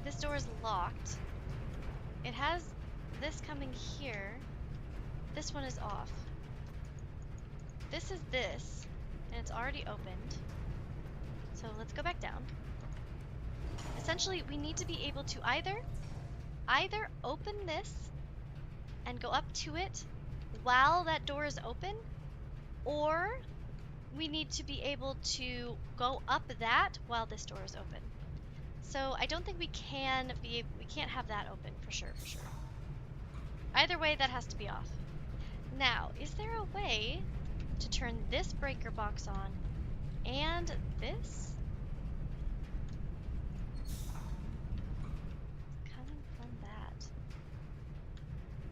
This door is locked. It has this coming here. This one is off. This is this, and it's already opened. So let's go back down. Essentially, we need to be able to either open this and go up to it while that door is open, or we need to be able to go up that while this door is open. So I don't think we can't have that open for sure. Either way, that has to be off. Now, is there a way to turn this breaker box on and this? Coming from that.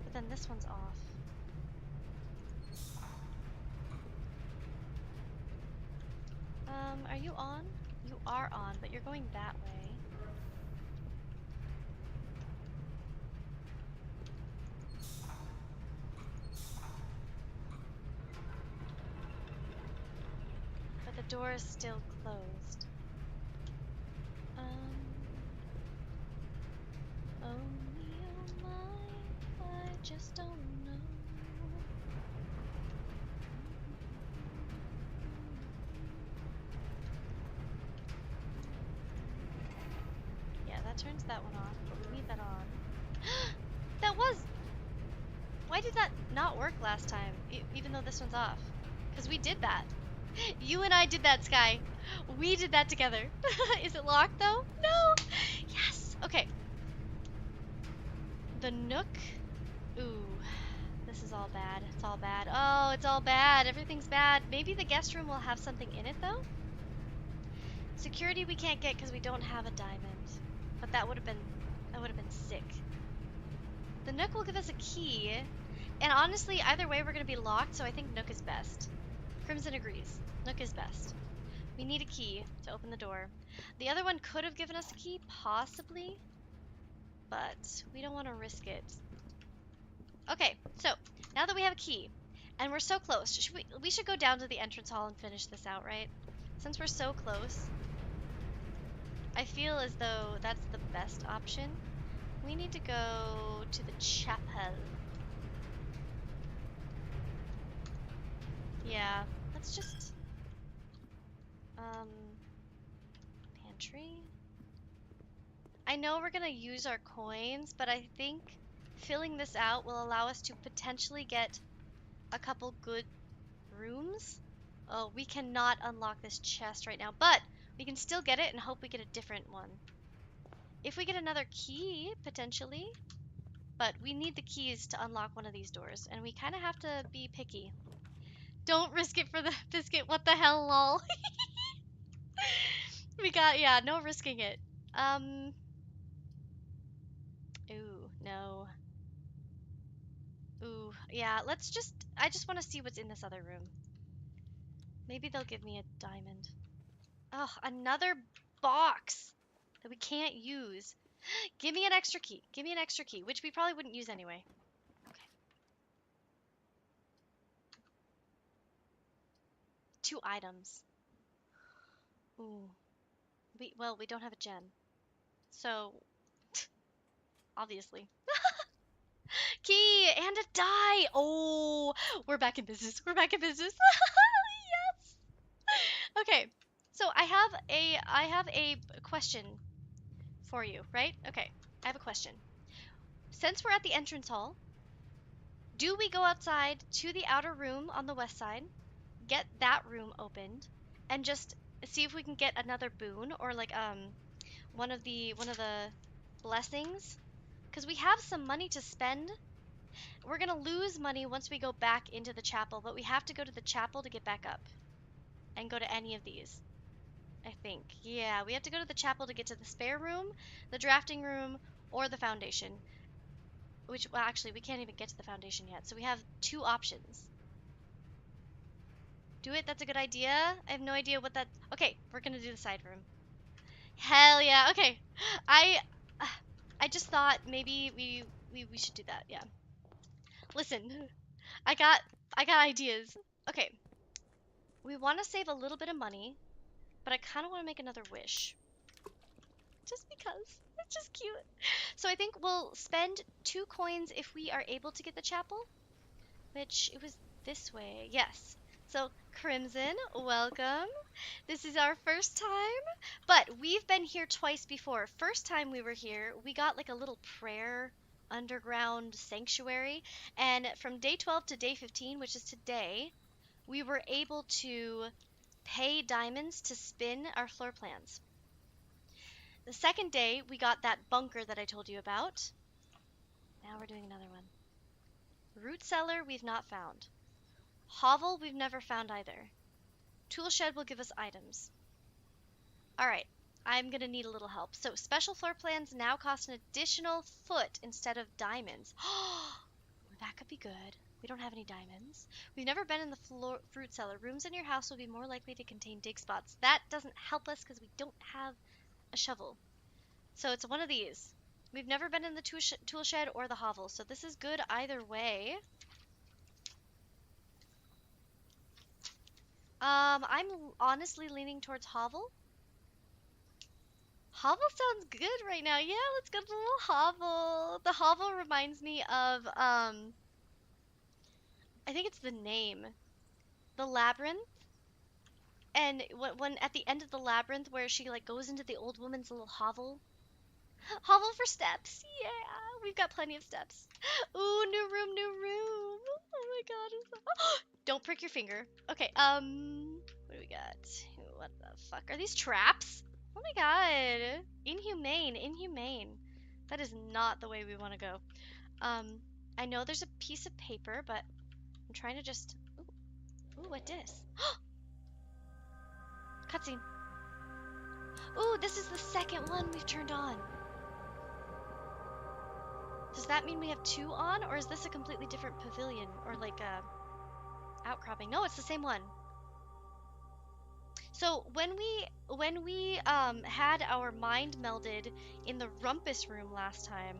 But then this one's off. Are you on? You are on, but you're going that way. But the door is still closed. Oh me, oh my, I just don't know. Yeah, that turns that one off, but we need that on. Why did that not work last time, even though this one's off? Because we did that. You and I did that, Sky. We did that together. Is it locked, though? No! Yes! Okay. The Nook. Ooh. This is all bad. It's all bad. Oh, it's all bad. Everything's bad. Maybe the guest room will have something in it, though? Security we can't get because we don't have a diamond. But that would have been sick. The Nook will give us a key. And honestly, either way, we're going to be locked, so I think Nook is best. Crimson agrees. Nook is best. We need a key to open the door. The other one could have given us a key, possibly, but we don't want to risk it. Okay, so now that we have a key, and we're so close, we should go down to the entrance hall and finish this out, right? Since we're so close, I feel as though that's the best option. We need to go to the chapel. Yeah, let's just pantry. I know we're gonna use our coins, but I think filling this out will allow us to potentially get a couple good rooms. Oh, we cannot unlock this chest right now, but We can still get it and hope we get a different one. If we get another key, potentially. But we need the keys to unlock one of these doors, and we kind of have to be picky. Don't risk it for the biscuit. What the hell, lol. We got, yeah, no risking it. Ooh, no. Ooh, yeah, I just want to see what's in this other room. Maybe they'll give me a diamond. Oh, another box that we can't use. Give me an extra key. Give me an extra key, which we probably wouldn't use anyway. Okay. 2 items. Ooh. Well, we don't have a gem. So, obviously. Key and a die. Oh, we're back in business. We're back in business. Yes. Okay. So I have a question for you, right? Okay. I have a question. Since we're at the entrance hall, do we go outside to the outer room on the west side, get that room opened, and just see if we can get another boon or like one of the blessings? Because we have some money to spend. We're gonna lose money once we go back into the chapel, but we have to go to the chapel to get back up and go to any of these. I think. Yeah, we have to go to the chapel to get to the spare room, the drafting room, or the foundation. Which, well, actually, we can't even get to the foundation yet, so we have 2 options. Do it? That's a good idea? I have no idea what that... Okay, we're gonna do the side room. Hell yeah, okay. I I just thought maybe we should do that, yeah. Listen, I got I got ideas. Okay, we want to save a little bit of money, but I kind of want to make another wish. Just because. It's just cute. So I think we'll spend 2 coins if we are able to get the chapel, which it was this way. Yes. So, Crimson, welcome. This is our first time, but we've been here twice before. First time we were here, we got like a little prayer underground sanctuary, and from day 12 to day 15, which is today, we were able to pay diamonds to spin our floor plans. The second day, we got that bunker that I told you about. Now we're doing another one. Root cellar, we've not found. Hovel, we've never found either. Tool shed will give us items. Alright, I'm gonna need a little help. So, special floor plans now cost an additional foot instead of diamonds. That could be good. We don't have any diamonds. We've never been in the fruit cellar. Rooms in your house will be more likely to contain dig spots. That doesn't help us because we don't have a shovel. So it's one of these. We've never been in the tool shed or the hovel, so this is good either way. I'm honestly leaning towards hovel. Hovel sounds good right now. Yeah, let's go to the little hovel. The hovel reminds me of, I think it's the name. The labyrinth. And when at the end of the labyrinth where she like goes into the old woman's little hovel. Hovel for steps. Yeah, we've got plenty of steps. Ooh, new room, new room. Oh my god. Don't prick your finger. Okay, what do we got? What the fuck? Are these traps? Oh my god. Inhumane, inhumane. That is not the way we want to go. I know there's a piece of paper, but I'm trying to just... Ooh, what this? Cutscene. Ooh, this is the second one we've turned on. Does that mean we have 2 on, or is this a completely different pavilion, or like a outcropping? No, it's the same one. So when we had our mind melded in the rumpus room last time,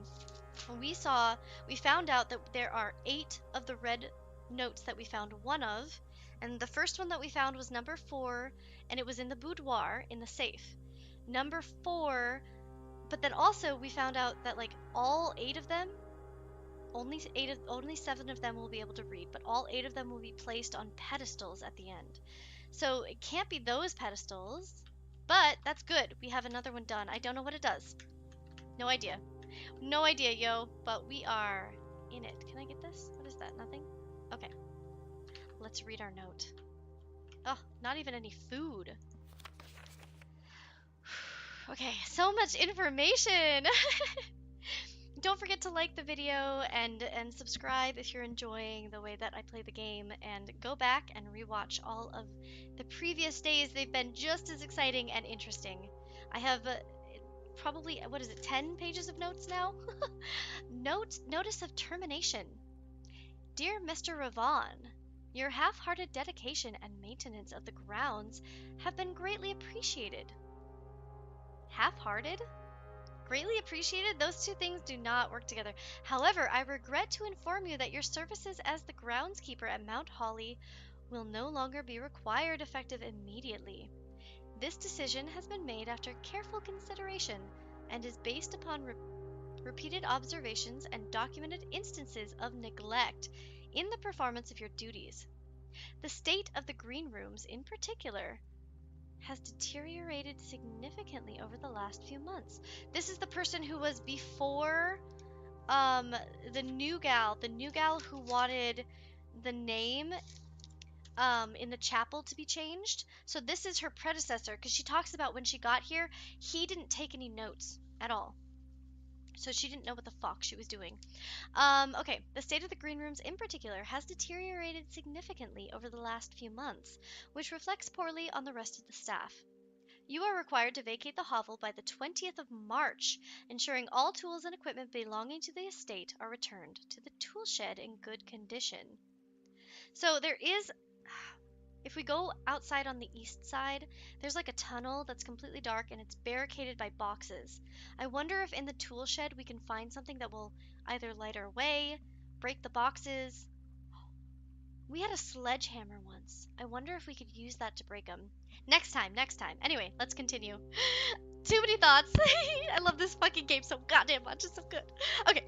we found out that there are 8 of the red notes that we found 1 of, and the first one that we found was number 4, and it was in the boudoir in the safe. Number 4, but then also we found out that like all 8 of them, only 7 of them will be able to read, but all 8 of them will be placed on pedestals at the end. So it can't be those pedestals, but that's good. We have another one done. I don't know what it does. No idea. No idea, yo, but we are in it. Can I get this? What is that? Nothing? Okay. Let's read our note. Oh, not even any food. Okay, so much information. Don't forget to like the video and subscribe if you're enjoying the way that I play the game, and go back and rewatch all of the previous days. They've been just as exciting and interesting. I have probably, what is it, 10 pages of notes now? Notice of termination. Dear Mr. Ravon, your half-hearted dedication and maintenance of the grounds have been greatly appreciated. Half-hearted? Greatly appreciated? Those two things do not work together. However, I regret to inform you that your services as the groundskeeper at Mount Holly will no longer be required effective immediately. This decision has been made after careful consideration and is based upon repeated observations and documented instances of neglect in the performance of your duties. The state of the green rooms, in particular, has deteriorated significantly over the last few months. This is the person who was before the new gal who wanted the name in the chapel to be changed. So this is her predecessor, because she talks about when she got here, he didn't take any notes at all. So she didn't know what the fuck she was doing. Okay, the state of the green rooms in particular has deteriorated significantly over the last few months, which reflects poorly on the rest of the staff. You are required to vacate the hovel by the 20th of March, ensuring all tools and equipment belonging to the estate are returned to the tool shed in good condition. So there is, if we go outside on the east side, there's like a tunnel that's completely dark and it's barricaded by boxes. I wonder if in the tool shed we can find something that will either light our way, break the boxes. We had a sledgehammer once. I wonder if we could use that to break them. Next time. Anyway, let's continue. Too many thoughts. I love this fucking game so goddamn much. It's so good. Okay.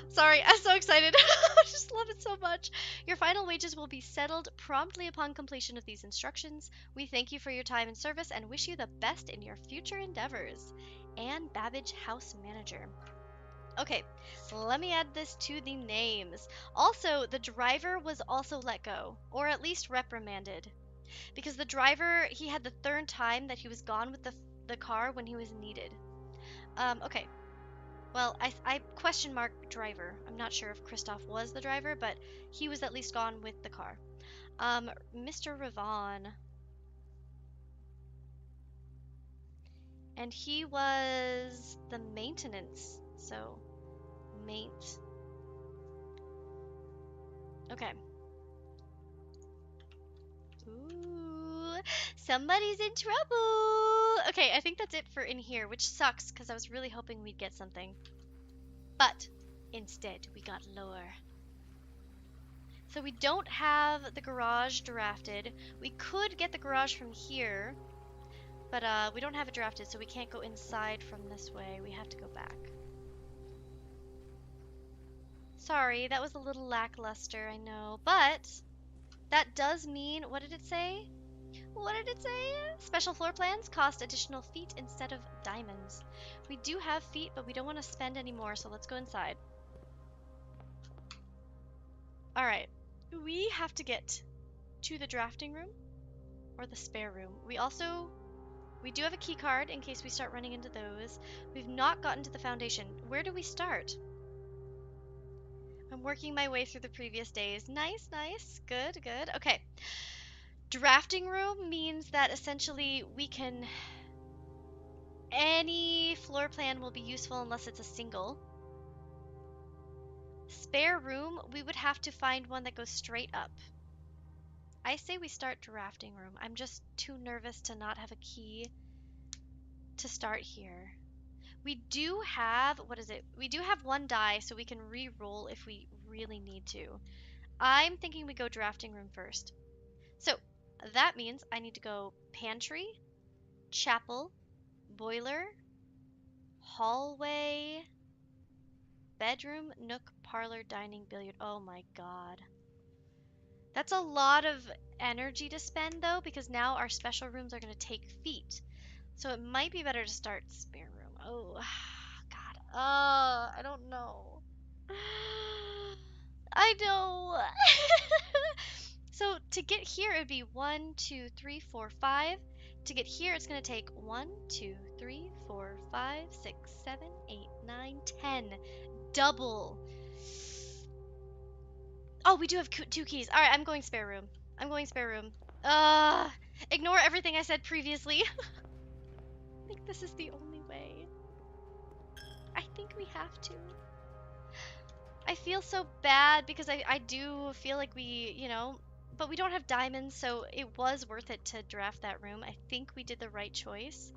Sorry, I'm so excited. I just love it so much. Your final wages will be settled promptly upon completion of these instructions. We thank you for your time and service and wish you the best in your future endeavors. Anne Babbage, House Manager. Okay, let me add this to the names. Also, the driver was also let go, or at least reprimanded. Because the driver, he had the third time that he was gone with the car when he was needed. Okay. Well, I question mark driver. I'm not sure if Christoph was the driver, but he was at least gone with the car. Mr. Ravon. And he was the maintenance, so mate. Okay. Ooh, somebody's in trouble. Okay, I think that's it for in here, which sucks because I was really hoping we'd get something. But instead, we got lore. So we don't have the garage drafted. We could get the garage from here, but we don't have it drafted, so we can't go inside from this way. We have to go back. Sorry, that was a little lackluster, I know, but that does mean, what did it say? What did it say? Special floor plans cost additional feet instead of diamonds. We do have feet, but we don't want to spend any more, so let's go inside. Alright, we have to get to the drafting room or the spare room. We do have a key card in case we start running into those. We've not gotten to the foundation. Where do we start? I'm working my way through the previous days. Nice. Good. Okay. Drafting room means that essentially we can... Any floor plan will be useful unless it's a single. Spare room, we would have to find one that goes straight up. I say we start drafting room. I'm just too nervous to not have a key to start here. We do have, what is it? We do have one die, so we can re-roll if we really need to. I'm thinking we go drafting room first. So that means I need to go pantry, chapel, boiler, hallway, bedroom, nook, parlor, dining, billiard. Oh my god. That's a lot of energy to spend though, because now our special rooms are going to take feet. So it might be better to start spare room. Oh, god. I don't know. I know. So to get here, it would be 1, 2, 3, 4, 5 to get here, it's going to take 1, 2, 3, 4, 5, 6, 7, 8, 9, 10. Double. Oh, we do have 2 keys. All right, I'm going spare room. I'm going spare room. Ignore everything I said previously. I think this is the only way. I think we have to. I feel so bad because I do feel like we, you know, but we don't have diamonds, so it was worth it to draft that room. I think we did the right choice.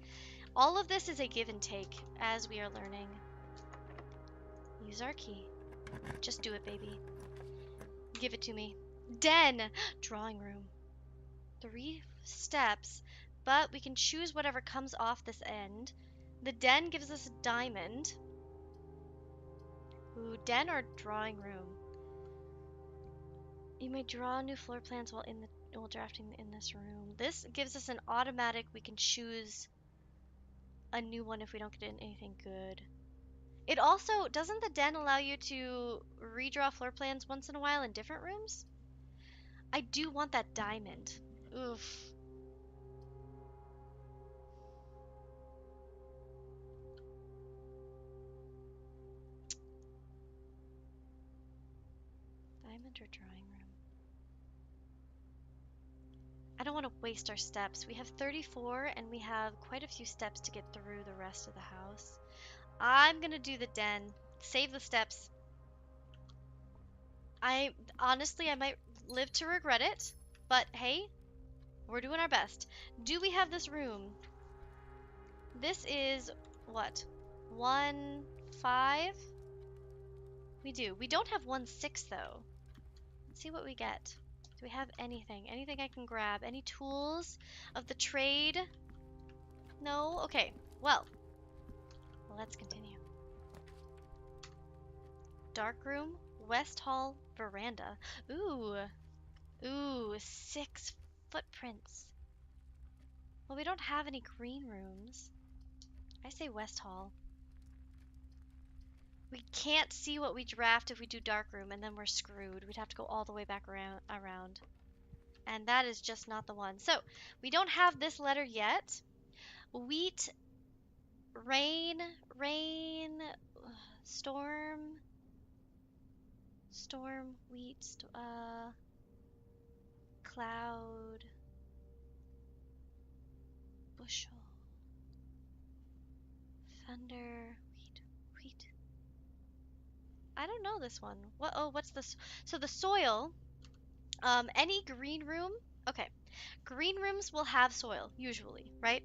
All of this is a give and take as we are learning. Use our key. Just do it, baby. Give it to me. Den! Drawing room. 3 steps, but we can choose whatever comes off this end. The den gives us a diamond. Ooh, den or drawing room? You may draw new floor plans while drafting in this room. This gives us an automatic, we can choose a new one if we don't get anything good. It also, doesn't the den allow you to redraw floor plans once in a while in different rooms? I do want that diamond. Oof. Diamond or drawing room? I don't want to waste our steps. We have 34 and we have quite a few steps to get through the rest of the house. I'm gonna do the den. Save the steps. Honestly, I might live to regret it, but hey, we're doing our best. Do we have this room? This is what? 1, 5? We do. We don't have 1, 6 though. Let's see what we get. Do we have anything? Anything I can grab? Any tools of the trade? No? Okay. Well, let's continue. Dark room, West Hall, veranda. Ooh. Ooh, 6 footprints. Well, we don't have any green rooms. I say West Hall. We can't see what we draft if we do dark room, and then we're screwed. We'd have to go all the way back around. And that is just not the one. So, we don't have this letter yet. Wheat, rain, storm, wheat, cloud, bushel, thunder, wheat. I don't know this one. What? Oh, what's this? So the soil, any green room, okay. Green rooms will have soil, usually, right?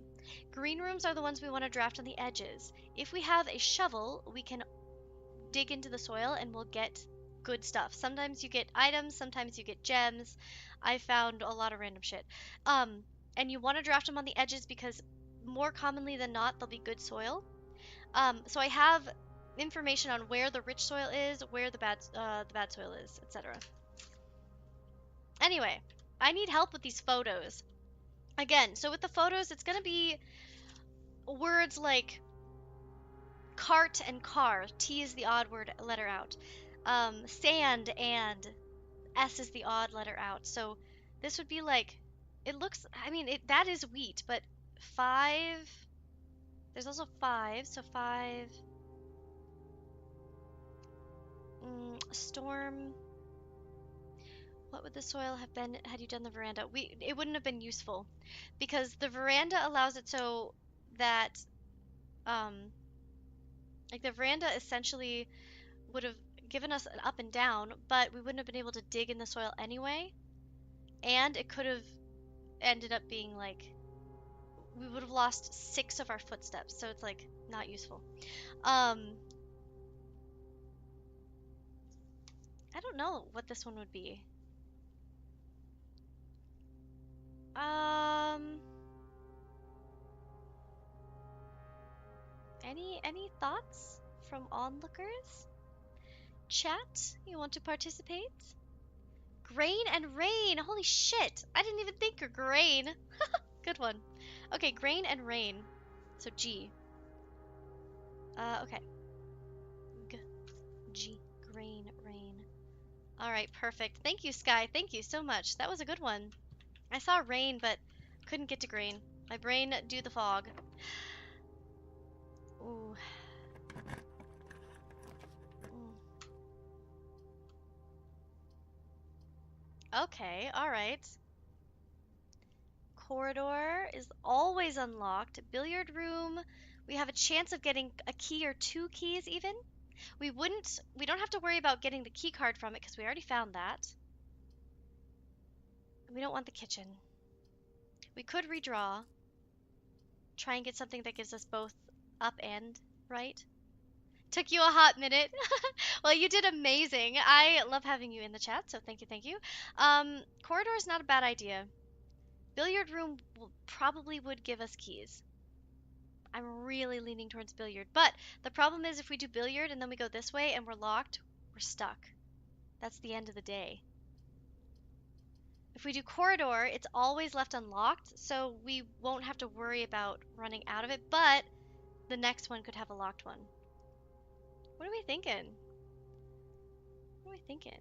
Green rooms are the ones we want to draft on the edges. If we have a shovel, we can dig into the soil and we'll get good stuff. Sometimes you get items, sometimes you get gems. I found a lot of random shit. And you want to draft them on the edges because more commonly than not, they'll be good soil. So I have information on where the rich soil is, where the bad soil is, etc. Anyway, I need help with these photos. Again, so with the photos, it's going to be words like cart and car. T is the odd letter out. Sand and S is the odd letter out. So this would be like, it looks, I mean, that is wheat, but 5, there's also 5, so 5, storm. What would the soil have been had you done the veranda? It wouldn't have been useful because the veranda allows it so that, like the veranda essentially would have given us an up and down, but we wouldn't have been able to dig in the soil anyway, and it could have ended up being like, we would have lost 6 of our footsteps, so it's like not useful. I don't know what this one would be. Any thoughts from onlookers? Chat, you want to participate? Grain and rain. Holy shit. I didn't even think of grain. Good one. Okay, grain and rain. So G. Okay. G. Grain, rain. Alright, perfect. Thank you, Sky. Thank you so much. That was a good one. I saw rain, but couldn't get to grain. My brain do the fog. Ooh. Okay, alright. Corridor is always unlocked. Billiard room, we have a chance of getting a key or 2 keys even. We don't have to worry about getting the key card from it because we already found that. We don't want the kitchen. We could redraw. Try and get something that gives us both up and right. Took you a hot minute. Well, you did amazing. I love having you in the chat, so thank you, thank you. Corridor is not a bad idea. Billiard room probably would give us keys. I'm really leaning towards billiard. But the problem is if we do billiard and then we go this way and we're locked, we're stuck. That's the end of the day. If we do corridor, it's always left unlocked, so we won't have to worry about running out of it, but the next one could have a locked one. What are we thinking? What are we thinking?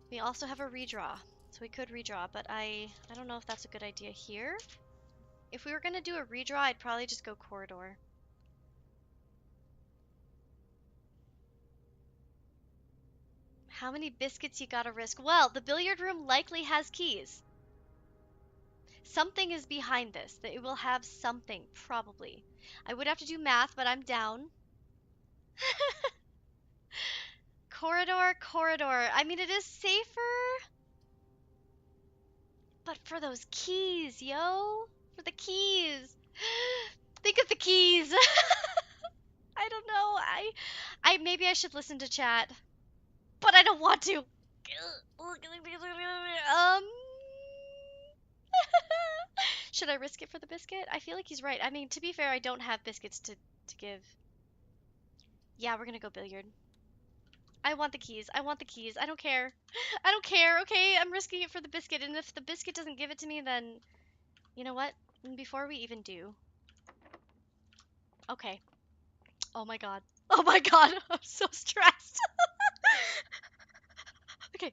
We also have a redraw, so we could redraw, but I don't know if that's a good idea here. If we were going to do a redraw, I'd probably just go corridor. How many biscuits you gotta risk? Well, the billiard room likely has keys. Something is behind this, that it will have something, probably. I would have to do math, but I'm down. Corridor, corridor. I mean, it is safer, but for those keys, yo. For the keys. Think of the keys. I don't know. Maybe I should listen to chat, but I don't want to. Should I risk it for the biscuit? I feel like he's right. I mean, to be fair, I don't have biscuits to give. Yeah, we're gonna go billiard. I want the keys. I want the keys. I don't care. I don't care, okay? I'm risking it for the biscuit, and if the biscuit doesn't give it to me, then... You know what? Before we even do... Okay. Oh my god. Oh my god! I'm so stressed! Okay.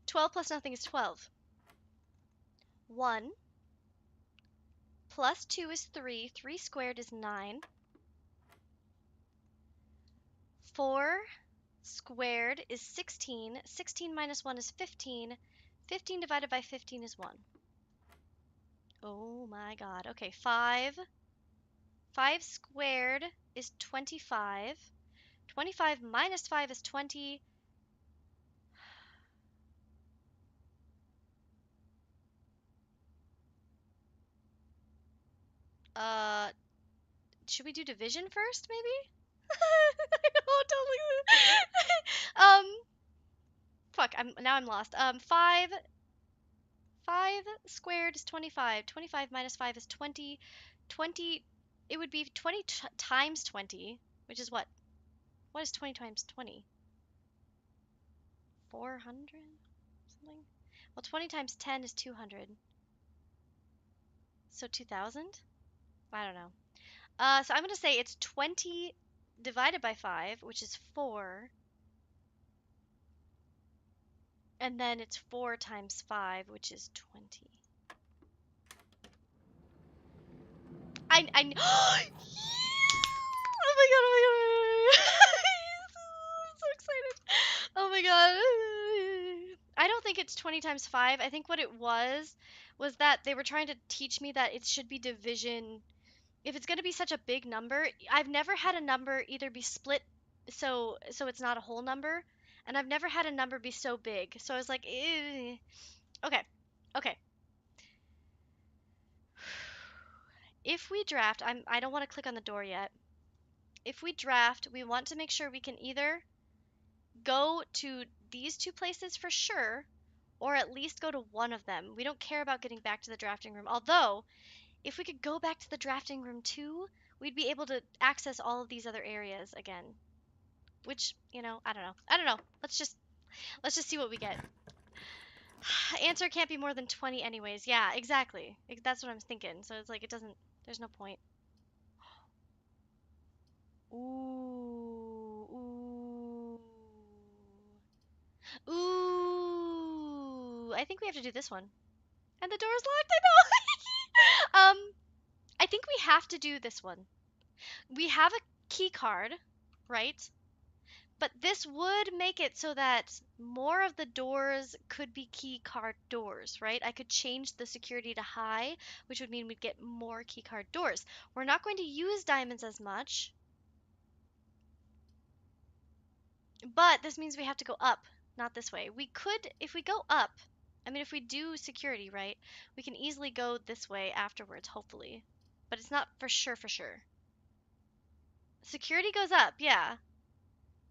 12 plus nothing is 12. 1 plus 2 is 3. 3 squared is 9. 4 squared is 16. 16 minus 1 is 15. 15 divided by 15 is 1. Oh my god. Okay, 5. 5 squared is 25. 25 minus 5 is 20. Uh, should we do division first, maybe? Oh, totally. Fuck, now I'm lost. 5 squared is 25. 25 minus 5 is 20. 20, it would be 20 times 20, which is what? What is 20 times 20? 400? Something? Well, 20 times 10 is 200. So 2000? I don't know. So I'm going to say it's 20 divided by 5, which is 4. And then it's 4 times 5, which is 20. I oh my god, oh my god, oh my god. I'm so excited. Oh my god. I don't think it's 20 times 5. I think what it was that they were trying to teach me that it should be division. If it's going to be such a big number, I've never had a number either be split so it's not a whole number, and I've never had a number be so big. So I was like, eh. Okay. Okay. If we draft, I don't want to click on the door yet. If we draft, we want to make sure we can either go to these 2 places for sure, or at least go to one of them. We don't care about getting back to the drafting room. Although, if we could go back to the drafting room too, we'd be able to access all of these other areas again. Which, you know, I don't know. I don't know. Let's just see what we get. Answer can't be more than 20 anyways. Yeah, exactly. That's what I'm thinking. So it's like there's no point. Ooh, ooh. Ooh, I think we have to do this one. And the door's locked, I know. I think we have to do this one. We have a key card, right? But this would make it so that more of the doors could be key card doors, right? I could change the security to high, which would mean we'd get more key card doors. We're not going to use diamonds as much, but this means we have to go up, not this way. We could, if we go up, I mean, if we do security, right, we can easily go this way afterwards, hopefully. But it's not for sure, for sure. Security goes up, yeah.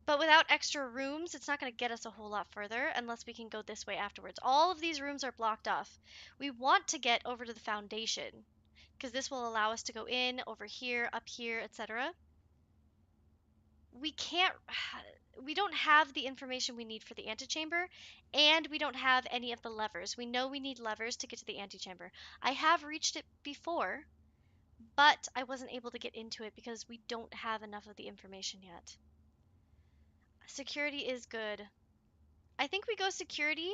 But without extra rooms, it's not going to get us a whole lot further unless we can go this way afterwards. All of these rooms are blocked off. We want to get over to the foundation because this will allow us to go in, over here, up here, etc. We can't, we don't have the information we need for the antechamber, and we don't have any of the levers. We know we need levers to get to the antechamber. I have reached it before, but I wasn't able to get into it because we don't have enough of the information yet. Security is good. I think we go security,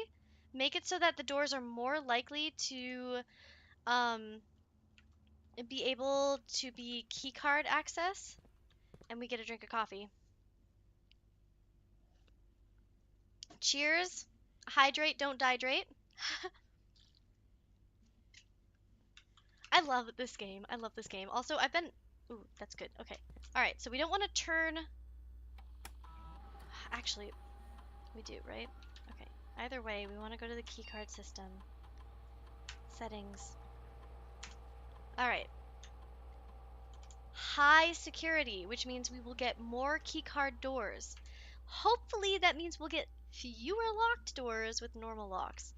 make it so that the doors are more likely to um, be able to be keycard access, and we get a drink of coffee. Cheers. Hydrate, don't dehydrate. I love this game. I love this game. Also, I've been... Ooh, that's good. Okay. Alright, so we don't want to turn... Actually, we do, right? Okay. Either way, we want to go to the keycard system. Settings. Alright. High security, which means we will get more keycard doors. Hopefully that means we'll get fewer locked doors with normal locks.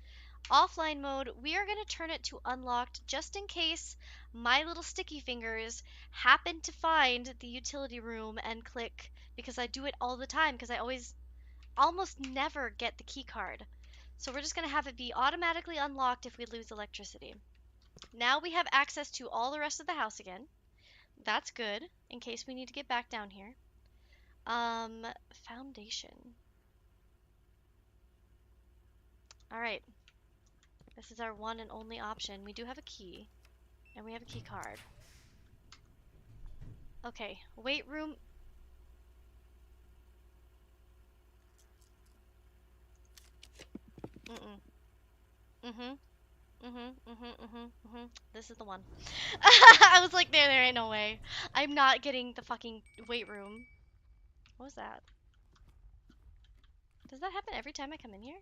Offline mode, we are going to turn it to unlocked just in case my little sticky fingers happen to find the utility room and click, because I do it all the time because I almost never get the key card. So we're just going to have it be automatically unlocked if we lose electricity. Now we have access to all the rest of the house again. That's good in case we need to get back down here. Foundation. All right. This is our one and only option. We do have a key, and we have a key card. Okay, weight room. This is the one. I was like, there ain't no way. I'm not getting the fucking weight room. What was that? Does that happen every time I come in here?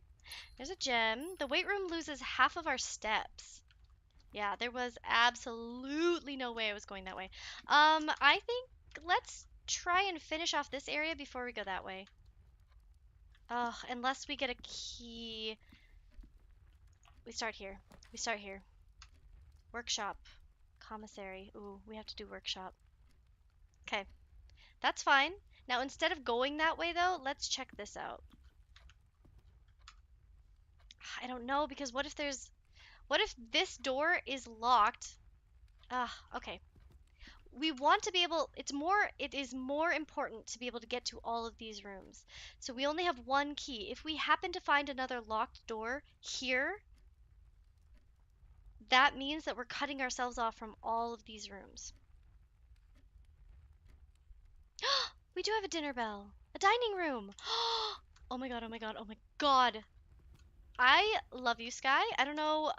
There's a gem. The weight room loses half of our steps. Yeah, there was absolutely no way I was going that way. I think let's try and finish off this area before we go that way. Unless we get a key. We start here. We start here. Workshop. Commissary. Ooh, we have to do workshop. Okay. That's fine. Now, instead of going that way, though, let's check this out. I don't know, because what if this door is locked? Okay. We want to be able, it is more important to be able to get to all of these rooms. So we only have one key. If we happen to find another locked door here, that means that we're cutting ourselves off from all of these rooms. We do have a dinner bell. A dining room. Oh my god, oh my god, oh my god. I love you, Sky. I don't know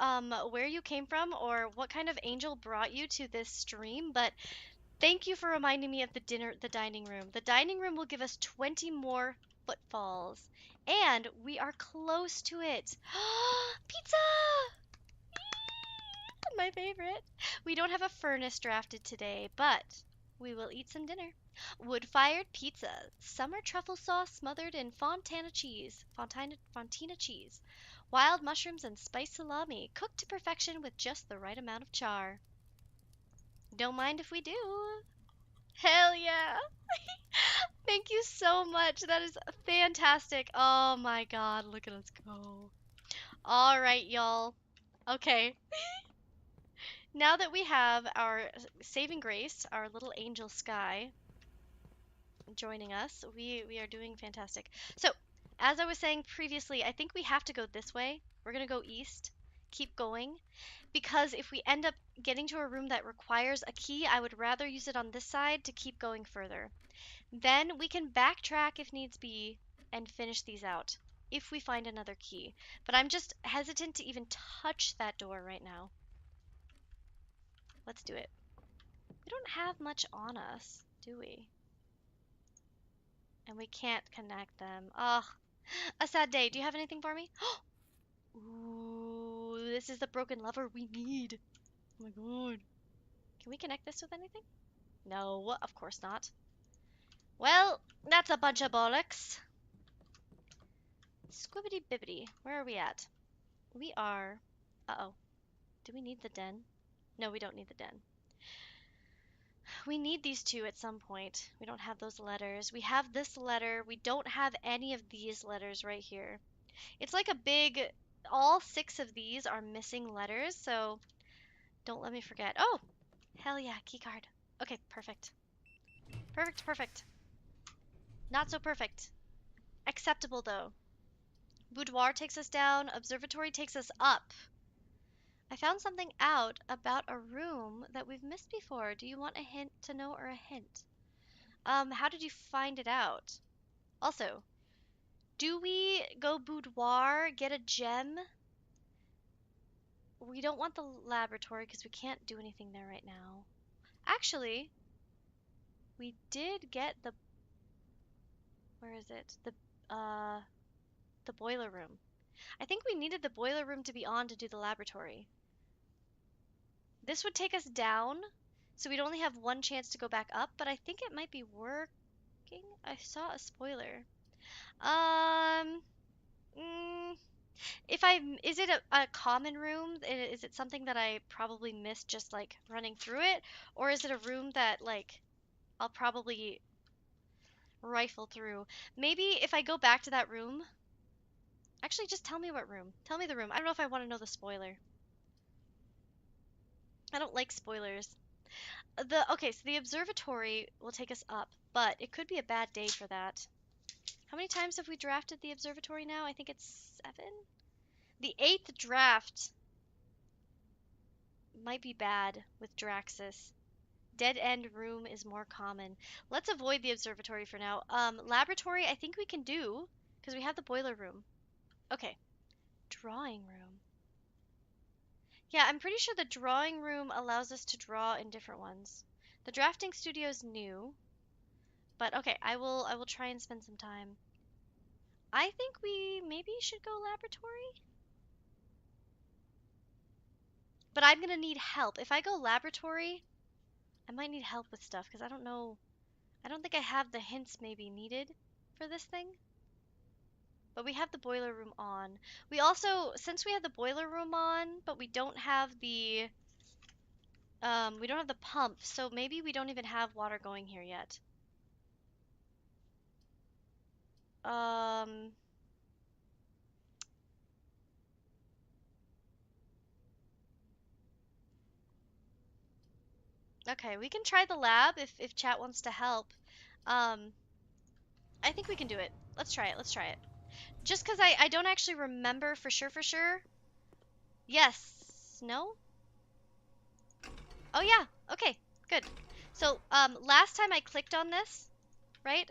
where you came from or what kind of angel brought you to this stream, but thank you for reminding me of the dining room. The dining room will give us 20 more footfalls, and we are close to it. Pizza! My favorite. We don't have a furnace drafted today, but we will eat some dinner. Wood-fired pizza, summer truffle sauce smothered in Fontina cheese, wild mushrooms and spiced salami, cooked to perfection with just the right amount of char. Don't mind if we do. Hell yeah! Thank you so much. That is fantastic. Oh my god, look at us go. All right, y'all. Okay. Now that we have our saving grace, our little angel Sky joining us, we are doing fantastic. So, as I was saying previously, I think we have to go this way. We're gonna go east, keep going, because if we end up getting to a room that requires a key, I would rather use it on this side to keep going further. Then we can backtrack if needs be and finish these out if we find another key. But I'm just hesitant to even touch that door right now. Let's do it. We don't have much on us, do we? And we can't connect them. Ugh, a sad day. Do you have anything for me? Ooh, this is the broken lever we need. Oh my god. Can we connect this with anything? No, of course not. Well, that's a bunch of bollocks. Squibbity bibbity. Where are we at? We are... Uh-oh. Do we need the den? No, we don't need the den. We need these two at some point. We don't have those letters. We have this letter. We don't have any of these letters right here. It's like a big... All 6 of these are missing letters, so don't let me forget. Oh! Hell yeah, keycard. Okay, perfect. Perfect, perfect. Not so perfect. Acceptable, though. Boudoir takes us down. Observatory takes us up. I found something out about a room that we've missed before. Do you want a hint to know or a hint? How did you find it out? Also, do we go boudoir, get a gem? We don't want the laboratory because we can't do anything there right now. Actually, we did get the... Where is it? The boiler room. I think we needed the boiler room to be on to do the laboratory. This would take us down, so we'd only have one chance to go back up, but I think it might be working. I saw a spoiler. Um, is it a common room? Is it something that I probably missed just like running through it? Or is it a room that like I'll probably rifle through? Maybe if I go back to that room, actually just tell me what room. Tell me the room. I don't know if I want to know the spoiler. I don't like spoilers. Okay, so the observatory will take us up, but it could be a bad day for that. How many times have we drafted the observatory now? I think it's 7? The 8th draft might be bad with Draxus. Dead end room is more common. Let's avoid the observatory for now. Laboratory, I think we can do, because we have the boiler room. Okay. Drawing room. Yeah, I'm pretty sure the drawing room allows us to draw in different ones. The drafting studio's new, but okay, I will try and spend some time. I think we maybe should go laboratory. But I'm gonna need help. If I go laboratory, I might need help with stuff because I don't know. I don't think I have the hints maybe needed for this thing. But we have the boiler room on. We also, since we have the boiler room on, but we don't have the pump, so maybe we don't even have water going here yet. Um, okay, we can try the lab if chat wants to help. Um, I think we can do it. Let's try it. Let's try it. Just because I don't actually remember for sure, for sure. Yes. No? Oh, yeah. Okay, good. So, last time I clicked on this, right?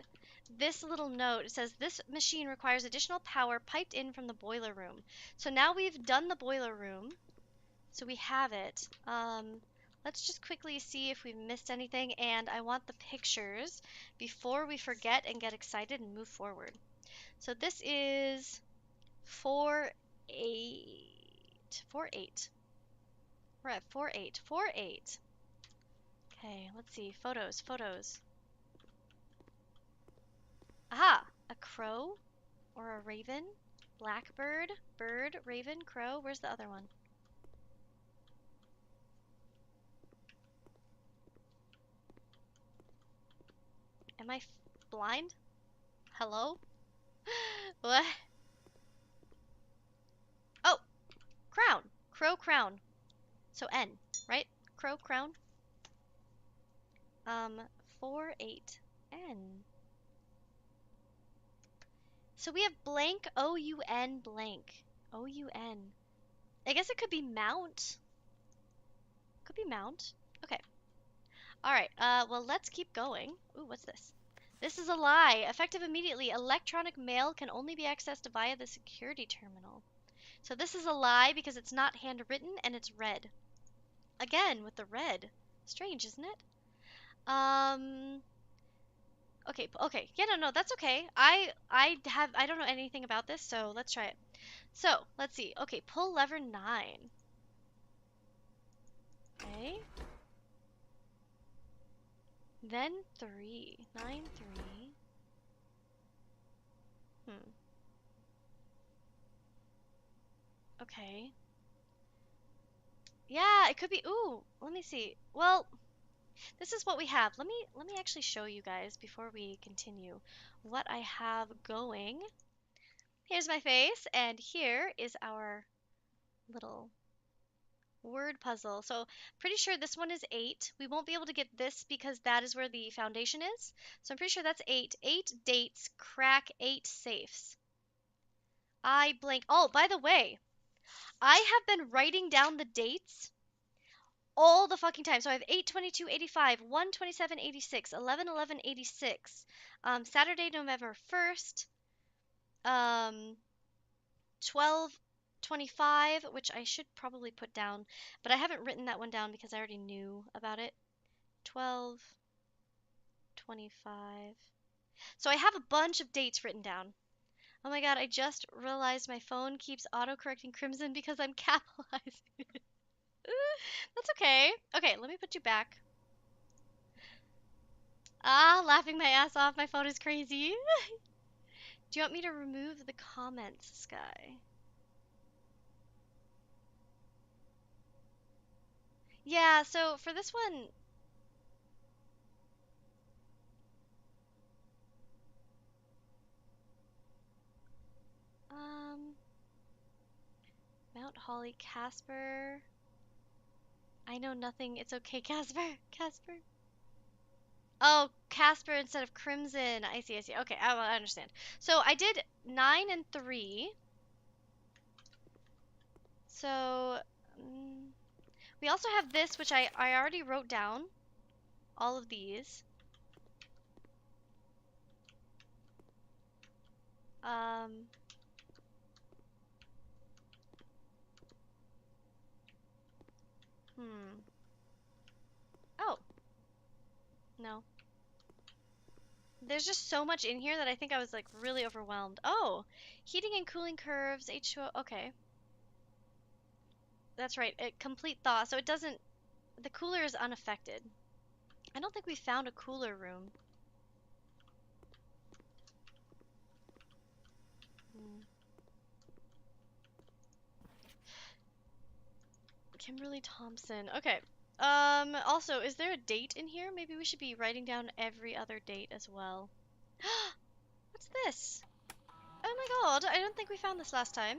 This little note, it says, this machine requires additional power piped in from the boiler room. So now we've done the boiler room. So we have it. Let's just quickly see if we've missed anything. And I want the pictures before we forget and get excited and move forward. So this is 4-8. 4-8. We're at 4-8. 4-8. Okay, let's see. Photos, photos. Aha! A crow or a raven? Blackbird, bird, raven, crow. Where's the other one? Am I blind? Hello? What? Oh! Crown! Crow, crown. So N, right? Crow, crown. 4-8. N. So we have blank O-U-N blank. O-U-N. I guess it could be mount. Could be mount. Okay. Alright, well, let's keep going. Ooh, what's this? This is a lie. Effective immediately. Electronic mail can only be accessed via the security terminal. So this is a lie because it's not handwritten and it's red. Again, with the red. Strange, isn't it? Okay, okay. Yeah, no, that's okay. I don't know anything about this, so let's try it. So, let's see. Okay, pull lever 9. Okay. Then 3. 9, 3. Hmm. Okay. Yeah, it could be. Ooh, let me see. Well, this is what we have. Let me actually show you guys before we continue what I have going. Here's my face, and here is our little word puzzle. So pretty sure this one is 8. We won't be able to get this because that is where the foundation is. So I'm pretty sure that's 8. 8 dates, crack 8 safes. I blank. Oh, by the way, I have been writing down the dates all the fucking time. So I have 8/22/85, 1/27/86, 11/11/86, Saturday, November 1st, um, 12/25, which I should probably put down, but I haven't written that one down because I already knew about it. 12/25. So I have a bunch of dates written down. Oh my god, I just realized my phone keeps autocorrecting crimson because I'm capitalizing. That's okay. Okay, let me put you back. Ah, laughing my ass off. My phone is crazy. Do you want me to remove the comments, Sky? Yeah, so for this one, um, Mount Holly, Casper. I know nothing. It's okay, Casper. Casper. Oh, Casper instead of Crimson. I see, I see. Okay, I understand. So I did 9 and 3. So, mm, we also have this, which I already wrote down. All of these. Um, hmm. Oh, no. There's just so much in here that I think I was like really overwhelmed. Oh, heating and cooling curves, H2O. Okay, that's right. Complete thaw. So it doesn't, the cooler is unaffected. I don't think we found a cooler room. Hmm. Kimberly Thompson. Okay. Also, is there a date in here? Maybe we should be writing down every other date as well. What's this? Oh my god, I don't think we found this last time.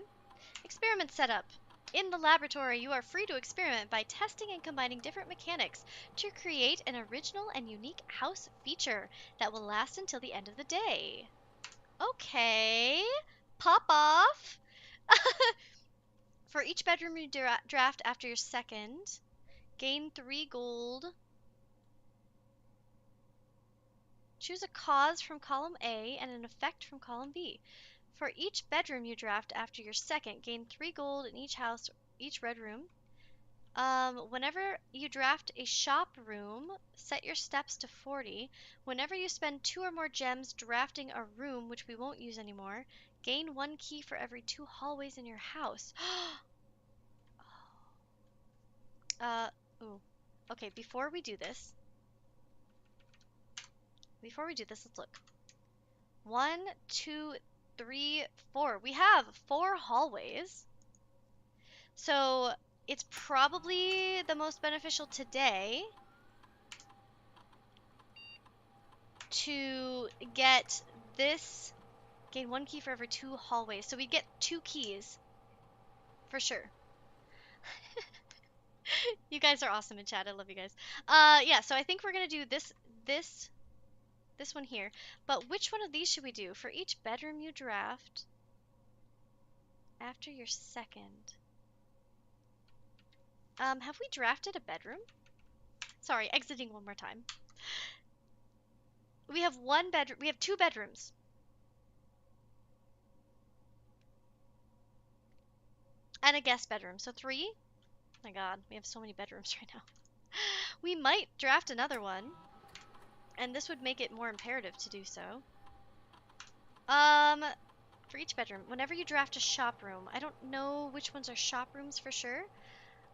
Experiment setup. In the laboratory, you are free to experiment by testing and combining different mechanics to create an original and unique house feature that will last until the end of the day. Okay. Pop off. For each bedroom you draft after your second, gain 3 gold. Choose a cause from column A and an effect from column B. For each bedroom you draft after your second, gain 3 gold in each house, each red room. Whenever you draft a shop room, set your steps to 40. Whenever you spend 2 or more gems drafting a room, which we won't use anymore, gain 1 key for every 2 hallways in your house. uh, ooh. Okay, let's look. 1, 2, 3, 4. We have 4 hallways. So it's probably the most beneficial today to get this, gain 1 key for every 2 hallways. So we get 2 keys for sure. You guys are awesome in chat. I love you guys. Yeah, so I think we're gonna do this this one here. But which one of these should we do? For each bedroom you draft after your second. Have we drafted a bedroom? Sorry, exiting one more time. We have one bedroom. We have 2 bedrooms. And a guest bedroom. So 3? Oh my god, we have so many bedrooms right now. We might draft another one. And this would make it more imperative to do so. For each bedroom, whenever you draft a shop room, I don't know which ones are shop rooms for sure.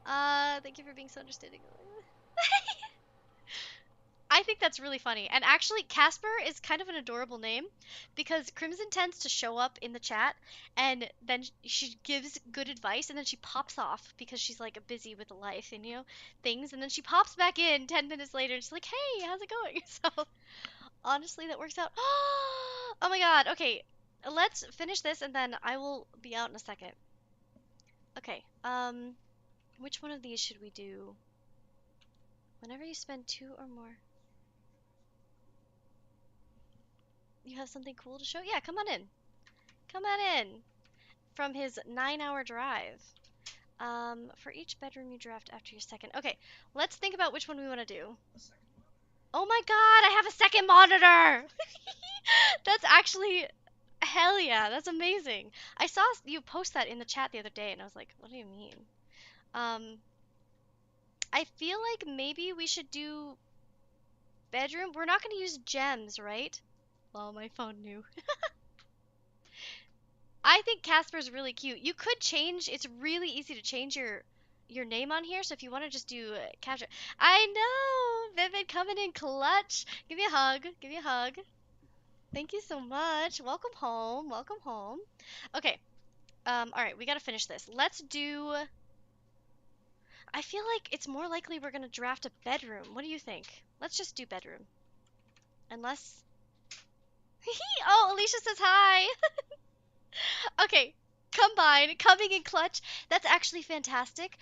Thank you for being so understanding. I think that's really funny. And actually, Casper is kind of an adorable name because Crimson tends to show up in the chat and then she gives good advice and then she pops off because she's like busy with life and things. And then she pops back in 10 minutes later and she's like, hey, how's it going? So honestly, that works out. Oh my god. Okay, let's finish this and then I will be out in a second. Okay, which one of these should we do? Whenever you spend 2 or more. You have something cool to show? Yeah, come on in. Come on in. From his 9-hour drive. For each bedroom you draft after your second. Okay, let's think about which one we want to do. Oh my god, I have a second monitor! That's actually, hell yeah, that's amazing. I saw you post that in the chat the other day and I was like, what do you mean? I feel like maybe we should do bedroom. We're not going to use gems, right? Well, my phone knew. I think Casper's really cute. You could change. It's really easy to change your name on here. So if you want to just do Casper, I know. Vivid coming in clutch. Give me a hug. Give me a hug. Thank you so much. Welcome home. Welcome home. Okay. All right. We gotta finish this. Let's do. I feel like it's more likely we're gonna draft a bedroom. What do you think? Let's just do bedroom. Unless. Oh, Alicia says hi. Okay, combine, coming in clutch. That's actually fantastic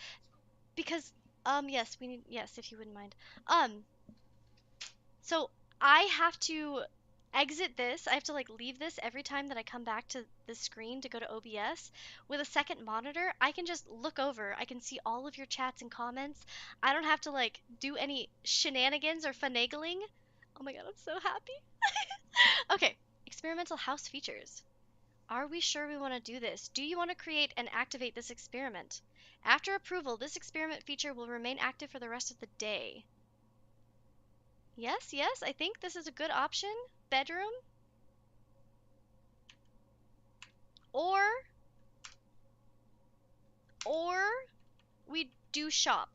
because yes, we need yes, if you wouldn't mind. So I have to exit this. I have to like leave this every time that I come back to the screen to go to OBS. With a second monitor, I can just look over. I can see all of your chats and comments. I don't have to like do any shenanigans or finagling. Oh my god, I'm so happy. Okay, experimental house features. Are we sure we want to do this? Do you want to create and activate this experiment? After approval, this experiment feature will remain active for the rest of the day. Yes, yes, I think this is a good option. Bedroom. Or we do shop.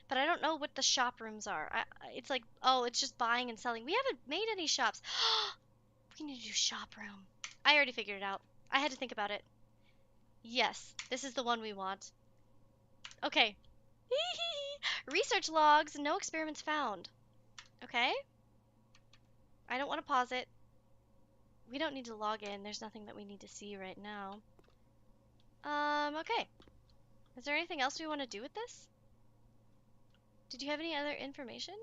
But I don't know what the shop rooms are. It's like, oh, it's just buying and selling. We haven't made any shops. We need to do shop room. I already figured it out. I had to think about it. Yes, this is the one we want. Okay. Research logs, no experiments found. Okay. I don't want to pause it. We don't need to log in. There's nothing that we need to see right now. Okay. Is there anything else we want to do with this? Did you have any other information?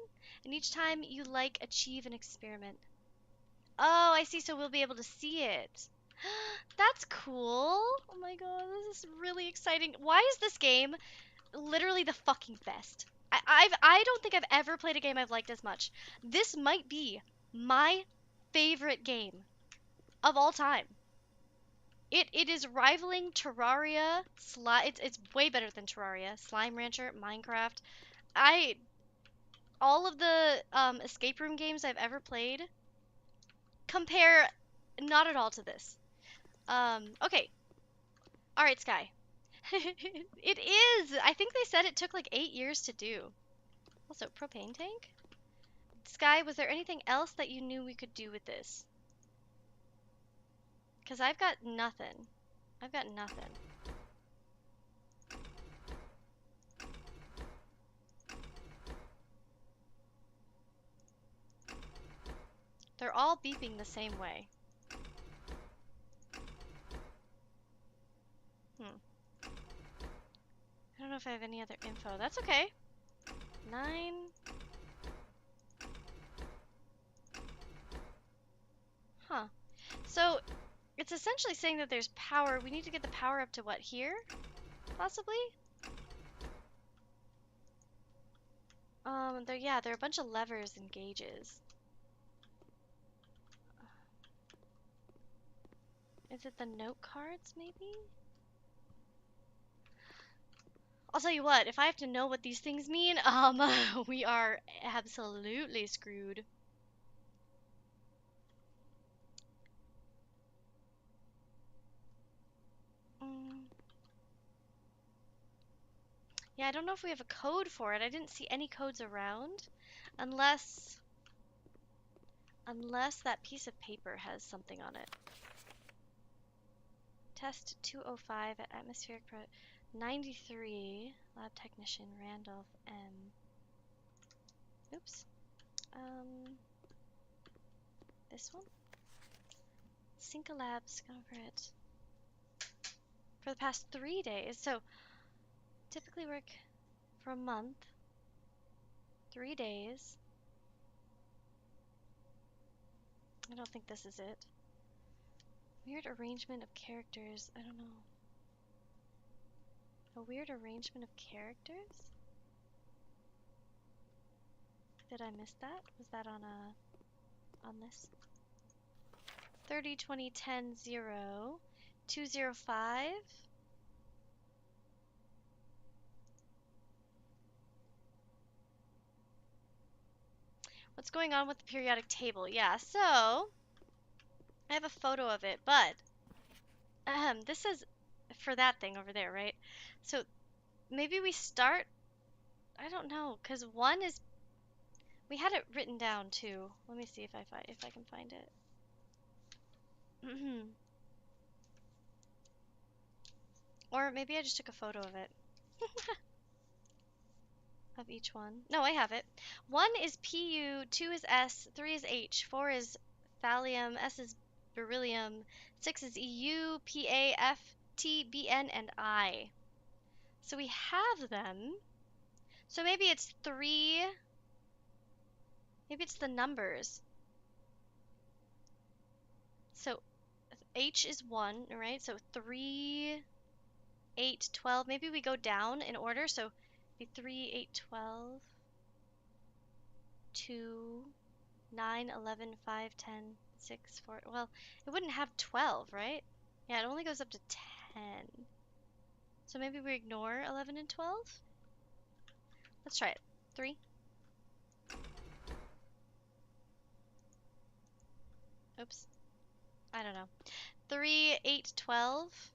And each time you like achieve an experiment. Oh, I see. So we'll be able to see it. That's cool. Oh my god, this is really exciting. Why is this game literally the fucking best? I don't think I've ever played a game I've liked as much. This might be my favorite game of all time. It is rivaling Terraria, it's way better than Terraria, Slime Rancher, Minecraft. I all of the escape room games I've ever played compare not at all to this. Okay. All right, Sky. It is. I think they said it took like 8 years to do. Also, propane tank? Sky, was there anything else that you knew we could do with this? Because I've got nothing. I've got nothing. They're all beeping the same way. I don't know if I have any other info. That's okay. 9. Huh. So it's essentially saying that there's power. We need to get the power up to what, here? Possibly? Yeah, there are a bunch of levers and gauges. Is it the note cards, maybe? I'll tell you what, if I have to know what these things mean, we are absolutely screwed. Mm. Yeah, I don't know if we have a code for it. I didn't see any codes around, unless that piece of paper has something on it. Test 205 at atmospheric 93, lab technician Randolph M. Oops. This one? Cinca Labs, gone over it. For the past 3 days, so typically work for a month. 3 days. I don't think this is it. Weird arrangement of characters. I don't know. A weird arrangement of characters? Did I miss that? Was that on this? 30, 20, 10, 0, 205. What's going on with the periodic table? Yeah, so I have a photo of it, but this is for that thing over there, right? So maybe we start, I don't know, because 1 is, we had it written down too. Let me see if I can find it. Or maybe I just took a photo of it. Of each one. No, I have it. 1 is Pu, 2 is S, 3 is H, 4 is thallium, S is beryllium, 6 is Eu, Pa, F, T, Bn, and I. So we have them. So maybe it's 3. Maybe it's the numbers. So H is 1, right? So 3, 8, 12. Maybe we go down in order. So be 3, 8, 12, 2, 9, 11, 5, 10, 6, 4. Well, it wouldn't have 12, right? Yeah, it only goes up to 10. So maybe we ignore 11 and 12? Let's try it. 3. Oops. I don't know. 3, 8, 12.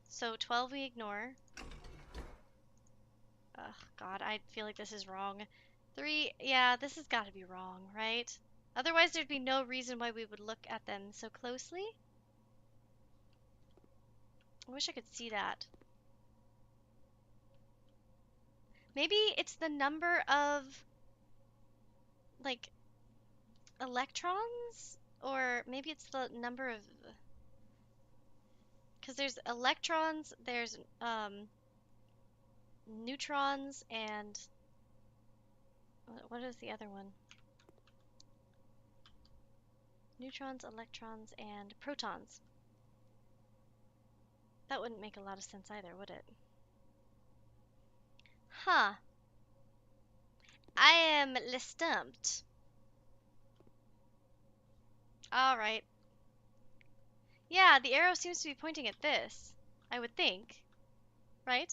So 12 we ignore. Ugh, God, I feel like this is wrong. 3, yeah, this has got to be wrong, right? Otherwise, there'd be no reason why we would look at them so closely. I wish I could see that. Maybe it's the number of, like, electrons? Or maybe it's the number of... Because there's electrons, there's neutrons, and... What is the other one? Neutrons, electrons, and protons. That wouldn't make a lot of sense either, would it? Huh. I am stumped. Alright. Yeah, the arrow seems to be pointing at this. I would think. Right?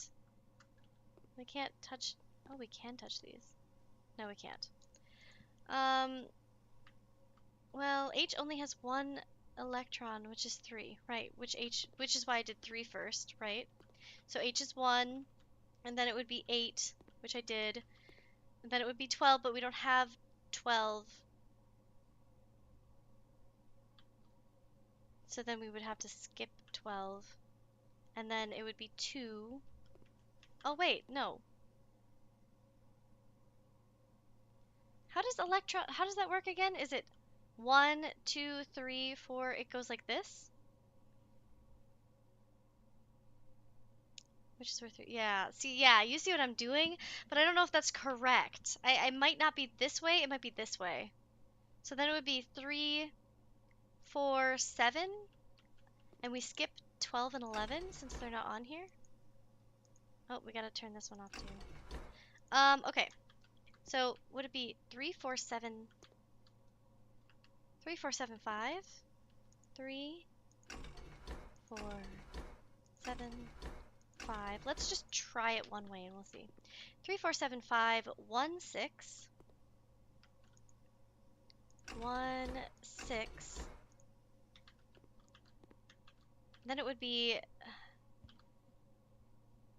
We can't touch... Oh, we can touch these. No, we can't. Well, H only has 1 electron, which is 3, right? Which is why I did 3 first, right? So H is 1, and then it would be 8, which I did. And then it would be 12, but we don't have 12. So then we would have to skip 12. And then it would be 2. Oh, wait, no. How does that work again? Is it 1, 2, 3, 4, it goes like this? Which is where 3, yeah. See, yeah, you see what I'm doing? But I don't know if that's correct. I might not be this way, it might be this way. So then it would be 3, 4, 7, and we skip 12 and 11 since they're not on here. Oh, we gotta turn this one off too. Okay. So would it be 3, 4, 7, 3, 4, 7, 5, 3, 4, 7, 5. Let's just try it one way and we'll see. 3, 4, 7, 5, 1, 6, 1, 6. Then it would be,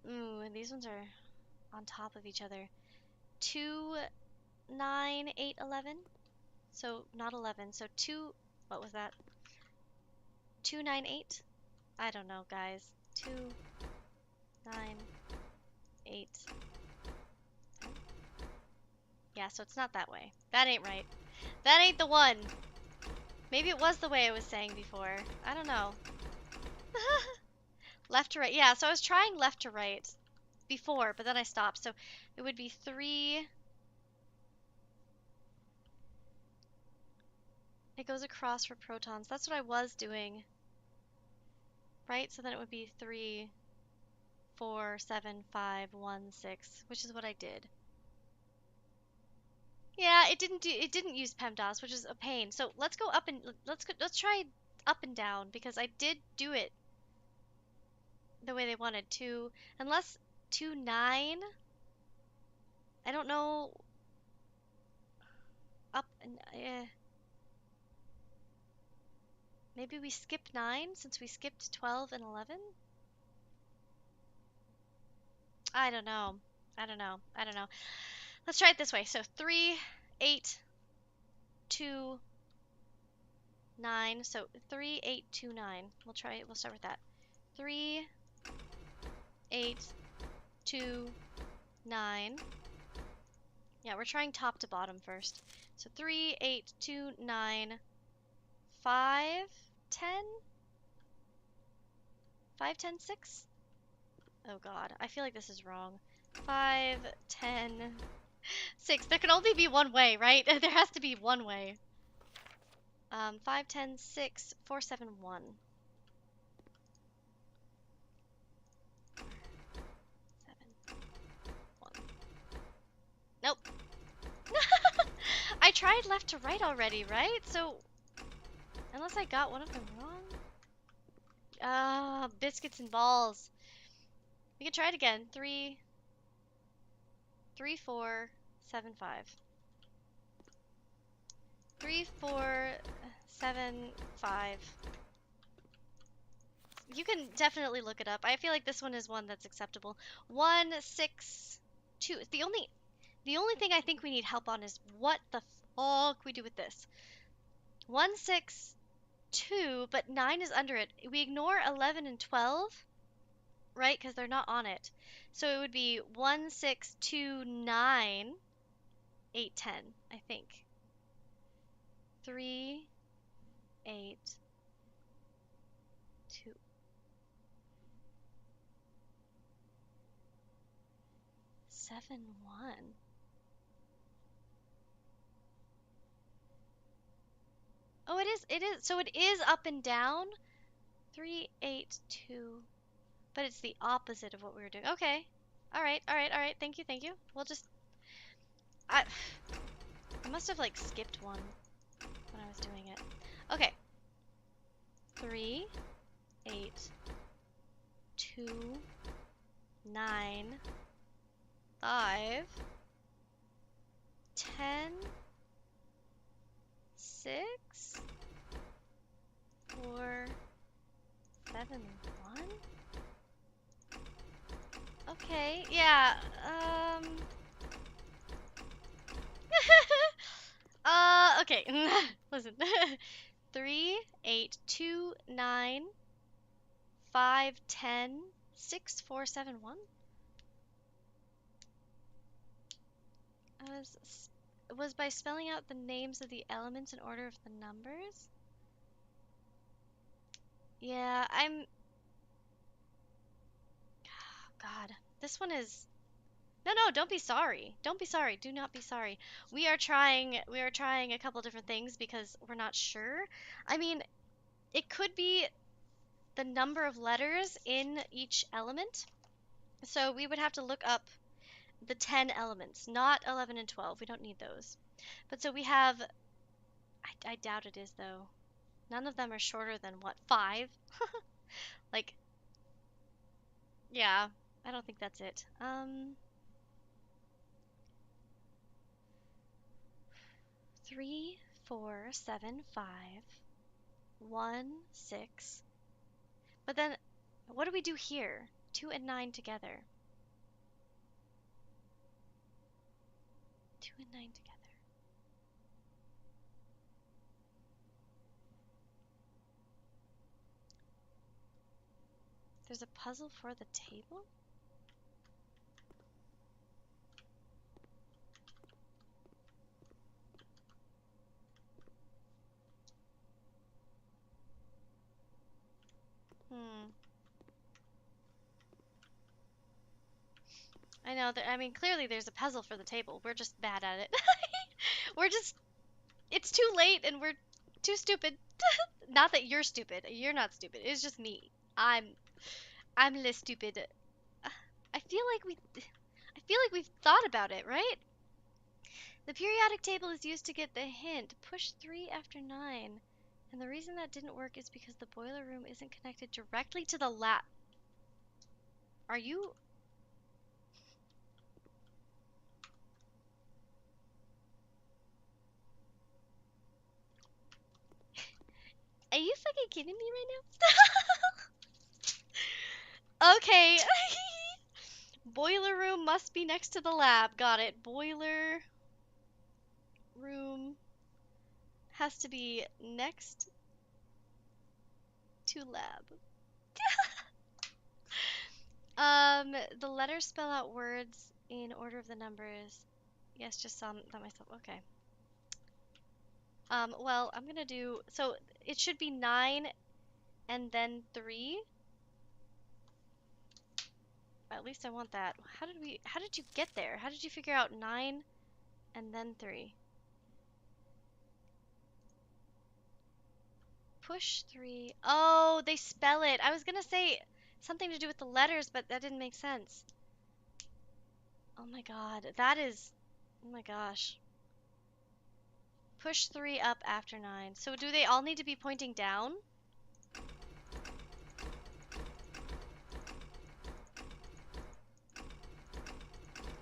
ooh, these ones are on top of each other. 2, 9, 8, 11. So not 11. So 2, what was that? 2, 9, 8. I don't know, guys. 2, 9, 8. Yeah, so it's not that way. That ain't right. That ain't the one. Maybe it was the way I was saying before. I don't know. Left to right. Yeah, so I was trying left to right before, but then I stopped. So it would be 3. It goes across for protons. That's what I was doing. Right? So then it would be 3, 4, 7, 5, 1, 6, which is what I did. Yeah, it didn't use PEMDAS, which is a pain. So let's go up and let's try up and down because I did do it the way they wanted to. Unless 2, 9. I don't know. Up and maybe we skip 9 since we skipped 12 and 11. I don't know. I don't know. I don't know. Let's try it this way. So 3, 8, 2, 9. So 3, 8, 2, 9. We'll try it. We'll start with that. 3, 8, 2, 9. Yeah, we're trying top to bottom first. So 3, 8, 2, 9, 5, 10? 5, 10, 6? Oh god, I feel like this is wrong. 5, 10, 6. There can only be one way, right? There has to be one way. 5, 10, 6, 4, 7, 1. 7, 1. Nope. I tried left to right already, right? So, unless I got one of them wrong. Biscuits and balls. We can try it again. 3, 3, 4, 7, 5. 3, 4, 7, 5. You can definitely look it up. I feel like this one is one that's acceptable. 1, 6, 2. The only thing I think we need help on is what the fuck we do with this. 1, 6, 2, but 9 is under it. We ignore 11 and 12, right? Because they're not on it. So it would be 1, 6, 2, 9, 8, 10, I think. 3, 8, 2. 7, 1. Oh, it is. So it is up and down. 3, 8, 2. But it's the opposite of what we were doing. Okay. Alright, alright, alright. Thank you, thank you. We'll just... I must have, like, skipped one when I was doing it. Okay. 3, 8, 2, 9, 5, 10, 6, 4, 7, 1? Okay, yeah, okay, listen. 3, 8, 2, 9, 5, 10, 6, 4, 7, 1? Was by spelling out the names of the elements in order of the numbers? Yeah, God, this one is No, no, don't be sorry. Don't be sorry. Do not be sorry. We are trying a couple different things because we're not sure. I mean, it could be the number of letters in each element. So we would have to look up the 10 elements, not 11 and 12. We don't need those. But so we have, I doubt it is though. None of them are shorter than what, 5? Like, yeah, I don't think that's it. 3, 4, 7, 5, 1, 6. But then, what do we do here? 2 and 9 together. 2 and 9 together. There's a puzzle for the table? Hmm. I know that, I mean, clearly there's a puzzle for the table. We're just bad at it. We're just, it's too late and we're too stupid. Not that you're stupid. You're not stupid. It's just me. I'm less stupid. I feel like we've thought about it, right? The periodic table is used to get the hint. Push 3 after 9. And the reason that didn't work is because the boiler room isn't connected directly to the lab. Are you? Are you fucking kidding me right now? Okay. Boiler room must be next to the lab. Got it. Boiler room has to be next to lab. The letters spell out words in order of the numbers. Yes, just saw that myself. Okay. Well, I'm gonna do, so it should be 9 and then 3. At least I want that. How did you get there? How did you figure out 9 and then 3? Push 3. Oh, they spell it. I was gonna say something to do with the letters, but that didn't make sense. Oh my god, that is, oh my gosh. Push 3 up after 9. So do they all need to be pointing down?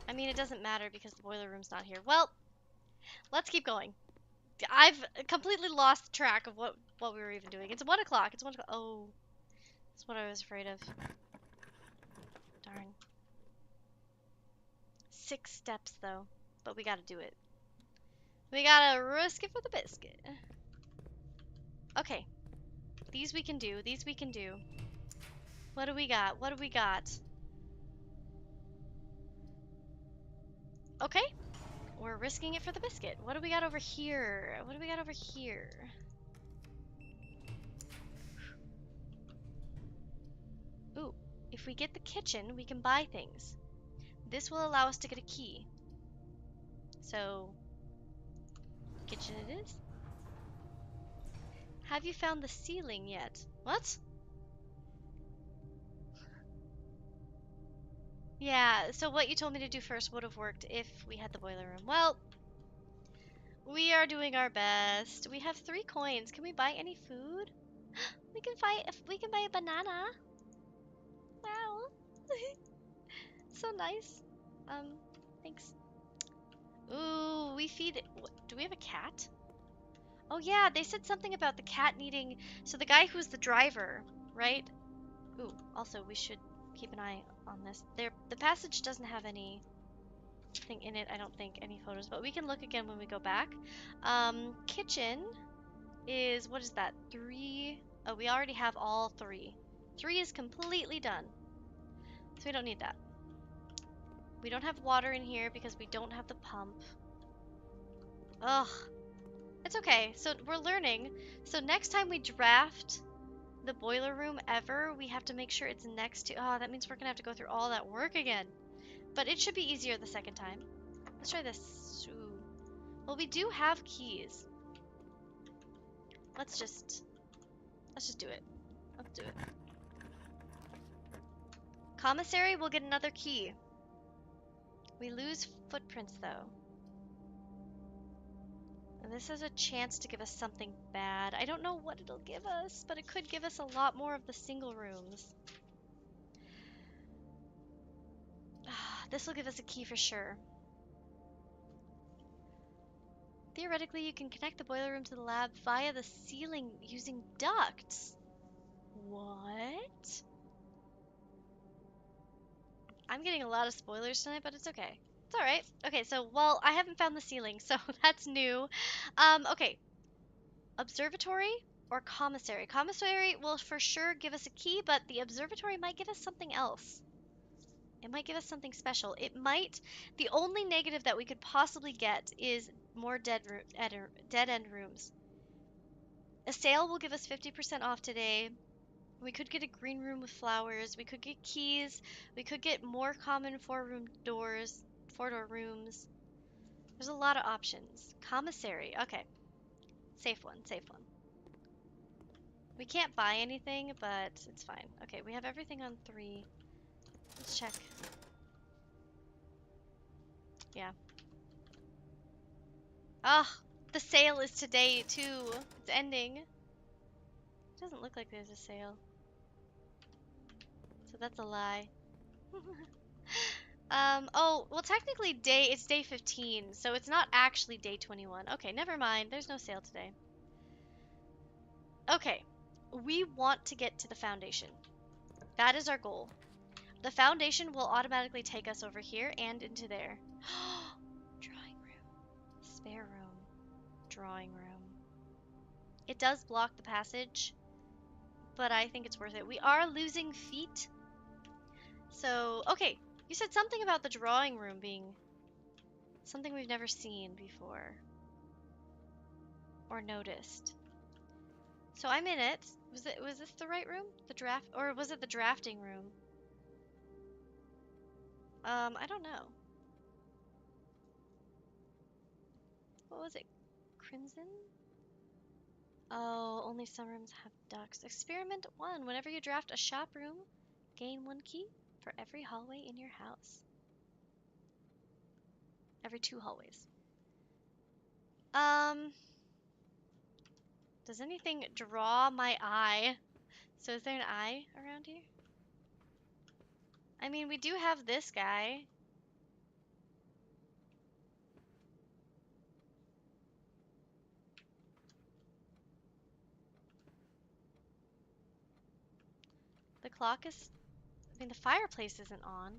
I mean, it doesn't matter because the boiler room's not here. Well, let's keep going. I've completely lost track of what we were even doing. It's 1 o'clock. It's 1 o'clock. Oh, that's what I was afraid of. Darn. 6 steps though, but we gotta do it. We gotta risk it for the biscuit. Okay, these we can do. These we can do. What do we got? What do we got? Okay, we're risking it for the biscuit. What do we got over here? What do we got over here? Ooh, if we get the kitchen, we can buy things. This will allow us to get a key. So, kitchen it is. Have you found the ceiling yet? What? Yeah, so what you told me to do first would have worked if we had the boiler room. Well, we are doing our best. We have 3 coins. Can we buy any food? We can buy a banana. Wow. So nice. Thanks. Ooh, we feed it. Do we have a cat? Oh yeah, they said something about the cat needing, so the guy who's the driver, right? Ooh, also we should keep an eye on this. The passage doesn't have anything in it, I don't think, any photos, but we can look again when we go back. Kitchen is, what is that? 3. Oh, we already have all 3. 3 is completely done. So we don't need that. We don't have water in here because we don't have the pump. Ugh. It's okay. So we're learning. So next time we draft the boiler room ever, we have to make sure it's next to... Oh, that means we're gonna have to go through all that work again. But it should be easier the second time. Let's try this. Ooh. Well, we do have keys. Let's just do it. Let's do it. Commissary will get another key. We lose footprints though. And this has a chance to give us something bad. I don't know what it'll give us, but it could give us a lot more of the single rooms. This will give us a key for sure. Theoretically, you can connect the boiler room to the lab via the ceiling using ducts. What? I'm getting a lot of spoilers tonight, but it's okay. It's alright. Okay, so, well, I haven't found the ceiling, so that's new. Okay. Observatory or commissary? Commissary will for sure give us a key, but the observatory might give us something else. It might give us something special. It might. The only negative that we could possibly get is more dead end rooms. A sale will give us 50% off today. We could get a green room with flowers. We could get keys. We could get more common four-door rooms. There's a lot of options. Commissary. Okay. Safe one, safe one. We can't buy anything, but it's fine. Okay, we have everything on 3. Let's check. Yeah. Ah, the sale is today too. It's ending. It doesn't look like there's a sale. So that's a lie. Oh, well technically it's day 15, so it's not actually day 21. Okay, never mind. There's no sale today. Okay. We want to get to the foundation. That is our goal. The foundation will automatically take us over here and into there. Drawing room. Spare room. Drawing room. It does block the passage, but I think it's worth it. We are losing feet. So, okay. You said something about the drawing room being something we've never seen before. Or noticed. So I'm in it. Was this the right room? The draft, or was it the drafting room? I don't know. What was it? Crimson? Oh, only some rooms have ducks. Experiment 1. Whenever you draft a shop room, gain 1 key for every hallway in your house. Every 2 hallways. Does anything draw my eye? So is there an eye around here? I mean, we do have this guy. The clock is... I mean, the fireplace isn't on.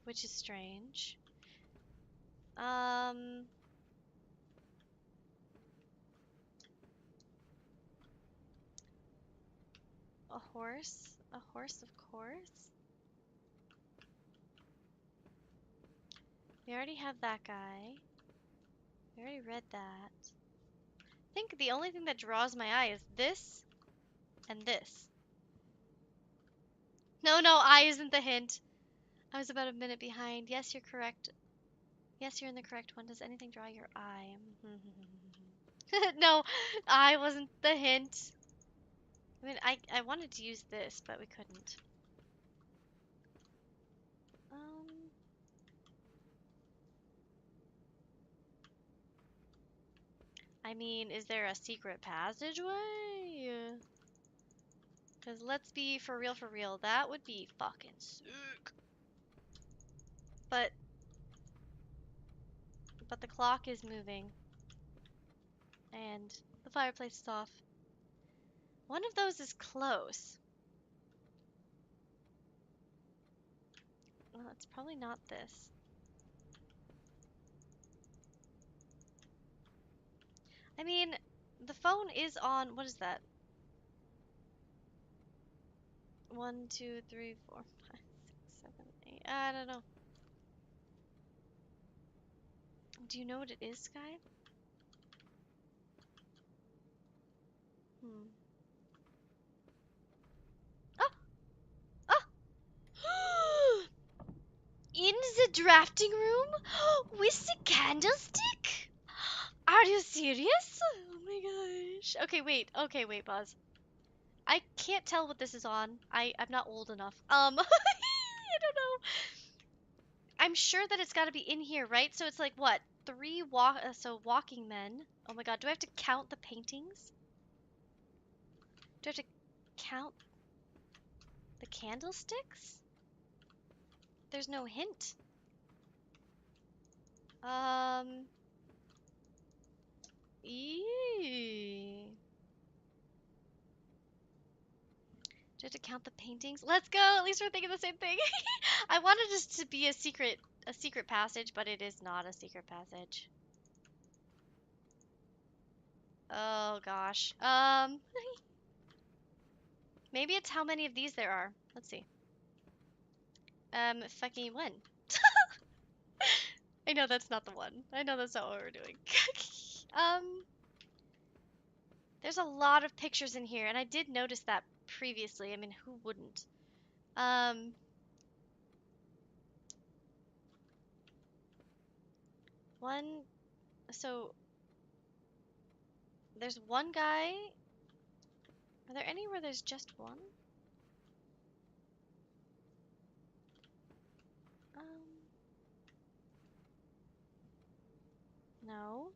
Which is strange. A horse? A horse, of course. We already have that guy. We already read that. I think the only thing that draws my eye is this and this. No, eye isn't the hint. I was about a minute behind. Yes, you're correct. Yes, you're in the correct one. Does anything draw your eye? No, eye wasn't the hint. I mean, I wanted to use this, but we couldn't. I mean, is there a secret passageway? Because let's be for real, that would be fucking sick. But the clock is moving. And the fireplace is off. One of those is close. Well, it's probably not this. I mean, the phone is on, what is that? 1, 2, 3, 4, 5, 6, 7, 8. I don't know. Do you know what it is, Sky? Oh! Oh! drafting room with the candlestick? Are you serious? Oh my gosh. Okay, wait, pause. I can't tell what this is on. I'm not old enough. I don't know. I'm sure that it's got to be in here, right? So it's like what? Walking men. Oh my god, do I have to count the paintings? Do I have to count the candlesticks? There's no hint. Um, eee. Do I have to count the paintings? Let's go. At least we're thinking the same thing. I wanted this to be a secret passage, but it is not a secret passage. Oh gosh. Maybe it's how many of these there are. Let's see. Fucking one. I know that's not the one. I know that's not what we're doing. um, there's a lot of pictures in here, and I did notice that previously. I mean, who wouldn't? Um, one, so there's one guy. Are there any where there's just one? Um, no.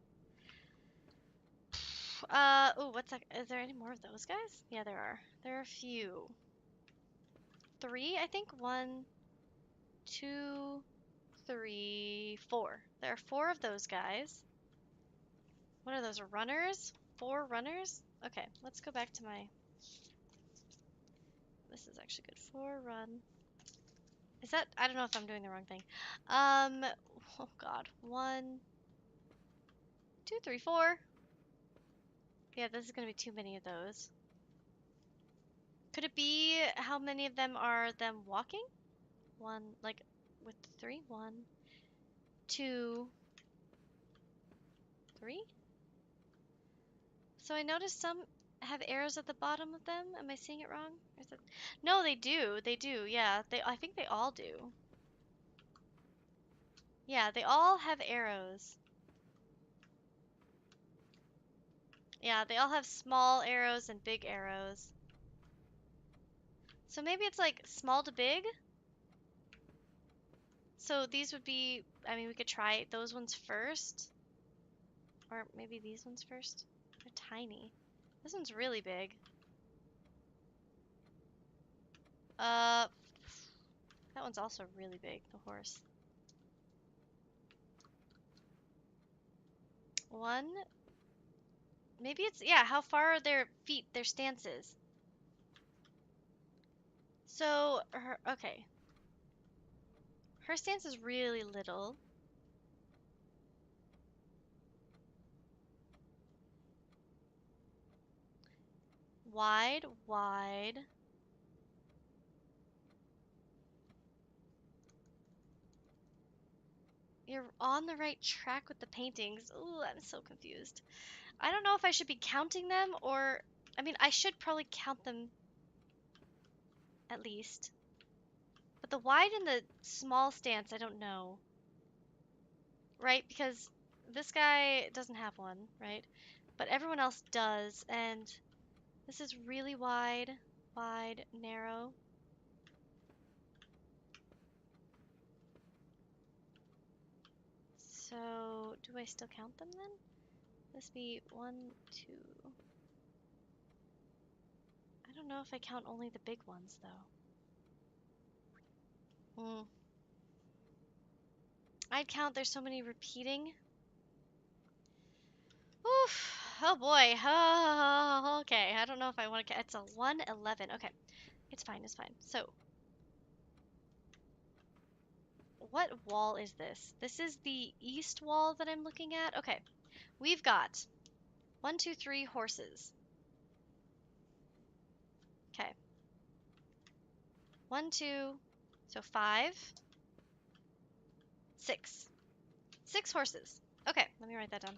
Oh, what's that? Is there any more of those guys? Yeah, there are. There are a few. Three, I think. One, two, three, four. There are four of those guys. What are those, runners? Four runners? Okay, let's go back to my... This is actually good. Four run. Is that... I don't know if I'm doing the wrong thing. Oh god. One, two, three, four. Yeah, this is gonna be too many of those. Could it be how many of them are them walking? One, like, with three? One, two, three? So I noticed some have arrows at the bottom of them. Am I seeing it wrong? Or is it... No, they do. They do. Yeah, I think they all do. Yeah, they all have arrows. Yeah, they all have small arrows and big arrows. So maybe it's like small to big? So these would be, I mean, we could try those ones first. Or maybe these ones first. They're tiny. This one's really big. Uh, that one's also really big, the horse. One. Maybe it's, yeah, how far are their feet, their stances? So, okay. Her stance is really little. Wide, wide. You're on the right track with the paintings. Ooh, I'm so confused. I don't know if I should be counting them or... I mean, I should probably count them at least. But the wide and the small stance, I don't know. Right? Because this guy doesn't have one, right? But everyone else does, and this is really wide, wide, narrow. So, do I still count them then? This be one, two... I don't know if I count only the big ones, though. I'd count there's so many repeating. Oof. Oh boy. Oh, okay. I don't know if I want to. It's a 111. Okay. It's fine. It's fine. So, what wall is this? This is the east wall that I'm looking at. Okay. We've got one, two, three horses. Okay. One, two. So five, six. Six horses. Okay. Let me write that down.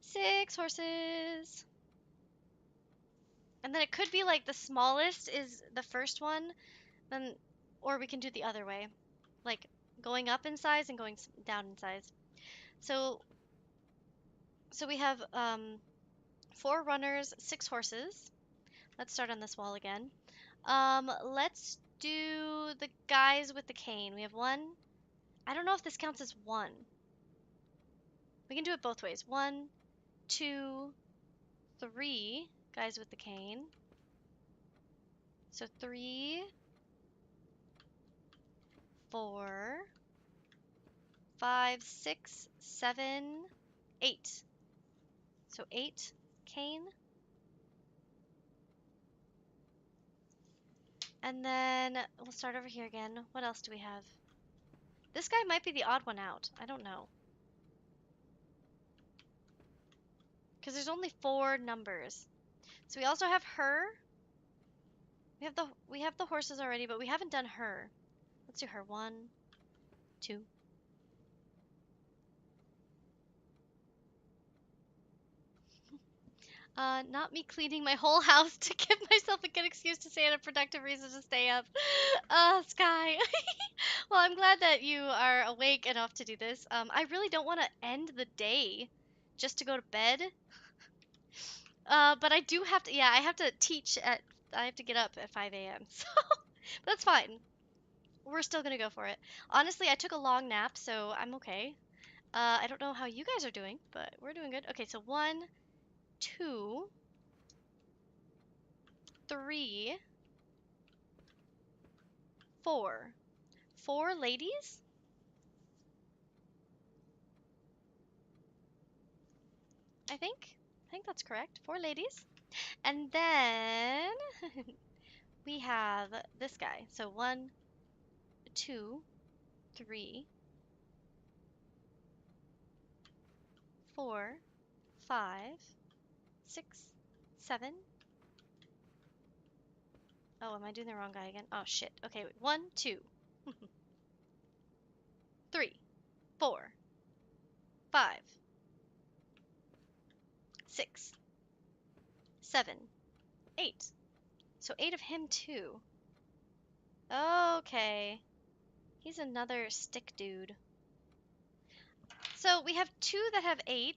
Six horses. And then it could be like the smallest is the first one, then, or we can do the other way. Like going up in size and going down in size. So we have 4 runners, 6 horses. Let's start on this wall again. Let's do the guys with the cane. We have 1. I don't know if this counts as 1. We can do it both ways. 1, 2, 3 guys with the cane. So 3, 4, 5, 6, 7, 8. So 8 cane. And then we'll start over here again. What else do we have? This guy might be the odd one out. I don't know. Because there's only 4 numbers. So we also have her. We have the horses already, but we haven't done her. Let's do her. 1, 2. Not me cleaning my whole house to give myself a good excuse to stay and a productive reason to stay up. Sky. Well, I'm glad that you are awake enough to do this. I really don't want to end the day just to go to bed. But I do have to, yeah, I have to I have to get up at 5 a.m. So that's fine. We're still gonna go for it. Honestly, I took a long nap, so I'm okay. I don't know how you guys are doing, but we're doing good. Okay, so 1, 2, 3, 4. 4 ladies? I think. I think that's correct. 4 ladies. And then we have this guy. So 1, 2, 3, 4, 5, 6, 7. Oh, am I doing the wrong guy again? Oh, shit. Okay, wait. 1, 2, 3, 4, 5, 6, 7, 8. So 8 of him too. Okay. He's another stick dude. So we have 2 that have 8.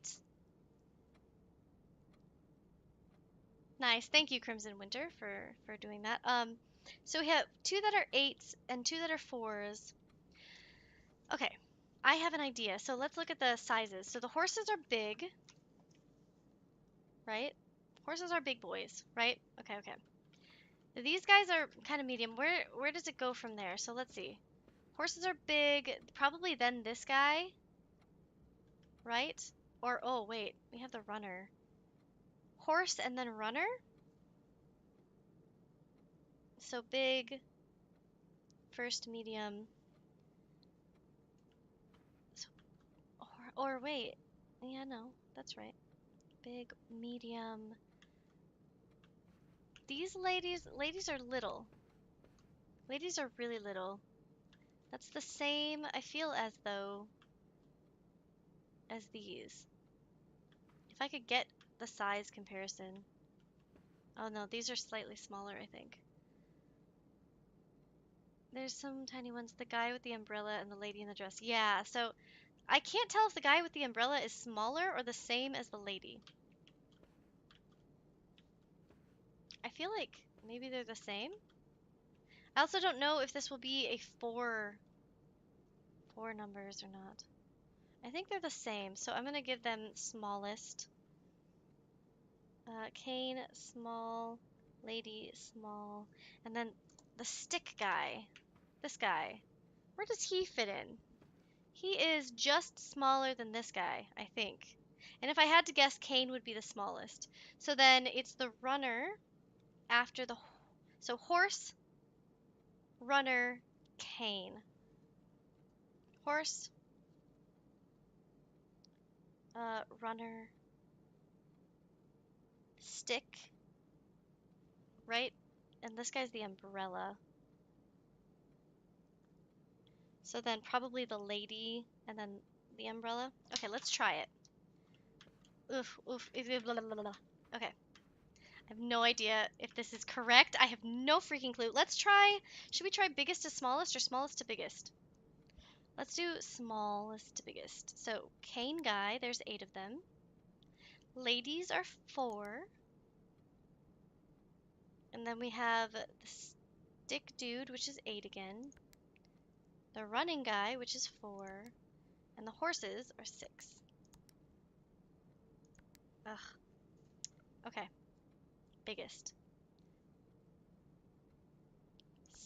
Nice. Thank you, Crimson Winter, for doing that. So we have 2 that are 8s and 2 that are 4s. Okay. I have an idea. So let's look at the sizes. So the horses are big, right? Horses are big boys, right? Okay, okay. These guys are kind of medium. Where does it go from there? So let's see. Horses are big, probably then this guy, right? Or, oh, wait, we have the runner. Horse and then runner? So big, first medium. So, or wait. Yeah, no, that's right. Big, medium. These ladies are little. Ladies are really little. That's the same, I feel as though, as these. If I could get the size comparison. Oh no, these are slightly smaller, I think. There's some tiny ones. The guy with the umbrella and the lady in the dress. Yeah, so I can't tell if the guy with the umbrella is smaller or the same as the lady. I feel like maybe they're the same. I also don't know if this will be a four numbers or not. I think they're the same, so I'm gonna give them smallest. Cane, small, lady, small, and then the stick guy. This guy. Where does he fit in? He is just smaller than this guy, I think. And if I had to guess, Cane would be the smallest. So then it's the runner after the... So horse, runner, Cane. Horse, runner, stick, right? And this guy's the umbrella. So then probably the lady and then the umbrella. Okay, let's try it. Oof, oof. Blah, blah, blah, blah. Okay. I have no idea if this is correct. I have no freaking clue. Let's try. Should we try biggest to smallest or smallest to biggest? Let's do smallest to biggest. So cane guy, there's 8 of them. Ladies are 4. And then we have the stick dude, which is 8 again. The running guy, which is 4. And the horses are 6. Ugh. Okay. Biggest.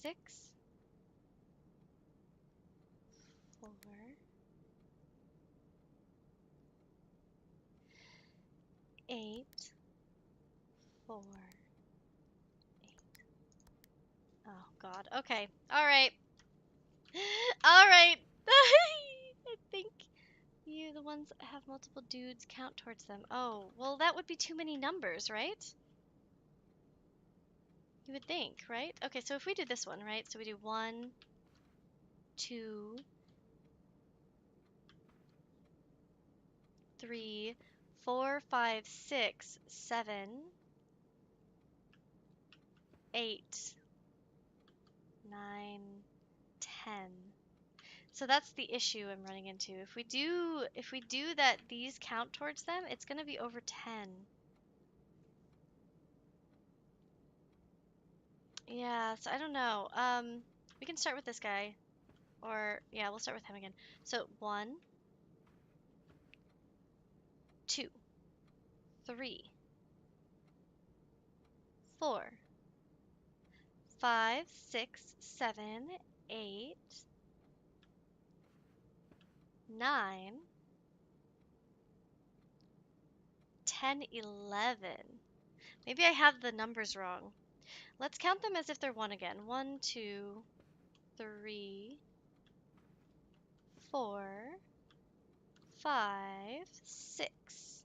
6, 4, 8, 4, 8. Oh God. Okay. All right. All right. I think the ones that have multiple dudes count towards them. Oh, well, that would be too many numbers, right? You would think, right? Okay, so if we do this one, right? So we do 1, 2, 3, 4, 5, 6, 7, 8, 9, 10. So that's the issue I'm running into. If we do that these count towards them, it's going to be over 10. Yeah, so I don't know. We can start with this guy. Or yeah, we'll start with him again. So 1, 2, 3, 4, 5, 6, 7, 8, 9, 10, 11. Maybe I have the numbers wrong. Let's count them as if they're 1 again. 1, 2, 3, 4, 5, 6,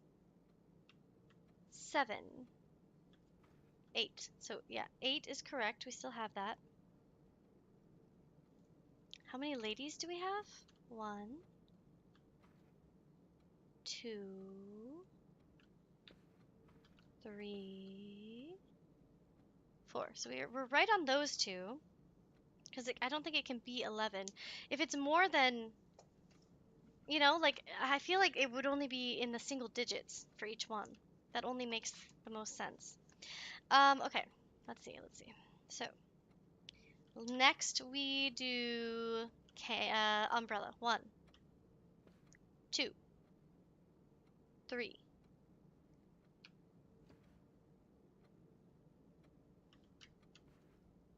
7, 8. So yeah, 8 is correct. We still have that. How many ladies do we have? 1, 2, 3, 4. So we're right on those two. Because I don't think it can be 11. If it's more than, like, I feel like it would only be in the single digits for each one. That only makes the most sense. Okay. Let's see. So, next we do umbrella. 1, 2, 3.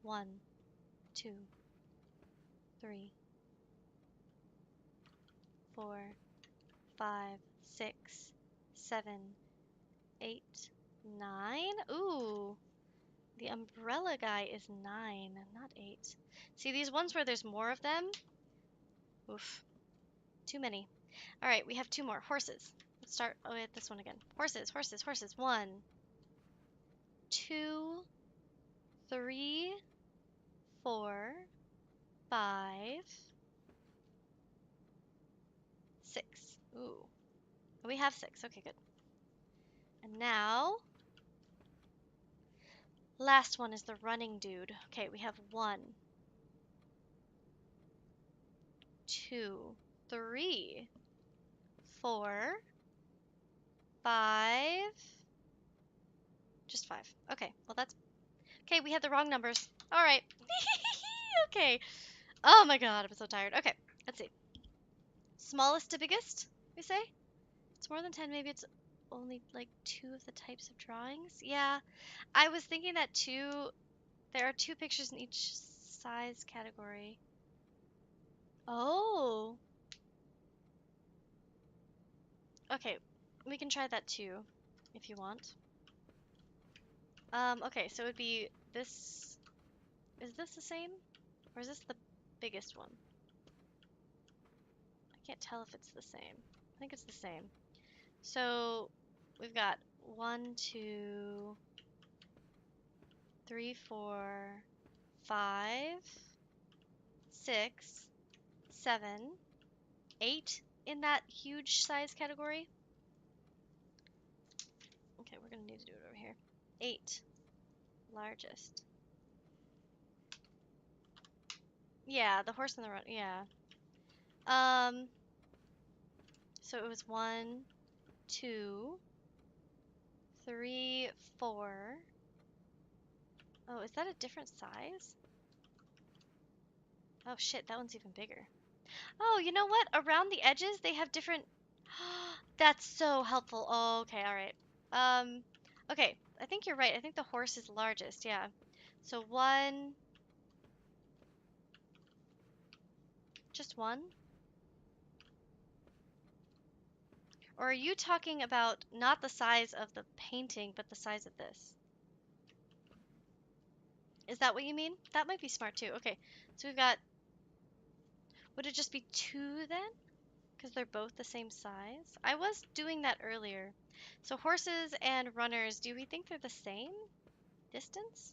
1, 2, 3, 4, 5, 6, 7, 8, 9. Ooh. The umbrella guy is 9, not 8. See, these ones where there's more of them? Oof. Too many. Alright, we have 2 more. Horses. Let's start with this one again. Horses, horses, horses. 1, 2, 3, 4, 5, 6. Ooh. We have 6. Okay, good. And now, last one is the running dude. Okay, we have 1, 2, 3, 4, 5. Just 5. Okay, well that's... Okay, we had the wrong numbers. Alright. Okay. Oh my god, I'm so tired. Okay, let's see. Smallest to biggest, we say? It's more than 10, maybe it's only like 2 of the types of drawings? Yeah, I was thinking that there are 2 pictures in each size category. Oh. Okay, we can try that too, if you want. Okay, so it would be this... Is this the same? Or is this the biggest one? I can't tell if it's the same. I think it's the same. So we've got 1, 2, 3, 4, 5, 6, 7, 8 in that huge size category. Okay, we're gonna need to do it over here. 8, largest. Yeah, the horse and the run. Yeah. Um, so it was 1, 2, 3, 4. Oh, is that a different size? Oh shit, that one's even bigger. Oh, you know what? Around the edges, they have different... That's so helpful. Oh, okay, alright. Um, okay, I think you're right. I think the horse is largest, yeah. So 1... Just 1? Or are you talking about not the size of the painting, but the size of this? Is that what you mean? That might be smart too. Okay, so we've got... Would it just be 2 then? Because they're both the same size? I was doing that earlier. So horses and runners, do we think they're the same distance?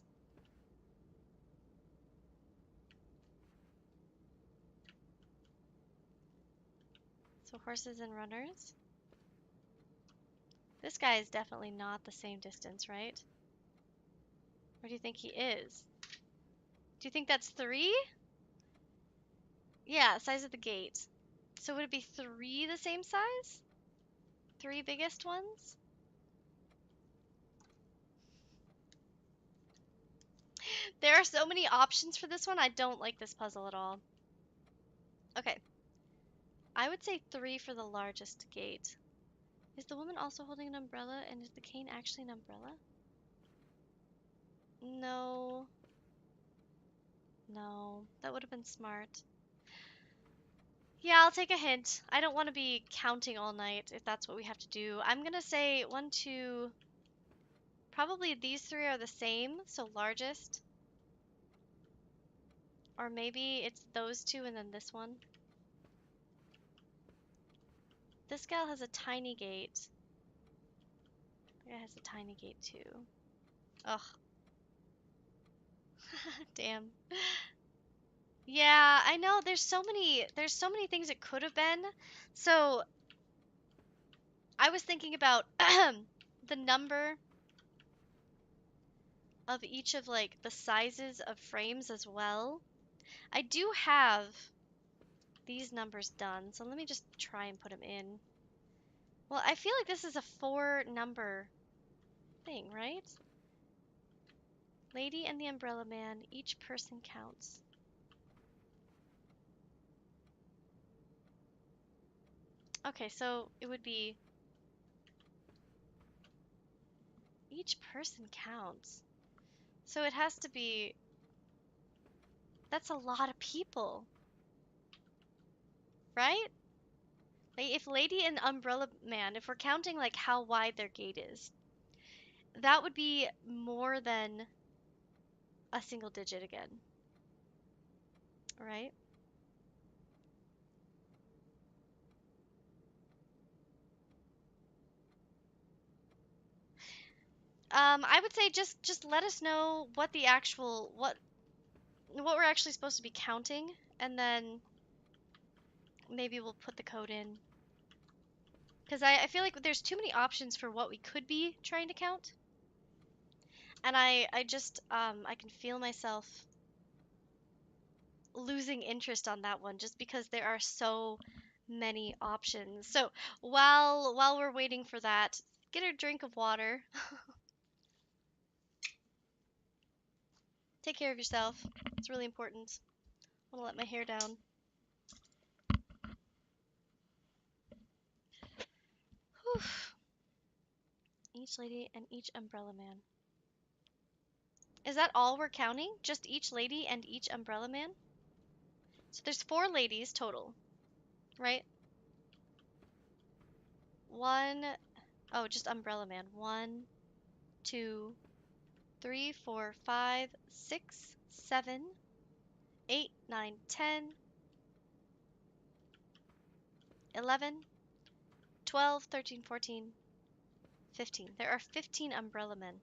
So horses and runners? This guy is definitely not the same distance, right? Or do you think he is? Do you think that's 3? Yeah, size of the gate. So would it be 3 the same size? 3 biggest ones? There are so many options for this one. I don't like this puzzle at all. Okay. I would say 3 for the largest gate. Is the woman also holding an umbrella? And is the cane actually an umbrella? No. No. That would have been smart. Yeah, I'll take a hint. I don't want to be counting all night if that's what we have to do. I'm gonna say 1, 2... Probably these 3 are the same, so largest. Or maybe it's those 2 and then this one. This gal has a tiny gate. That guy has a tiny gate too. Ugh. Damn. Yeah, I know there's so many things it could have been. So I was thinking about the number of each of like the sizes of frames as well. I do have these numbers done, so let me just try and put them in. Well, I feel like this is a 4 number thing, right? Lady and the Umbrella Man, each person counts. Okay, so it would be each person counts. So it has to be, that's a lot of people, right? Like if Lady and Umbrella Man, if we're counting like how wide their gate is, that would be more than a single digit again, right? I would say just let us know what the actual what we're actually supposed to be counting, and then maybe we'll put the code in. Because I feel like there's too many options for what we could be trying to count. And I just, I can feel myself losing interest on that one just because there are so many options. So while we're waiting for that, get a drink of water. Take care of yourself. It's really important. I'm gonna let my hair down. Whew. Each lady and each umbrella man. Is that all we're counting? Just each lady and each umbrella man? So there's 4 ladies total, right? One, oh, just umbrella man. 1, 2, 3, 4, 5, 6, 7, 8, 9, 10, 11, 12, 13, 14, 15. There are 15 umbrella men.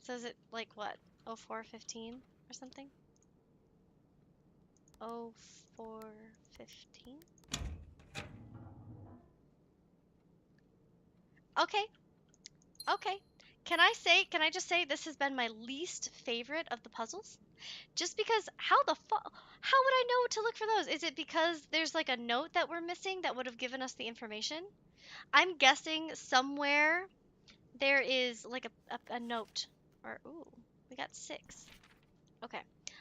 So is it like what? 0415 or something? 0415? Okay, okay. Can I just say this has been my least favorite of the puzzles? Just because, how the fuck? How would I know to look for those? Is it because there's like a note that we're missing that would have given us the information? I'm guessing somewhere there is like a note. Or, ooh, we got 6. Okay.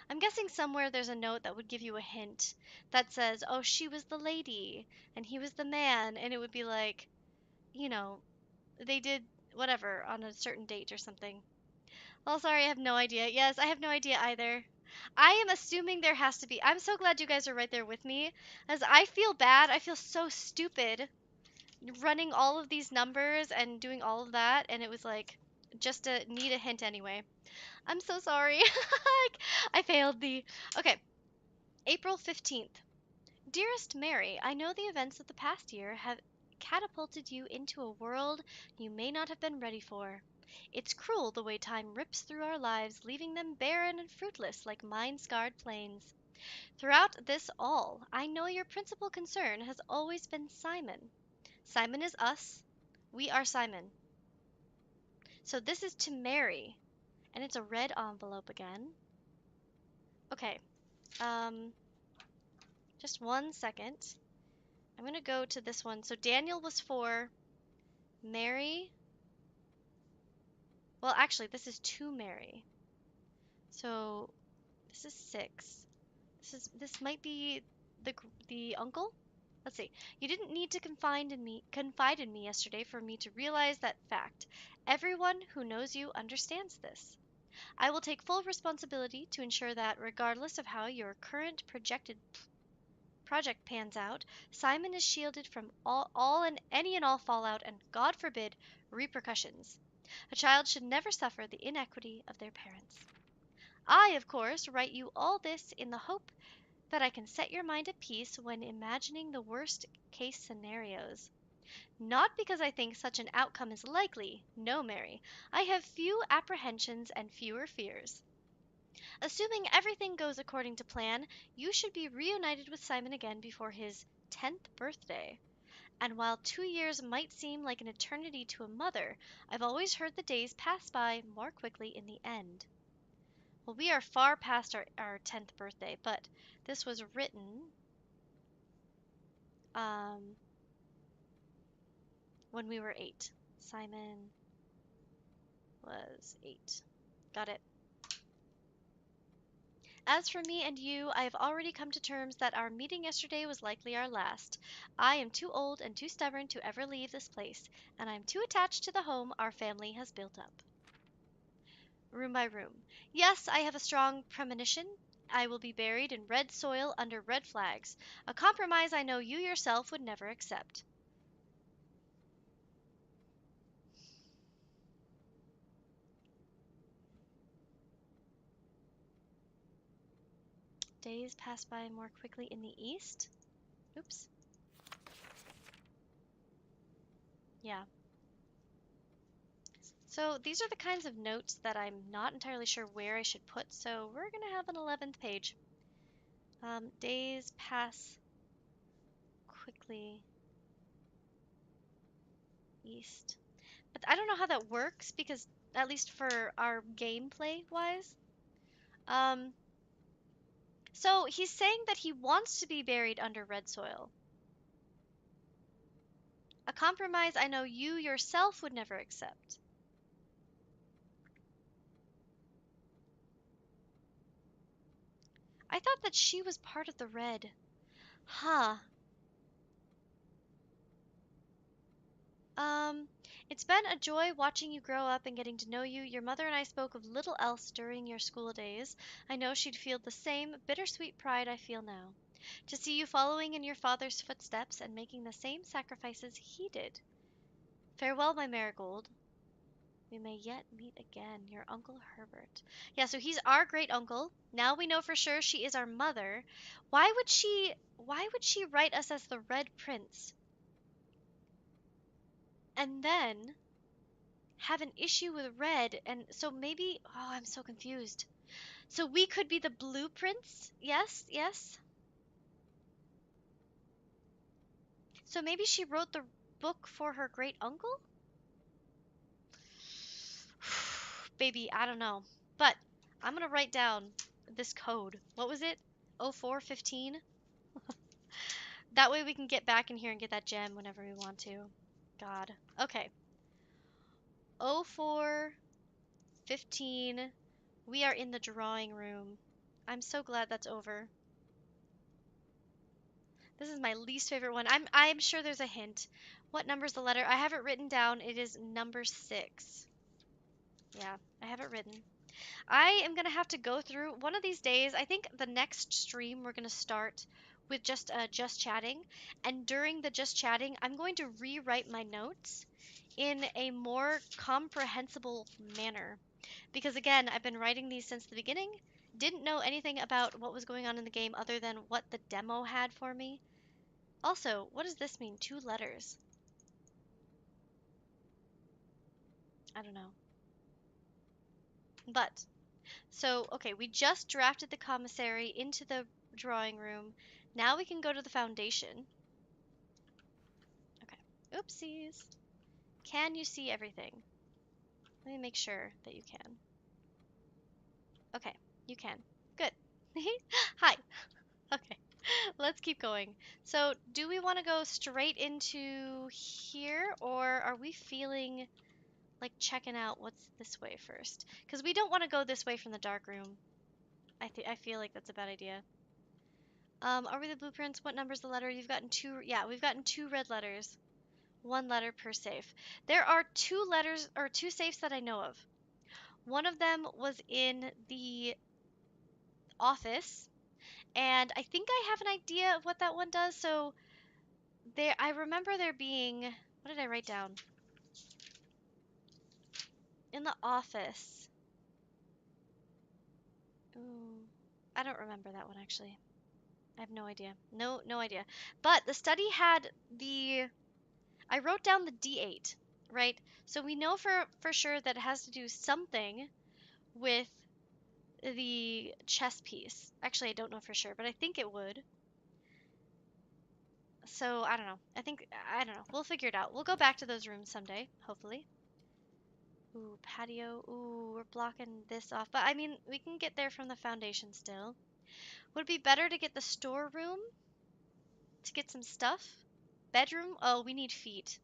I'm guessing somewhere there's a note that would give you a hint that says, oh, she was the lady and he was the man. And it would be like, you know, they did whatever on a certain date or something. Oh, sorry, I have no idea. Yes, I have no idea either. I am assuming there has to be. I'm so glad you guys are right there with me, as I feel bad. I feel so stupid running all of these numbers and doing all of that, and it was like just to need a hint anyway. I'm so sorry. I failed the. Okay, April 15th. Dearest Mary, I know the events of the past year have catapulted you into a world you may not have been ready for. It's cruel the way time rips through our lives, leaving them barren and fruitless like mine-scarred plains. Throughout this all, I know your principal concern has always been Simon. Simon is us. We are Simon. So this is to Mary, and it's a red envelope again. Okay, um, just one second. I'm gonna go to this one. So Daniel was 4, Mary. Well, actually, this is to Mary. So this is 6. This might be the uncle. Let's see. You didn't need to confide in me yesterday for me to realize that fact. Everyone who knows you understands this. I will take full responsibility to ensure that, regardless of how your current projected project pans out, Simon is shielded from all and any and all fallout and, God forbid, repercussions. A child should never suffer the inequity of their parents. I, of course, write you all this in the hope that I can set your mind at peace when imagining the worst case scenarios. Not because I think such an outcome is likely. No, Mary. I have few apprehensions and fewer fears. Assuming everything goes according to plan, you should be reunited with Simon again before his 10th birthday. And while 2 years might seem like an eternity to a mother, I've always heard the days pass by more quickly in the end. Well, we are far past our 10th birthday, but this was written um, when we were 8. Simon was 8. Got it. As for me and you, I have already come to terms that our meeting yesterday was likely our last. I am too old and too stubborn to ever leave this place, and I am too attached to the home our family has built up. Room by room. Yes, I have a strong premonition. I will be buried in red soil under red flags, a compromise I know you yourself would never accept. Days pass by more quickly in the east. Oops. Yeah. So these are the kinds of notes that I'm not entirely sure where I should put, so we're going to have an 11th page. Days pass quickly east. But I don't know how that works because, at least for our gameplay wise. Um, so he's saying that he wants to be buried under red soil. A compromise I know you yourself would never accept. I thought that she was part of the red. Huh. Um, it's been a joy watching you grow up and getting to know you. Your mother and I spoke of little else during your school days. I know she'd feel the same bittersweet pride I feel now. To see you following in your father's footsteps and making the same sacrifices he did. Farewell, my marigold. We may yet meet again. Your Uncle Herbert. Yeah, so he's our great uncle. Now we know for sure she is our mother. Why would she write us as the Red Prince? And then have an issue with red, and so maybe, oh, I'm so confused. So we could be the blueprints? Yes, yes. So maybe she wrote the book for her great uncle? Baby, I don't know. But I'm gonna write down this code. What was it? 0415? That way we can get back in here and get that gem whenever we want to. God. Okay. 0415. We are in the drawing room. I'm so glad that's over. This is my least favorite one. I'm sure there's a hint. What number's the letter? I have it written down. It is number 6. Yeah, I have it written. I am gonna have to go through one of these days. I think the next stream we're gonna start with just chatting, and during the just chatting, I'm going to rewrite my notes in a more comprehensible manner. Because again, I've been writing these since the beginning, didn't know anything about what was going on in the game other than what the demo had for me. Also, what does this mean? 2 letters. I don't know. But so, okay, we just drafted the commissary into the drawing room. Now we can go to the foundation. Okay. Oopsies. Can you see everything? Let me make sure that you can. Okay, you can. Good. Hi. Okay, let's keep going. So, do we want to go straight into here, or are we feeling like checking out what's this way first? Because we don't want to go this way from the dark room. I feel like that's a bad idea. Are we the blueprints? What number's the letter? You've gotten 2. Yeah, we've gotten 2 red letters. 1 letter per safe. There are 2 letters or 2 safes that I know of. One of them was in the office, and I think I have an idea of what that one does. So there, I remember there being. What did I write down? In the office. Ooh, I don't remember that one actually. I have no idea. No idea. But the study had the. I wrote down the D8, right? So we know for sure that it has to do something with the chess piece. Actually, I don't know for sure, but I think it would. So I don't know. I don't know. We'll figure it out. We'll go back to those rooms someday, hopefully. Ooh, patio. Ooh, we're blocking this off. But I mean, we can get there from the foundation still. Would it be better to get the storeroom to get some stuff? Bedroom? Oh, we need feet.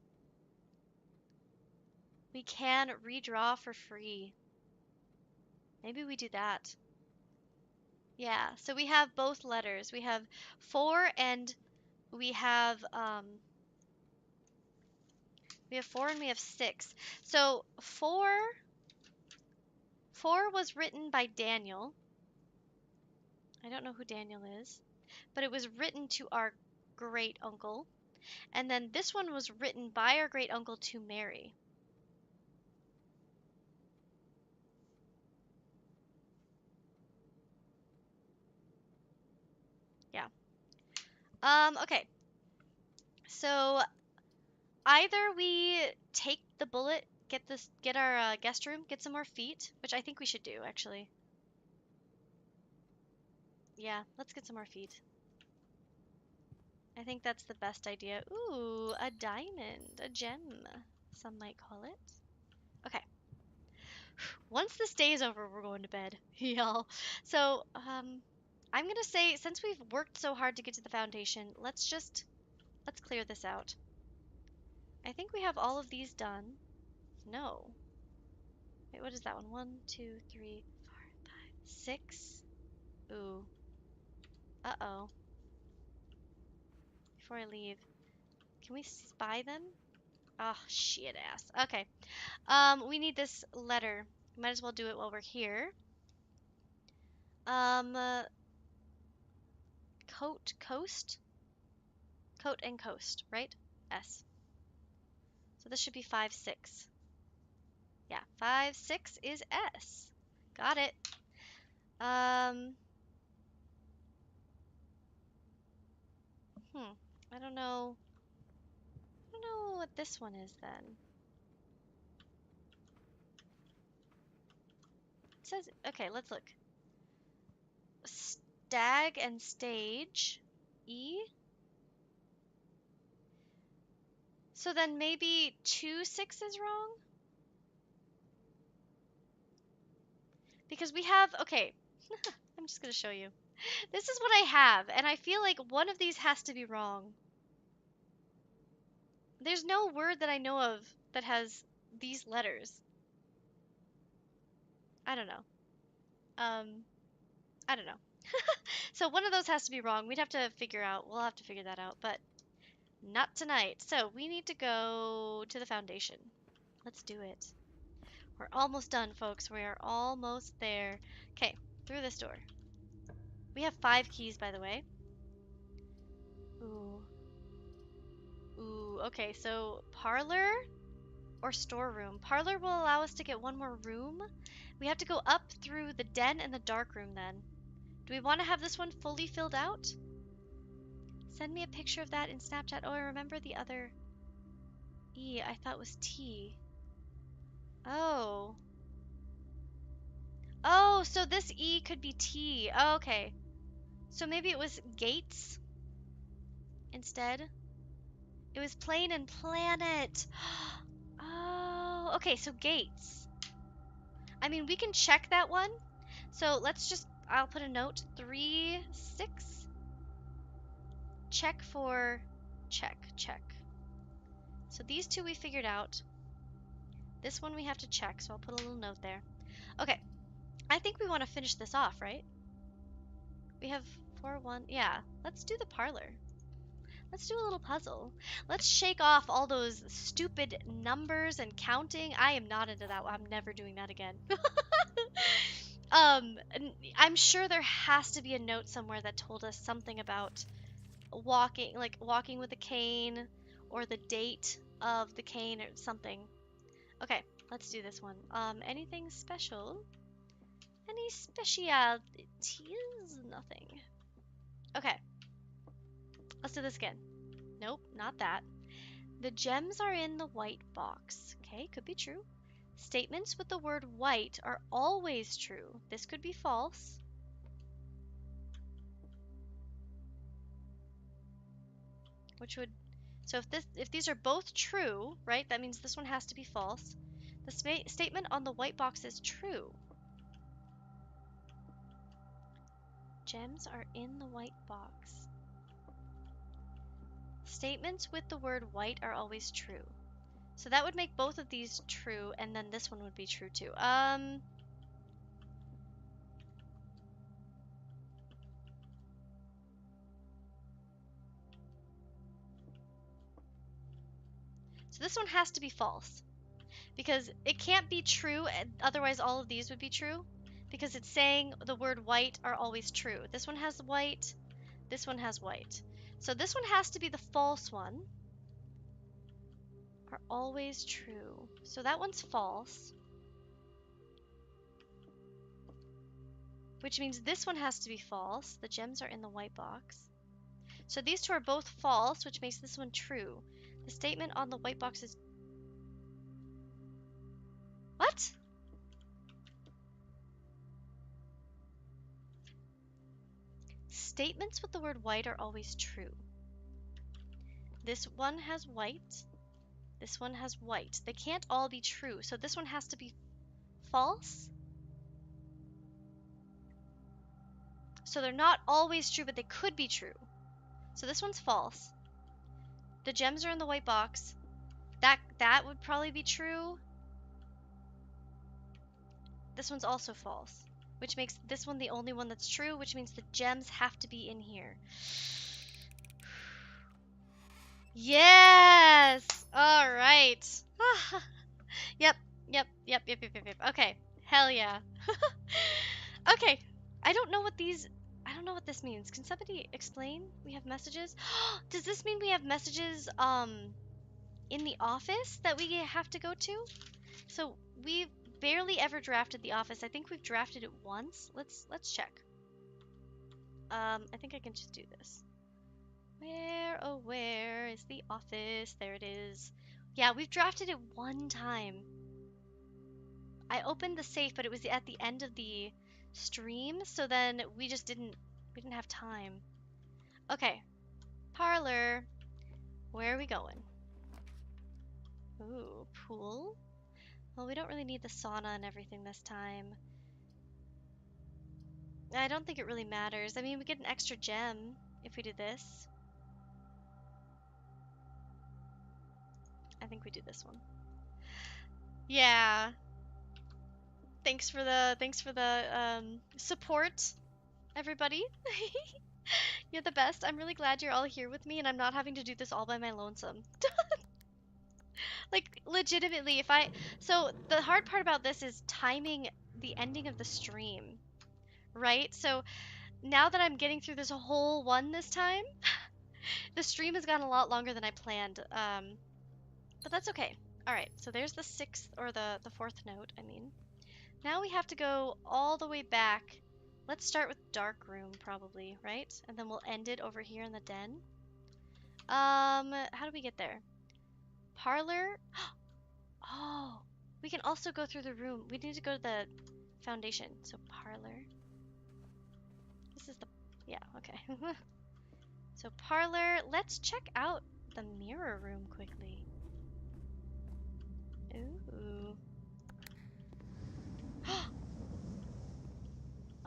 We can redraw for free. Maybe we do that. Yeah, so we have both letters. We have 4 and we have 4 and we have 6. So 4 was written by Daniel. I don't know who Daniel is, but it was written to our great uncle. And then this one was written by our great uncle to Mary. Yeah. Okay. So either we take the bullet, get our guest room, get some more feet, which I think we should do actually. Yeah, let's get some more feet. I think that's the best idea. Ooh, a diamond, a gem, some might call it. Okay. Once this day is over, we're going to bed, y'all. So, I'm gonna say, since we've worked so hard to get to the foundation, let's clear this out. I think we have all of these done. No. Wait, what is that one? 1, 2, 3, 4, 5, 6. Ooh. Uh-oh. Before I leave, can we spy them? Oh, shit ass. Okay. We need this letter. Might as well do it while we're here. Um, uh, coast? Coat and coast, right? S. So this should be 5, 6. Yeah, 5, 6 is S. Got it. Um, I don't know. I don't know what this one is then. It says, okay, let's look. Stag and stage. E. So then maybe 2, 6 is wrong? Because we have, okay. I'm just gonna show you. This is what I have, and I feel like one of these has to be wrong. There's no word that I know of that has these letters. I don't know. I don't know. So one of those has to be wrong. We'd have to figure out. We'll have to figure that out, but not tonight. So we need to go to the foundation. Let's do it. We're almost done, folks. We are almost there. Okay, through this door. We have 5 keys, by the way. Ooh. Ooh, okay, so parlor or storeroom. Parlor will allow us to get one more room. We have to go up through the den and the dark room then. Do we want to have this one fully filled out? Send me a picture of that in Snapchat. Oh, I remember the other E I thought was T. Oh. Oh, so this E could be T. Oh, okay. So maybe it was Gates instead. It was plane and planet. Oh, okay, so Gates. I mean, we can check that one. So let's just, I'll put a note. 3, 6. Check for, check. So these 2 we figured out. This one we have to check, so I'll put a little note there. Okay, I think we want to finish this off, right? We have 4, 1. Yeah, let's do the parlor. Let's do a little puzzle. Let's shake off all those stupid numbers and counting. I am not into that. I'm never doing that again. I'm sure there has to be a note somewhere that told us something about walking, like walking with a cane, or the date of the cane or something. Okay, let's do this one. Anything special? Any specialities? Nothing. Okay, let's do this again. Nope, not that. The gems are in the white box. Okay, could be true. Statements with the word white are always true. This could be false. Which would, so if these are both true, right? That means this one has to be false. The statement on the white box is true. Gems are in the white box. Statements with the word white are always true. So that would make both of these true, and then this one would be true too. So this one has to be false. Because it can't be true, otherwise all of these would be true. Because it's saying the word white are always true. This one has white, this one has white. So this one has to be the false one. Are always true. So that one's false. Which means this one has to be false. The gems are in the white box. So these 2 are both false, which makes this one true. The statement on the white box is... What? Statements with the word white are always true. This one has white. This one has white. They can't all be true, so this one has to be false. So they're not always true, but they could be true. So this one's false. The gems are in the white box. That would probably be true. This one's also false, which makes this one the only one that's true, which means the gems have to be in here. Yes! All right. Yep. Okay. Hell yeah. Okay. I don't know what this means. Can somebody explain? We have messages? Does this mean we have messages in the office that we have to go to? So we've barely ever drafted the office. I think we've drafted it once. Let's check. I think I can just do this. Where, oh where is the office? There it is. Yeah, we've drafted it one time. I opened the safe, but it was at the end of the stream, so then we didn't have time. Okay. Parlor. Where are we going? Ooh, pool. Well, we don't really need the sauna and everything this time. I don't think it really matters. I mean, we get an extra gem if we do this. I think we do this one. Yeah. Thanks for the support, everybody. You're the best. I'm really glad you're all here with me and I'm not having to do this all by my lonesome. Like, legitimately, so the hard part about this is timing the ending of the stream, right? So now that I'm getting through this whole one this time, the stream has gone a lot longer than I planned. But that's okay. All right, so there's the sixth, or the fourth note, I mean. Now we have to go all the way back. Let's start with dark room, probably, right? And then we'll end it over here in the den. How do we get there? Parlor? Oh, we can also go through the room. We need to go to the foundation. So parlor. This is the, yeah, okay. So parlor, let's check out the mirror room quickly. Ooh.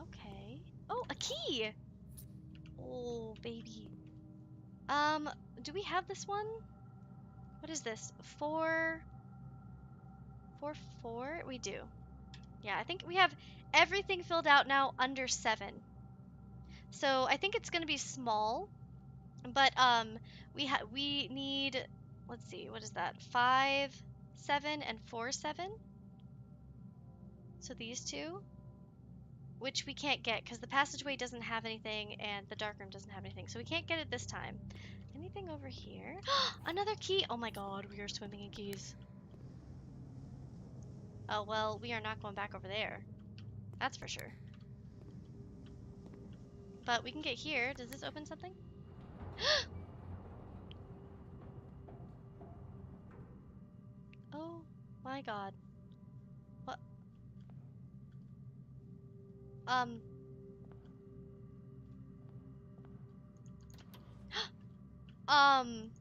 Okay. Oh, a key! Oh, baby. Do we have this one? What is this? 4, 4, 4? We do. Yeah, I think we have everything filled out now under 7. So I think it's gonna be small, but we need, let's see, what is that? 5, 7, and 4, 7. So these two, which we can't get because the passageway doesn't have anything and the dark room doesn't have anything. So we can't get it this time. Anything over here? Another key! Oh my god, we are swimming in keys. Oh, well, we are not going back over there. That's for sure. But we can get here. Does this open something? Oh my god. What? Um. Um.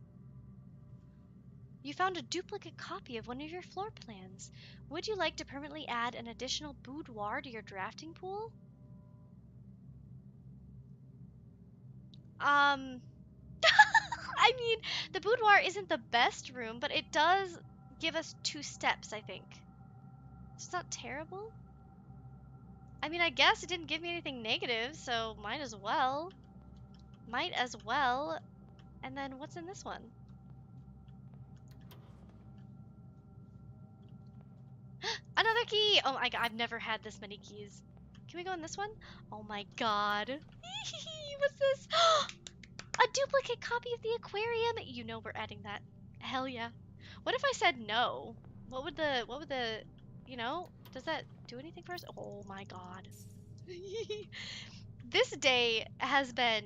You found a duplicate copy of one of your floor plans. Would you like to permanently add an additional boudoir to your drafting pool? I mean, the boudoir isn't the best room, but it does give us 2 steps, I think. It's not terrible. I mean, I guess it didn't give me anything negative, so might as well. Might as well. And then what's in this one? Another key! Oh my god, I've never had this many keys. Can we go in this one? Oh my god. What's this? A duplicate copy of the aquarium! You know we're adding that. Hell yeah. What if I said no? What would the, you know, does that do anything for us? Oh my god. This day has been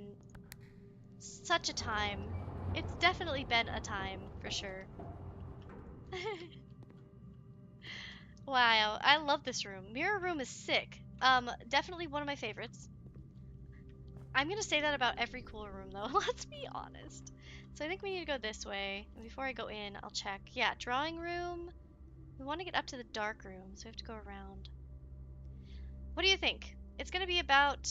such a time. It's definitely been a time, for sure. Wow, I love this room. Mirror room is sick. Definitely one of my favorites. I'm gonna say that about every cool room though, let's be honest. So I think we need to go this way. And before I go in, I'll check. Yeah, drawing room. We want to get up to the dark room, so we have to go around. What do you think? It's gonna be about,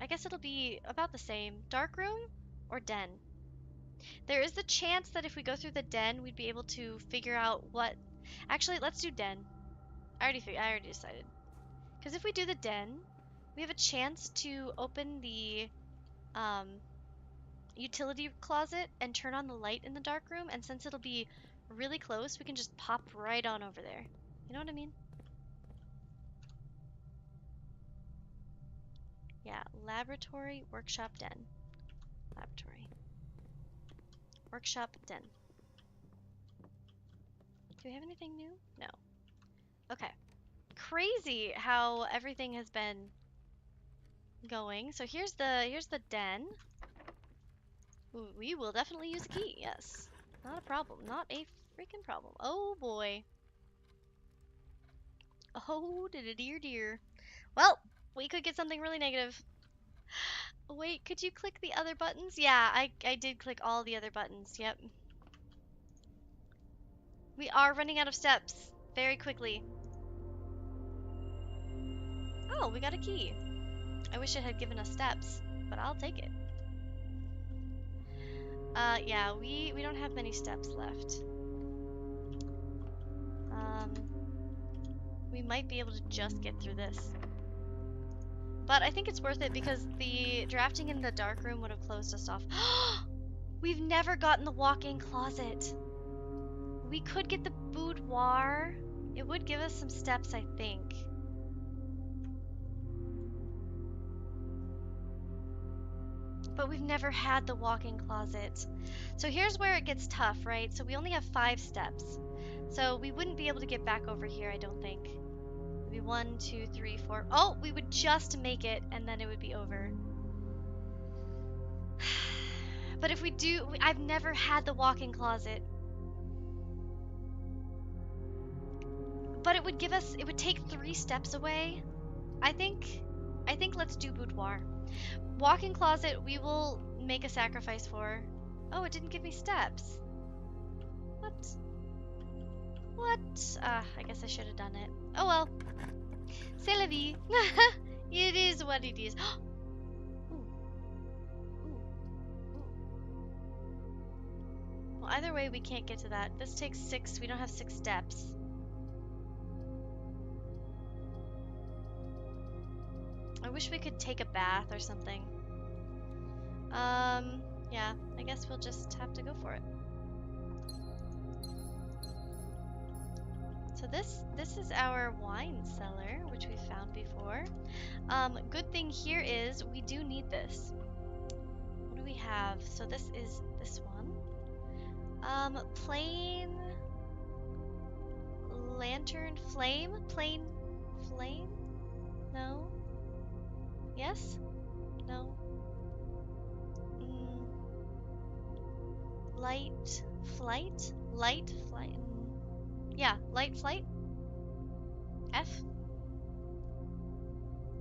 I guess it'll be about the same. Dark room or den? There is the chance that if we go through the den, we'd be able to figure out what... Actually, let's do den. I already decided. Because if we do the den, we have a chance to open the um, utility closet and turn on the light in the dark room, and since it'll be really close, we can just pop right on over there. You know what I mean? Yeah, laboratory, workshop, den. Laboratory. Workshop, den. Do we have anything new? No. Okay. Crazy how everything has been going. So here's the den. Ooh, we will definitely use a key, yes. Not a problem. Not a freaking problem. Oh boy. Oh dear dear. Well, we could get something really negative. Wait, could you click the other buttons? Yeah, I did click all the other buttons. Yep. We are running out of steps very quickly. Oh, we got a key. I wish it had given us steps, but I'll take it. Yeah, we don't have many steps left. We might be able to just get through this. But I think it's worth it because the drafting in the dark room would have closed us off. We've never gotten the walk-in closet. We could get the boudoir. It would give us some steps, I think. But we've never had the walk-in closet. So here's where it gets tough, right? So we only have 5 steps. So we wouldn't be able to get back over here, I don't think. It would be 1, 2, 3, 4. Oh, we would just make it, and then it would be over. But if we do, I've never had the walk-in closet. But it would give us, it would take 3 steps away. I think let's do boudoir. Walk-in closet, we will make a sacrifice for. Oh, it didn't give me steps. What? What? I guess I should have done it. Oh well. C'est la vie. It is what it is. Ooh. Ooh. Ooh. Well, either way, we can't get to that. This takes 6. We don't have 6 steps. I wish we could take a bath or something. Yeah, I guess we'll just have to go for it. So this is our wine cellar, which we found before. Good thing here is we do need this. What do we have? So this is this one. Plain lantern flame? Plain flame? No? Yes? No? Light flight? Light flight? Yeah, light flight? F?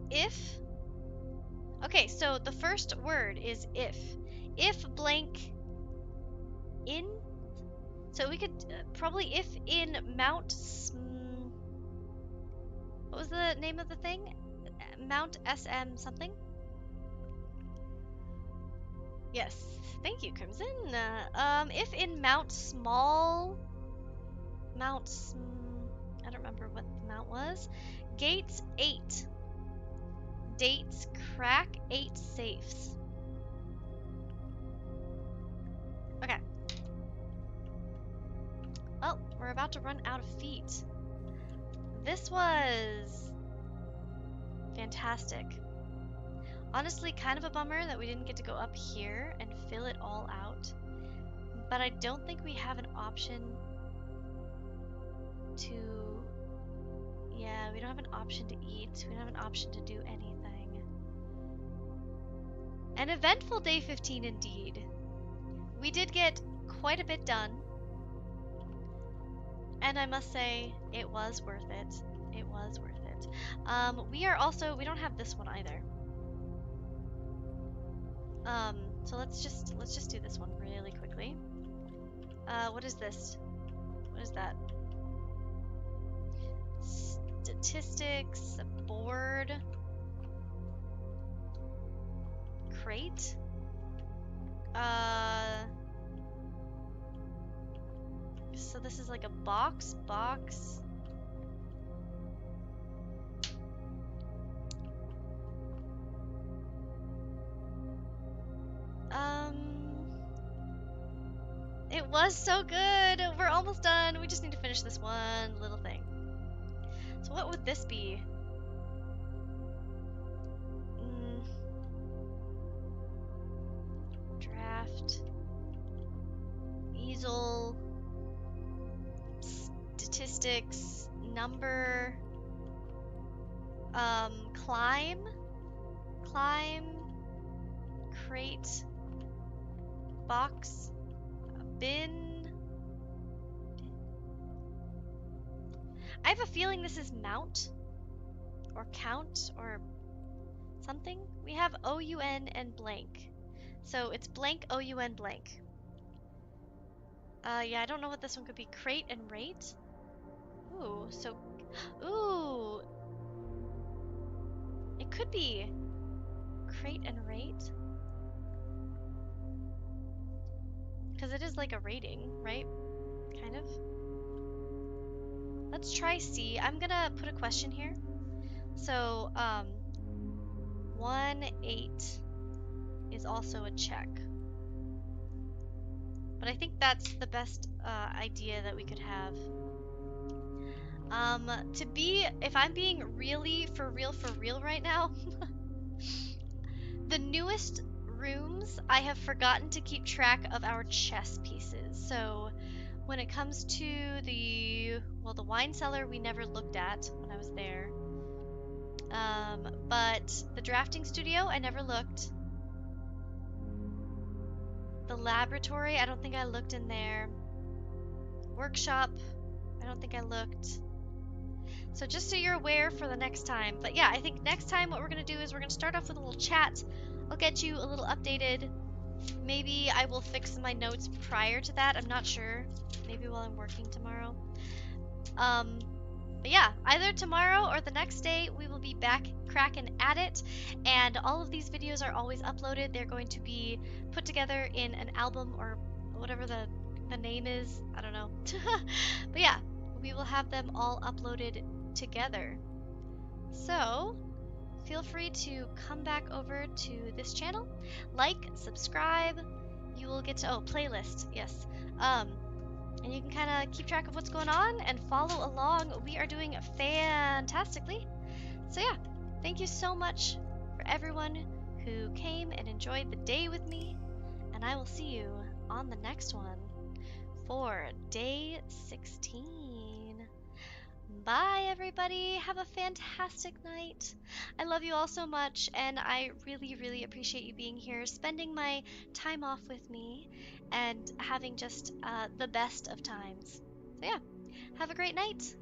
If? Okay, so the first word is if. If blank in? So we could probably if in Mount... what was the name of the thing? Mount SM something? Yes, thank you, Crimson. If in Mount Small... I don't remember what the mount was. Gates 8. Dates crack 8 safes. Okay. Well, we're about to run out of feet. This was fantastic. Honestly, kind of a bummer that we didn't get to go up here and fill it all out. But I don't think we have an option to... Yeah, we don't have an option to eat. We don't have an option to do anything. An eventful day 15 indeed. We did get quite a bit done. And I must say, it was worth it. It was worth it. We don't have this one either. So let's just do this one really quickly. What is this? What is that? Statistics, a board, crate. So this is like a box. It was so good. We're almost done. We just need to finish this one little thing. So what would this be? Draft. Easel. Statistics. Number. Climb. Crate. Box. Bin. I have a feeling this is mount or count or something. We have OUN and blank. So it's blank OUN blank. Yeah, I don't know what this one could be. Crate and rate? Ooh, so... Ooh! It could be crate and rate? Because it is like a rating, right? Kind of. Let's try C. I'm gonna put a question here. So, 1-8 is also a check. But I think that's the best idea that we could have. If I'm being really for real right now, the newest rooms, I have forgotten to keep track of our chess pieces. So when it comes to the wine cellar, we never looked at when I was there. But the drafting studio, I never looked. The laboratory, I don't think I looked in there. Workshop, I don't think I looked. So just so you're aware for the next time. But yeah, I think next time what we're going to do is we're going to start off with a little chat. I'll get you a little updated. Maybe I will fix my notes prior to that. I'm not sure. Maybe while I'm working tomorrow. But yeah, either tomorrow or the next day, we will be back cracking at it. And all of these videos are always uploaded. They're going to be put together in an album or whatever the name is. I don't know. But yeah, we will have them all uploaded together. So feel free to come back over to this channel, like, subscribe. You will get to playlist, yes. And you can kind of keep track of what's going on and follow along. We are doing fantastically. So yeah, thank you so much for everyone who came and enjoyed the day with me, and I will see you on the next one for day 16. Bye, everybody. Have a fantastic night. I love you all so much, and I really, really appreciate you being here, spending my time off with me, and having just the best of times. So, yeah, have a great night.